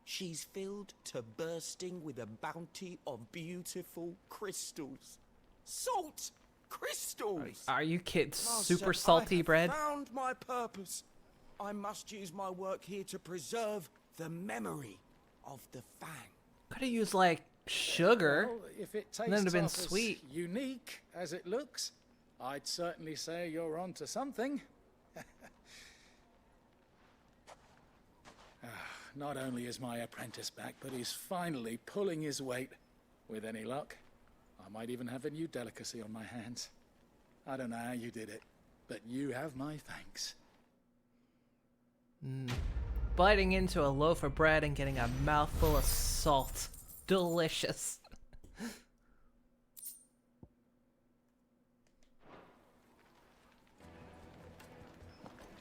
She's filled to bursting with a bounty of beautiful crystals. Salt crystals! Are you kidding? Master, Super salty I have bread? found my purpose. I must use my work here to preserve the memory of the Fang. Could have used like sugar. Well, if it and then it'd tastes have been off as sweet. unique as it looks, I'd certainly say you're onto something. Not only is my apprentice back, but he's finally pulling his weight. With any luck, I might even have a new delicacy on my hands. I don't know how you did it, but you have my thanks. Biting into a loaf of bread and getting a mouthful of salt. Delicious.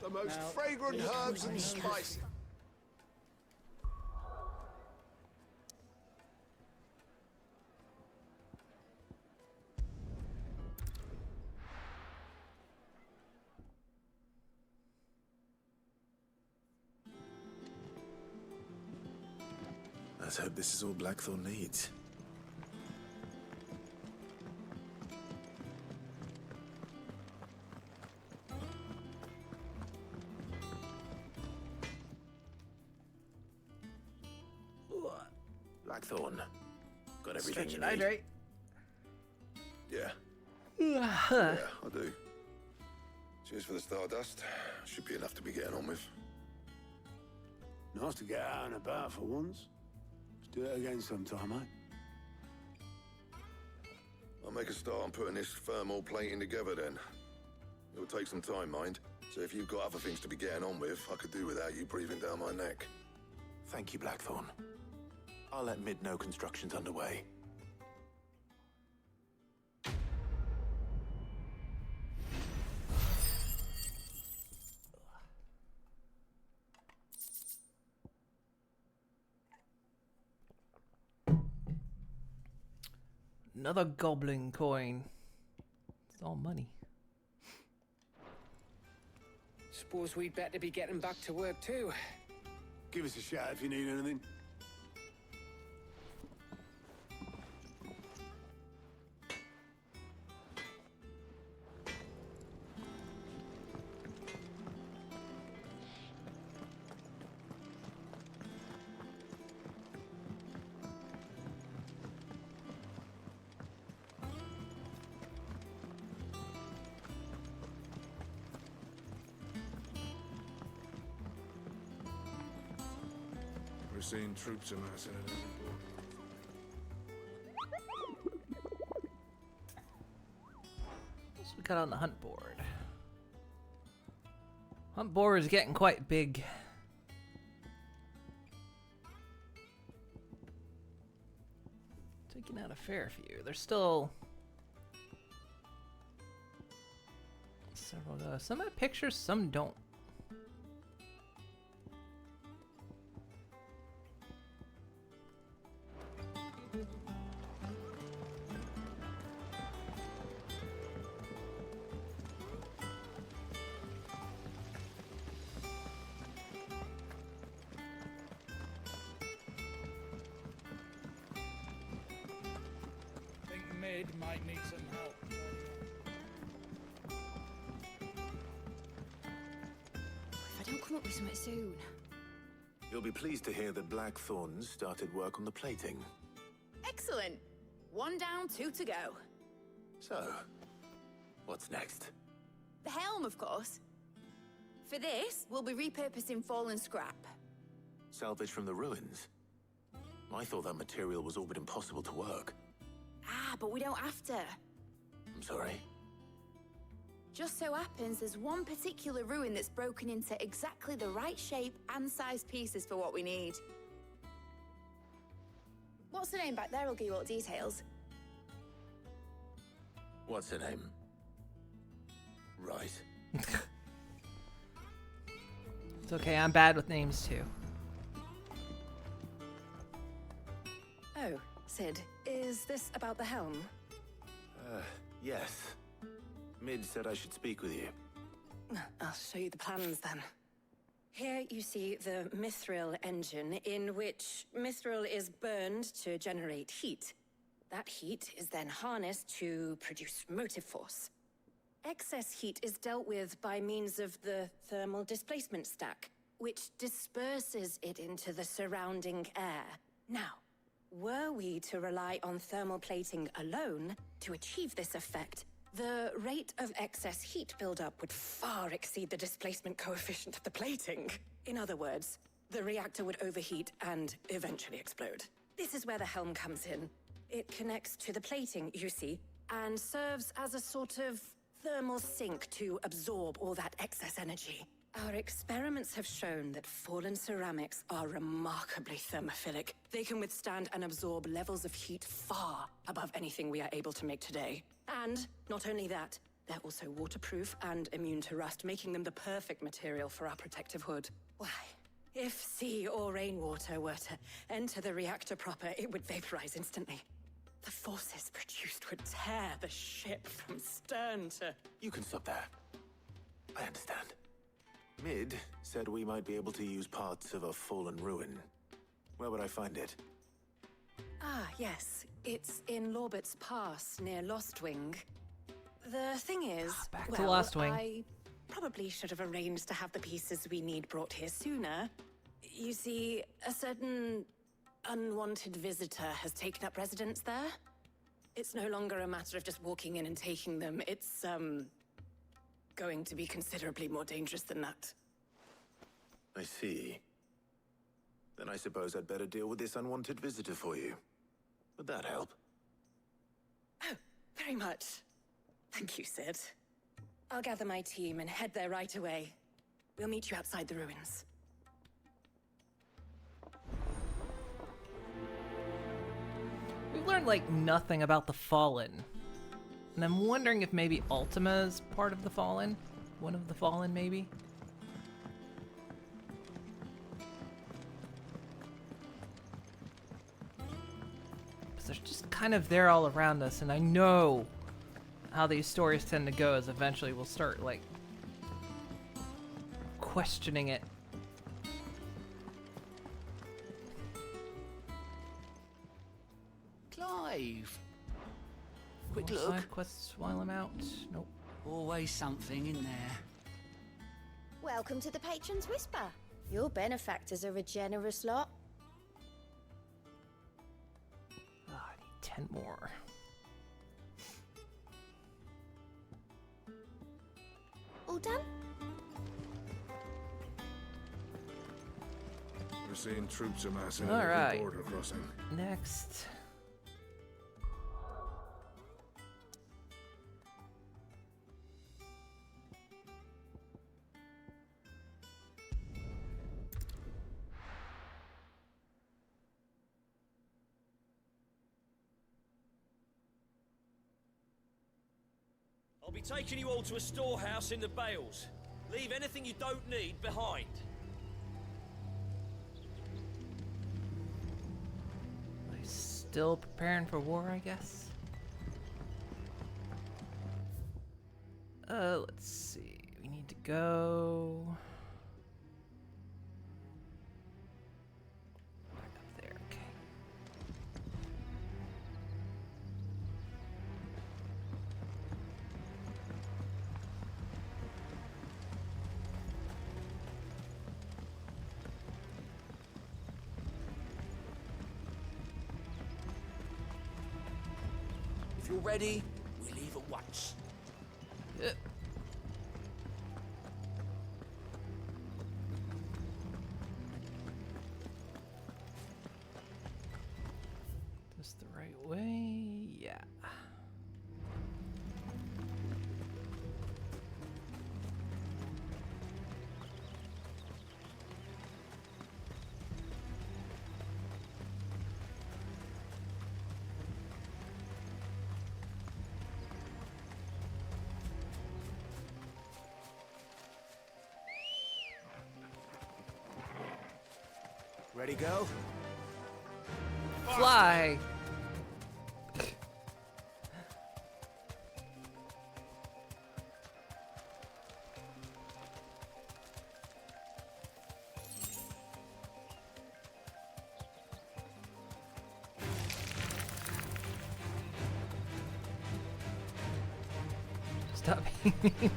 The most Now, fragrant herbs and spices. Let's hope this is all Blackthorn needs. Blackthorn. Got everything you need. Yeah. Yeah, Yeah, I do. Cheers for the stardust. Should be enough to be getting on with. Nice to get out and about for once. Let's do it again sometime, eh? I'll make a start on putting this thermal plating together then. It'll take some time, mind. So if you've got other things to be getting on with, I could do without you breathing down my neck. Thank you, Blackthorn. I'll let Mid know construction's underway. Another goblin coin. It's all money. Suppose we'd better be getting back to work too. Give us a shout if you need anything. We're seeing troops amassing at every port. What we got on the hunt board? Hunt board is getting quite big. Taking out a fair few. There's still several. Some have pictures, some don't. Mid might need some help. If I don't come up with something soon. You'll be pleased to hear that Blackthorn's started work on the plating. Excellent. One down, two to go. So, what's next? The helm, of course. For this, we'll be repurposing fallen scrap. Salvage from the ruins? I thought that material was all but impossible to work. Ah, but we don't have to. I'm sorry. Just so happens there's one particular ruin that's broken into exactly the right shape and size pieces for what we need. What's the name back there? I'll give you all the details. What's her name? Right. It's okay, I'm bad with names too. Oh, Sid, is this about the helm? Yes. Mid said I should speak with you. I'll show you the plans then. Here you see the mithril engine, in which mithril is burned to generate heat. That heat is then harnessed to produce motive force. Excess heat is dealt with by means of the thermal displacement stack, which disperses it into the surrounding air. Now, were we to rely on thermal plating alone to achieve this effect, the rate of excess heat buildup would far exceed the displacement coefficient of the plating. In other words, the reactor would overheat and eventually explode. This is where the helm comes in. It connects to the plating, you see, and serves as a sort of thermal sink to absorb all that excess energy. Our experiments have shown that fallen ceramics are remarkably thermophilic. They can withstand and absorb levels of heat far above anything we are able to make today. And not only that, they're also waterproof and immune to rust, making them the perfect material for our protective hood. Why, if sea or rainwater were to enter the reactor proper, it would vaporize instantly. The forces produced would tear the ship from stern to... You can stop there. I understand. Mid said we might be able to use parts of a fallen ruin. Where would I find it? Ah, yes. It's in Lorbert's Pass, near Lostwing. The thing is, Back to Lostwing. I probably should have arranged to have the pieces we need brought here sooner. You see, a certain unwanted visitor has taken up residence there. It's no longer a matter of just walking in and taking them. It's, going to be considerably more dangerous than that. I see. Then I suppose I'd better deal with this unwanted visitor for you. Would that help? Oh, very much. Thank you, Sid. I'll gather my team and head there right away. We'll meet you outside the ruins. We've learned, like, nothing about the Fallen. And I'm wondering if maybe Ultima is part of the Fallen? One of the Fallen, maybe? Because they're just kind of there all around us, and I know how these stories tend to go is eventually we'll start, like, questioning it. Clive! Quick More look. side quests while I'm out? Nope. Always something in there. Welcome to the Patron's Whisper. Your benefactors are a generous lot. Oh, I need 10 more. All done? We're seeing troops amassing All at right. every border crossing. Next. I'll be taking you all to a storehouse in the Bales. Leave anything you don't need behind. Still preparing for war, I guess. Let's see. We need to go back up there. Okay. If you're ready, we leave at once. Ready, go? Fly! Stop being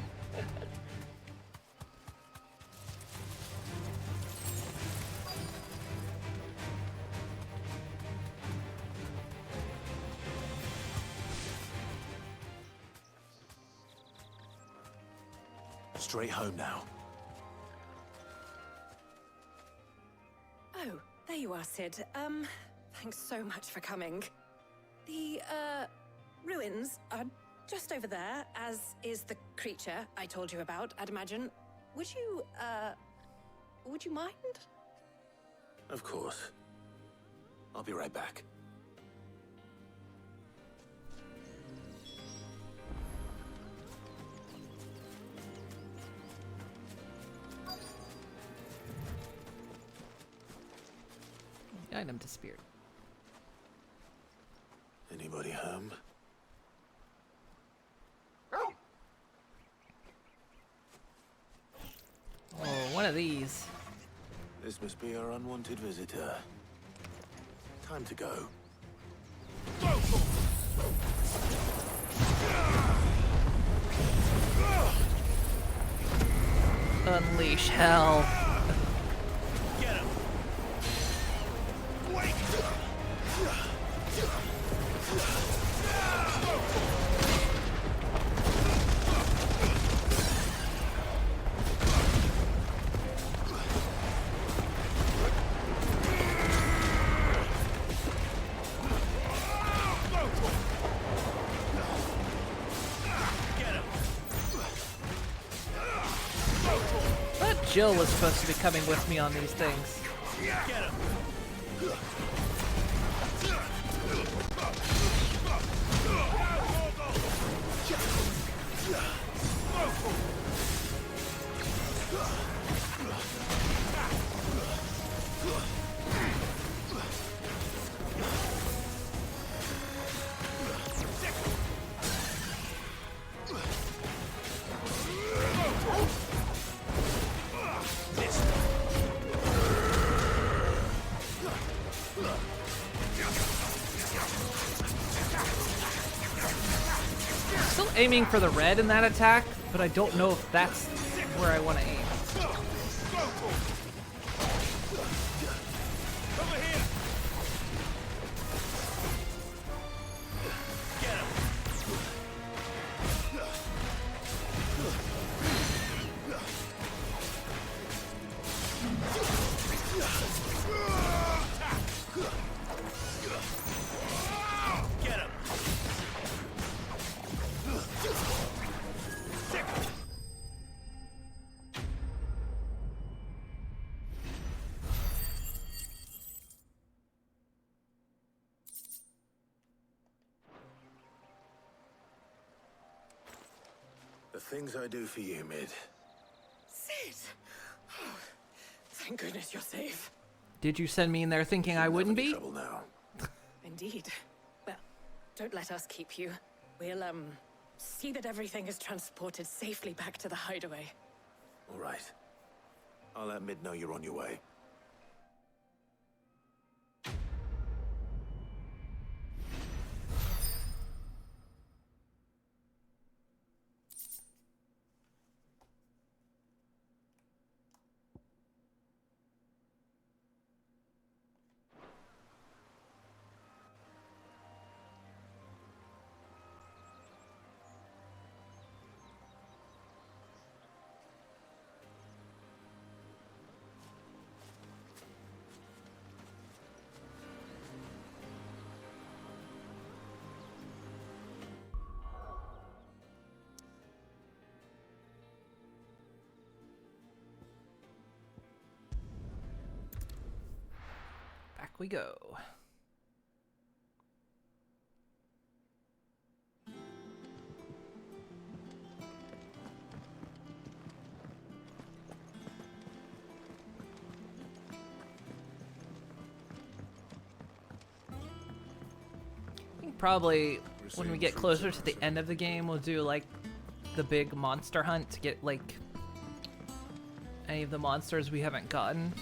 Straight home now. Oh, there you are, Sid. Thanks so much for coming. The, ruins are just over there, as is the creature I told you about, I'd imagine. Would you mind? Of course. I'll be right back. Item disappeared. Anybody home? Oh, one of these. This must be our unwanted visitor. Time to go. Unleash hell. Get him! Wait! I thought Jill was supposed to be coming with me on these things. Get him! Still aiming for the red in that attack, but I don't know if that's where I want to aim. Over here! Get him! Get him! The things I do for you, Mid. Sid! Oh, thank goodness you're safe. Did you send me in there thinking I wouldn't be? Trouble now. Indeed. Well, don't let us keep you. We'll, see that everything is transported safely back to the hideaway. All right. I'll let Mid know you're on your way. Back we go. Probably when we get closer to the end of the game, we'll do like the big monster hunt to get like any of the monsters we haven't gotten.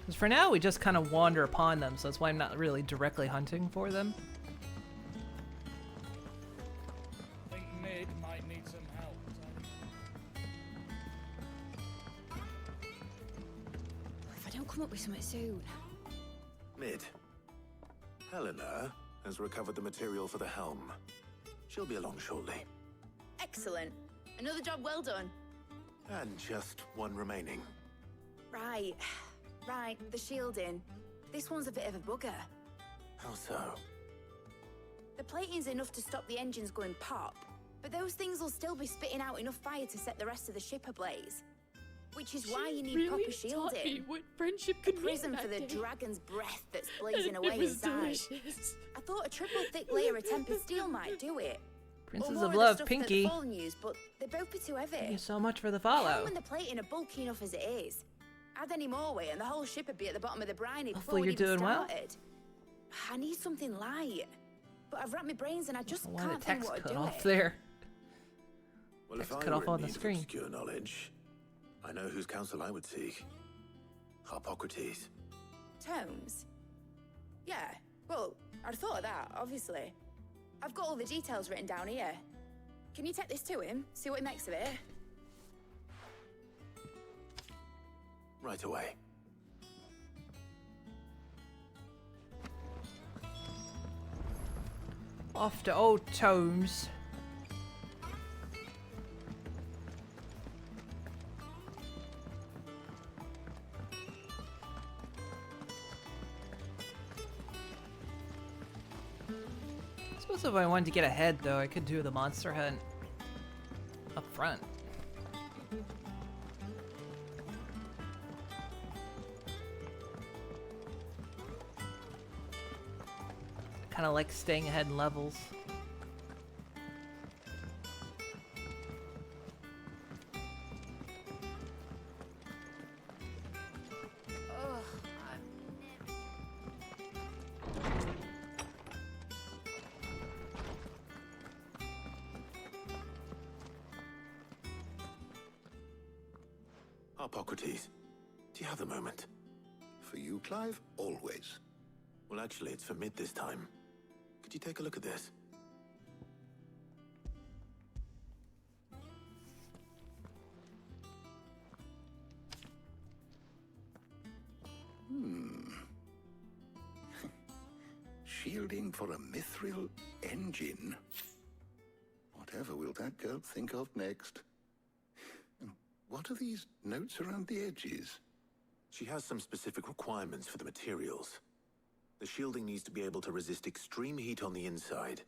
Because for now, we just kind of wander upon them, so that's why I'm not really directly hunting for them. I think Mid might need some help. If I don't come up with something soon. Mid. Helena has recovered the material for the helm. She'll be along shortly. Excellent. Another job well done. And just one remaining. Right. Right, the shielding. This one's a bit of a bugger. How so? The plating's enough to stop the engines going pop, but those things will still be spitting out enough fire to set the rest of the ship ablaze. Which is why you need proper shielding. What friendship A could mean prism that for the day. dragon's breath that's blazing away It was inside. delicious. I thought a triple thick layer of tempered steel might do it. Princess Or more of the Love, stuff Pinky. That the Fallen use, but they'd both be too heavy. Thank you so much for the The follow. helm and the plating are bulky enough as it is. Add any more weight and the whole ship would be at the bottom of the briny before Hopefully we'd you're even doing well. started. I need something light. But I've wrapped my brains and I just Why can't the think text what cut to do off it. there? Well, if Text I cut were off in on the need of screen. obscure knowledge, I know whose counsel I would seek. Harpocrates. Tomes? Yeah, well, I'd thought of that, obviously. I've got all the details written down here. Can you take this to him? See what he makes of it? Right away. Off to old Tomes. I suppose if I wanted to get ahead, though, I could do the monster hunt up front. Kind of like staying ahead in levels. Harpocrates, do you have a moment? For you, Clive, always. Well, actually, it's for Mid this time. Could you take a look at this? Shielding for a mithril engine. Whatever will that girl think of next? And what are these notes around the edges? She has some specific requirements for the materials. The shielding needs to be able to resist extreme heat on the inside,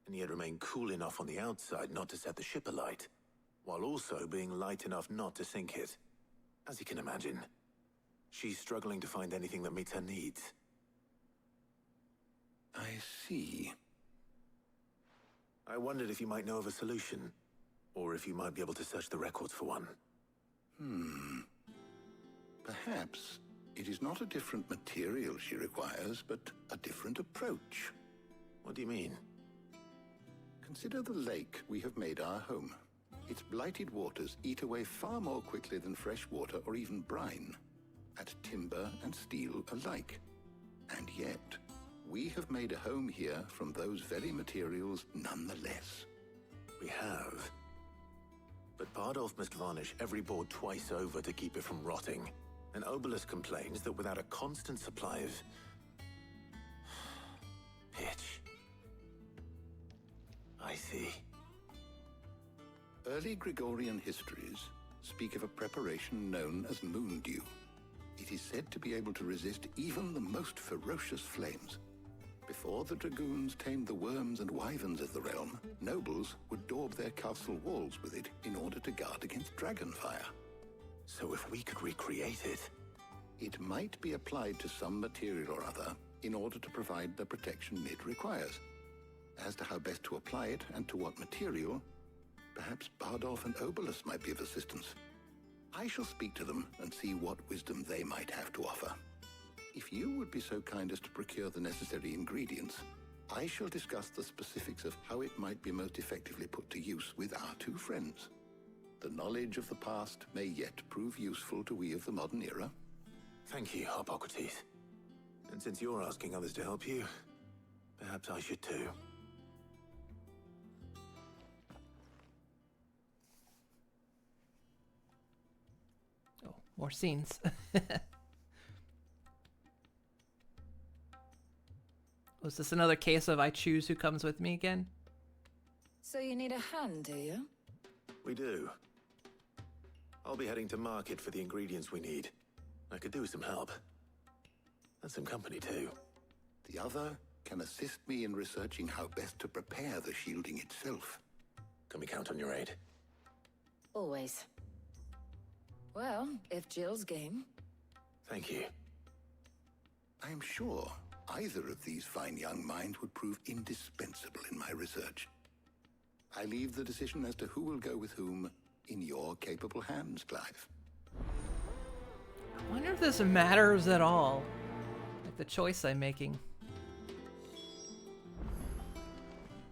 and yet remain cool enough on the outside not to set the ship alight, while also being light enough not to sink it. As you can imagine, she's struggling to find anything that meets her needs. I see. I wondered if you might know of a solution, or if you might be able to search the records for one. Perhaps it is not a different material she requires, but a different approach. What do you mean? Consider the lake we have made our home. Its blighted waters eat away far more quickly than fresh water or even brine, at timber and steel alike. And yet, we have made a home here from those very materials nonetheless. We have. But Bardolph must varnish every board twice over to keep it from rotting. And Obelus complains that without a constant supply of pitch. I see. Early Gregorian histories speak of a preparation known as moon dew. It is said to be able to resist even the most ferocious flames. Before the dragoons tamed the worms and wyverns of the realm, nobles would daub their castle walls with it in order to guard against dragon fire. So if we could recreate it... It might be applied to some material or other in order to provide the protection Mid requires. As to how best to apply it and to what material, perhaps Bardolph and Obelus might be of assistance. I shall speak to them and see what wisdom they might have to offer. If you would be so kind as to procure the necessary ingredients, I shall discuss the specifics of how it might be most effectively put to use with our two friends. The knowledge of the past may yet prove useful to we of the modern era. Thank you, Hippocrates. And since you're asking others to help you, perhaps I should too. Oh, more scenes. Was this another case of I choose who comes with me again? So you need a hand, do you? We do. I'll be heading to market for the ingredients we need. I could do with some help. And some company too. The other can assist me in researching how best to prepare the shielding itself. Can we count on your aid? Always. Well, if Jill's game. Thank you. I am sure either of these fine young minds would prove indispensable in my research. I leave the decision as to who will go with whom in your capable hands, Clive. I wonder if this matters at all. Like the choice I'm making.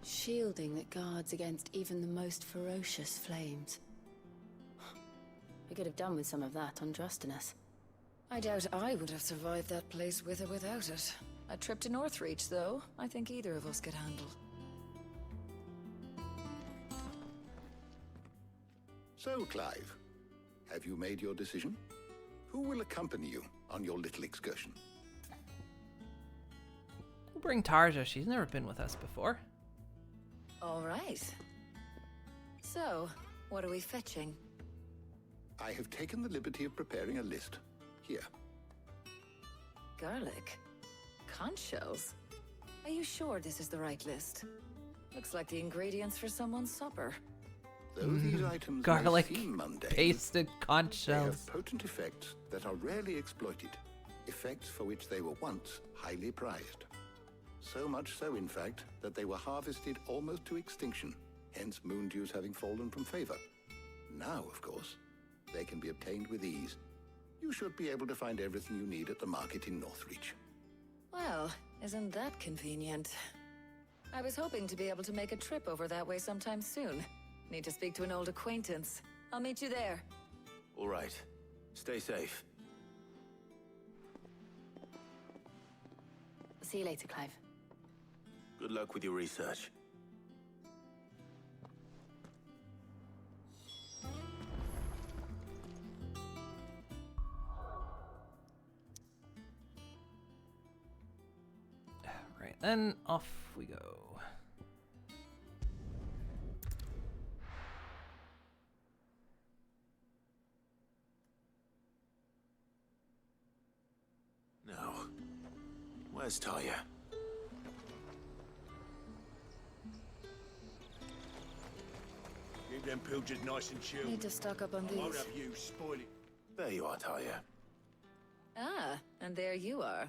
Shielding that guards against even the most ferocious flames. We could have done with some of that on Drustinus. I doubt I would have survived that place with or without it. A trip to Northreach, though, I think either of us could handle. So, Clive, have you made your decision? Who will accompany you on your little excursion? We'll bring Tarja. She's never been with us before. All right. So, what are we fetching? I have taken the liberty of preparing a list. Here. Garlic? Conch shells? Are you sure this is the right list? Looks like the ingredients for someone's supper. Though these items garlic may seem mundane, pasted conch they shells. have potent effects that are rarely exploited. Effects for which they were once highly prized. So much so, in fact, that they were harvested almost to extinction, hence moon dews having fallen from favor. Now, of course, they can be obtained with ease. You should be able to find everything you need at the market in Northreach. Well, isn't that convenient? I was hoping to be able to make a trip over that way sometime soon. Need to speak to an old acquaintance. I'll meet you there. All right. Stay safe. See you later, Clive. Good luck with your research. Right, then off we go. Now, where's Talia? Keep them pilgers nice and chilled. Need to stock up on I won't these. have you spoil it. There you are, Talia. Ah, and there you are.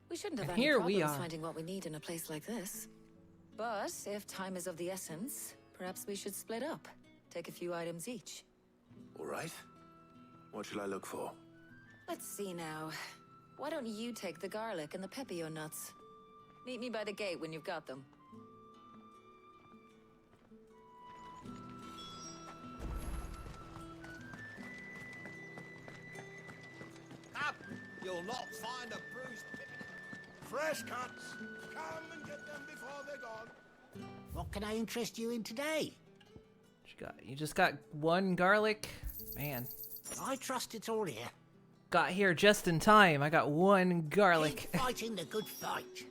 We shouldn't have And any here we problems are. finding what we need in a place like this. But if time is of the essence, perhaps we should split up. Take a few items each. All right. What shall I look for? Let's see now. Why don't you take the garlic and the pepio nuts? Meet me by the gate when you've got them. Up! You'll not find a bruised Fresh cuts. Come and get them before they're gone. What can I interest you in today? You just got one garlic? Man. I trust it's all here. Got here just in time. I got one garlic. Keep fighting the good fight.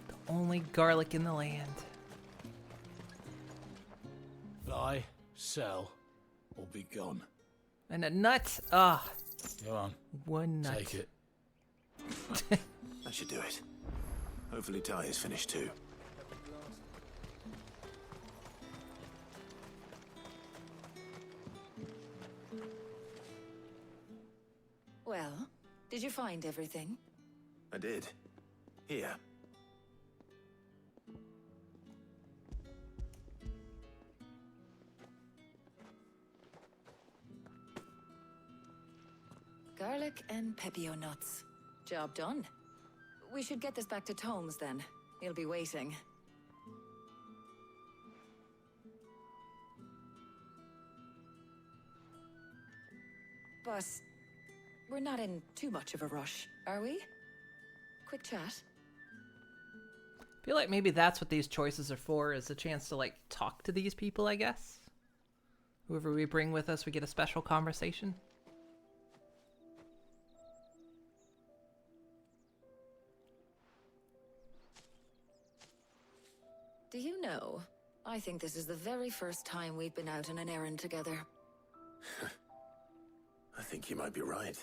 The only garlic in the land. Buy, sell, or be gone. And a nut. Ah. Go on. One nut. Take it. That should do it. Hopefully Talia's finished too. Well, did you find everything? I did. Here. Garlic and pepio nuts. Job done. We should get this back to Tomes then. He'll be waiting. But we're not in too much of a rush, are we? Quick chat. I feel like maybe that's what these choices are for, is a chance to, like, talk to these people, I guess. Whoever we bring with us, we get a special conversation. Do you know, I think this is the very first time we've been out on an errand together. I think you might be right.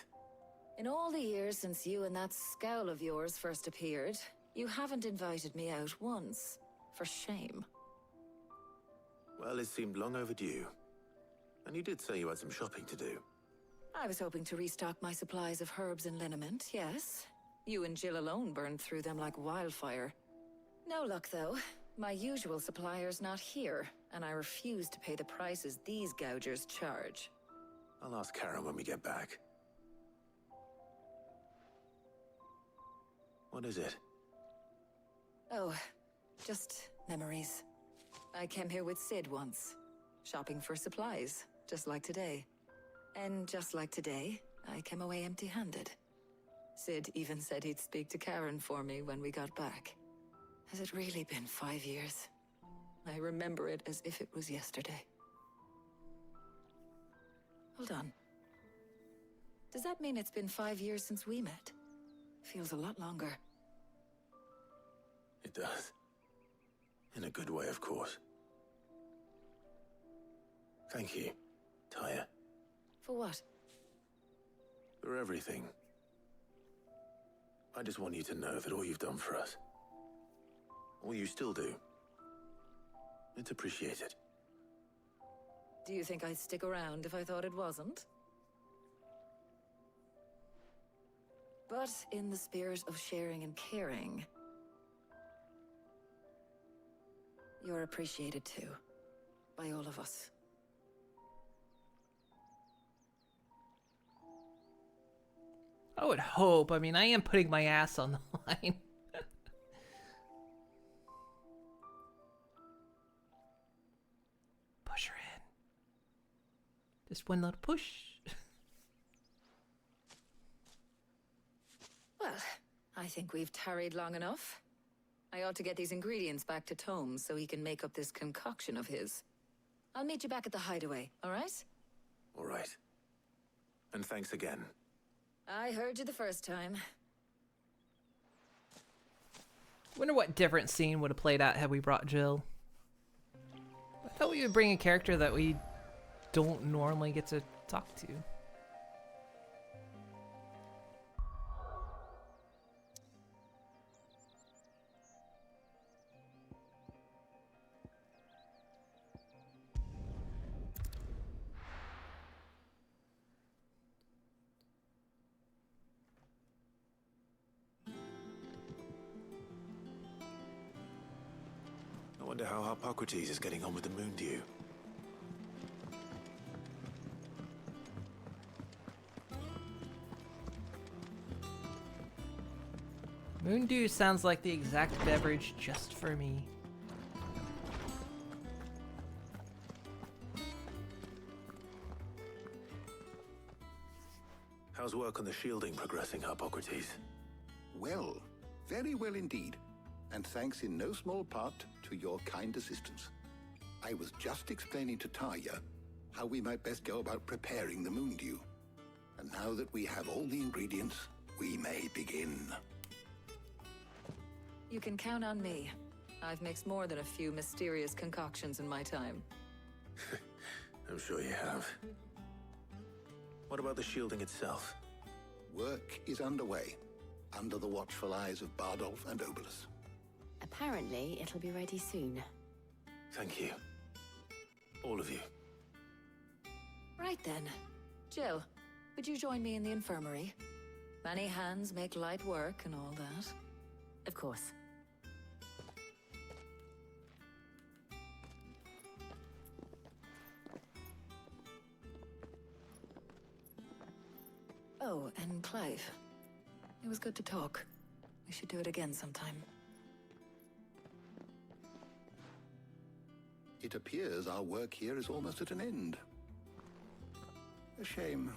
In all the years since you and that scowl of yours first appeared, you haven't invited me out once. For shame. Well, it seemed long overdue. And you did say you had some shopping to do. I was hoping to restock my supplies of herbs and liniment, yes. You and Jill alone burned through them like wildfire. No luck, though. My usual supplier's not here, and I refuse to pay the prices these gougers charge. I'll ask Karen when we get back. What is it? Oh, just memories. I came here with Sid once, shopping for supplies, just like today. And just like today, I came away empty-handed. Sid even said he'd speak to Karen for me when we got back. Has it really been 5 years? I remember it as if it was yesterday. Hold on. Does that mean it's been 5 years since we met? Feels a lot longer. It does. In a good way, of course. Thank you, Tyre. For what? For everything. I just want you to know that all you've done for us, all you still do, it's appreciated. Do you think I'd stick around if I thought it wasn't? But in the spirit of sharing and caring, you're appreciated too, by all of us. I would hope. I mean, I am putting my ass on the line. Push her in. Just one little push. Well, I think we've tarried long enough. I ought to get these ingredients back to Tomes so he can make up this concoction of his. I'll meet you back at the hideaway, all right? All right. And thanks again. I heard you the first time. Wonder what different scene would have played out had we brought Jill. I thought we would bring a character that we don't normally get to talk to. I wonder how Hippocrates is getting on with the Moondew. Moondew sounds like the exact beverage just for me. How's work on the shielding progressing, Hippocrates? Well, very well indeed. And thanks in no small part to your kind assistance. I was just explaining to Tarja how we might best go about preparing the Moondew. And now that we have all the ingredients, we may begin. You can count on me. I've mixed more than a few mysterious concoctions in my time. I'm sure you have. What about the shielding itself? Work is underway, under the watchful eyes of Bardolph and Obolus. Apparently, it'll be ready soon. Thank you. All of you. Right then. Jill, would you join me in the infirmary? Many hands make light work and all that. Of course. Oh, and Clive. It was good to talk. We should do it again sometime. It appears our work here is almost at an end. A shame.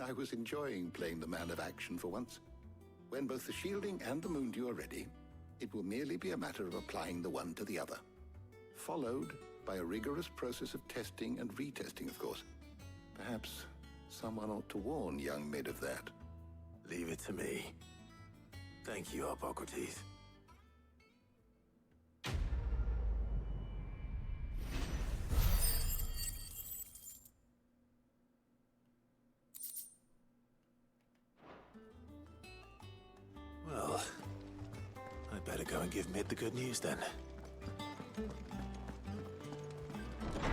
I was enjoying playing the man of action for once. When both the shielding and the moondew are ready, it will merely be a matter of applying the one to the other. Followed by a rigorous process of testing and retesting, of course. Perhaps someone ought to warn young Mid of that. Leave it to me. Thank you, Hippocrates. Well, I'd better go and give Mid the good news then.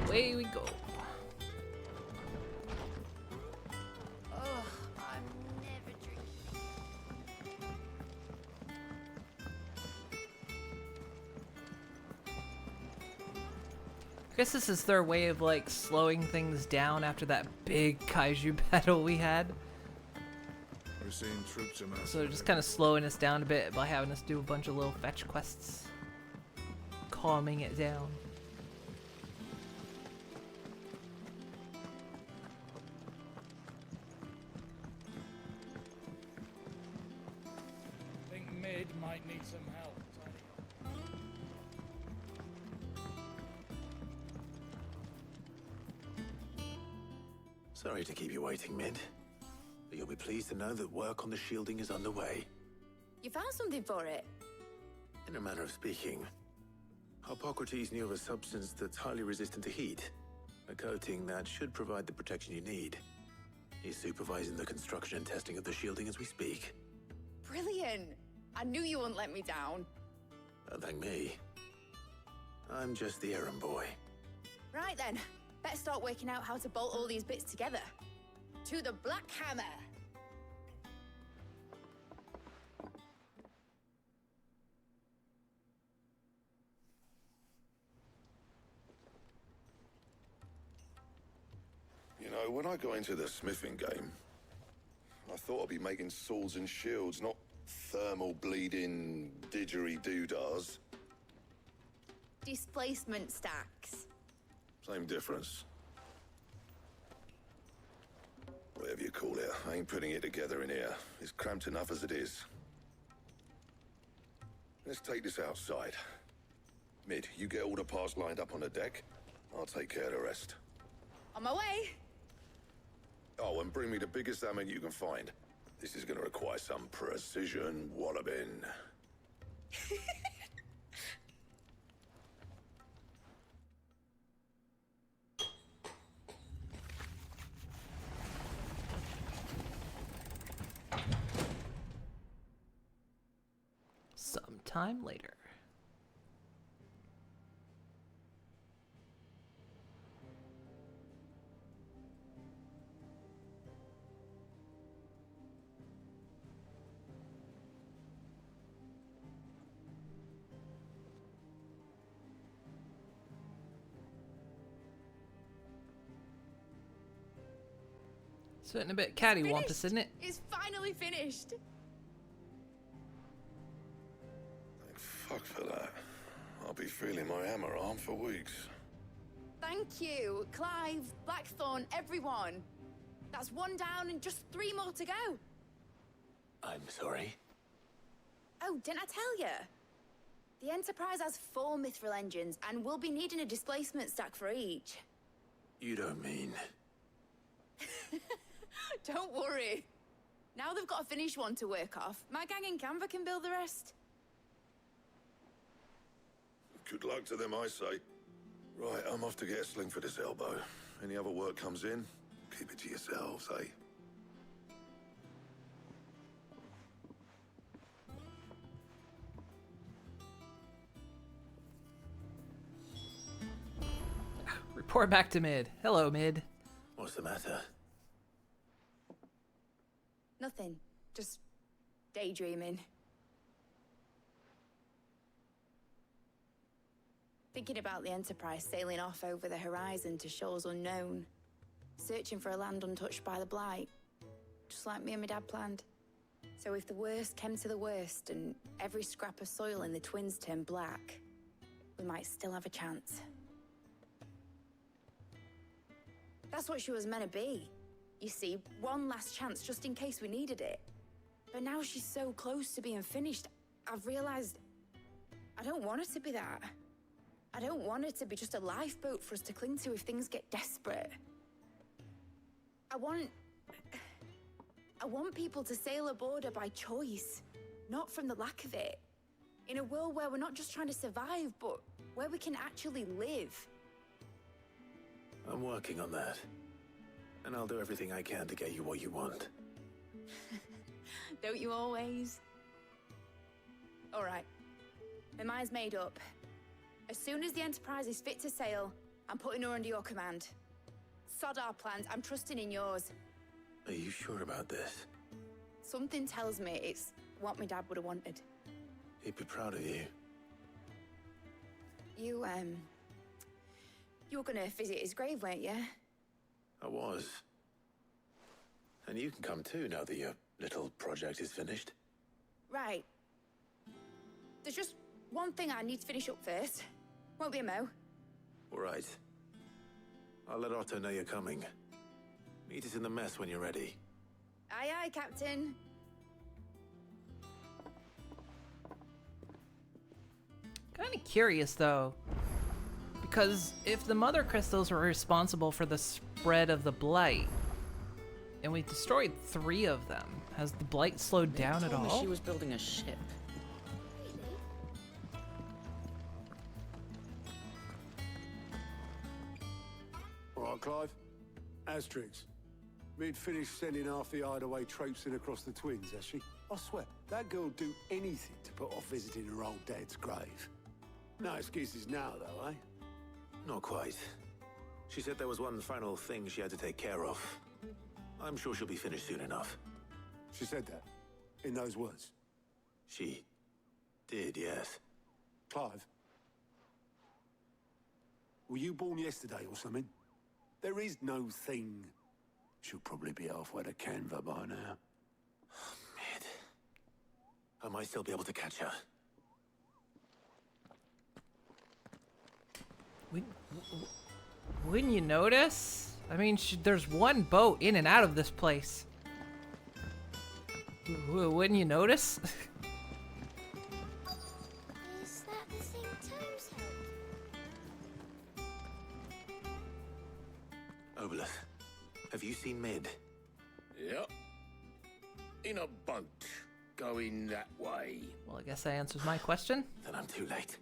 Away we go. Oh, I'm never drinking. I guess this is their way of like slowing things down after that big kaiju battle we had. We're seeing troops amassing. So they're just kind of slowing us down a bit by having us do a bunch of little fetch quests. Calming it down. I think Mid might need some help. Sorry to keep you waiting, Mid. But you'll be pleased to know that work on the shielding is underway. You found something for it? In a manner of speaking, Hippocrates knew of a substance that's highly resistant to heat. A coating that should provide the protection you need. He's supervising the construction and testing of the shielding as we speak. Brilliant! I knew you wouldn't let me down. Don't thank me. I'm just the errand boy. Right then, better start working out how to bolt all these bits together. To the Black Hammer! You know, when I got into the smithing game, I thought I'd be making swords and shields, not thermal bleeding didgeridoo-dahs. Displacement stacks. Same difference. Whatever you call it, I ain't putting it together in here. It's cramped enough as it is. Let's take this outside. Mid, you get all the parts lined up on the deck. I'll take care of the rest. On my way! Oh, and bring me the biggest hammer you can find. This is gonna require some precision walloping. Sometime later. It's getting a bit cattywampus, isn't it? It's finally finished! Fuck for that. I'll be feeling my hammer arm for weeks. Thank you, Clive, Blackthorn, everyone. That's one down and just 3 more to go. I'm sorry. Oh, didn't I tell you? The Enterprise has 4 mithril engines, and we'll be needing a displacement stack for each. You don't mean... Don't worry. Now they've got a finished one to work off. My gang in Canva can build the rest. Good luck to them, I say. Right, I'm off to get a sling for this elbow. Any other work comes in, keep it to yourselves, eh? Report back to Mid. Hello, Mid. What's the matter? Nothing. Just daydreaming. Thinking about the Enterprise sailing off over the horizon to shores unknown. Searching for a land untouched by the Blight. Just like me and my dad planned. So if the worst came to the worst and every scrap of soil in the twins turned black, we might still have a chance. That's what she was meant to be. You see, one last chance just in case we needed it. But now she's so close to being finished, I've realized I don't want her to be that. I don't want her to be just a lifeboat for us to cling to if things get desperate. I want people to sail aboard her by choice, not from the lack of it. In a world where we're not just trying to survive, but where we can actually live. I'm working on that. And I'll do everything I can to get you what you want. Don't you always? All right. My mind's made up. As soon as the Enterprise is fit to sail, I'm putting her under your command. Sod our plans, I'm trusting in yours. Are you sure about this? Something tells me it's what my dad would have wanted. He'd be proud of you. You were gonna visit his grave, weren't you? I was. And you can come too now that your little project is finished. Right. There's just one thing I need to finish up first. Won't be a mo. All right. I'll let Otto know you're coming. Meet us in the mess when you're ready. Aye, aye, Captain. Kind of curious though, because if the mother crystals were responsible for the spread of the blight, and we destroyed 3 of them, has the blight slowed down at all? She was building a ship. All right, Clive. Asterix. We'd finished sending half the hideaway traipsing across the twins, has she? I swear, that girl'd do anything to put off visiting her old dad's grave. No excuses now, though, eh? Not quite. She said there was one final thing she had to take care of. I'm sure she'll be finished soon enough. She said that? In those words? She did, yes. Clive? Were you born yesterday or something? There is no thing. She'll probably be halfway to Canva by now. Mid. I might still be able to catch her. Wouldn't you notice? I mean, there's one boat in and out of this place. Wouldn't you notice? Is that the thing Tomes held? Obelus, have you seen Mid? Yep. In a boat, going that way. Well, I guess that answers my question. Then I'm too late.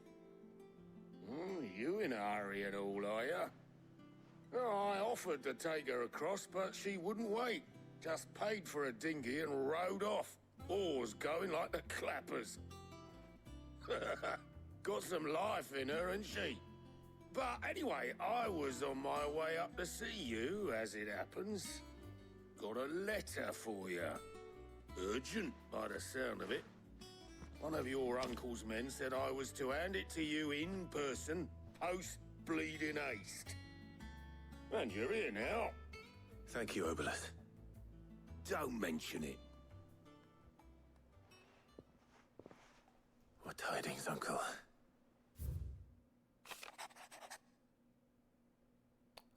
You in a hurry at all, are you? Oh, I offered to take her across, but she wouldn't wait. Just paid for a dinghy and rowed off. Oars going like the clappers. Got some life in her, ain't she? But anyway, I was on my way up to see you, as it happens. Got a letter for you. Urgent, by the sound of it. One of your uncle's men said I was to hand it to you in person, post-bleeding haste. And you're here now. Thank you, Obelus. Don't mention it. What tidings, Uncle?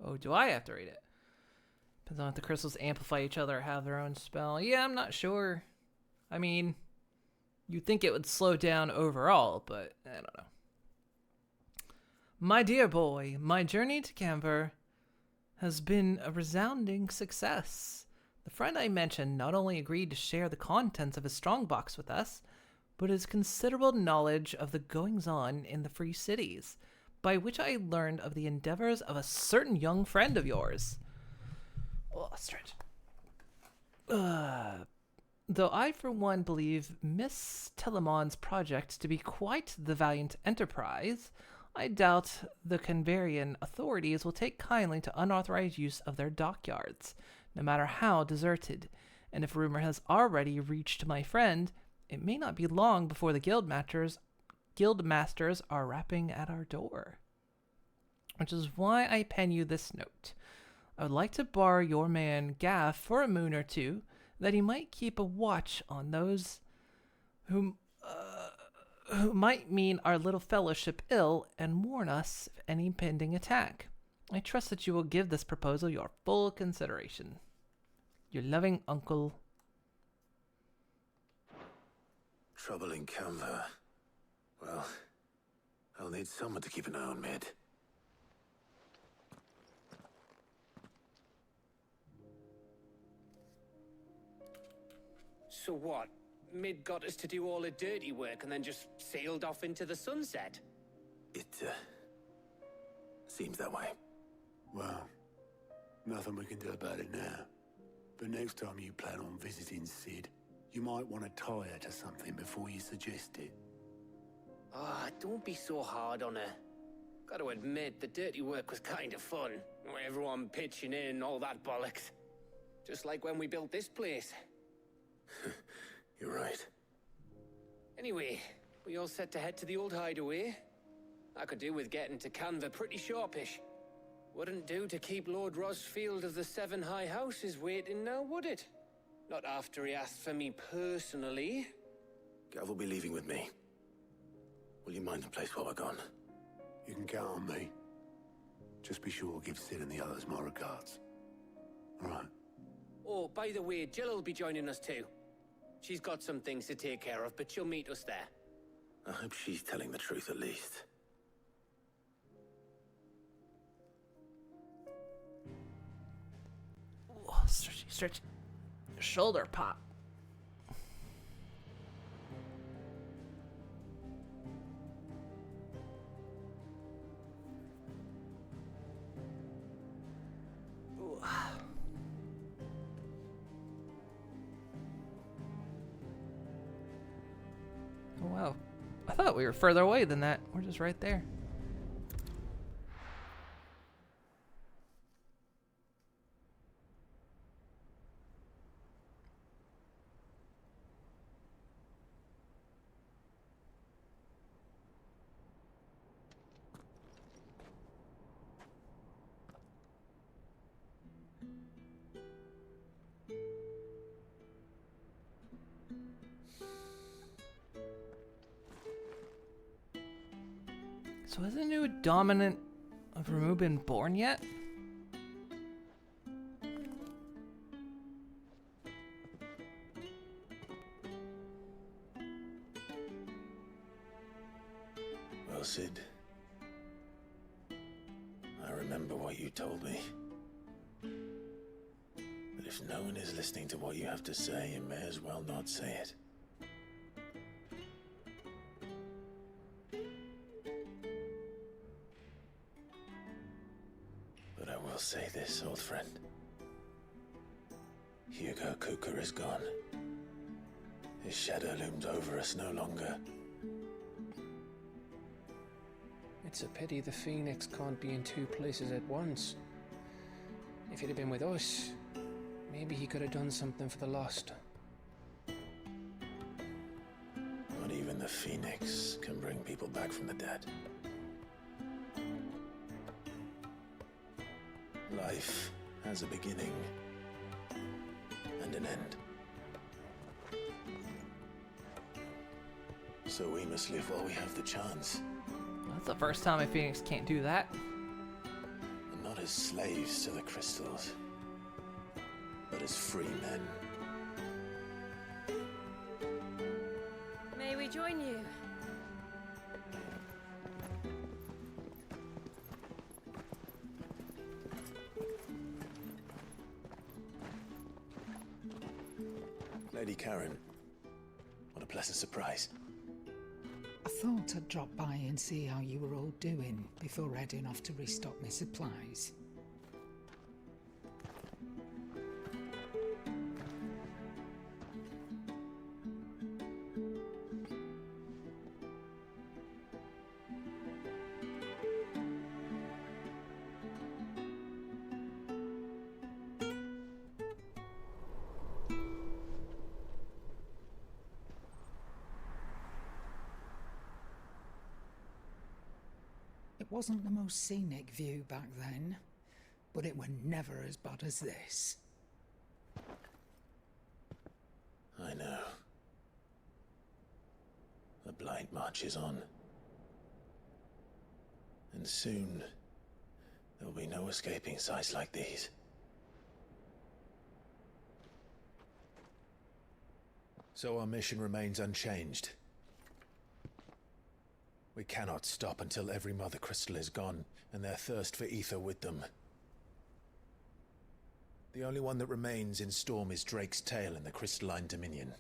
Oh, do I have to read it? Depends on if the crystals amplify each other or have their own spell. Yeah, I'm not sure. I mean, you'd think it would slow down overall, but I don't know. My dear boy, my journey to Camber has been a resounding success. The friend I mentioned not only agreed to share the contents of his strongbox with us, but his considerable knowledge of the goings-on in the Free Cities, by which I learned of the endeavors of a certain young friend of yours. Oh, stretch. Though I, for one, believe Miss Telemon's project to be quite the valiant enterprise, I doubt the Canvarian authorities will take kindly to unauthorized use of their dockyards, no matter how deserted, and if rumor has already reached my friend, it may not be long before the guildmasters are rapping at our door. Which is why I pen you this note. I would like to borrow your man Gaff for a moon or two, that he might keep a watch on those who might mean our little fellowship ill and warn us of any impending attack. I trust that you will give this proposal your full consideration. Your loving uncle. Trouble in Canva. Well, I'll need someone to keep an eye on Mid. So what? Mid got us to do all the dirty work and then just sailed off into the sunset? It, seems that way. Well, nothing we can do about it now. But next time you plan on visiting Sid, you might want to tie her to something before you suggest it. Ah, don't be so hard on her. Gotta admit, the dirty work was kind of fun. Everyone pitching in and all that bollocks. Just like when we built this place. You're right. Anyway, we all set to head to the old hideaway. I could do with getting to Canva pretty sharpish. Wouldn't do to keep Lord Rosfield of the Seven High Houses waiting now, would it? Not after he asked for me personally. Gav will be leaving with me. Will you mind the place while we're gone? You can count on me. Just be sure to give Sid and the others my regards. All right. Oh, by the way, Jill will be joining us too. She's got some things to take care of, but she'll meet us there. I hope she's telling the truth at least. Oh, stretch. Shoulder pop. Ooh. Oh, wow. I thought we were further away than that. We're just right there. So has a new dominant of Ramu been born yet? Well, Sid, I remember what you told me. But if no one is listening to what you have to say, you may as well not say it. But I will say this, old friend. Hugo Kuka is gone. His shadow looms over us no longer. It's a pity the Phoenix can't be in two places at once. If he'd have been with us, maybe he could have done something for the lost. Not even the Phoenix can bring people back from the dead. Life has a beginning and an end. So we must live while we have the chance. That's the first time a Phoenix can't do that. And not as slaves to the crystals, but as free men. May we join you? Lady Karen, what a pleasant surprise. I thought I'd drop by and see how you were all doing before heading off to restock my supplies. It wasn't the most scenic view back then, but it were never as bad as this. I know. The blight marches on. And soon, there will be no escaping sights like these. So our mission remains unchanged. We cannot stop until every Mother Crystal is gone, and their thirst for ether with them. The only one that remains in Storm is Drake's tail in the Crystalline Dominion.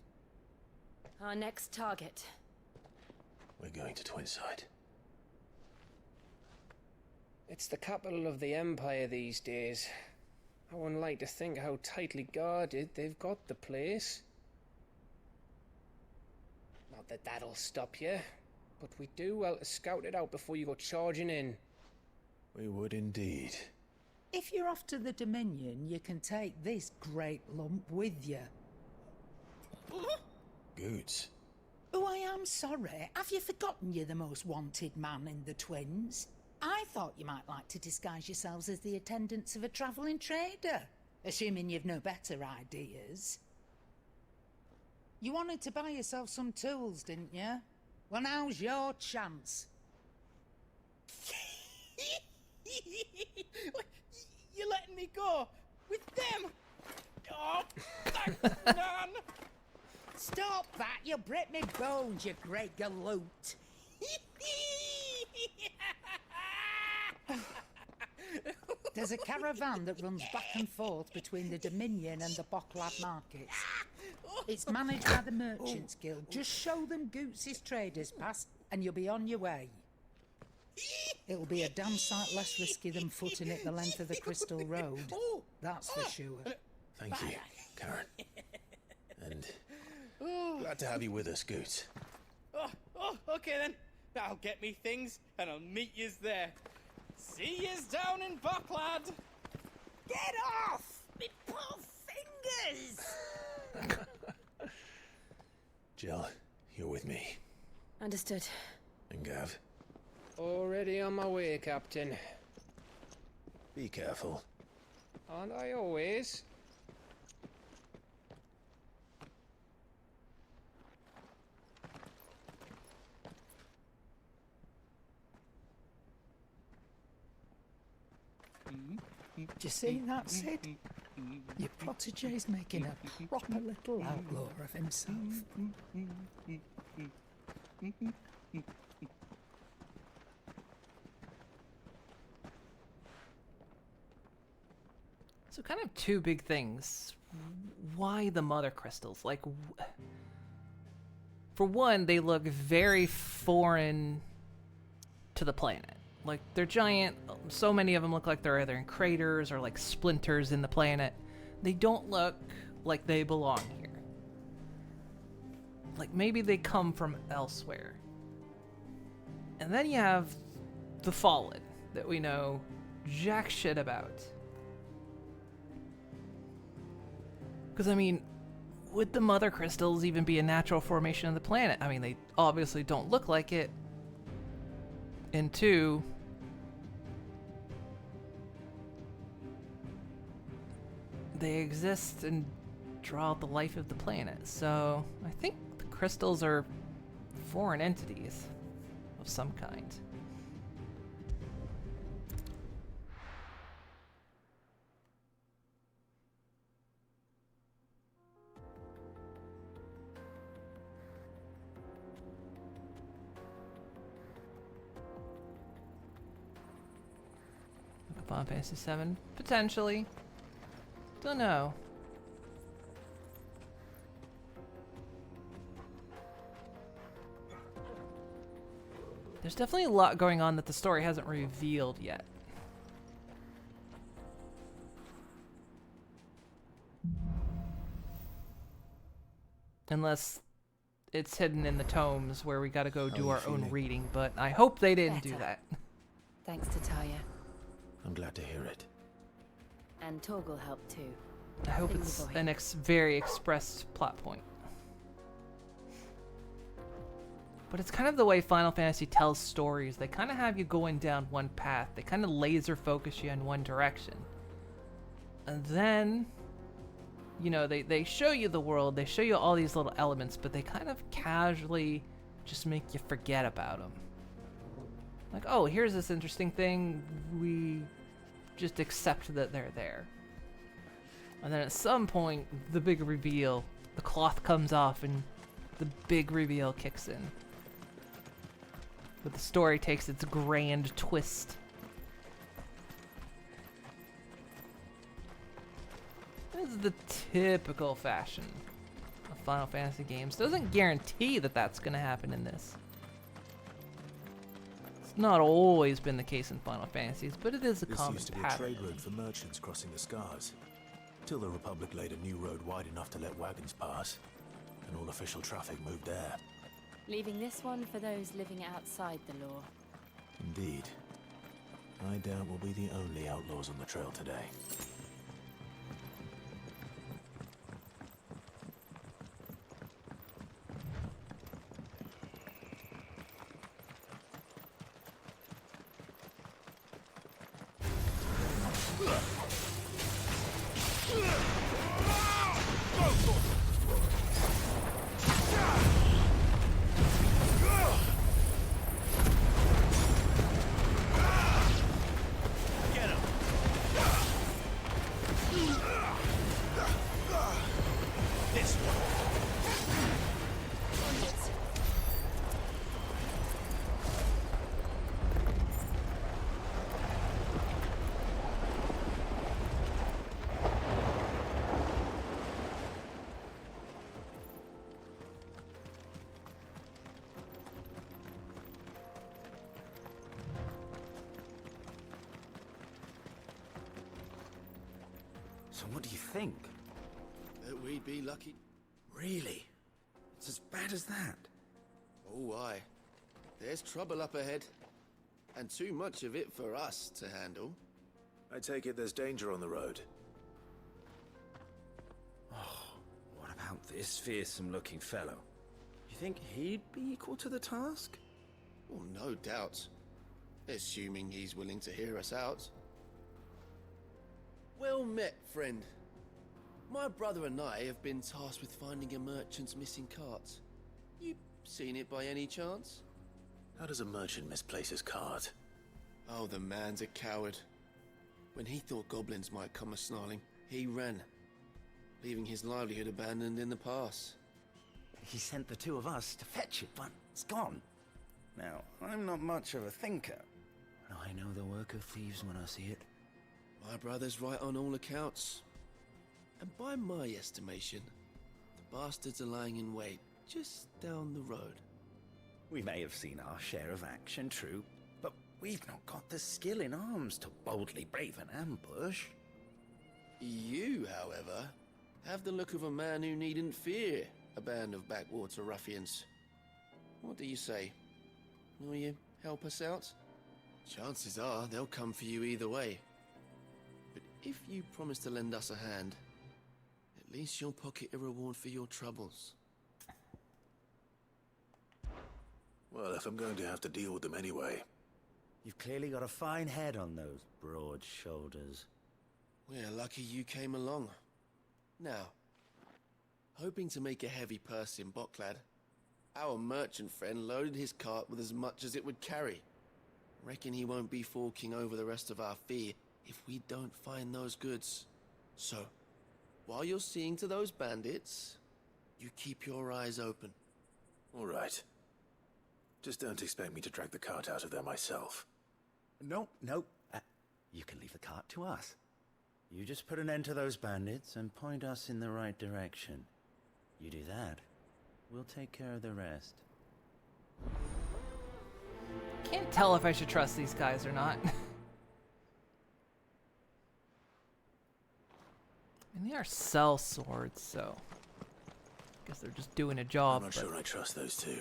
Our next target. We're going to Twinside. It's the capital of the Empire these days. I wouldn't like to think how tightly guarded they've got the place. Not that that'll stop you, but we do well to scout it out before you go charging in. We would indeed. If you're off to the Dominion, you can take this great lump with you. Goods. Oh, I am sorry. Have you forgotten you're the most wanted man in the Twins? I thought you might like to disguise yourselves as the attendants of a travelling trader, assuming you've no better ideas. You wanted to buy yourself some tools, didn't you? Well, now's your chance. You're letting me go with them? Oh, thanks, man. Stop that! You'll break me bones, you great galoot. There's a caravan that runs back and forth between the Dominion and the Bocklad markets. It's managed by the Merchants Guild. Just show them Goots' traders pass and you'll be on your way. It'll be a damn sight less risky than footing it the length of the Crystal Road. That's for sure. Thank you, Karen. And glad to have you with us, Goots. Okay then. I'll get me things and I'll meet yous there. See yous down in Bocklad. Get off! Me poor fingers! Jill, you're with me. Understood. And Gav? Already on my way, Captain. Be careful. Aren't I always? Do you see that, Sid? Your protege's making a proper little outlaw of himself. So kind of two big things. Why the Mother Crystals? Like, for one, they look very foreign to the planet. Like, they're giant. So many of them look like they're either in craters or like splinters in the planet. They don't look like they belong here. Like, maybe they come from elsewhere. And then you have the Fallen that we know jack shit about. Because, I mean, would the Mother Crystals even be a natural formation of the planet? I mean, they obviously don't look like it. And two, they exist and draw out the life of the planet. So I think the crystals are foreign entities of some kind. Final Fantasy VII? Potentially. Don't know. There's definitely a lot going on that the story hasn't revealed yet. Unless it's hidden in the tomes where we gotta go do our own reading, but I hope they didn't do that. Thanks to Talia. I'm glad to hear it. And Torgal helped too. I hope Things it's will an very expressed plot point. But it's kind of the way Final Fantasy tells stories. They kind of have you going down one path. They kind of laser focus you in one direction. And then you know, they show you the world, they show you all these little elements, but they kind of casually just make you forget about them. Like, oh, here's this interesting thing, we just accept that they're there. And then at some point, the big reveal, the cloth comes off and the big reveal kicks in. But the story takes its grand twist. This is the typical fashion of Final Fantasy games. Doesn't guarantee that that's going to happen in this. It's not always been the case in Final Fantasies, but it is a common This used to be a pattern. trade road for merchants crossing the Scars, till the Republic laid a new road wide enough to let wagons pass, and all official traffic moved there. Leaving this one for those living outside the law. Indeed. I doubt we'll be the only outlaws on the trail today. So what do you think? That we'd be lucky. Really? It's as bad as that? Oh, aye. There's trouble up ahead. And too much of it for us to handle. I take it there's danger on the road. What about this fearsome-looking fellow? You think he'd be equal to the task? Oh, no doubt. Assuming he's willing to hear us out. Well met, friend. My brother and I have been tasked with finding a merchant's missing cart. You seen it by any chance? How does a merchant misplace his cart? Oh, the man's a coward. When he thought goblins might come a-snarling, he ran, leaving his livelihood abandoned in the pass. He sent the two of us to fetch it, but it's gone. Now, I'm not much of a thinker. But I know the work of thieves when I see it. My brother's right on all accounts. And by my estimation, the bastards are lying in wait just down the road. We may have seen our share of action, true, but we've not got the skill in arms to boldly brave an ambush. You, however, have the look of a man who needn't fear a band of backwater ruffians. What do you say? Will you help us out? Chances are they'll come for you either way. But if you promise to lend us a hand, at least you'll pocket a reward for your troubles. Well, if I'm going to have to deal with them anyway. You've clearly got a fine head on those broad shoulders. We're lucky you came along. Now, hoping to make a heavy purse in Boklad, our merchant friend loaded his cart with as much as it would carry. Reckon he won't be forking over the rest of our fee if we don't find those goods. So, while you're seeing to those bandits, you keep your eyes open. All right. Just don't expect me to drag the cart out of there myself. No. You can leave the cart to us. You just put an end to those bandits and point us in the right direction. You do that, we'll take care of the rest. Can't tell if I should trust these guys or not. And they are sell swords, so I guess they're just doing a job. I'm not sure I trust those two.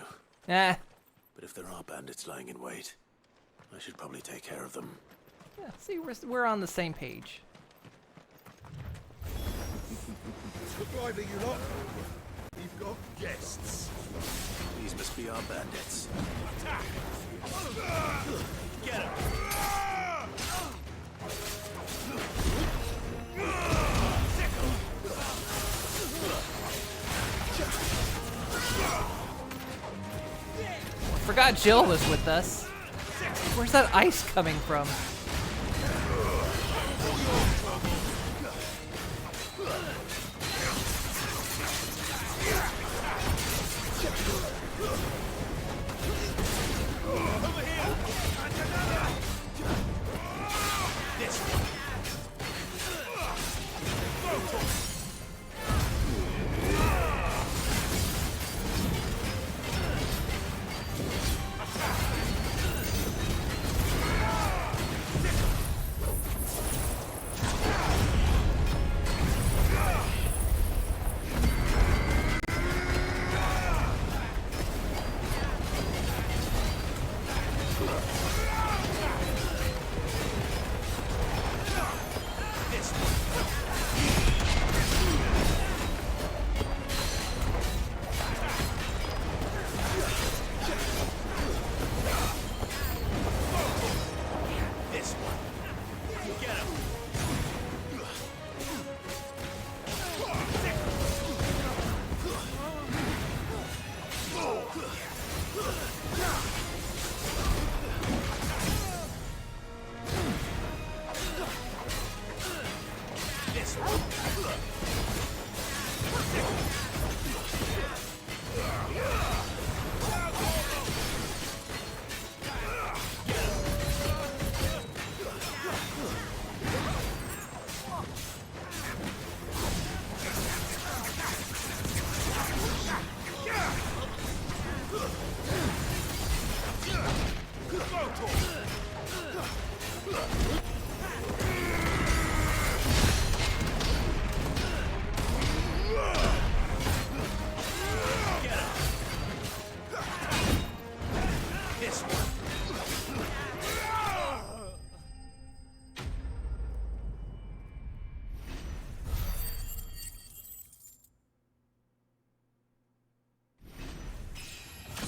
Eh. But if there are bandits lying in wait, I should probably take care of them. Yeah, see, we're on the same page. Lively, you lot. We've got guests. These must be our bandits. Attack! Get him! forgot Jill was with us. Where's that ice coming from?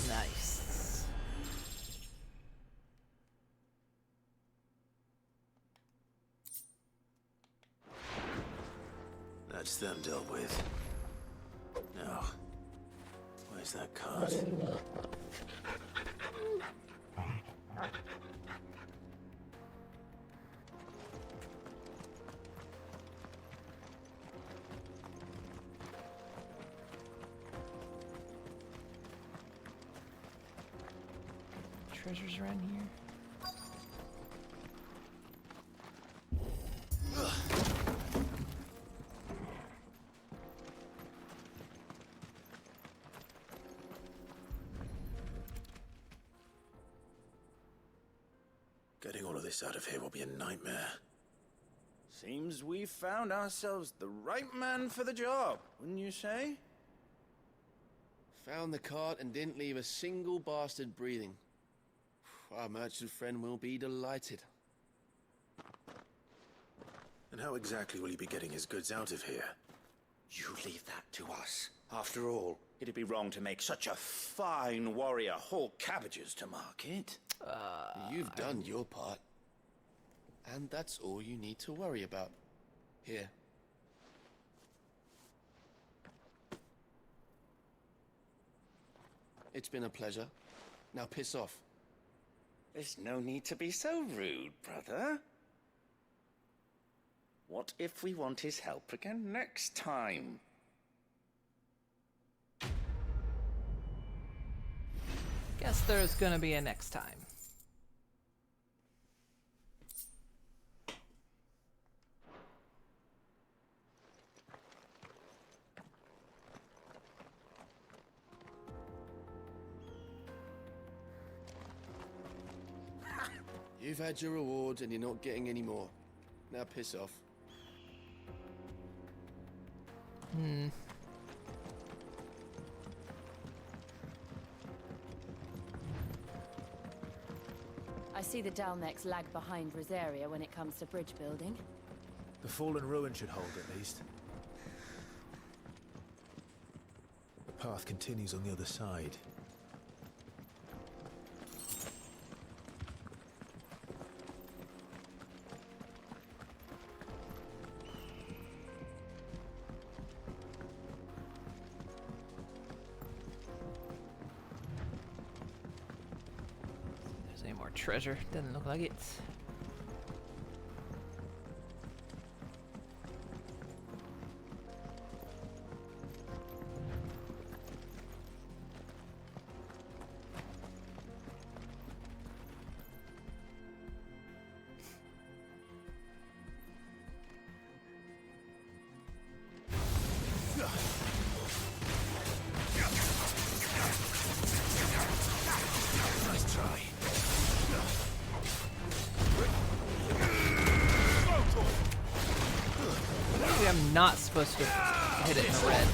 Nice. That's them dealt with. Now, where's that cart? Treasures around here. Getting all of this out of here will be a nightmare. Seems we found ourselves the right man for the job, wouldn't you say? Found the cart and didn't leave a single bastard breathing. Our merchant friend will be delighted. And how exactly will he be getting his goods out of here? You leave that to us. After all, it'd be wrong to make such a fine warrior haul cabbages to market. You've done your part. And that's all you need to worry about. Here. It's been a pleasure. Now piss off. There's no need to be so rude, brother. What if we want his help again next time? Guess there's gonna be a next time. You've had your reward and you're not getting any more. Now piss off. I see the Dalnecs lag behind Rosaria when it comes to bridge building. The fallen ruin should hold, at least. The path continues on the other side. Any more treasure? Doesn't look like it. Nice try. Maybe I'm not supposed to hit it in the red.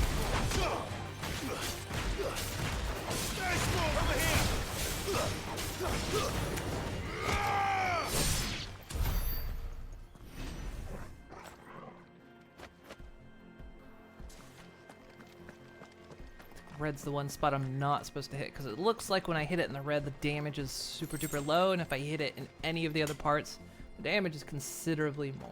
Red's the one spot I'm not supposed to hit, because it looks like when I hit it in the red, the damage is super duper low, and if I hit it in any of the other parts, the damage is considerably more.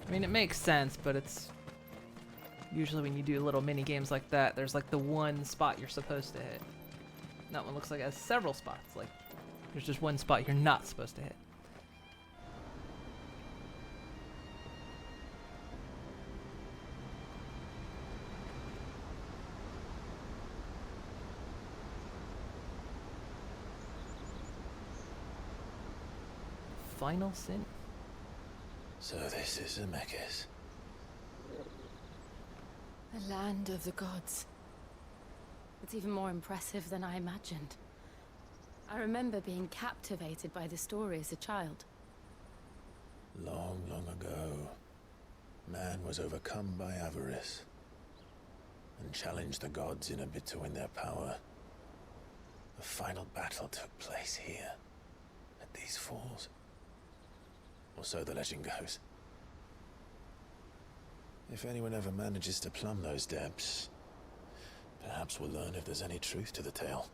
I mean, it makes sense, but it's usually when you do little mini games like that, there's like the one spot you're supposed to hit. That one looks like it has several spots. Like, there's just one spot you're not supposed to hit. Final sin. So this is Zemeckis. The land of the gods. It's even more impressive than I imagined. I remember being captivated by the story as a child. Long, long ago, man was overcome by avarice and challenged the gods in a bid to win their power. The final battle took place here, at these falls. Or so the legend goes. If anyone ever manages to plumb those depths, perhaps we'll learn if there's any truth to the tale.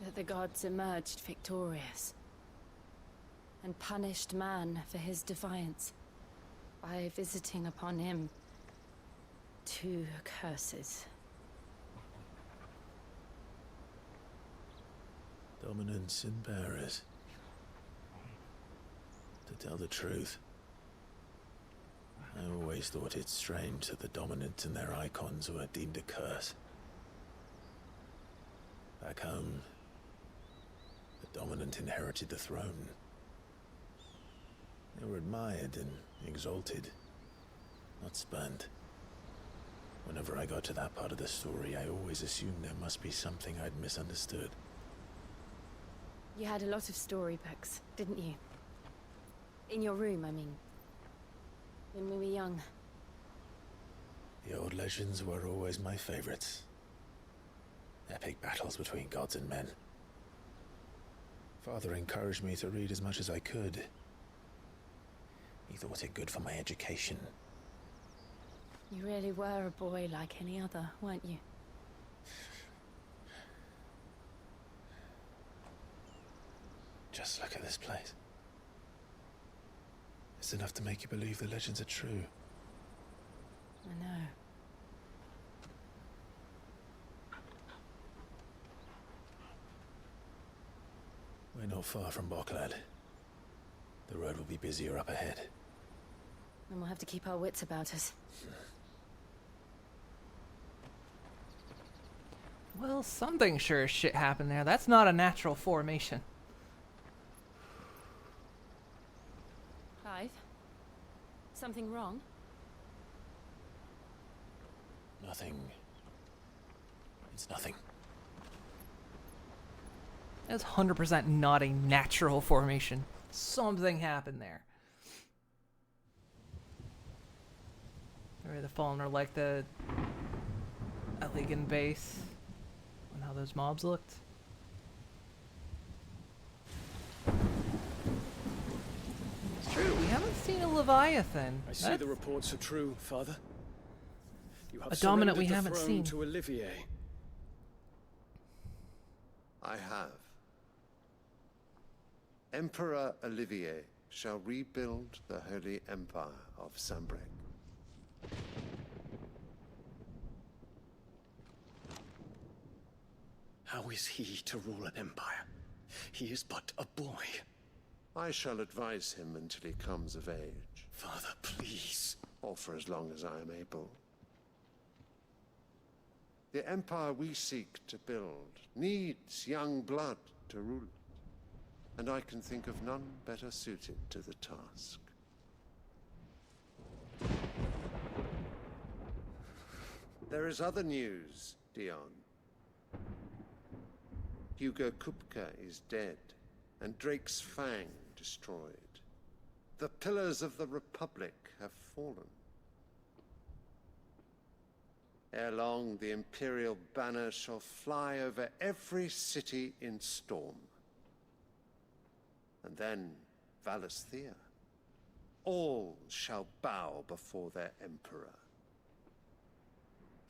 That the gods emerged victorious and punished man for his defiance by visiting upon him 2 curses. Dominance and bearers. To tell the truth, I always thought it strange that the dominant and their icons were deemed a curse. Back home, the dominant inherited the throne. They were admired and exalted, not spurned. Whenever I got to that part of the story, I always assumed there must be something I'd misunderstood. You had a lot of storybooks, didn't you? In your room, I mean. When we were young. The old legends were always my favorites. Epic battles between gods and men. Father encouraged me to read as much as I could. He thought it good for my education. You really were a boy like any other, weren't you? Just look at this place. It's enough to make you believe the legends are true. I know. We're not far from Boklad. The road will be busier up ahead. And we'll have to keep our wits about us. Well, something sure as shit happened there. That's not a natural formation. Clive? Something wrong? Nothing. It's nothing. That's 100% not a natural formation. Something happened there. Maybe the Fallen are like the Elegant base and how those mobs looked. It's true, we haven't seen a Leviathan. I see the reports are true, Father. You have a dominant we surrendered the haven't throne seen. to Olivier. I have. Emperor Olivier shall rebuild the Holy Empire of Sanbreque. How is he to rule an empire? He is but a boy. I shall advise him until he comes of age. Father, please. Or for as long as I am able. The empire we seek to build needs young blood to rule it, and I can think of none better suited to the task. There is other news, Dion. Hugo Kupka is dead, and Drake's Fang destroyed. The pillars of the Republic have fallen. Ere long, the Imperial banner shall fly over every city in Storm. And then, Valisthea. All shall bow before their Emperor.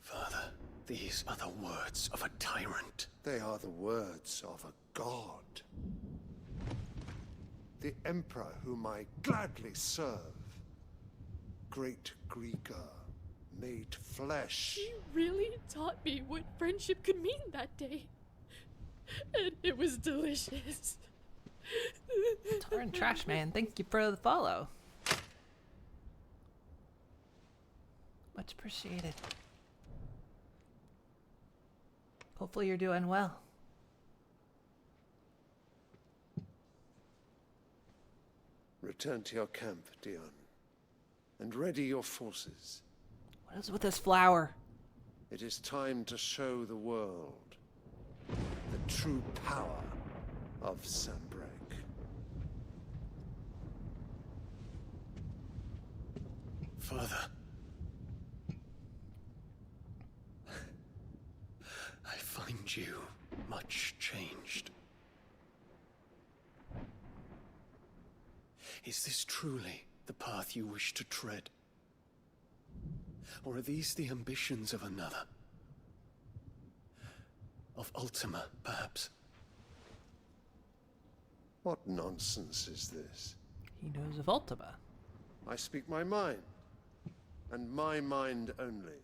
Father, these are the words of a tyrant. They are the words of a god. The Emperor whom I gladly serve. Great Greeker, made flesh. He really taught me what friendship could mean that day. And it was delicious. Torrent Trash Man, thank you for the follow. Much appreciated. Hopefully you're doing well. Return to your camp, Dion, and ready your forces. What is with this flower? It is time to show the world the true power of Sanbreque. Father. I find you much changed. Is this truly the path you wish to tread? Or are these the ambitions of another? Of Ultima, perhaps? What nonsense is this? He knows of Ultima. I speak my mind, and my mind only.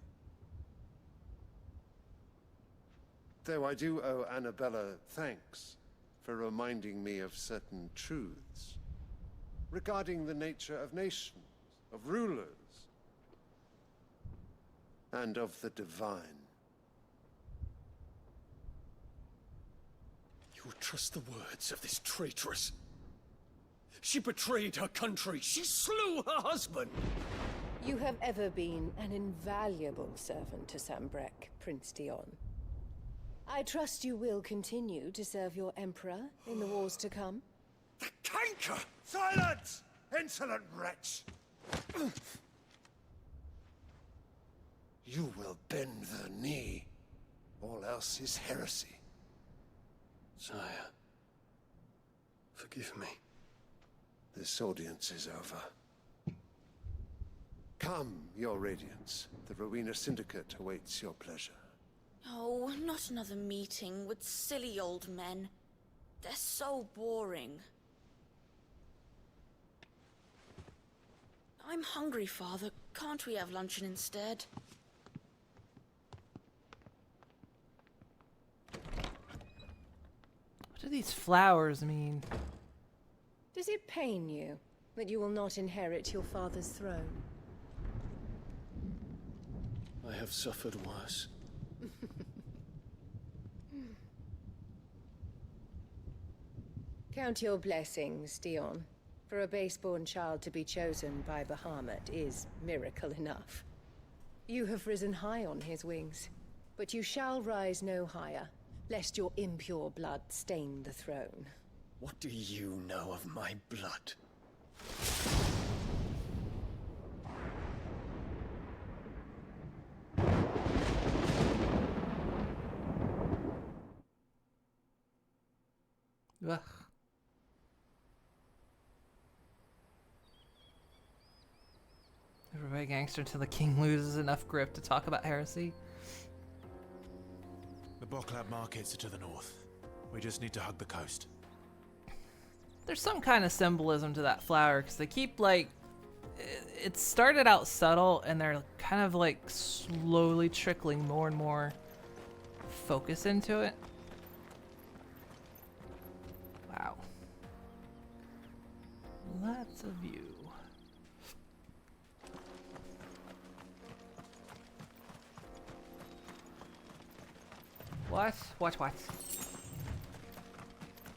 Though I do owe Annabella thanks for reminding me of certain truths regarding the nature of nations, of rulers, and of the divine. You would trust the words of this traitress? She betrayed her country. She slew her husband. You have ever been an invaluable servant to Sanbreque, Prince Dion. I trust you will continue to serve your Emperor in the wars to come. The canker! Silence! Insolent wretch! You will bend the knee. All else is heresy. Sire, forgive me. This audience is over. Come, your Radiance. The Rowena Syndicate awaits your pleasure. Oh, not another meeting with silly old men. They're so boring. I'm hungry, Father. Can't we have luncheon instead? What do these flowers mean? Does it pain you that you will not inherit your father's throne? I have suffered worse. Count your blessings, Dion. For a base-born child to be chosen by Bahamut is miracle enough. You have risen high on his wings, but you shall rise no higher, lest your impure blood stain the throne. What do you know of my blood? Ugh. Everybody gangster till the king loses enough grip to talk about heresy. The Boklab markets are to the north. We just need to hug the coast. There's some kind of symbolism to that flower because they keep like it started out subtle and they're kind of like slowly trickling more and more focus into it. Lots of you. What? What? What?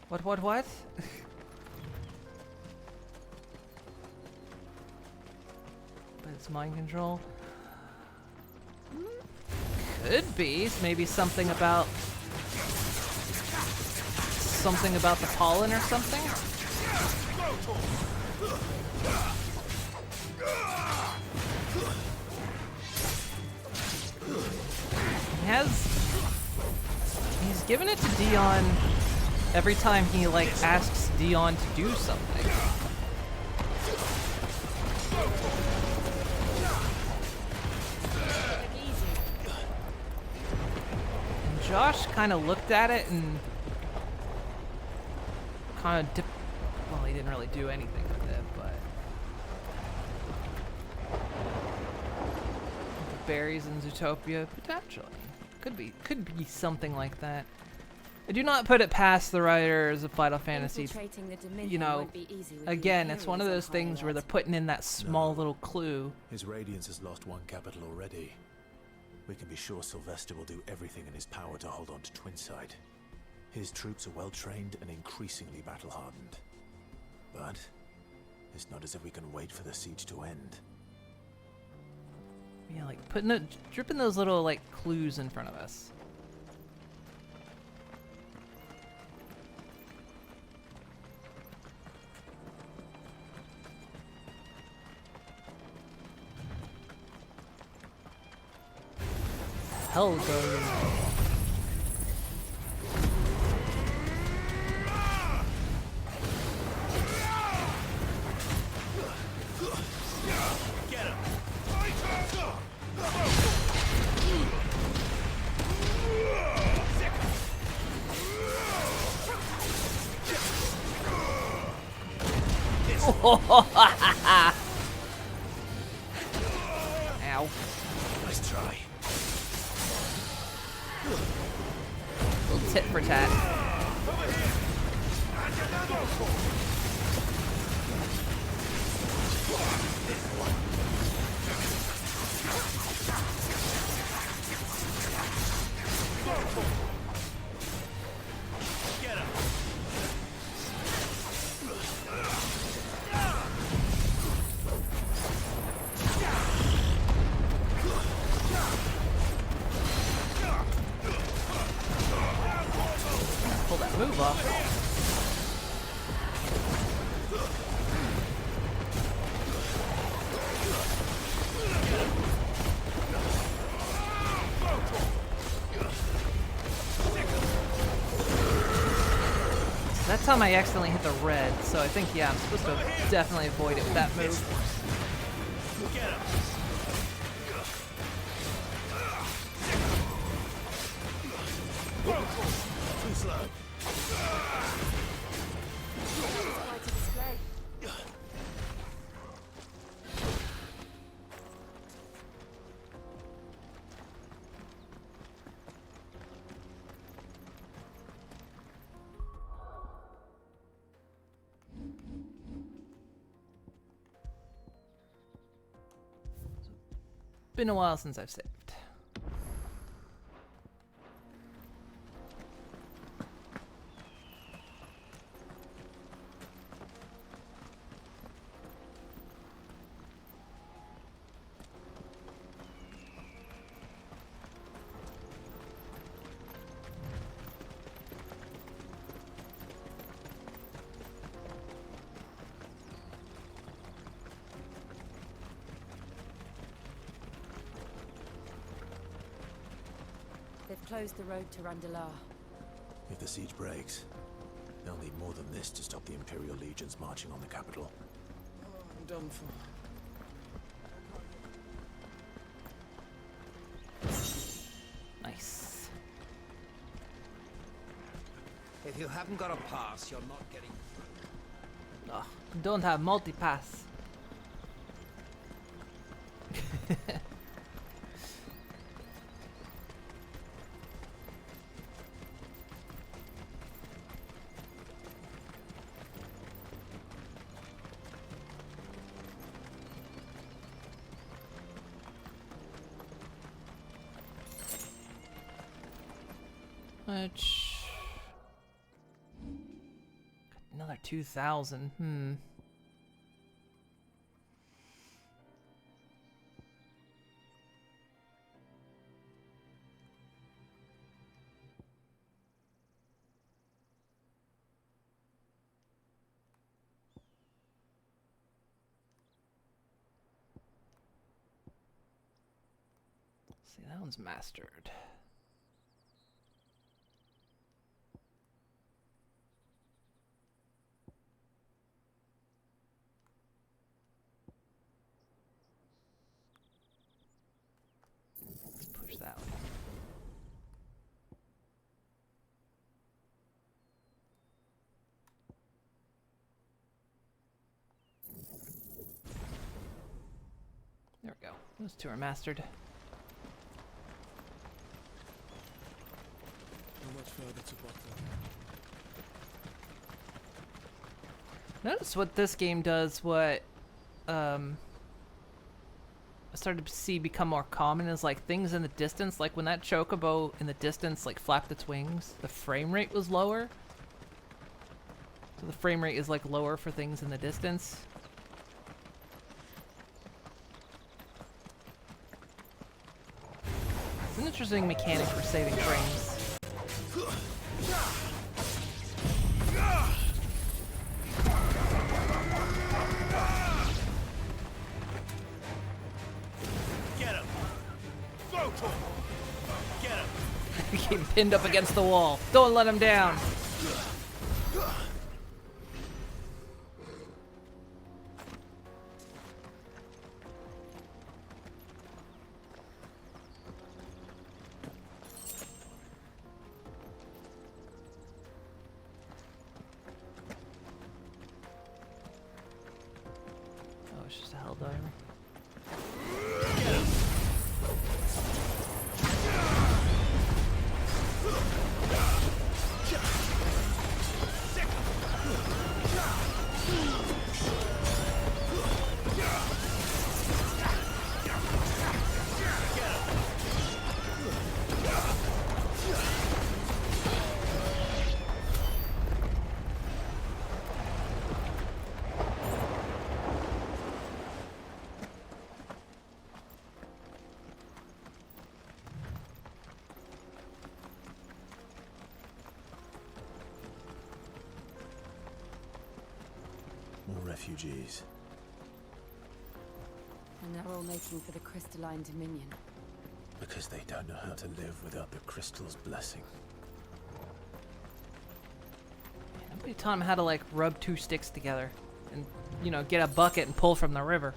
What? What? What? But it's mind control. Could be. Maybe something about the pollen or something. He's given it to Dion every time he like asks Dion to do something. And Josh kind of looked at it and kind of well, he didn't really do anything with it, but the berries in Zootopia potentially could be something like that. I do not put it past the writers of Final Fantasy. You know, again, it's one of those things where they're putting in that small little clue. His Radiance has lost one capital already. We can be sure Sylvester will do everything in his power to hold on to Twinside. His troops are well trained and increasingly battle-hardened. But it's not as if we can wait for the siege to end. Yeah, like dripping those little like clues in front of us. Hell goes. Ow. Nice try. Little tit for tat. Pull that move off. That time I accidentally hit the red, so I think, yeah, I'm supposed to definitely avoid it with that move. Too slow. Been a while since I've saved. They've closed the road to Randalar. If the siege breaks, they'll need more than this to stop the Imperial legions marching on the capital. I'm done for. Nice. If you haven't got a pass, you're not getting through. Oh, don't have multi-pass. Which... Another 2,000. See, that one's mastered. Let's push that one. There we go. Those two are mastered. How much further to Buckland? Notice what this game does, what I started to see become more common is like things in the distance, like when that chocobo in the distance like flapped its wings, the frame rate was lower. So the frame rate is like lower for things in the distance. It's an interesting mechanic for saving frames. Get him! Throw to him! Get him! Became pinned up against the wall. Don't let him down. Oh, it's just a hell diver. More refugees. And they're all making for the crystalline dominion. Because they don't know how to live without the crystal's blessing. Nobody taught him how to like rub two sticks together and, you know, get a bucket and pull from the river.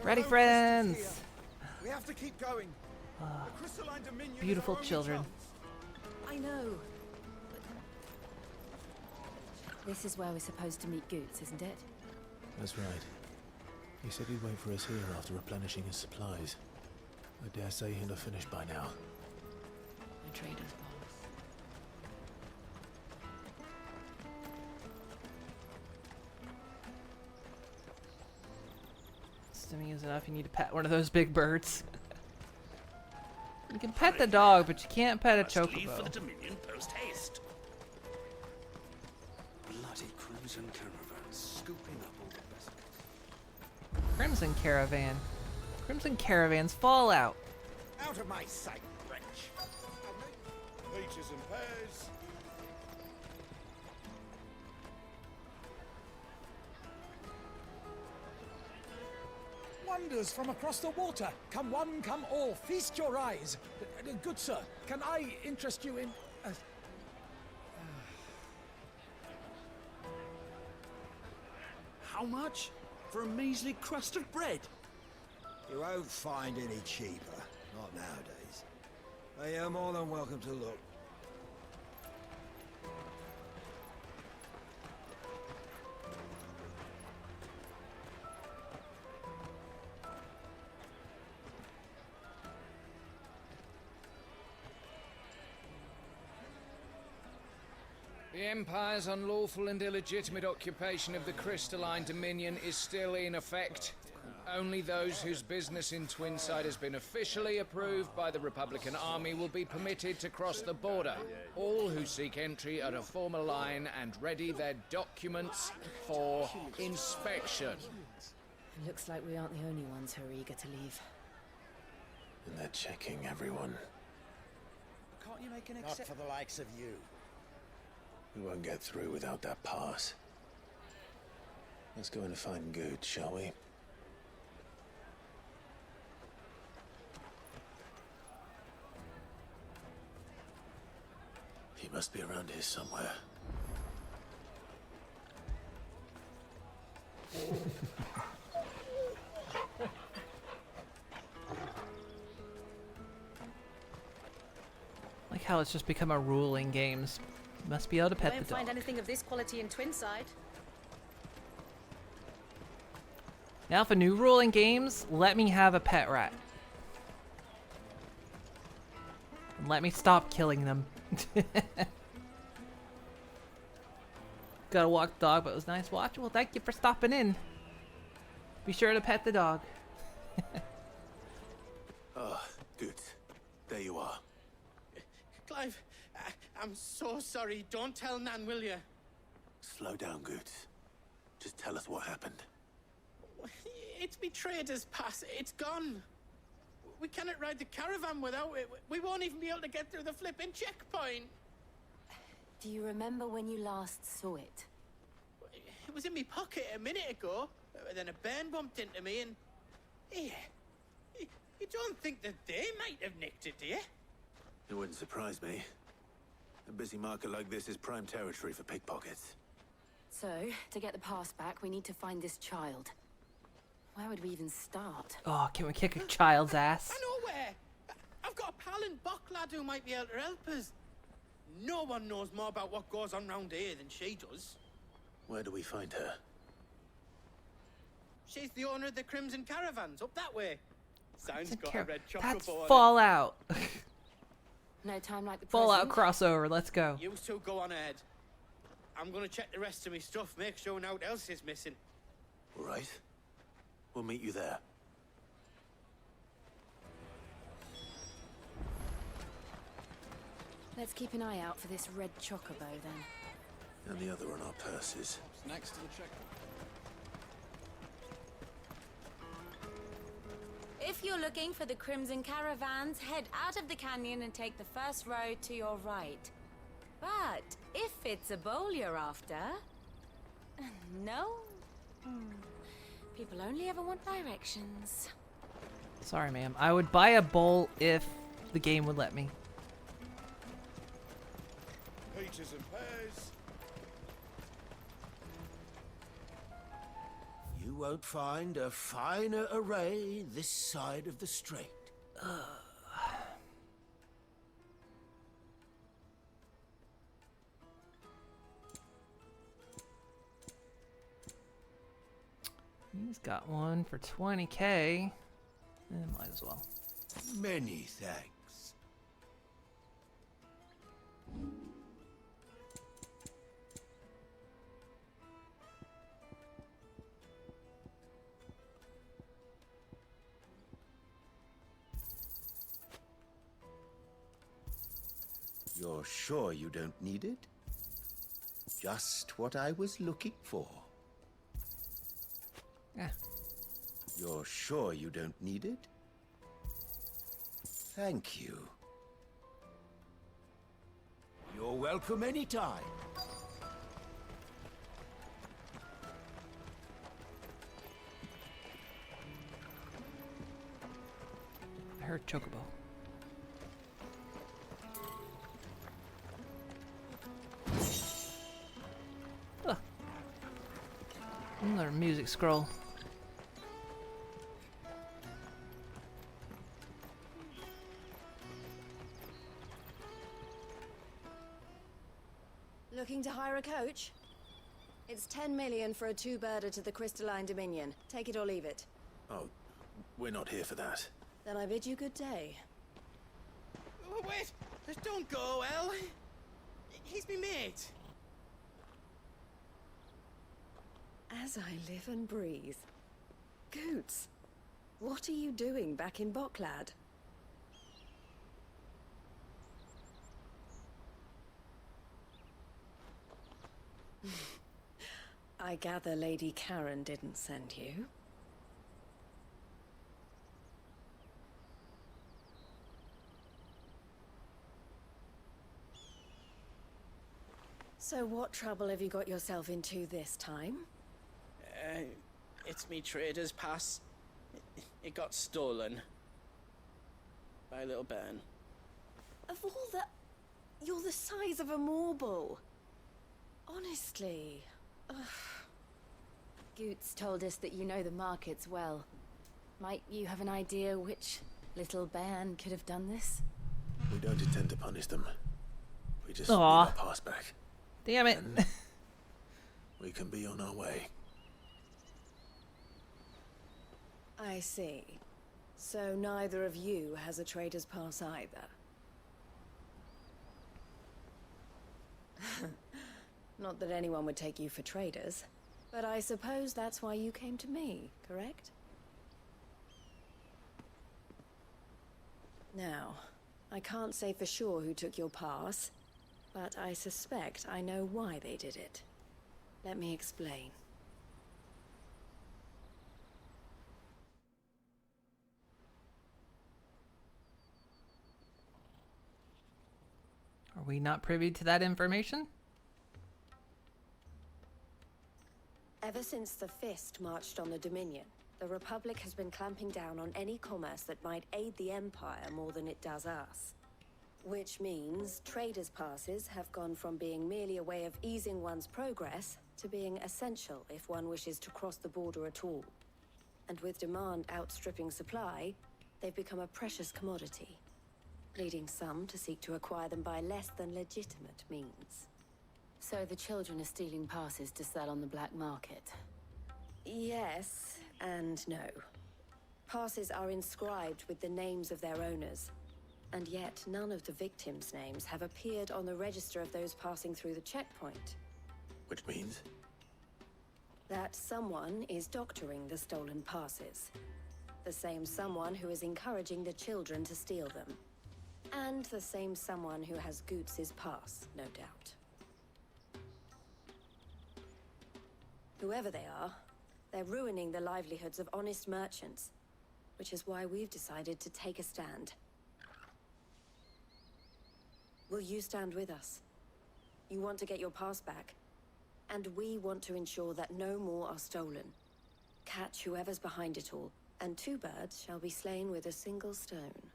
Ready, friends? We have to keep going. The crystalline dominion is Beautiful our only children. chance. I know. This is where we're supposed to meet Goots, isn't it? That's right. He said he'd wait for us here after replenishing his supplies. I dare say he'll have finished by now. The trader's boss. Stimming is enough. You need to pet one of those big birds. You can pet the dog, but you can't pet a Leave for the chocobo. Dominion post haste. Bloody crimson caravans scooping up all the vessels. Crimson Caravan. Crimson Caravan's Fallout. Out of my sight, wretch. Peaches and pears. wonders from across the water. Come one, come all, feast your eyes. Good sir, can I interest you in... How much? For a measly crust of bread? You won't find any cheaper. Not nowadays. But you're more than welcome to look. The Empire's unlawful and illegitimate occupation of the Crystalline Dominion is still in effect. Only those whose business in Twinside has been officially approved by the Republican Army will be permitted to cross the border. All who seek entry are to form a line and ready their documents for inspection. It looks like we aren't the only ones who are eager to leave. And they're checking everyone. Can't you make an Not for the likes of you. We won't get through without that pass. Let's go in and find Good, shall we? He must be around here somewhere. Like how it's just become a rule in games. Must be able to pet the Won't dog. find anything of this quality in Twinside. Now for new rule in games, let me have a pet rat. And let me stop killing them. Gotta walk the dog, but it was nice watching. Well, thank you for stopping in. Be sure to pet the dog. Good. There you are. Clive, I'm so sorry. Don't tell Nan, will you? Slow down, Good. Just tell us what happened. It's me trader's pass. It's gone. We cannot ride the caravan without it. We won't even be able to get through the flipping checkpoint. Do you remember when you last saw it? It was in my pocket a minute ago. Then a bairn bumped into me and... Yeah. You don't think that they might have nicked it, do you? It wouldn't surprise me. A busy market like this is prime territory for pickpockets. So, to get the pass back, we need to find this child. Where would we even start? Oh, can we kick a child's ass? I know where. I've got a pal in Bocklad who might be able to help us. No one knows more about what goes on round here than she does. Where do we find her? She's the owner of the Crimson Caravans, up that way. Sounds got a red That's chocobo on it. Fallout. No time like the Fallout present. crossover. Let's go. You two go on ahead. I'm gonna check the rest of my stuff, make sure no one else is missing. All right. We'll meet you there. Let's keep an eye out for this red chocobo then. And the other on our purses. Next to the checkpoint. If you're looking for the Crimson Caravans, head out of the canyon and take the first road to your right. But if it's a bowl you're after... No? People only ever want directions. Sorry, ma'am. I would buy a bowl if the game would let me. Peaches and pears. You won't find a finer array this side of the strait. He's got one for 20k. Might as well. Many thanks. You're sure you don't need it? Just what I was looking for. Yeah. You're sure you don't need it? Thank you. You're welcome anytime. her chocobo. Ugh. Another music scroll. Looking to hire a coach? It's 10 million for a two-birder to the Crystalline Dominion. Take it or leave it. Oh, we're not here for that. Then I bid you good day. Oh, wait! Don't go, El! He's me mate. As I live and breathe. Goots, what are you doing back in Boklad? I gather Lady Karen didn't send you. So what trouble have you got yourself into this time? It's me trader's pass. It got stolen. By a little bairn. Of all the... You're the size of a marble. Honestly. Ugh. Goots told us that you know the markets well. Might you have an idea which little bairn could have done this? We don't intend to punish them. We just need Aw. our pass back. Damn it. Then we can be on our way. I see. So neither of you has a trader's pass either. Not that anyone would take you for traders, but I suppose that's why you came to me, correct? Now, I can't say for sure who took your pass, but I suspect I know why they did it. Let me explain. Are we not privy to that information? Ever since the Fist marched on the Dominion, the Republic has been clamping down on any commerce that might aid the Empire more than it does us. Which means traders' passes have gone from being merely a way of easing one's progress to being essential if one wishes to cross the border at all. And with demand outstripping supply, they've become a precious commodity, leading some to seek to acquire them by less than legitimate means. So the children are stealing passes to sell on the black market? Yes and no. Passes are inscribed with the names of their owners, and yet none of the victims' names have appeared on the register of those passing through the checkpoint. Which means? That someone is doctoring the stolen passes. The same someone who is encouraging the children to steal them. And the same someone who has Goots' pass, no doubt. Whoever they are, they're ruining the livelihoods of honest merchants, which is why we've decided to take a stand. Will you stand with us? You want to get your pass back, and we want to ensure that no more are stolen. Catch whoever's behind it all, and two birds shall be slain with a single stone.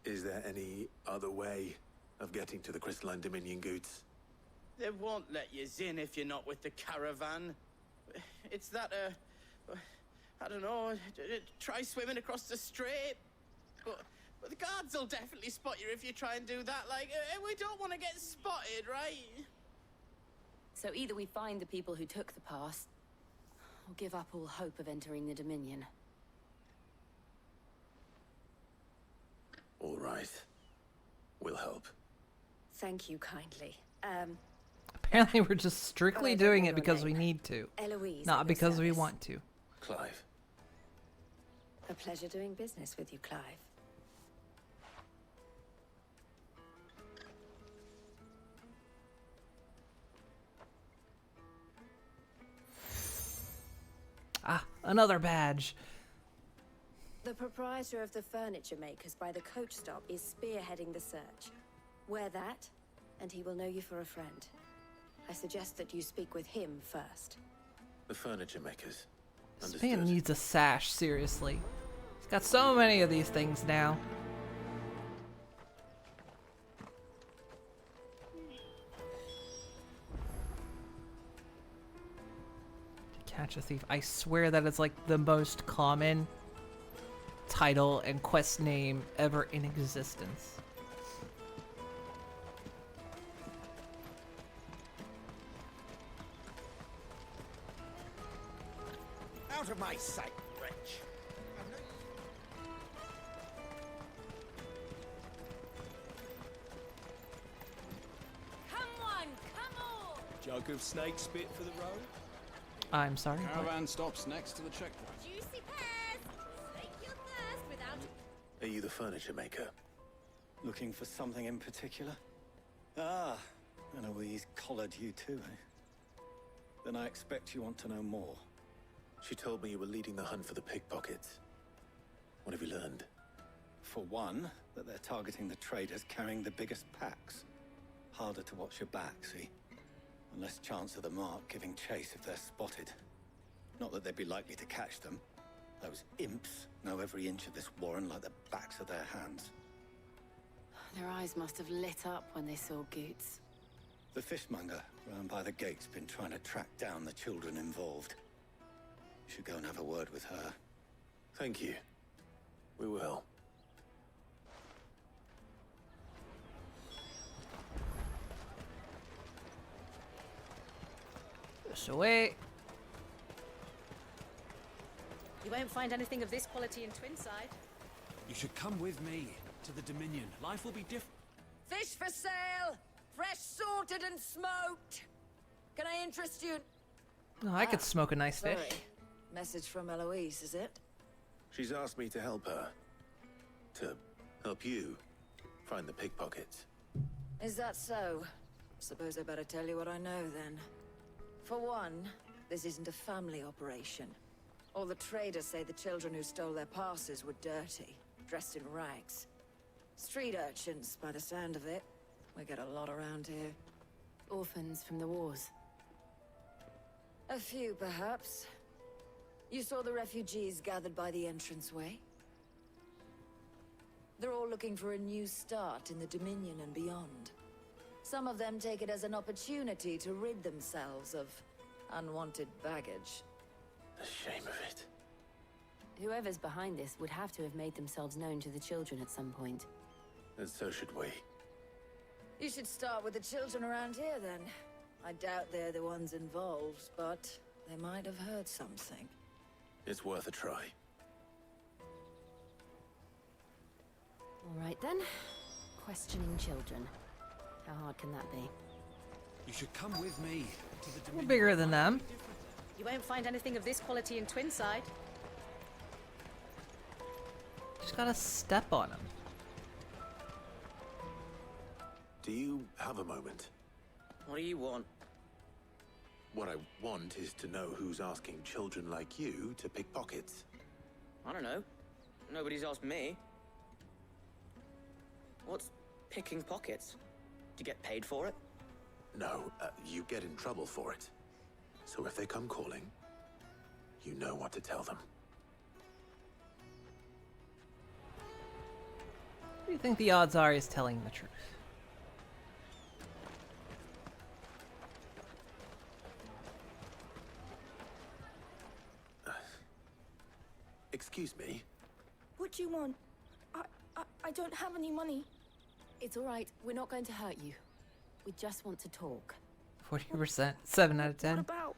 Is there any other way of getting to the Crystalline Dominion, Goots? They won't let you in if you're not with the caravan. It's that, I don't know, try swimming across the strait. But the guards will definitely spot you if you try and do that. Like, we don't want to get spotted, right? So either we find the people who took the pass, or give up all hope of entering the Dominion. All right. We'll help. Thank you kindly. Apparently we're just strictly doing it because we need to. Eloise, Not at your because we service. want to. Clive. A pleasure doing business with you, Clive. Ah, another badge. The proprietor of the furniture makers by the coach stop is spearheading the search. Wear that, and he will know you for a friend. I suggest that you speak with him first. The furniture makers. This man Understood. needs a sash, seriously. He's got so many of these things now. Catch a thief. I swear that is like the most common title and quest name ever in existence. Out of my sight, wretch. Come on, come on! Jug of snake spit for the road? I'm sorry. Caravan stops next to the checkpoint. Juicy pears! Slake your thirst without... Are you the furniture maker? Looking for something in particular? Ah, and Eloise collared you too, eh? Then I expect you want to know more. She told me you were leading the hunt for the pickpockets. What have you learned? For one, that they're targeting the traders carrying the biggest packs. Harder to watch your back, see? And less chance of the mark giving chase if they're spotted. Not that they'd be likely to catch them. Those imps know every inch of this warren like the backs of their hands. Their eyes must have lit up when they saw Goots. The fishmonger round by the gate's been trying to track down the children involved. You should go and have a word with her. Thank you. We will. This away. You won't find anything of this quality in Twinside. You should come with me to the Dominion. Life will be different. Fish for sale! Fresh sorted and smoked! Can I interest you? Oh, I could smoke a nice fish. Sorry. Message from Eloise, is it? She's asked me to help her. To help you find the pickpockets. Is that so? Suppose I better tell you what I know then. For one, this isn't a family operation. All the traders say the children who stole their passes were dirty, dressed in rags. Street urchins, by the sound of it. We get a lot around here. Orphans from the wars. A few, perhaps. You saw the refugees gathered by the entranceway? They're all looking for a new start in the Dominion and beyond. Some of them take it as an opportunity to rid themselves of unwanted baggage. The shame of it. Whoever's behind this would have to have made themselves known to the children at some point. And so should we. You should start with the children around here, then. I doubt they're the ones involved, but they might have heard something. It's worth a try. All right, then. Questioning children. How hard can that be? You should come with me to the We're Dominion. bigger than them. You won't find anything of this quality in Twinside. Just gotta step on them. Do you have a moment? What do you want? What I want is to know who's asking children like you to pick pockets. I don't know. Nobody's asked me. What's picking pockets? Do you get paid for it? No, you get in trouble for it. So if they come calling, you know what to tell them. What do you think the odds are he's telling the truth? Excuse me? What do you want? I don't have any money. It's all right. We're not going to hurt you. We just want to talk. 40%. 7 out of 10. What about?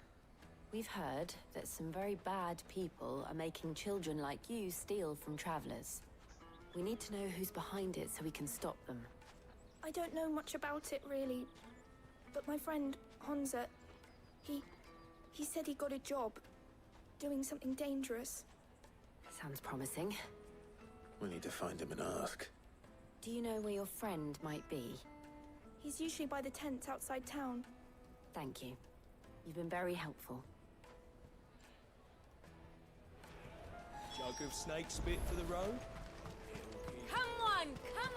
We've heard that some very bad people are making children like you steal from travelers. We need to know who's behind it so we can stop them. I don't know much about it, really. But my friend, Honza, he said he got a job doing something dangerous. Sounds promising. We need to find him and ask. Do you know where your friend might be? He's usually by the tents outside town. Thank you. You've been very helpful. Jug of snake spit for the road? Come on, come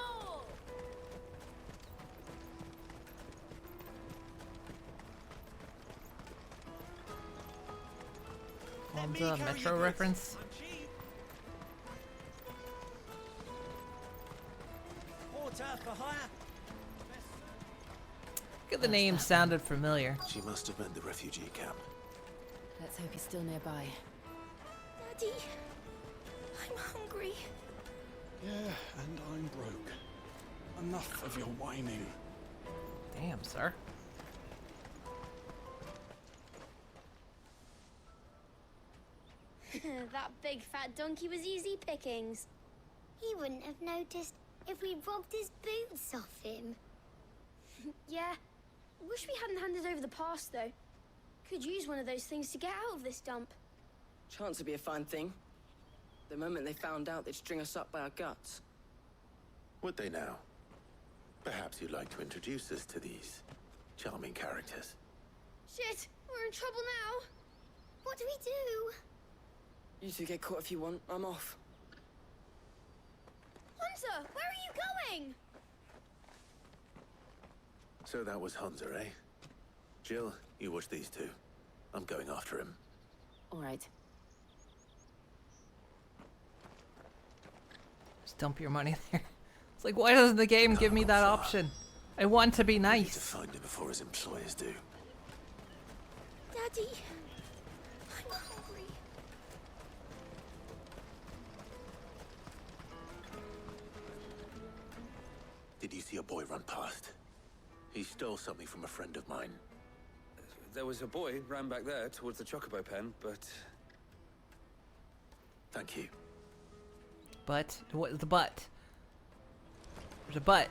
on! One's a Metro reference. for hire? Get the name sounded familiar. She must have meant the refugee camp. Let's hope he's still nearby. Daddy, I'm hungry. Yeah, and I'm broke. Enough of your whining. Damn, sir. That big fat donkey was easy pickings. He wouldn't have noticed if we robbed his boots off him. Yeah. Wish we hadn't handed over the pass, though. Could use one of those things to get out of this dump. Chance would be a fine thing. The moment they found out, they'd string us up by our guts. Would they now? Perhaps you'd like to introduce us to these charming characters. Shit, we're in trouble now. What do we do? You two get caught if you want. I'm off. Hunter, where are you going? So that was Hunter, eh? Jill, you watch these two. I'm going after him. All right. Just dump your money there. It's like, why doesn't the game give me that option? I want to be We need nice. to find him before his employers do. Daddy, I'm hungry. Did you see a boy run past? He stole something from a friend of mine. There was a boy ran back there towards the chocobo pen, but... Thank you. But, what is the but? There's a but.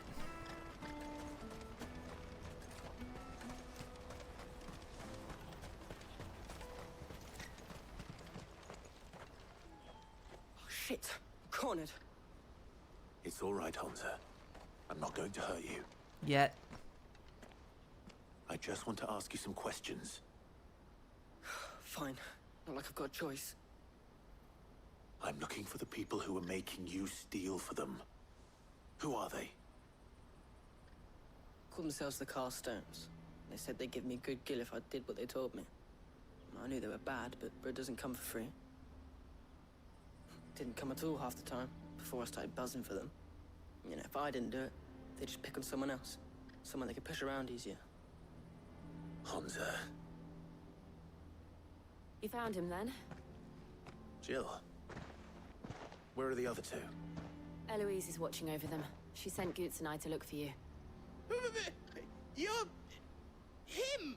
Oh, shit. Cornered. It's all right, Hunter. I'm not going to hurt you. Yet. I just want to ask you some questions. Fine. Not like I've got a choice. I'm looking for the people who are making you steal for them. Who are they? Called themselves the Carstones. They said they'd give me a good gill if I did what they told me. I knew they were bad, but bread doesn't come for free. Didn't come at all half the time, before I started buzzing for them. You know, if I didn't do it, they'd just pick on someone else. Someone they could push around easier. Hunter. You found him then? Jill. Where are the other two? Eloise is watching over them. She sent Goots and I to look for you. You're... him!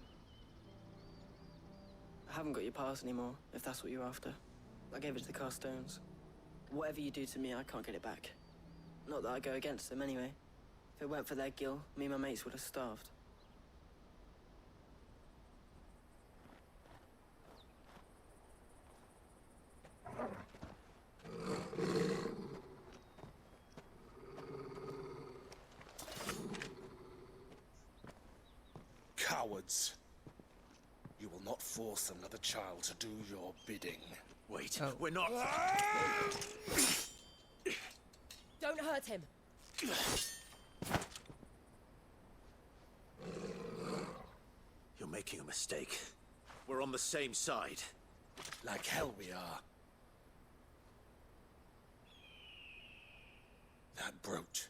I haven't got your pass anymore, if that's what you're after. I gave it to the Carstones. Whatever you do to me, I can't get it back. Not that I go against them anyway. If it weren't for their gill, me and my mates would have starved. Cowards. You will not force another child to do your bidding. Wait, Oh. we're not... Don't hurt him. You're making a mistake. We're on the same side. Like hell we are. That brooch.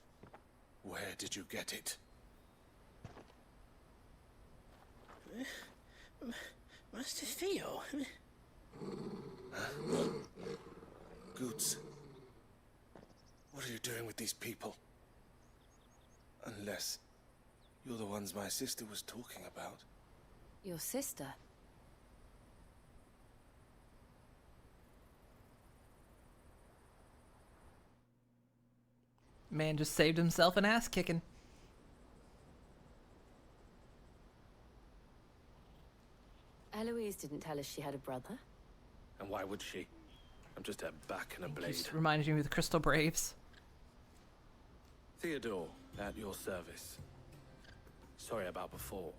Where did you get it? Master Theo? Goots. What are you doing with these people? Unless you're the ones my sister was talking about. Your sister? Man just saved himself an ass kicking. Eloise didn't tell us she had a brother. And why would she? I'm just her back and a blade. Just reminded me of the Crystal Braves. Theodore, at your service. Sorry about before.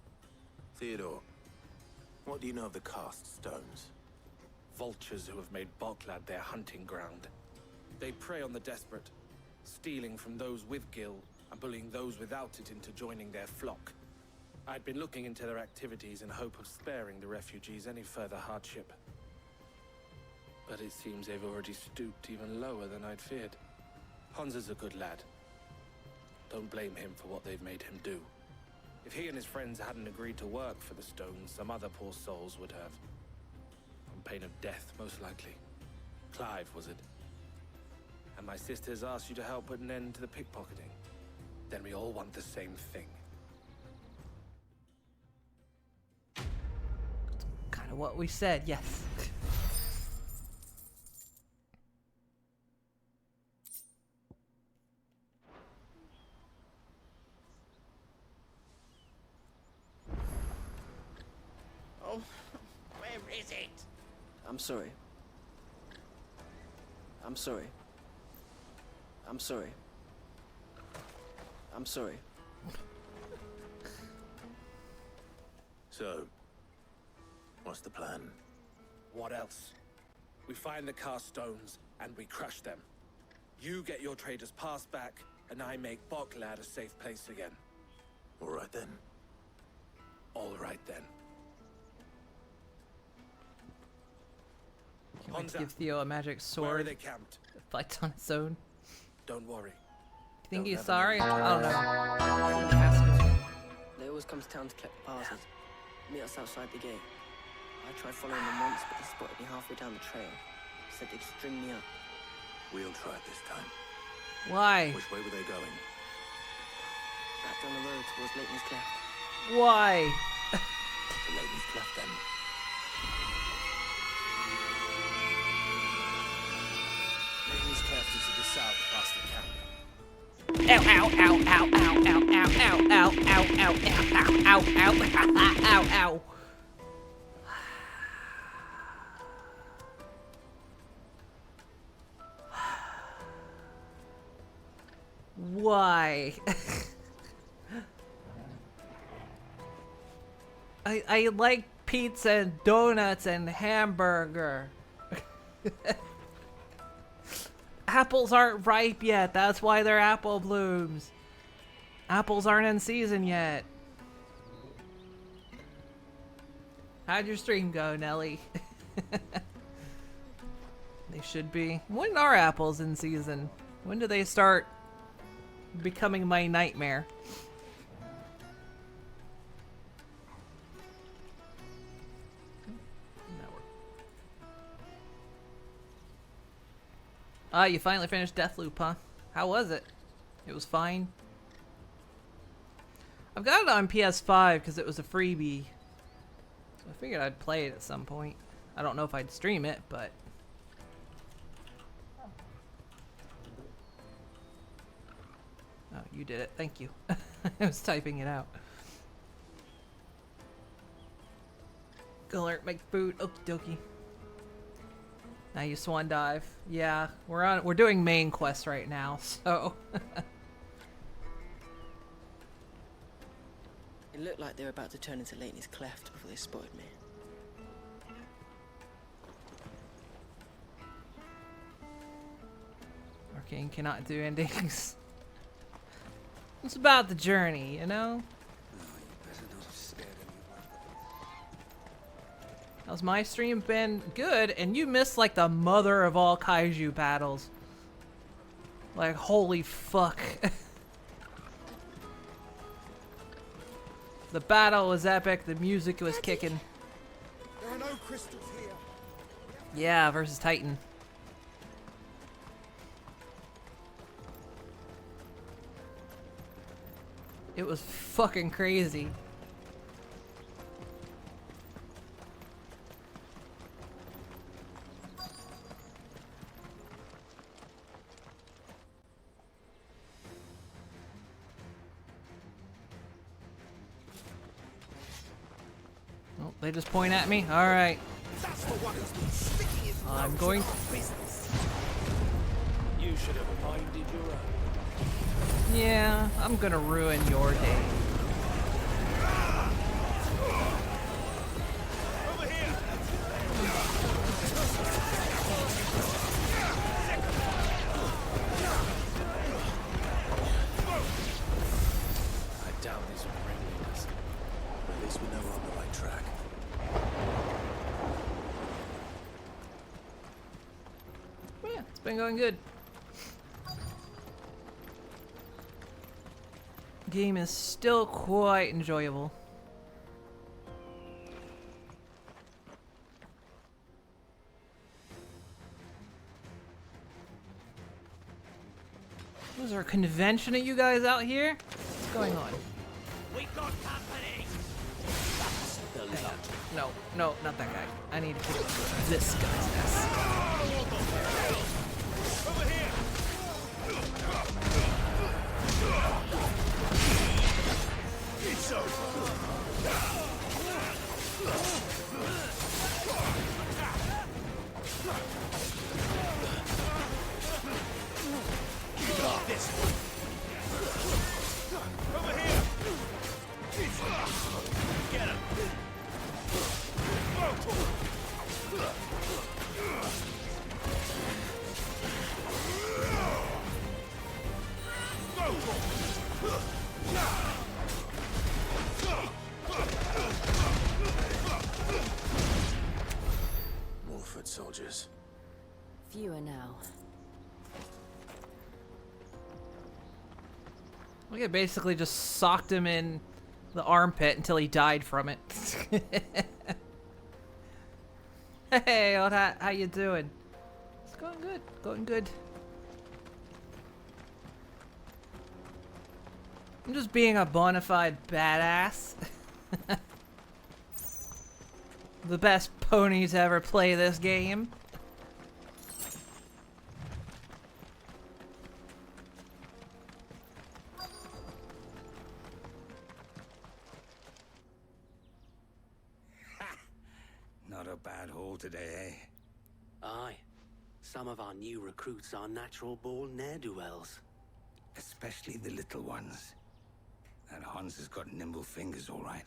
Theodore, what do you know of the Cast Stones? Vultures who have made Boklad their hunting ground. They prey on the desperate, stealing from those with gil and bullying those without it into joining their flock. I'd been looking into their activities in hope of sparing the refugees any further hardship. But it seems they've already stooped even lower than I'd feared. Hans is a good lad. don't blame him for what they've made him do. If he and his friends hadn't agreed to work for the stones, some other poor souls would have. On pain of death, most likely. Clive, was it? And my sisters asked you to help put an end to the pickpocketing. Then we all want the same thing. Kind of what we said, yes. Oh, where is it? I'm sorry. I'm sorry. I'm sorry. I'm sorry. So, what's the plan? What else? We find the cast stones and we crush them. You get your trader's pass back, and I make Boklad a safe place again. All right then. All right then. Can't wait to give Theo a magic sword. Where are they camped? That fights on its own. Don't worry. You think he's sorry? I don't know. They always come to town to collect the passes. Meet us outside the gate. I tried following them once, but they spotted me halfway down the trail. Said they'd string me up. We'll try it this time. Why? Which way were they going? Back down the road towards Leighton's Cleft. Why? To Leighton's Cleft then. Leighton's Cleft is to the south past the camp. Ow, ow, ow, ow, ow, ow, ow, ow, ow, ow, ow, ow, ow, ow, ow, ow. Why? I like pizza and donuts and hamburger. Apples aren't ripe yet. That's why they're apple blooms. Apples aren't in season yet. How'd your stream go, Nelly? They should be. When are apples in season? When do they start becoming my nightmare? Ah, you finally finished Deathloop, huh? How was it? It was fine. I've got it on PS5 because it was a freebie. So I figured I'd play it at some point. I don't know if I'd stream it, but... Oh, you did it. Thank you. I was typing it out. Go alert, make food. Okie dokie. Now you swan dive. Yeah, we're doing main quest right now, so It looked like they were about to turn into Leighton's Cleft before they spotted me. Arcane cannot do endings. It's about the journey, you know? How's my stream been? Good, and you missed like the mother of all kaiju battles. Like, holy fuck. The battle was epic, the music was kicking. There are no crystals here. Yeah, versus Titan. It was fucking crazy. Oh, they just point at me? Alright. I'm going... You should have minded your own. Yeah, I'm gonna ruin your day. Over here! I doubt these were ringleaders. At least we know we're on the right track. Well, yeah, it's been going good. Game is still quite enjoyable. Was there a convention of you guys out here? What's going on? We got company. That's the lot. No, no, not that guy. I need to kick this guy's ass. Over here. It's over. This one. Over here. Get him. More foot soldiers. Fewer now. Like I basically just socked him in the armpit until he died from it. Hey, how you doing? It's going good, going good. I'm just being a bona fide badass. The best pony to ever play this game. Not a bad haul today, eh? Aye. Some of our new recruits are natural-born ne'er-do-wells. Especially the little ones. That Hans has got nimble fingers, all right.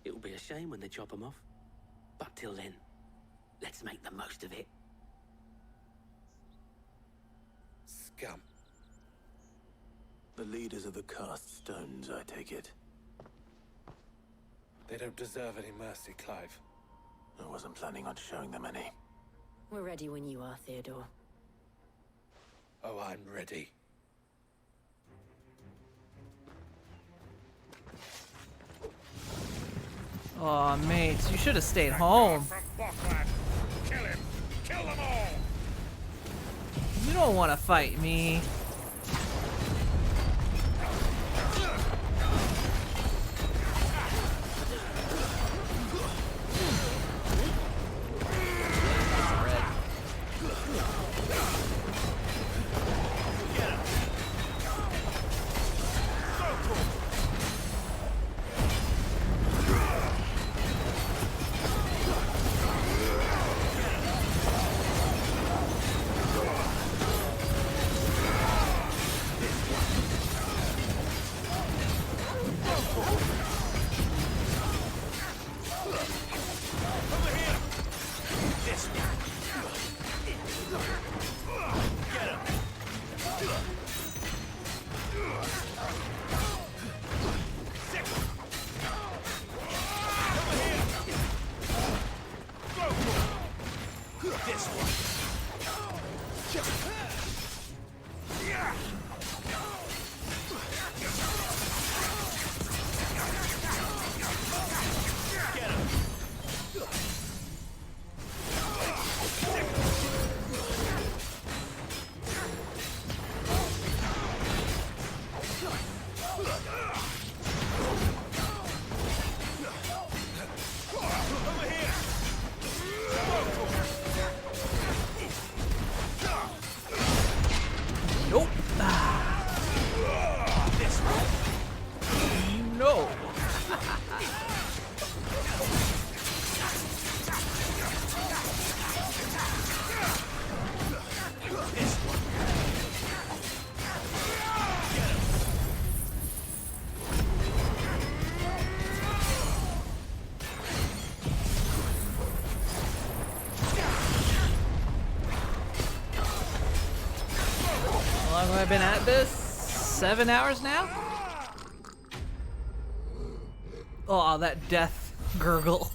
It'll be a shame when they chop them off. But till then, let's make the most of it. Scum. The leaders of the cast stones, I take it. They don't deserve any mercy, Clive. I wasn't planning on showing them any. We're ready when you are, Theodore. Oh, I'm ready. Aw, mates, you should have stayed home. Kill him! Kill them all! You don't want to fight me. How long have I been at this? 7 hours now? Oh, that death gurgle.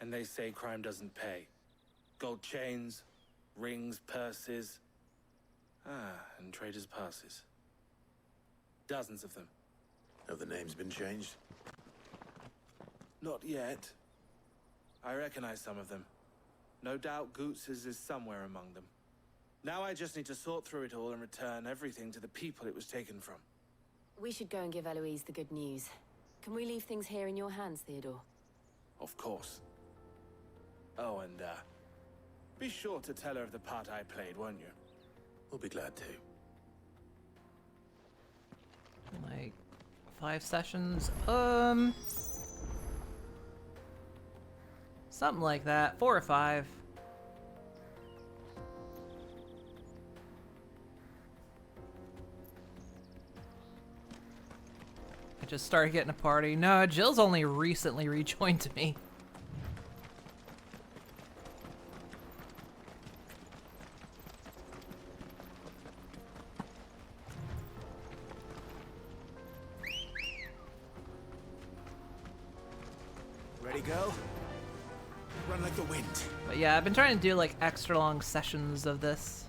And they say crime doesn't pay. Gold chains, rings, purses. And traders' passes. Dozens of them. Have the names been changed? Not yet. I recognize some of them. No doubt Goots's is somewhere among them. Now I just need to sort through it all and return everything to the people it was taken from. We should go and give Eloise the good news. Can we leave things here in your hands, Theodore? Of course. Oh, and, be sure to tell her of the part I played, won't you? We'll be glad to. Like 5 sessions? Something like that. 4 or 5. I just started getting a party. No, Jill's only recently rejoined me. Ready, go? Run like the wind. But yeah, I've been trying to do like extra long sessions of this.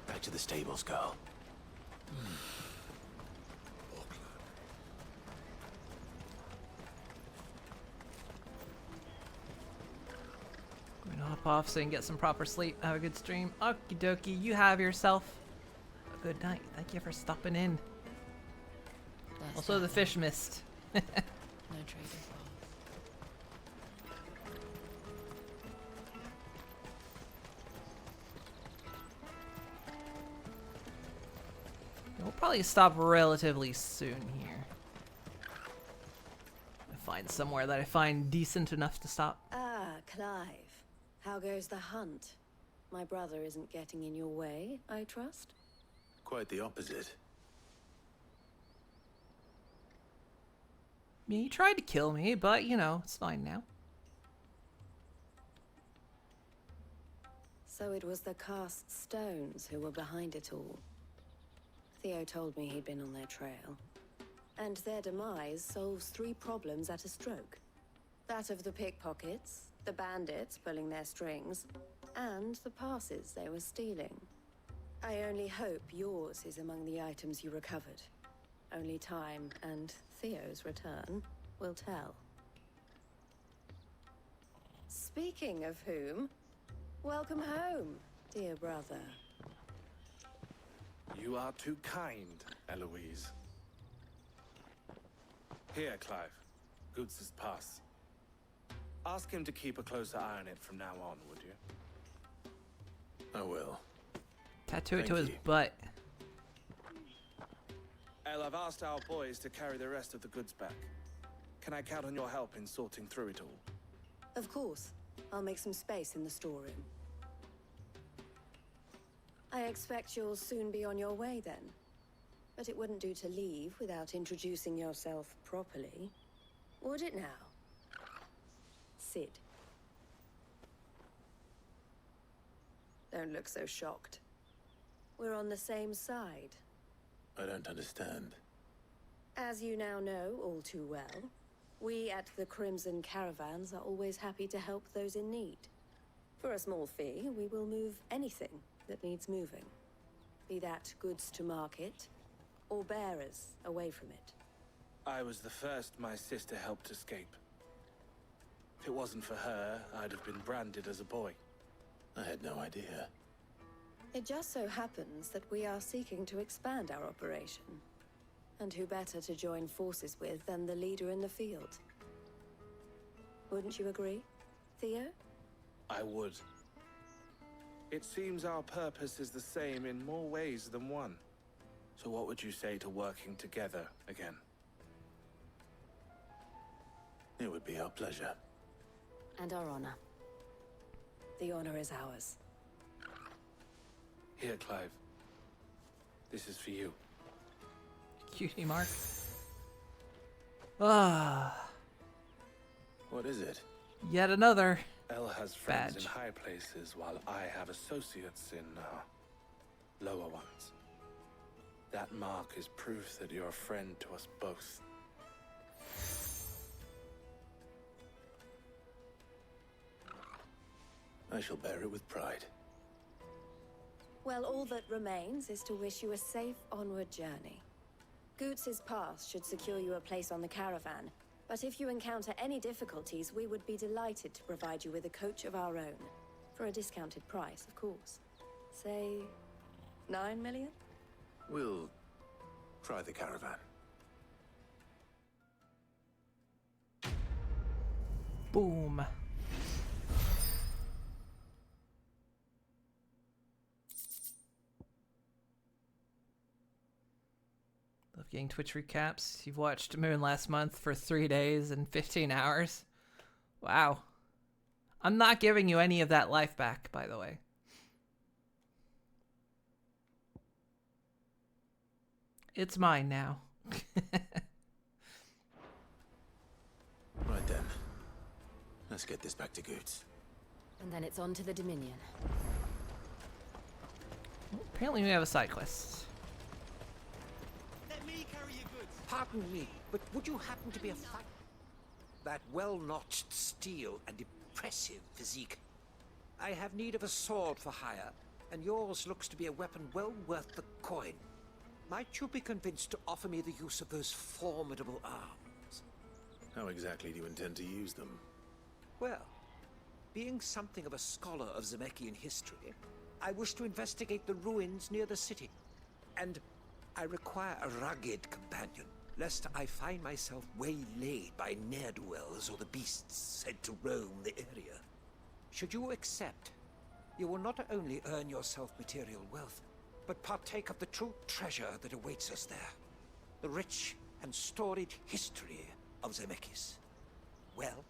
Back to the stables, girl. Going to hop off so you can get some proper sleep. Have a good stream. Okie dokie, you have yourself a good night. Thank you for stopping in. Also, the fish missed. No traders. We'll probably stop relatively soon here. I find somewhere that I find decent enough to stop. Ah, Clive. How goes the hunt? My brother isn't getting in your way, I trust? Quite the opposite. Yeah, he tried to kill me, but you know, it's fine now. So it was the cast stones who were behind it all. Theo told me he'd been on their trail. And their demise solves 3 problems at a stroke. That of the pickpockets, the bandits pulling their strings, and the passes they were stealing. I only hope yours is among the items you recovered. Only time and Theo's return will tell. Speaking of whom, welcome home, dear brother. You are too kind, Eloise. Here, Clive. Goods' pass. Ask him to keep a closer eye on it from now on, would you? I will. Tattoo it to Thank his you. butt. El, I've asked our boys to carry the rest of the goods back. Can I count on your help in sorting through it all? Of course. I'll make some space in the storeroom. I expect you'll soon be on your way then. But it wouldn't do to leave without introducing yourself properly. Would it now? Sid. Don't look so shocked. We're on the same side. I don't understand. As you now know all too well, we at the Crimson Caravans are always happy to help those in need. For a small fee, we will move anything that needs moving. Be that goods to market, or bearers away from it. I was the first my sister helped escape. If it wasn't for her, I'd have been branded as a boy. I had no idea. It just so happens that we are seeking to expand our operation. And who better to join forces with than the leader in the field? Wouldn't you agree, Theo? I would. It seems our purpose is the same in more ways than one. So what would you say to working together again? It would be our pleasure. And our honor. The honor is ours. Here, Clive. This is for you. Cutie mark. Ah. What is it? Yet another Elle has friends badge. in high places, while I have associates in lower ones. That mark is proof that you're a friend to us both. I shall bear it with pride. Well, all that remains is to wish you a safe onward journey. Goots's pass should secure you a place on the caravan, but if you encounter any difficulties, we would be delighted to provide you with a coach of our own. For a discounted price, of course. Say, 9 million? We'll try the caravan. Boom. Love getting Twitch recaps. You've watched Moon last month for 3 days and 15 hours. Wow. I'm not giving you any of that life back, by the way. It's mine now. Right then. Let's get this back to Goots. And then it's on to the Dominion. Apparently we have a side quest. Let me carry your goods. Pardon me, but would you happen to be a fighter? That well-notched steel and impressive physique. I have need of a sword for hire, and yours looks to be a weapon well worth the coin. Might you be convinced to offer me the use of those formidable arms? How exactly do you intend to use them? Well, being something of a scholar of Zemeckis history, I wish to investigate the ruins near the city. And I require a rugged companion, lest I find myself waylaid by ne'er-do-wells or the beasts said to roam the area. Should you accept, you will not only earn yourself material wealth, but partake of the true treasure that awaits us there. The rich and storied history of Zemeckis. Well,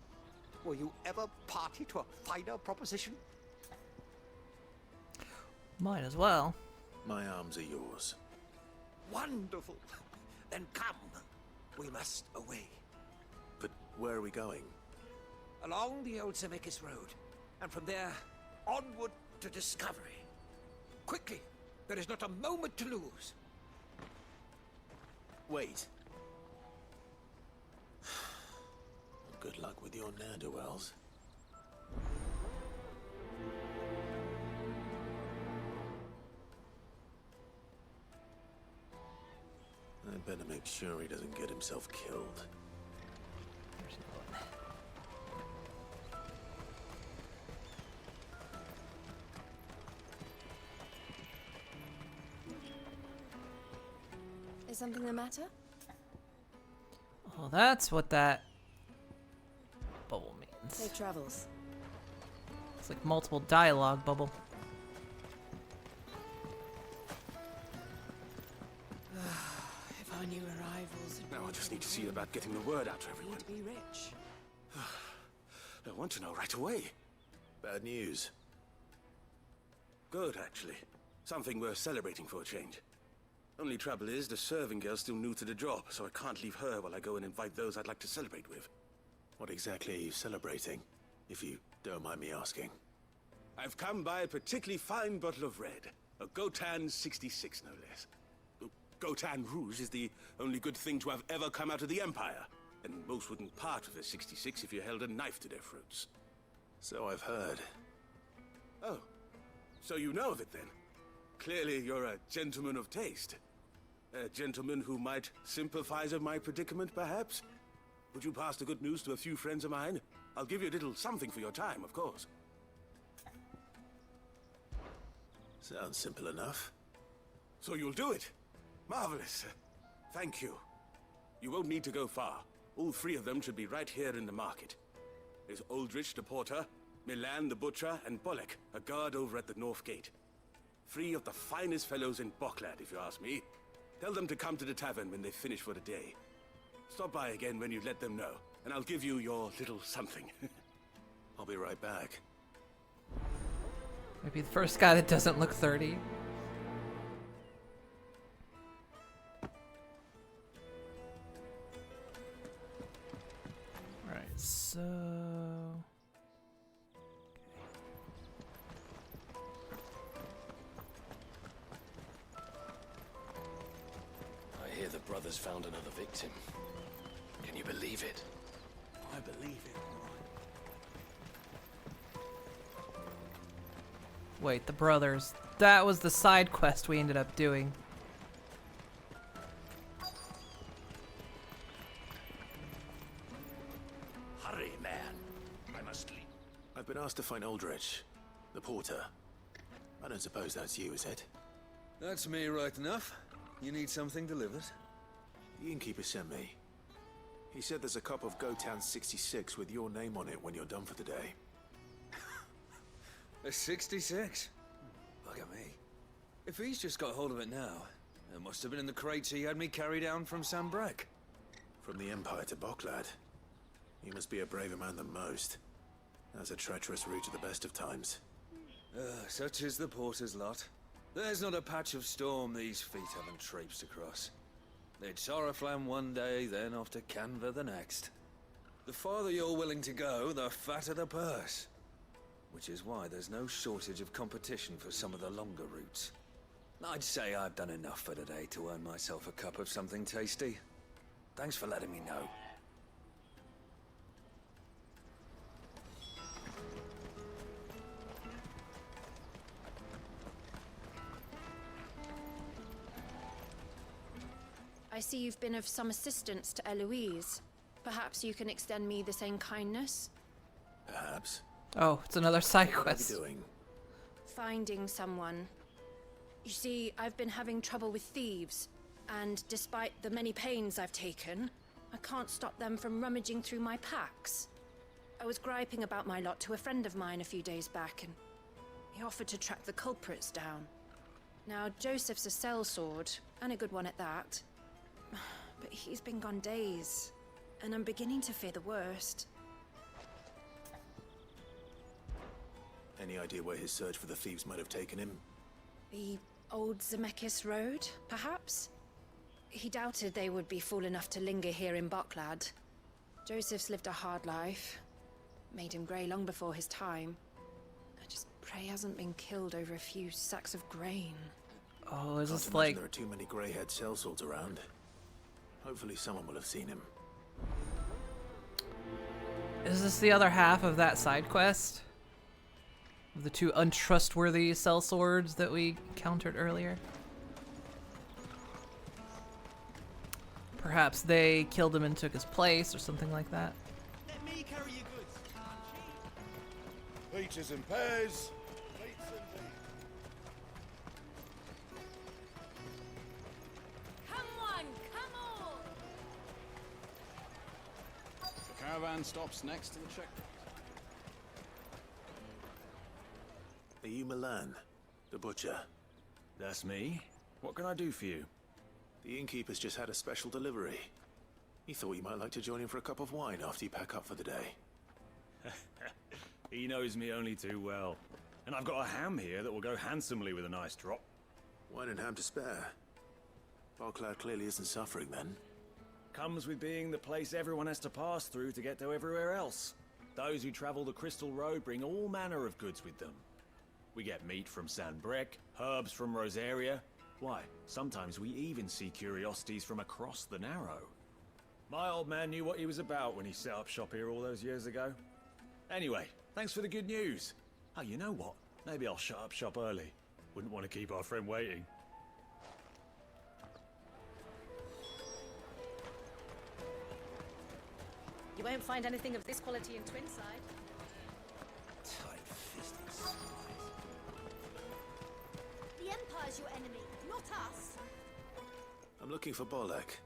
were you ever party to a finer proposition? Might as well. My arms are yours. Wonderful. Then come. We must away. But where are we going? Along the old Zemeckis Road, and from there, onward to discovery. Quickly! There is not a moment to lose. Wait. Good luck with your ne'er-do-wells. I'd better make sure he doesn't get himself killed. Is something the matter? Oh, that's what that bubble means. Safe travels. It's like multiple dialogue bubble. If our new arrivals... Now I just need to see about getting the word out to everyone. Be rich. I want to know right away. Bad news. Good, actually. Something worth celebrating for a change. Only trouble is, the serving girl's still new to the job, so I can't leave her while I go and invite those I'd like to celebrate with. What exactly are you celebrating, if you don't mind me asking? I've come by a particularly fine bottle of red. A Gotan 66, no less. Gotan Rouge is the only good thing to have ever come out of the Empire, and most wouldn't part with a 66 if you held a knife to their throats. So I've heard. Oh, so you know of it then? Clearly you're a gentleman of taste. A gentleman who might sympathize with my predicament, perhaps? Would you pass the good news to a few friends of mine? I'll give you a little something for your time, of course. Sounds simple enough. So you'll do it? Marvelous. Thank you. You won't need to go far. All three of them should be right here in the market. There's Aldrich the porter, Milan the butcher, and Bolek, a guard over at the north gate. 3 of the finest fellows in Boklad, if you ask me. Tell them to come to the tavern when they finish for the day. Stop by again when you let them know, and I'll give you your little something. I'll be right back. Maybe the first guy that doesn't look 30. brothers found another victim. Can you believe it? I believe it. Wait, the brothers. That was the side quest we ended up doing. Hurry, man. I must leave. I've been asked to find Aldrich, the porter. I don't suppose that's you, is it? That's me right enough. You need something delivered? The innkeeper sent me. He said there's a cup of Gotown 66 with your name on it when you're done for the day. A 66? Look at me. If he's just got hold of it now, it must have been in the crates he had me carry down from Sambrek. From the Empire to Boklad. You must be a braver man than most. That's a treacherous route at the best of times. Such is the porter's lot. There's not a patch of storm these feet haven't traipsed across. They'd Soraflam one day, then off to Canva the next. The farther you're willing to go, the fatter the purse. Which is why there's no shortage of competition for some of the longer routes. I'd say I've done enough for today to earn myself a cup of something tasty. Thanks for letting me know. I see you've been of some assistance to Eloise. Perhaps you can extend me the same kindness? Perhaps. Oh, it's another side What are quest. you doing? Finding someone. You see, I've been having trouble with thieves, and despite the many pains I've taken, I can't stop them from rummaging through my packs. I was griping about my lot to a friend of mine a few days back, and he offered to track the culprits down. Now, Joseph's a sellsword, and a good one at that. But he's been gone days, and I'm beginning to fear the worst. Any idea where his search for the thieves might have taken him? The old Zemeckis Road, perhaps? He doubted they would be fool enough to linger here in Boklad. Joseph's lived a hard life. Made him grey long before his time. I just pray he hasn't been killed over a few sacks of grain. Oh, is Can't this imagine like... there are too many grey-haired sellswords around. Hopefully someone will have seen him. Is this the other half of that side quest? Of the two untrustworthy sellswords that we encountered earlier? Perhaps they killed him and took his place or something like that. Let me carry your goods. Peaches and pears. Meats and Come on, come on! The caravan stops next to the checkpoint. Are you Milan, the butcher? That's me. What can I do for you? The innkeeper's just had a special delivery. He thought you might like to join him for a cup of wine after you pack up for the day. He knows me only too well. And I've got a ham here that will go handsomely with a nice drop. Wine and ham to spare. Boklad clearly isn't suffering then. Comes with being the place everyone has to pass through to get to everywhere else. Those who travel the Crystal Road bring all manner of goods with them. We get meat from Sanbrek, herbs from Rosaria. Why, sometimes we even see curiosities from across the Narrow. My old man knew what he was about when he set up shop here all those years ago. Anyway, thanks for the good news. Oh, you know what? Maybe I'll shut up shop early. Wouldn't want to keep our friend waiting. You won't find anything of this quality in Twinside. Tight-fisted spies. The Empire's your enemy, not us. I'm looking for Bolek.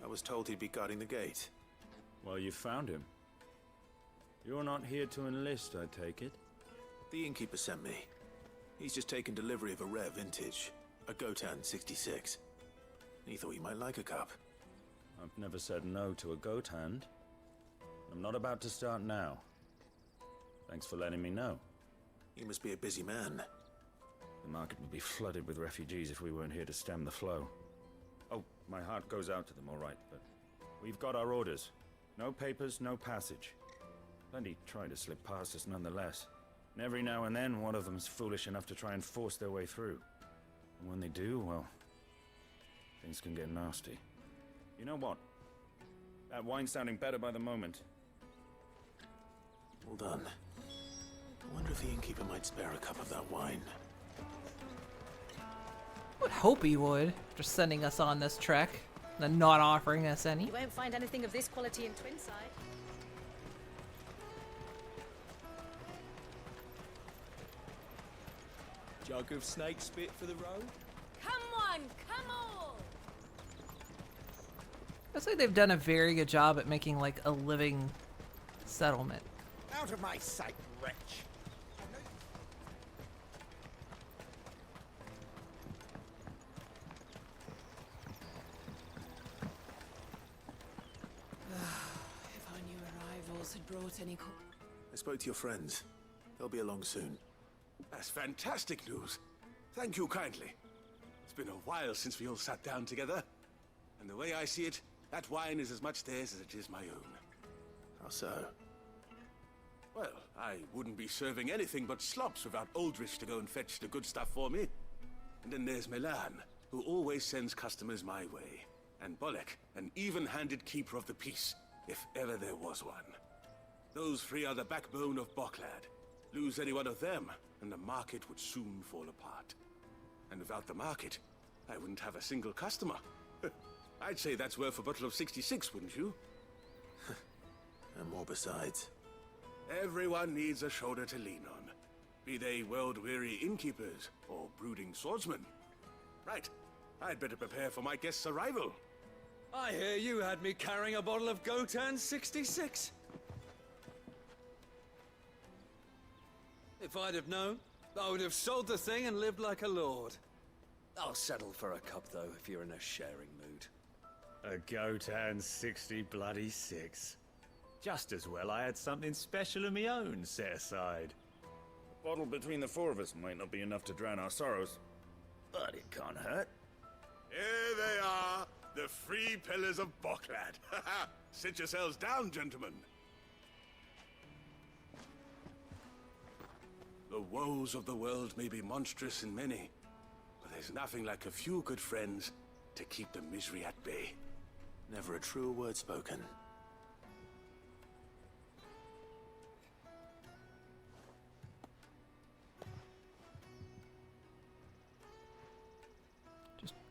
I was told he'd be guarding the gate. Well, you found him. You're not here to enlist, I take it? The innkeeper sent me. He's just taken delivery of a rare vintage, a Gotown 66. He thought you might like a cup. I've never said no to a goat hand. I'm not about to start now. Thanks for letting me know. You must be a busy man. The market would be flooded with refugees if we weren't here to stem the flow. Oh, my heart goes out to them, all right, but we've got our orders. No papers, no passage. Plenty try to slip past us nonetheless. And every now and then, one of them's foolish enough to try and force their way through. And when they do, well, things can get nasty. You know what? That wine's sounding better by the moment. Well done. I wonder if the innkeeper might spare a cup of that wine. I would hope he would. Just sending us on this trek, and then not offering us any. You won't find anything of this quality in Twinside. Jug of snake spit for the road? Come on, come on! Looks like they've done a very good job at making like a living settlement. Out of my sight, wretch! If our new arrivals had brought any I spoke to your friends. They'll be along soon. That's fantastic news. Thank you kindly. It's been a while since we all sat down together. And the way I see it, that wine is as much theirs as it is my own. How so? Well, I wouldn't be serving anything but slops without Aldrich to go and fetch the good stuff for me. And then there's Milan, who always sends customers my way. And Bolek, an even-handed keeper of the peace, if ever there was one. Those three are the backbone of Boklad. Lose any one of them, and the market would soon fall apart. And without the market, I wouldn't have a single customer. I'd say that's worth a bottle of 66, wouldn't you? And more besides. Everyone needs a shoulder to lean on. Be they world-weary innkeepers or brooding swordsmen. Right, I'd better prepare for my guest's arrival. I hear you had me carrying a bottle of Gotan 66. If I'd have known, I would have sold the thing and lived like a lord. I'll settle for a cup, though, if you're in a sharing mood. A Gotan 60 bloody 6. Just as well I had something special of my own set aside. A bottle between the four of us might not be enough to drown our sorrows, but it can't hurt. Here they are, the three pillars of Boklad. Sit yourselves down, gentlemen. The woes of the world may be monstrous in many, but there's nothing like a few good friends to keep the misery at bay. Never a truer word spoken.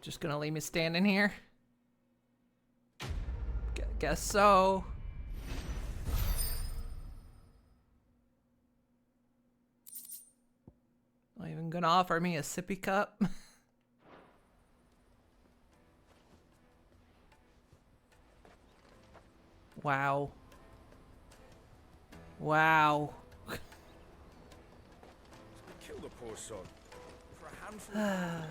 Just gonna leave me standing here? Guess so. Not even gonna offer me a sippy cup. Wow. Wow. Kill the poor sod. For a handful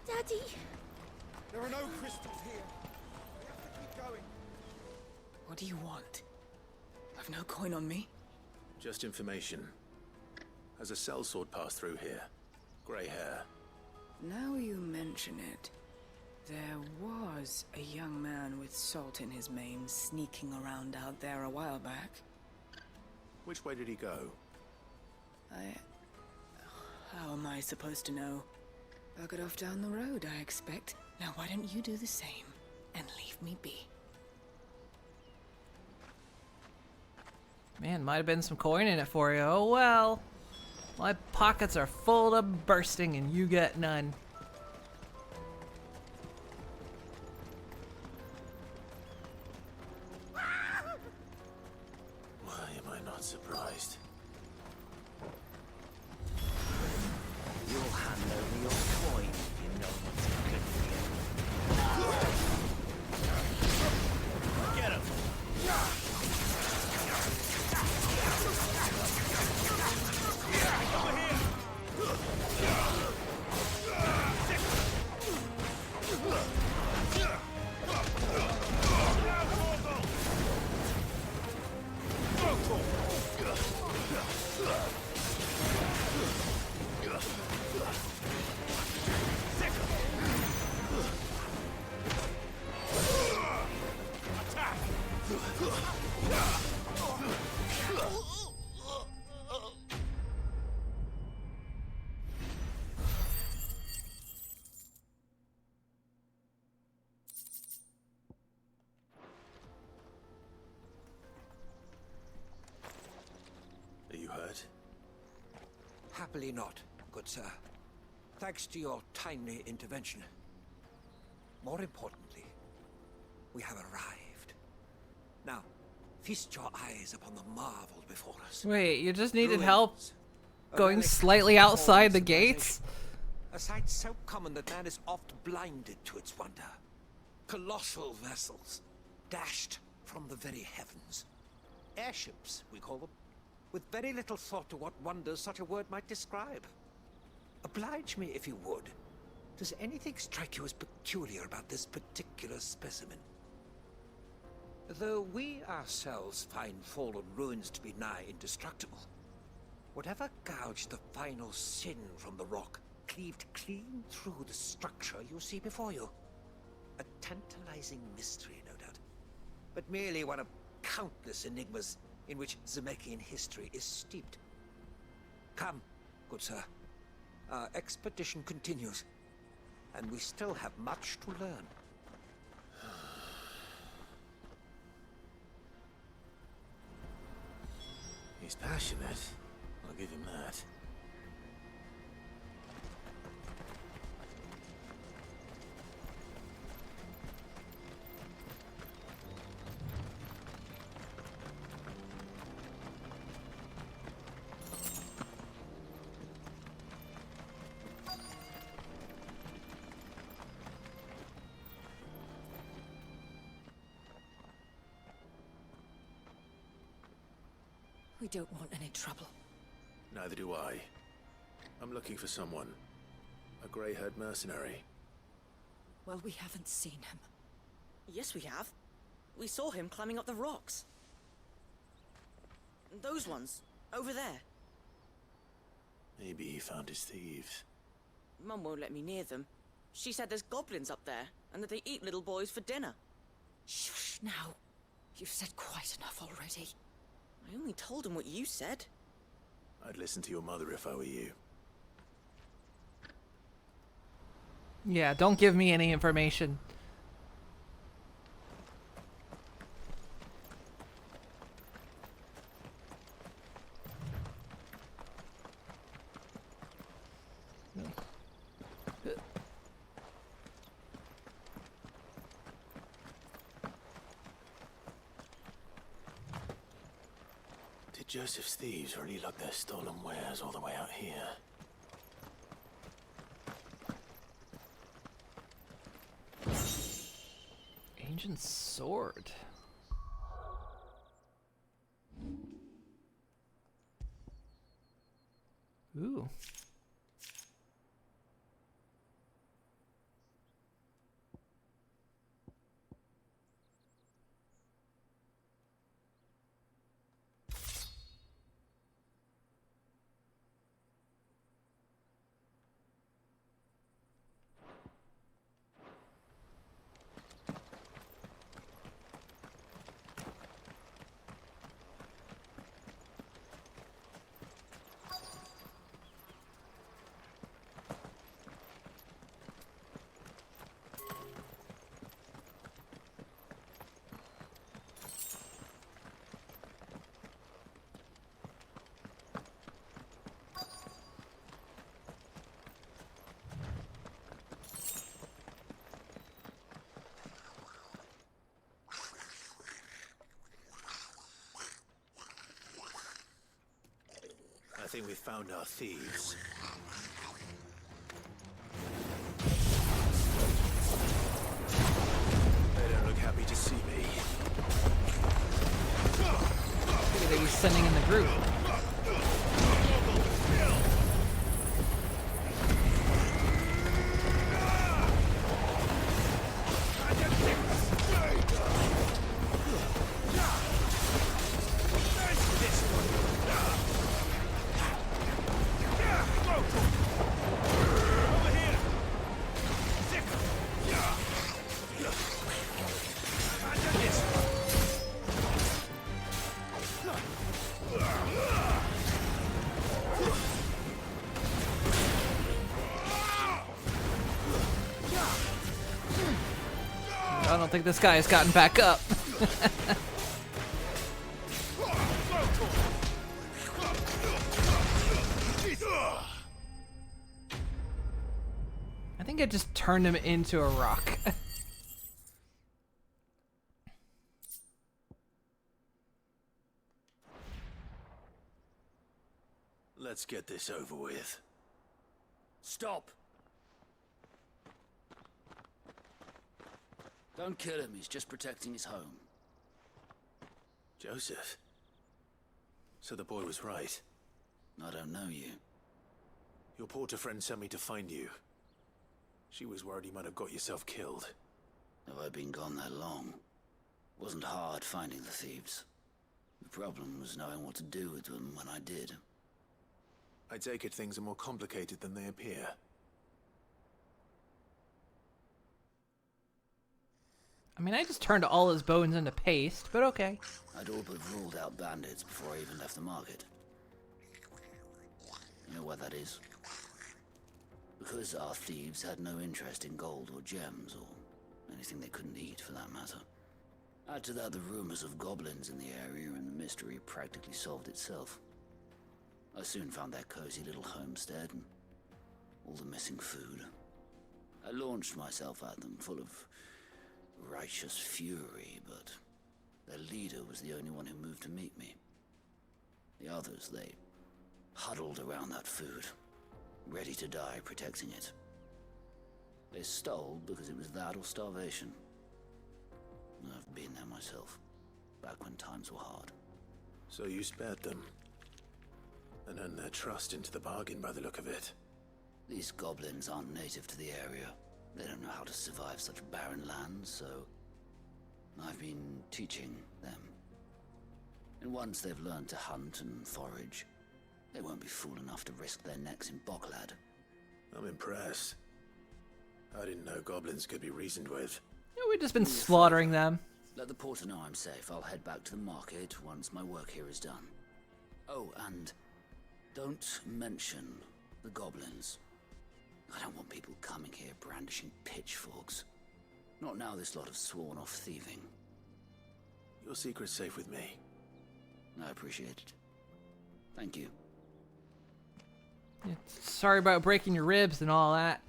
Daddy! There are no crystals here. We have to keep going. What do you want? I've no coin on me. Just information. Has a sellsword passed through here? Grey hair. Now you mention it, there was a young man with salt in his mane sneaking around out there a while back. Which way did he go? How am I supposed to know? Buggered off down the road, I expect. Now why don't you do the same and leave me be? Man, might have been some coin in it for you. Oh well. My pockets are full to bursting and you get none. Why am I not surprised? You'll hand over your coin, you know what's good for you. Get him! Over here! Are you hurt? Happily not, good sir. Thanks to your timely intervention. More importantly, we have arrived. Now, feast your eyes upon the marvel before us. Wait, you just needed Ruins, help a going relic slightly of outside the fallen gates? A sight so common that man is oft blinded to its wonder. Colossal vessels, dashed from the very heavens. Airships, we call them, with very little thought to what wonders such a word might describe. Oblige me if you would. Does anything strike you as peculiar about this particular specimen? Though we ourselves find fallen ruins to be nigh indestructible, whatever gouged the final sin from the rock cleaved clean through the structure you see before you. A tantalizing mystery, no doubt, but merely one of countless enigmas in which Zemeckis history is steeped. Come, good sir. Our expedition continues, and we still have much to learn. He's passionate. I'll give him that. We don't want any trouble. Neither do I. I'm looking for someone. A grey-haired mercenary. Well, we haven't seen him. Yes, we have. We saw him climbing up the rocks. Those ones, over there. Maybe he found his thieves. Mum won't let me near them. She said there's goblins up there, and that they eat little boys for dinner. Shush now. You've said quite enough already. I only told him what you said. I'd listen to your mother if I were you. Yeah, don't give me any information. Did Joseph's thieves really lug their stolen wares all the way out here? Ancient sword. Ooh. I think we've found our thieves. They don't look happy to see me. Look at he's sending in the group. don't think this guy has gotten back up. I think I just turned him into a rock. Let's get this over with. Stop! Don't kill him, he's just protecting his home. Joseph? So the boy was right. I don't know you. Your porter friend sent me to find you. She was worried you might have got yourself killed. Have I been gone that long? Wasn't hard finding the thieves. The problem was knowing what to do with them when I did. I take it things are more complicated than they appear. I mean, I just turned all his bones into paste, but okay. I'd all but ruled out bandits before I even left the market. You know why that is? Because our thieves had no interest in gold or gems, or anything they couldn't eat for that matter. Add to that the rumors of goblins in the area, and the mystery practically solved itself. I soon found their cozy little homestead and all the missing food. I launched myself at them, full of righteous fury, but their leader was the only one who moved to meet me. The others, they huddled around that food, ready to die protecting it. They stole because it was that or starvation. I've been there myself, back when times were hard. So you spared them, and earned their trust into the bargain by the look of it. These goblins aren't native to the area. They don't know how to survive such barren lands, so I've been teaching them. And once they've learned to hunt and forage, they won't be fool enough to risk their necks in Boklad. I'm impressed. I didn't know goblins could be reasoned with. Yeah, we've just been slaughtering them. Let the porter know I'm safe. I'll head back to the market once my work here is done. Oh, and don't mention the goblins. I don't want people coming here brandishing pitchforks. Not now this lot have sworn off thieving. Your secret's safe with me. I appreciate it. Thank you. Yeah, sorry about breaking your ribs and all that.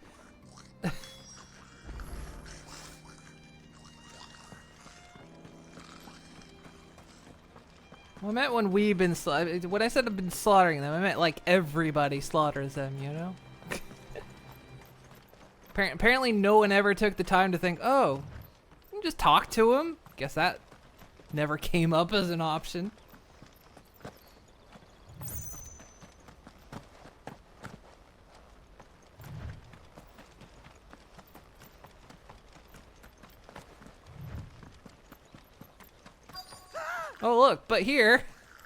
Well, I meant when we've been when I said I've been slaughtering them, I meant like everybody slaughters them, you know? Apparently no one ever took the time to think, oh, you can just talk to him? Guess that never came up as an option. Oh, look, but here.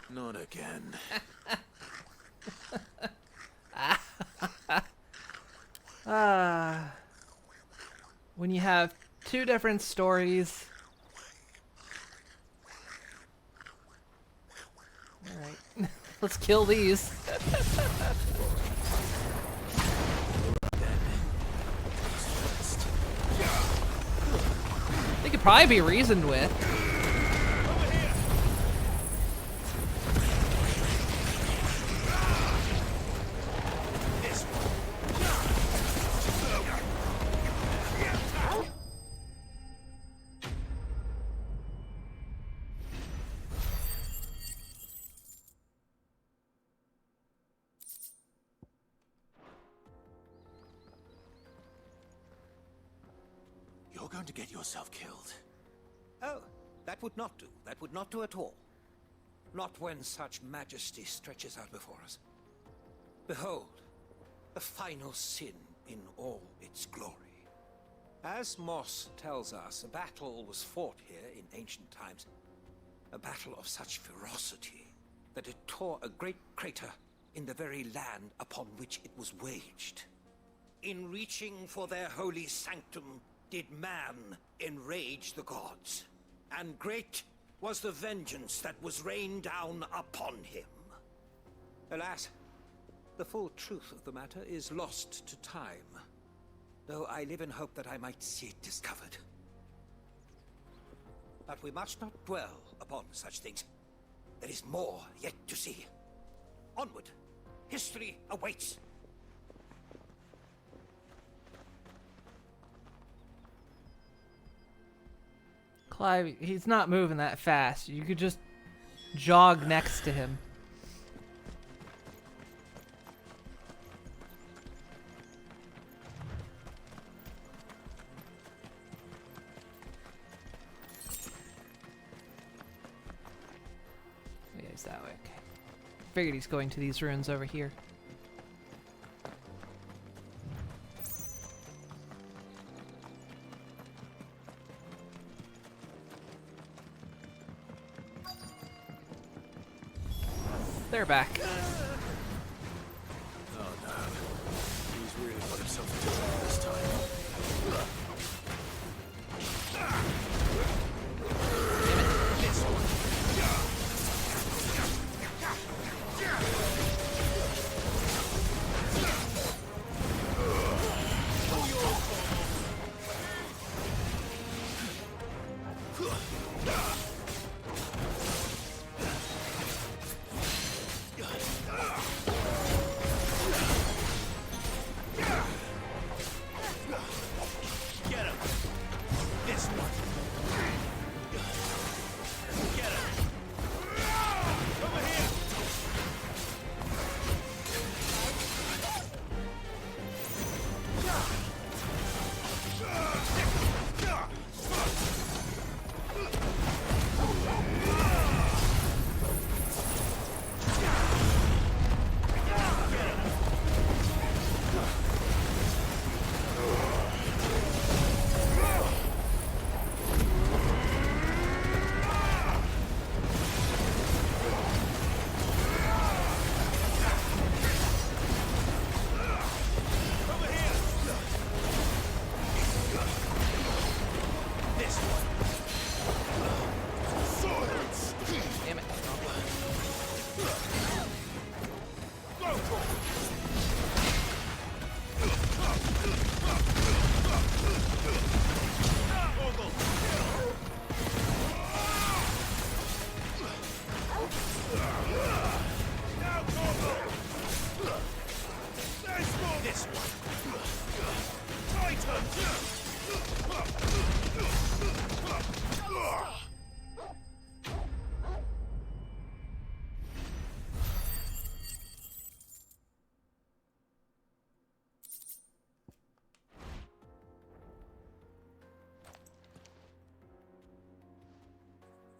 Not again. When you have two different stories. Alright, let's kill these. They could probably be reasoned with. You're going to get yourself killed. Oh, that would not do. That would not do at all. Not when such majesty stretches out before us. Behold, the final sin in all its glory. As Moss tells us, a battle was fought here in ancient times. A battle of such ferocity that it tore a great crater in the very land upon which it was waged. In reaching for their holy sanctum, did man enrage the gods, and great was the vengeance that was rained down upon him. Alas, the full truth of the matter is lost to time, though I live in hope that I might see it discovered. But we must not dwell upon such things. There is more yet to see. Onward. History awaits. Clive, he's not moving that fast. You could just jog next to him. Yeah, he's that way. Okay. Figured he's going to these ruins over here. They're back. Oh no. He's really got himself into trouble this time.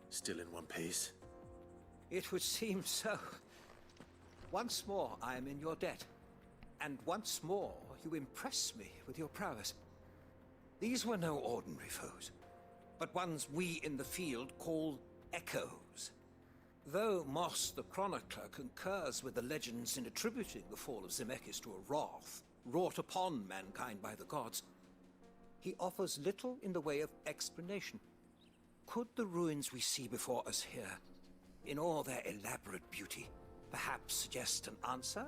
Still in one piece? It would seem so. Once more I am in your debt. And once more you impress me with your prowess. These were no ordinary foes, but ones we in the field call echoes. Though Moss the Chronicler concurs with the legends in attributing the fall of Zemeckis to a wrath wrought upon mankind by the gods, he offers little in the way of explanation. Could the ruins we see before us here, in all their elaborate beauty, perhaps suggest an answer?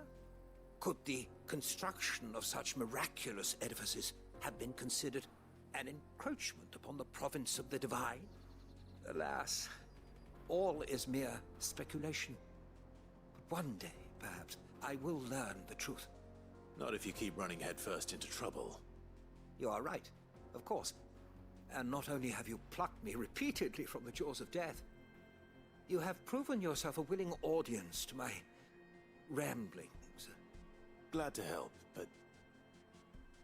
Could the construction of such miraculous edifices have been considered an encroachment upon the province of the divine? Alas, all is mere speculation. But one day, perhaps, I will learn the truth. Not if you keep running headfirst into trouble. You are right, of course. And not only have you plucked me repeatedly from the jaws of death, you have proven yourself a willing audience to my ramblings. Glad to help, but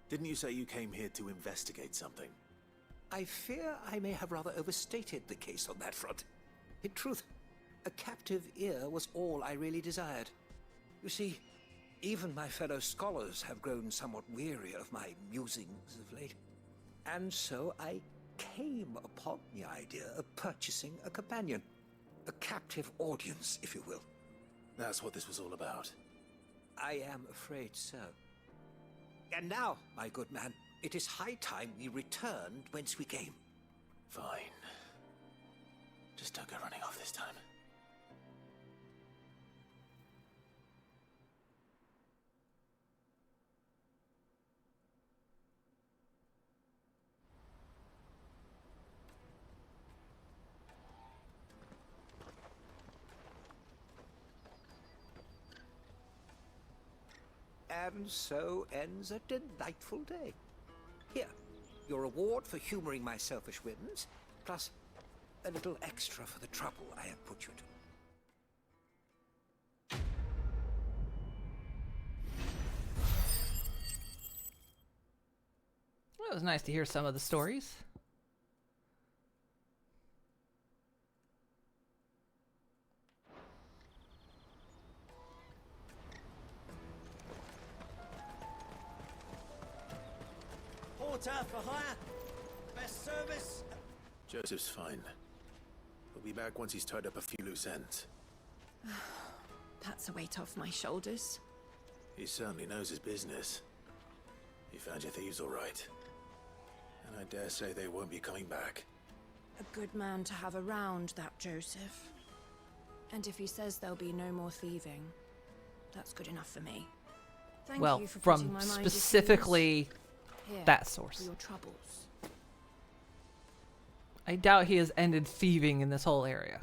didn't you say you came here to investigate something? I fear I may have rather overstated the case on that front. In truth, a captive ear was all I really desired. You see, even my fellow scholars have grown somewhat weary of my musings of late. And so I came upon the idea of purchasing a companion. A captive audience, if you will. That's what this was all about. I am afraid so. And now, my good man, it is high time we returned whence we came. Fine. Just don't go running off this time. And so ends a delightful day. Here, your reward for humoring my selfish whims, plus a little extra for the trouble I have put you to. It was nice to hear some of the stories. Porter for hire. Best service. Joseph's fine. He'll be back once he's tied up a few loose ends. That's a weight off my shoulders. He certainly knows his business. You found your thieves all right. And I dare say they won't be coming back. A good man to have around, that Joseph. And if he says there'll be no more thieving, that's good enough for me. Thank Well, you for putting from my mind at specifically ease. Here, that source. for your troubles. I doubt he has ended thieving in this whole area.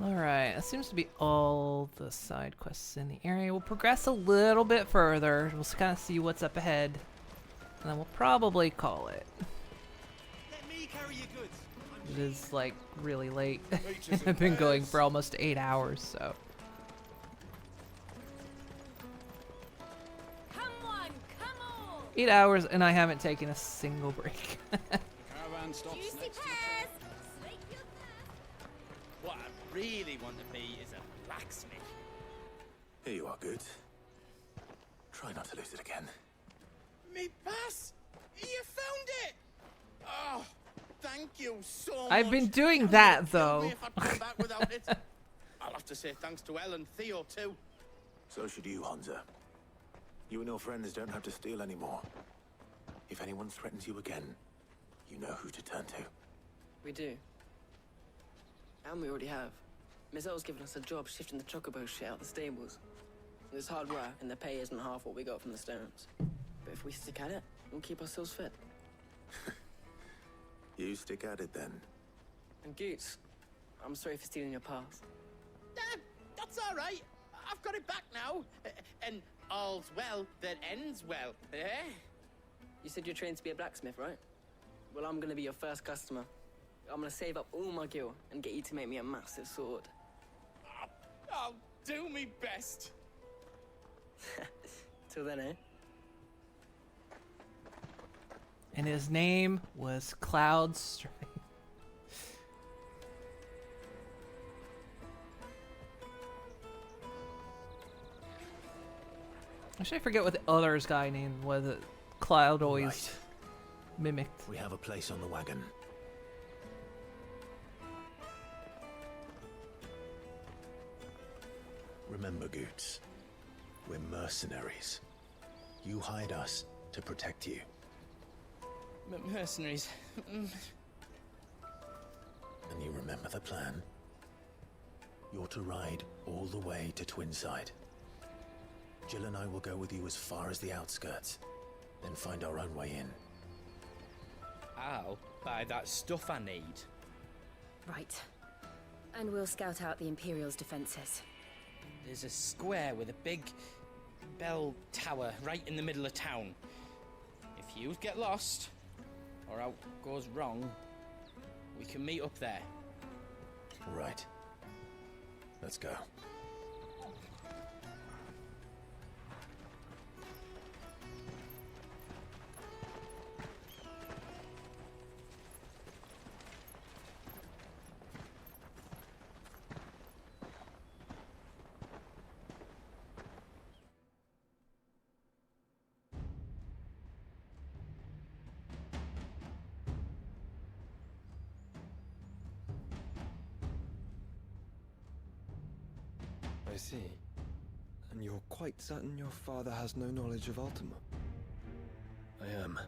Alright, that seems to be all the side quests in the area. We'll progress a little bit further. We'll kind of see what's up ahead. And then we'll probably call it. Let me carry your goods. It is like really late. I've been going for almost 8 hours, so. Come on, come on! 8 hours and I haven't taken a single break. Caravan stops Juicy next to pears! What I really want to be is a blacksmith. Here you are, Goods. Try not to lose it again. Me pass! You found it! Oh, thank you so much. I've been doing that though. If I'd come back without it. I'll have to say thanks to Elle and Theo too. So should you, Hansa. You and your friends don't have to steal anymore. If anyone threatens you again, you know who to turn to. We do. And we already have. Miss L's given us a job shifting the chocobo shit out the stables. It's hard work, and the pay isn't half what we got from the stones. But if we stick at it, we'll keep ourselves fit. You stick at it then. And Goots, I'm sorry for stealing your pass. That's all right. I've got it back now. And all's well that ends well, eh? You said you're trained to be a blacksmith, right? Well, I'm gonna be your first customer. I'm gonna save up all my gil and get you to make me a massive sword. I'll do me best. Till then, eh? And his name was Cloud Strike. Actually, I forget what the other's guy name was. It Cloud always mimicked. We have a place on the wagon. Remember, Goots, we're mercenaries. You hired us to protect you. Mercenaries. And you remember the plan? You're to ride all the way to Twinside. Jill and I will go with you as far as the outskirts, then find our own way in. I'll buy that stuff I need. Right. And we'll scout out the Imperial's defenses. There's a square with a big bell tower right in the middle of town. If you get lost, or out goes wrong, we can meet up there. Right. Let's go. I see. And you're quite certain your father has no knowledge of Ultima? I am.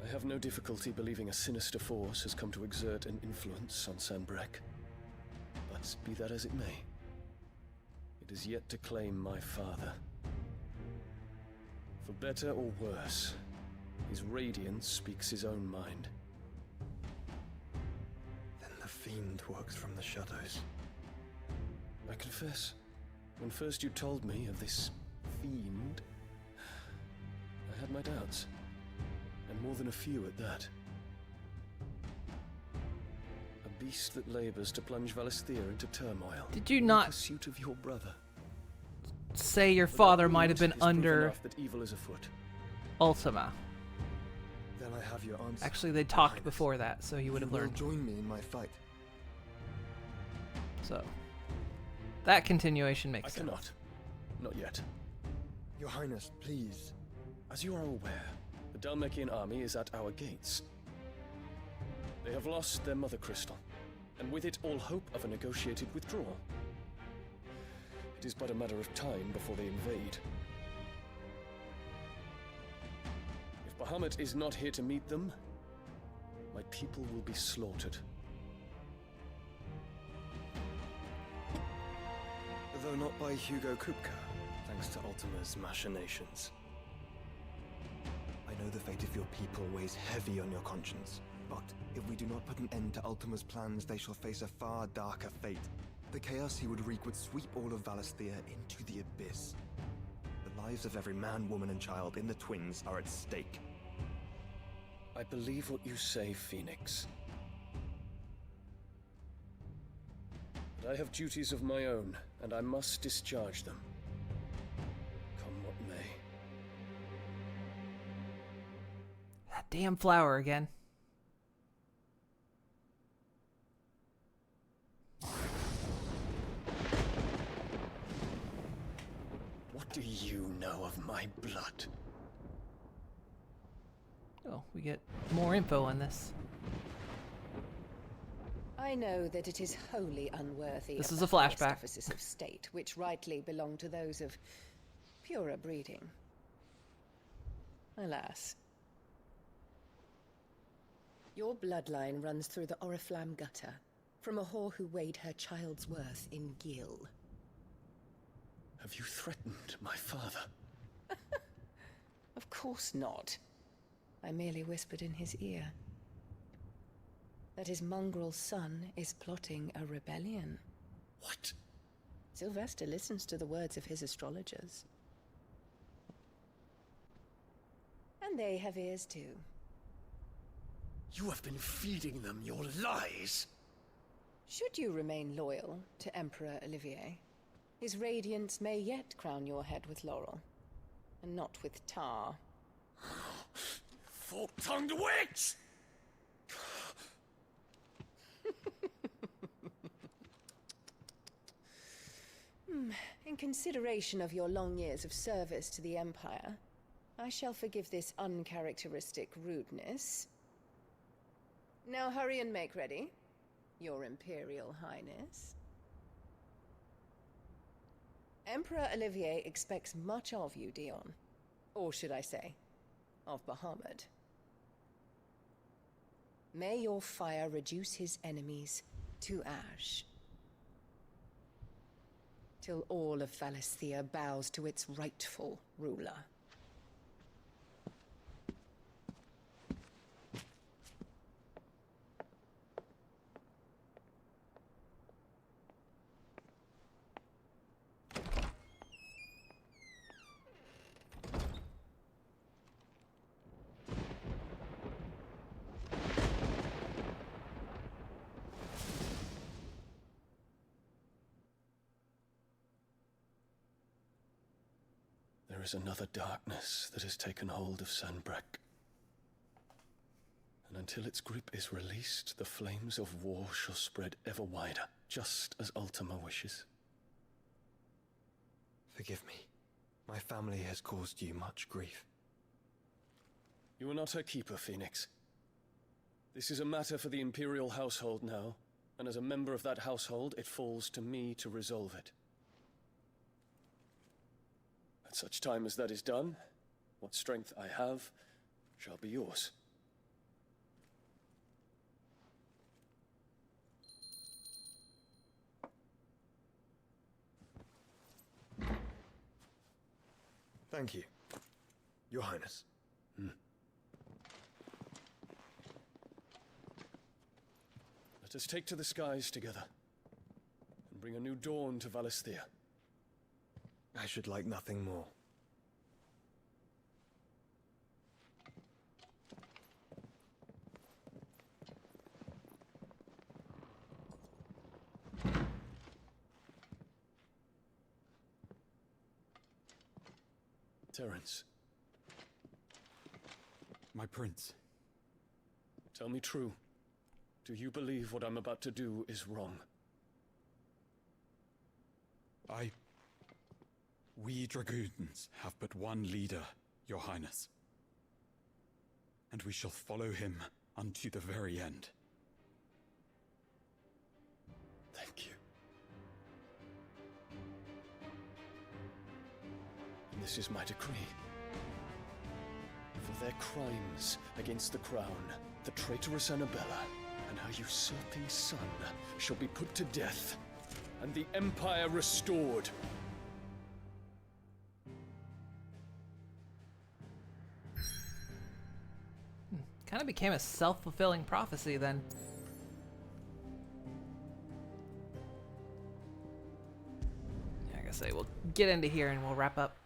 I have no difficulty believing a sinister force has come to exert an influence on Sanbreque. But be that as it may, it is yet to claim my father. For better or worse, his radiance speaks his own mind. Then the fiend works from the shadows. I confess, when first you told me of this fiend, I had my doubts. And more than a few at that. A beast that labors to plunge Valisthea into turmoil. Did you in not pursuit of your brother? say your But father that might have wound been is proof under enough that evil is afoot. Ultima? Then I have your answer. Actually, they talked before that, so you would have learned. Join me in my fight. So, that continuation makes I sense. cannot. Not yet. Your Highness, please. As you are aware, the Dhalmekian army is at our gates. They have lost their mother crystal, and with it all hope of a negotiated withdrawal. It is but a matter of time before they invade. If Bahamut is not here to meet them, my people will be slaughtered. Though not by Hugo Kupka, thanks to Ultima's machinations. I know the fate of your people weighs heavy on your conscience, but if we do not put an end to Ultima's plans, they shall face a far darker fate. The chaos he would wreak would sweep all of Valisthea into the abyss. The lives of every man, woman, and child in the Twins are at stake. I believe what you say, Phoenix. But I have duties of my own, and I must discharge them. Come what may. That damn flower again. What do you know of my blood? Oh, we get more info on this. I know that it is wholly unworthy This of is the a flashback. highest offices of state, which rightly belong to those of purer breeding. Alas. Your bloodline runs through the Oriflamme gutter, from a whore who weighed her child's worth in gil. Have you threatened my father? Of course not. I merely whispered in his ear that his mongrel son is plotting a rebellion. What? Sylvester listens to the words of his astrologers. And they have ears too. You have been feeding them your lies! Should you remain loyal to Emperor Olivier, his radiance may yet crown your head with laurel, and not with tar. Fork-tongued witch! In consideration of your long years of service to the Empire, I shall forgive this uncharacteristic rudeness. Now hurry and make ready, Your Imperial Highness. Emperor Olivier expects much of you, Dion. Or should I say, of Bahamut. May your fire reduce his enemies to ash, till all of Valisthea bows to its rightful ruler. There is another darkness that has taken hold of Sanbreque. And until its grip is released, the flames of war shall spread ever wider, just as Ultima wishes. Forgive me. My family has caused you much grief. You are not her keeper, Phoenix. This is a matter for the Imperial household now, and as a member of that household, it falls to me to resolve it. At such time as that is done, what strength I have shall be yours. Thank you. Your Highness. Let us take to the skies together, and bring a new dawn to Valisthea. I should like nothing more. Terence, My prince. tell me true. Do you believe what I'm about to do is wrong? We dragoons have but one leader, Your Highness. And we shall follow him unto the very end. Thank you. And this is my decree. For their crimes against the crown, the traitorous Annabella and her usurping son shall be put to death, and the Empire restored. Kind of became a self-fulfilling prophecy then. Like I say, we'll get into here and we'll wrap up.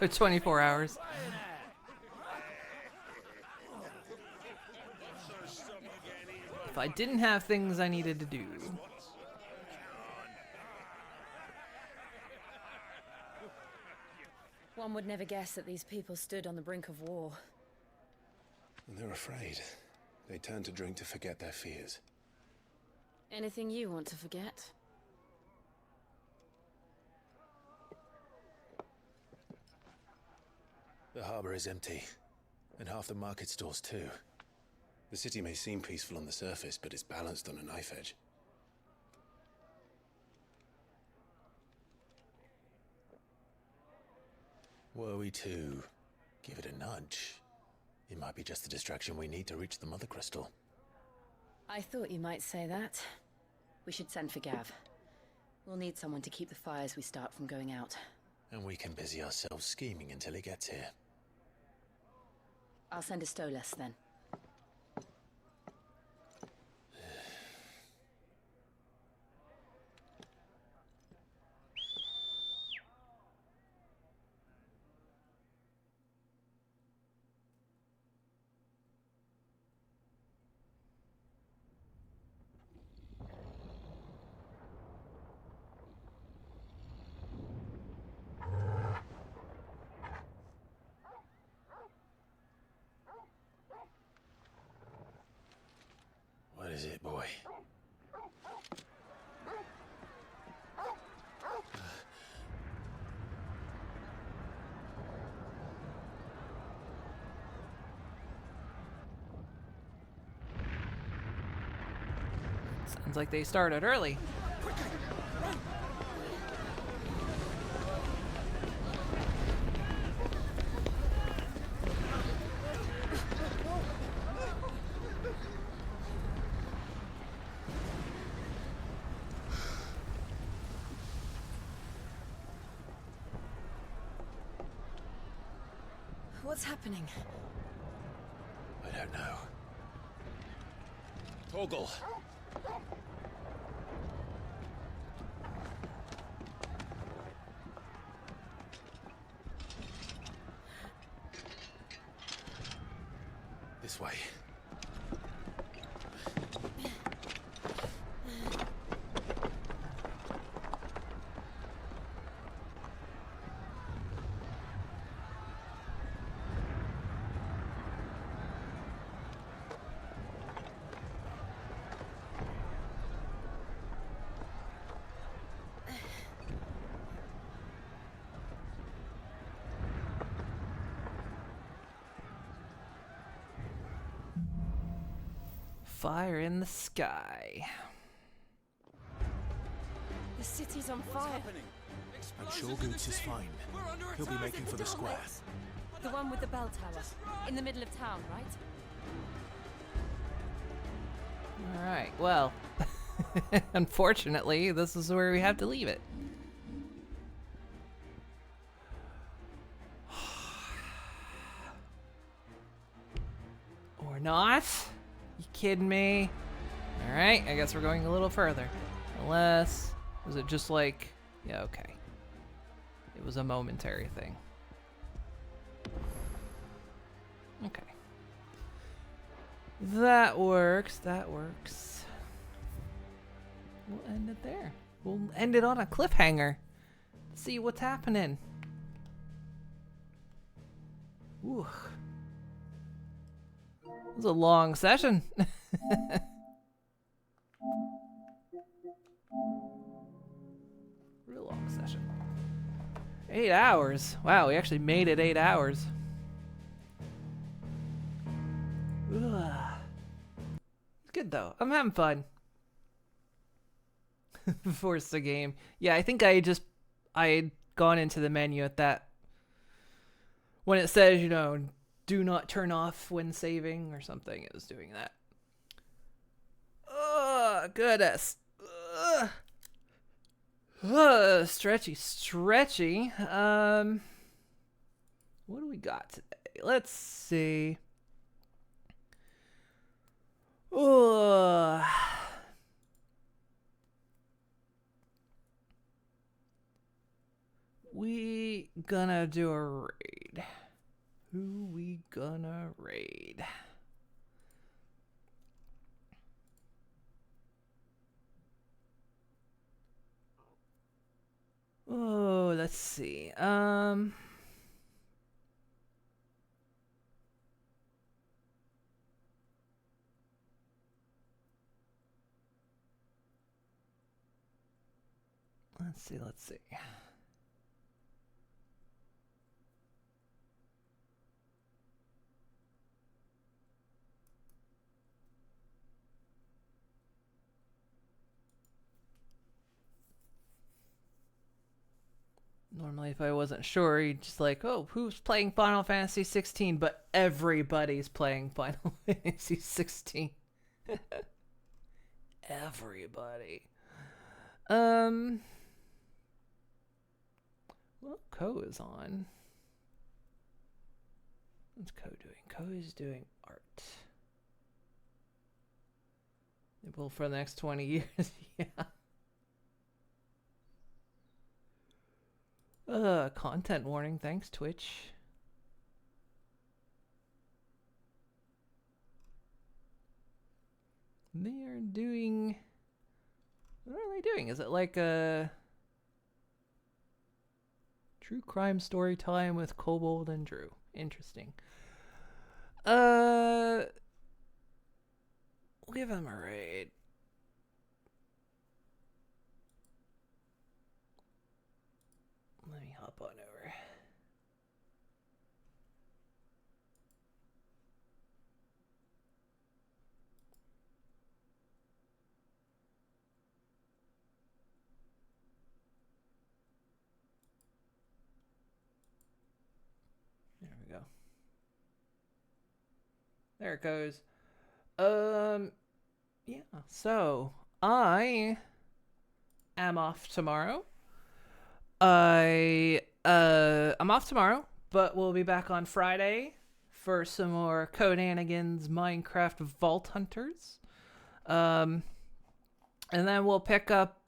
Go 24 hours. If I didn't have things I needed to do. One would never guess that these people stood on the brink of war. They're afraid. They turn to drink to forget their fears. Anything you want to forget? The harbor is empty, and half the market stalls too. The city may seem peaceful on the surface, but it's balanced on a knife edge. Were we to give it a nudge, it might be just the distraction we need to reach the Mother Crystal. I thought you might say that. We should send for Gav. We'll need someone to keep the fires we start from going out. And we can busy ourselves scheming until he gets here. I'll send a Stolas then. What is it, boy? Sounds like they started early. What's happening? I don't know. Torgal! This way. Fire in the sky. The city's on fire. I'm sure Goots is fine. He'll be making for the square. The one with the bell tower. In the middle of town, right? Alright, well. Unfortunately, this is where we have to leave it. Or not? You kidding me? Alright, I guess we're going a little further. Unless... Was it just like... Yeah, okay. It was a momentary thing. Okay. That works, that works. We'll end it there. We'll end it on a cliffhanger. See what's happening. Ooh. It was a long session. Real long session. 8 hours. Wow, we actually made it 8 hours. Ugh. It's good though. I'm having fun. Force the game. Yeah, I think I had gone into the menu at that when it says, you know, do not turn off when saving or something. It was doing that. Oh, goodness. Stretchy. What do we got today? Let's see. Oh. We gonna do a raid. Who we gonna raid? Oh, let's see. Let's see. Normally, if I wasn't sure, you'd just like, oh, who's playing Final Fantasy 16? But everybody's playing Final Fantasy 16. Everybody. Well, Ko is on. What's Ko doing? Ko is doing art. Well, for the next 20 years, yeah. Content warning. Thanks, Twitch. They are doing... What are they doing? Is it like a... True crime story time with Kobold and Drew? Interesting. We'll give them a raid. Let me hop on over. There we go. There it goes. Yeah, so I am off tomorrow. I'm off tomorrow, but we'll be back on Friday for some more Codanigans Minecraft Vault Hunters. And then we'll pick up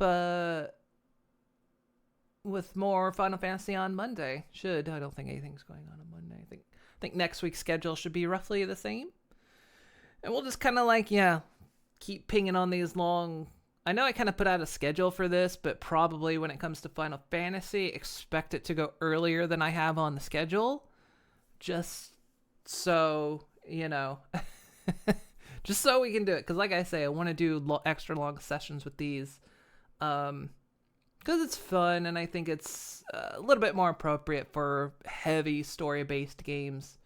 with more Final Fantasy on Monday. I don't think anything's going on Monday. I think next week's schedule should be roughly the same. And we'll just kind of like, keep pinging on these long... I know I kind of put out a schedule for this, but probably when it comes to Final Fantasy, expect it to go earlier than I have on the schedule. Just so, just so we can do it. Because like I say, I want to do extra long sessions with these. Because it's fun, and I think it's a little bit more appropriate for heavy story-based games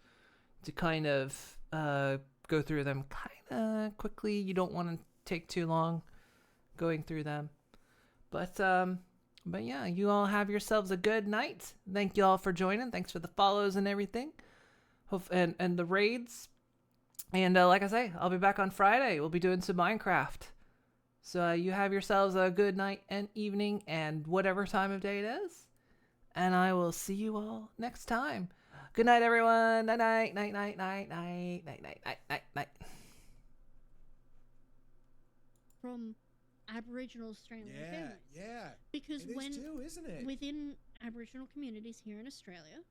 to kind of go through them kind of quickly. You don't want to take too long going through them. But yeah, you all have yourselves a good night. Thank you all for joining. Thanks for the follows and everything. and the raids. And like I say, I'll be back on Friday. We'll be doing some Minecraft. So you have yourselves a good night and evening and whatever time of day it is. And I will see you all next time. Good night, everyone. Night, night, night, night, night, night, night, night, night, night, night. From Aboriginal Australian families. Yeah. Because it when is too, isn't it? within Aboriginal communities here in Australia,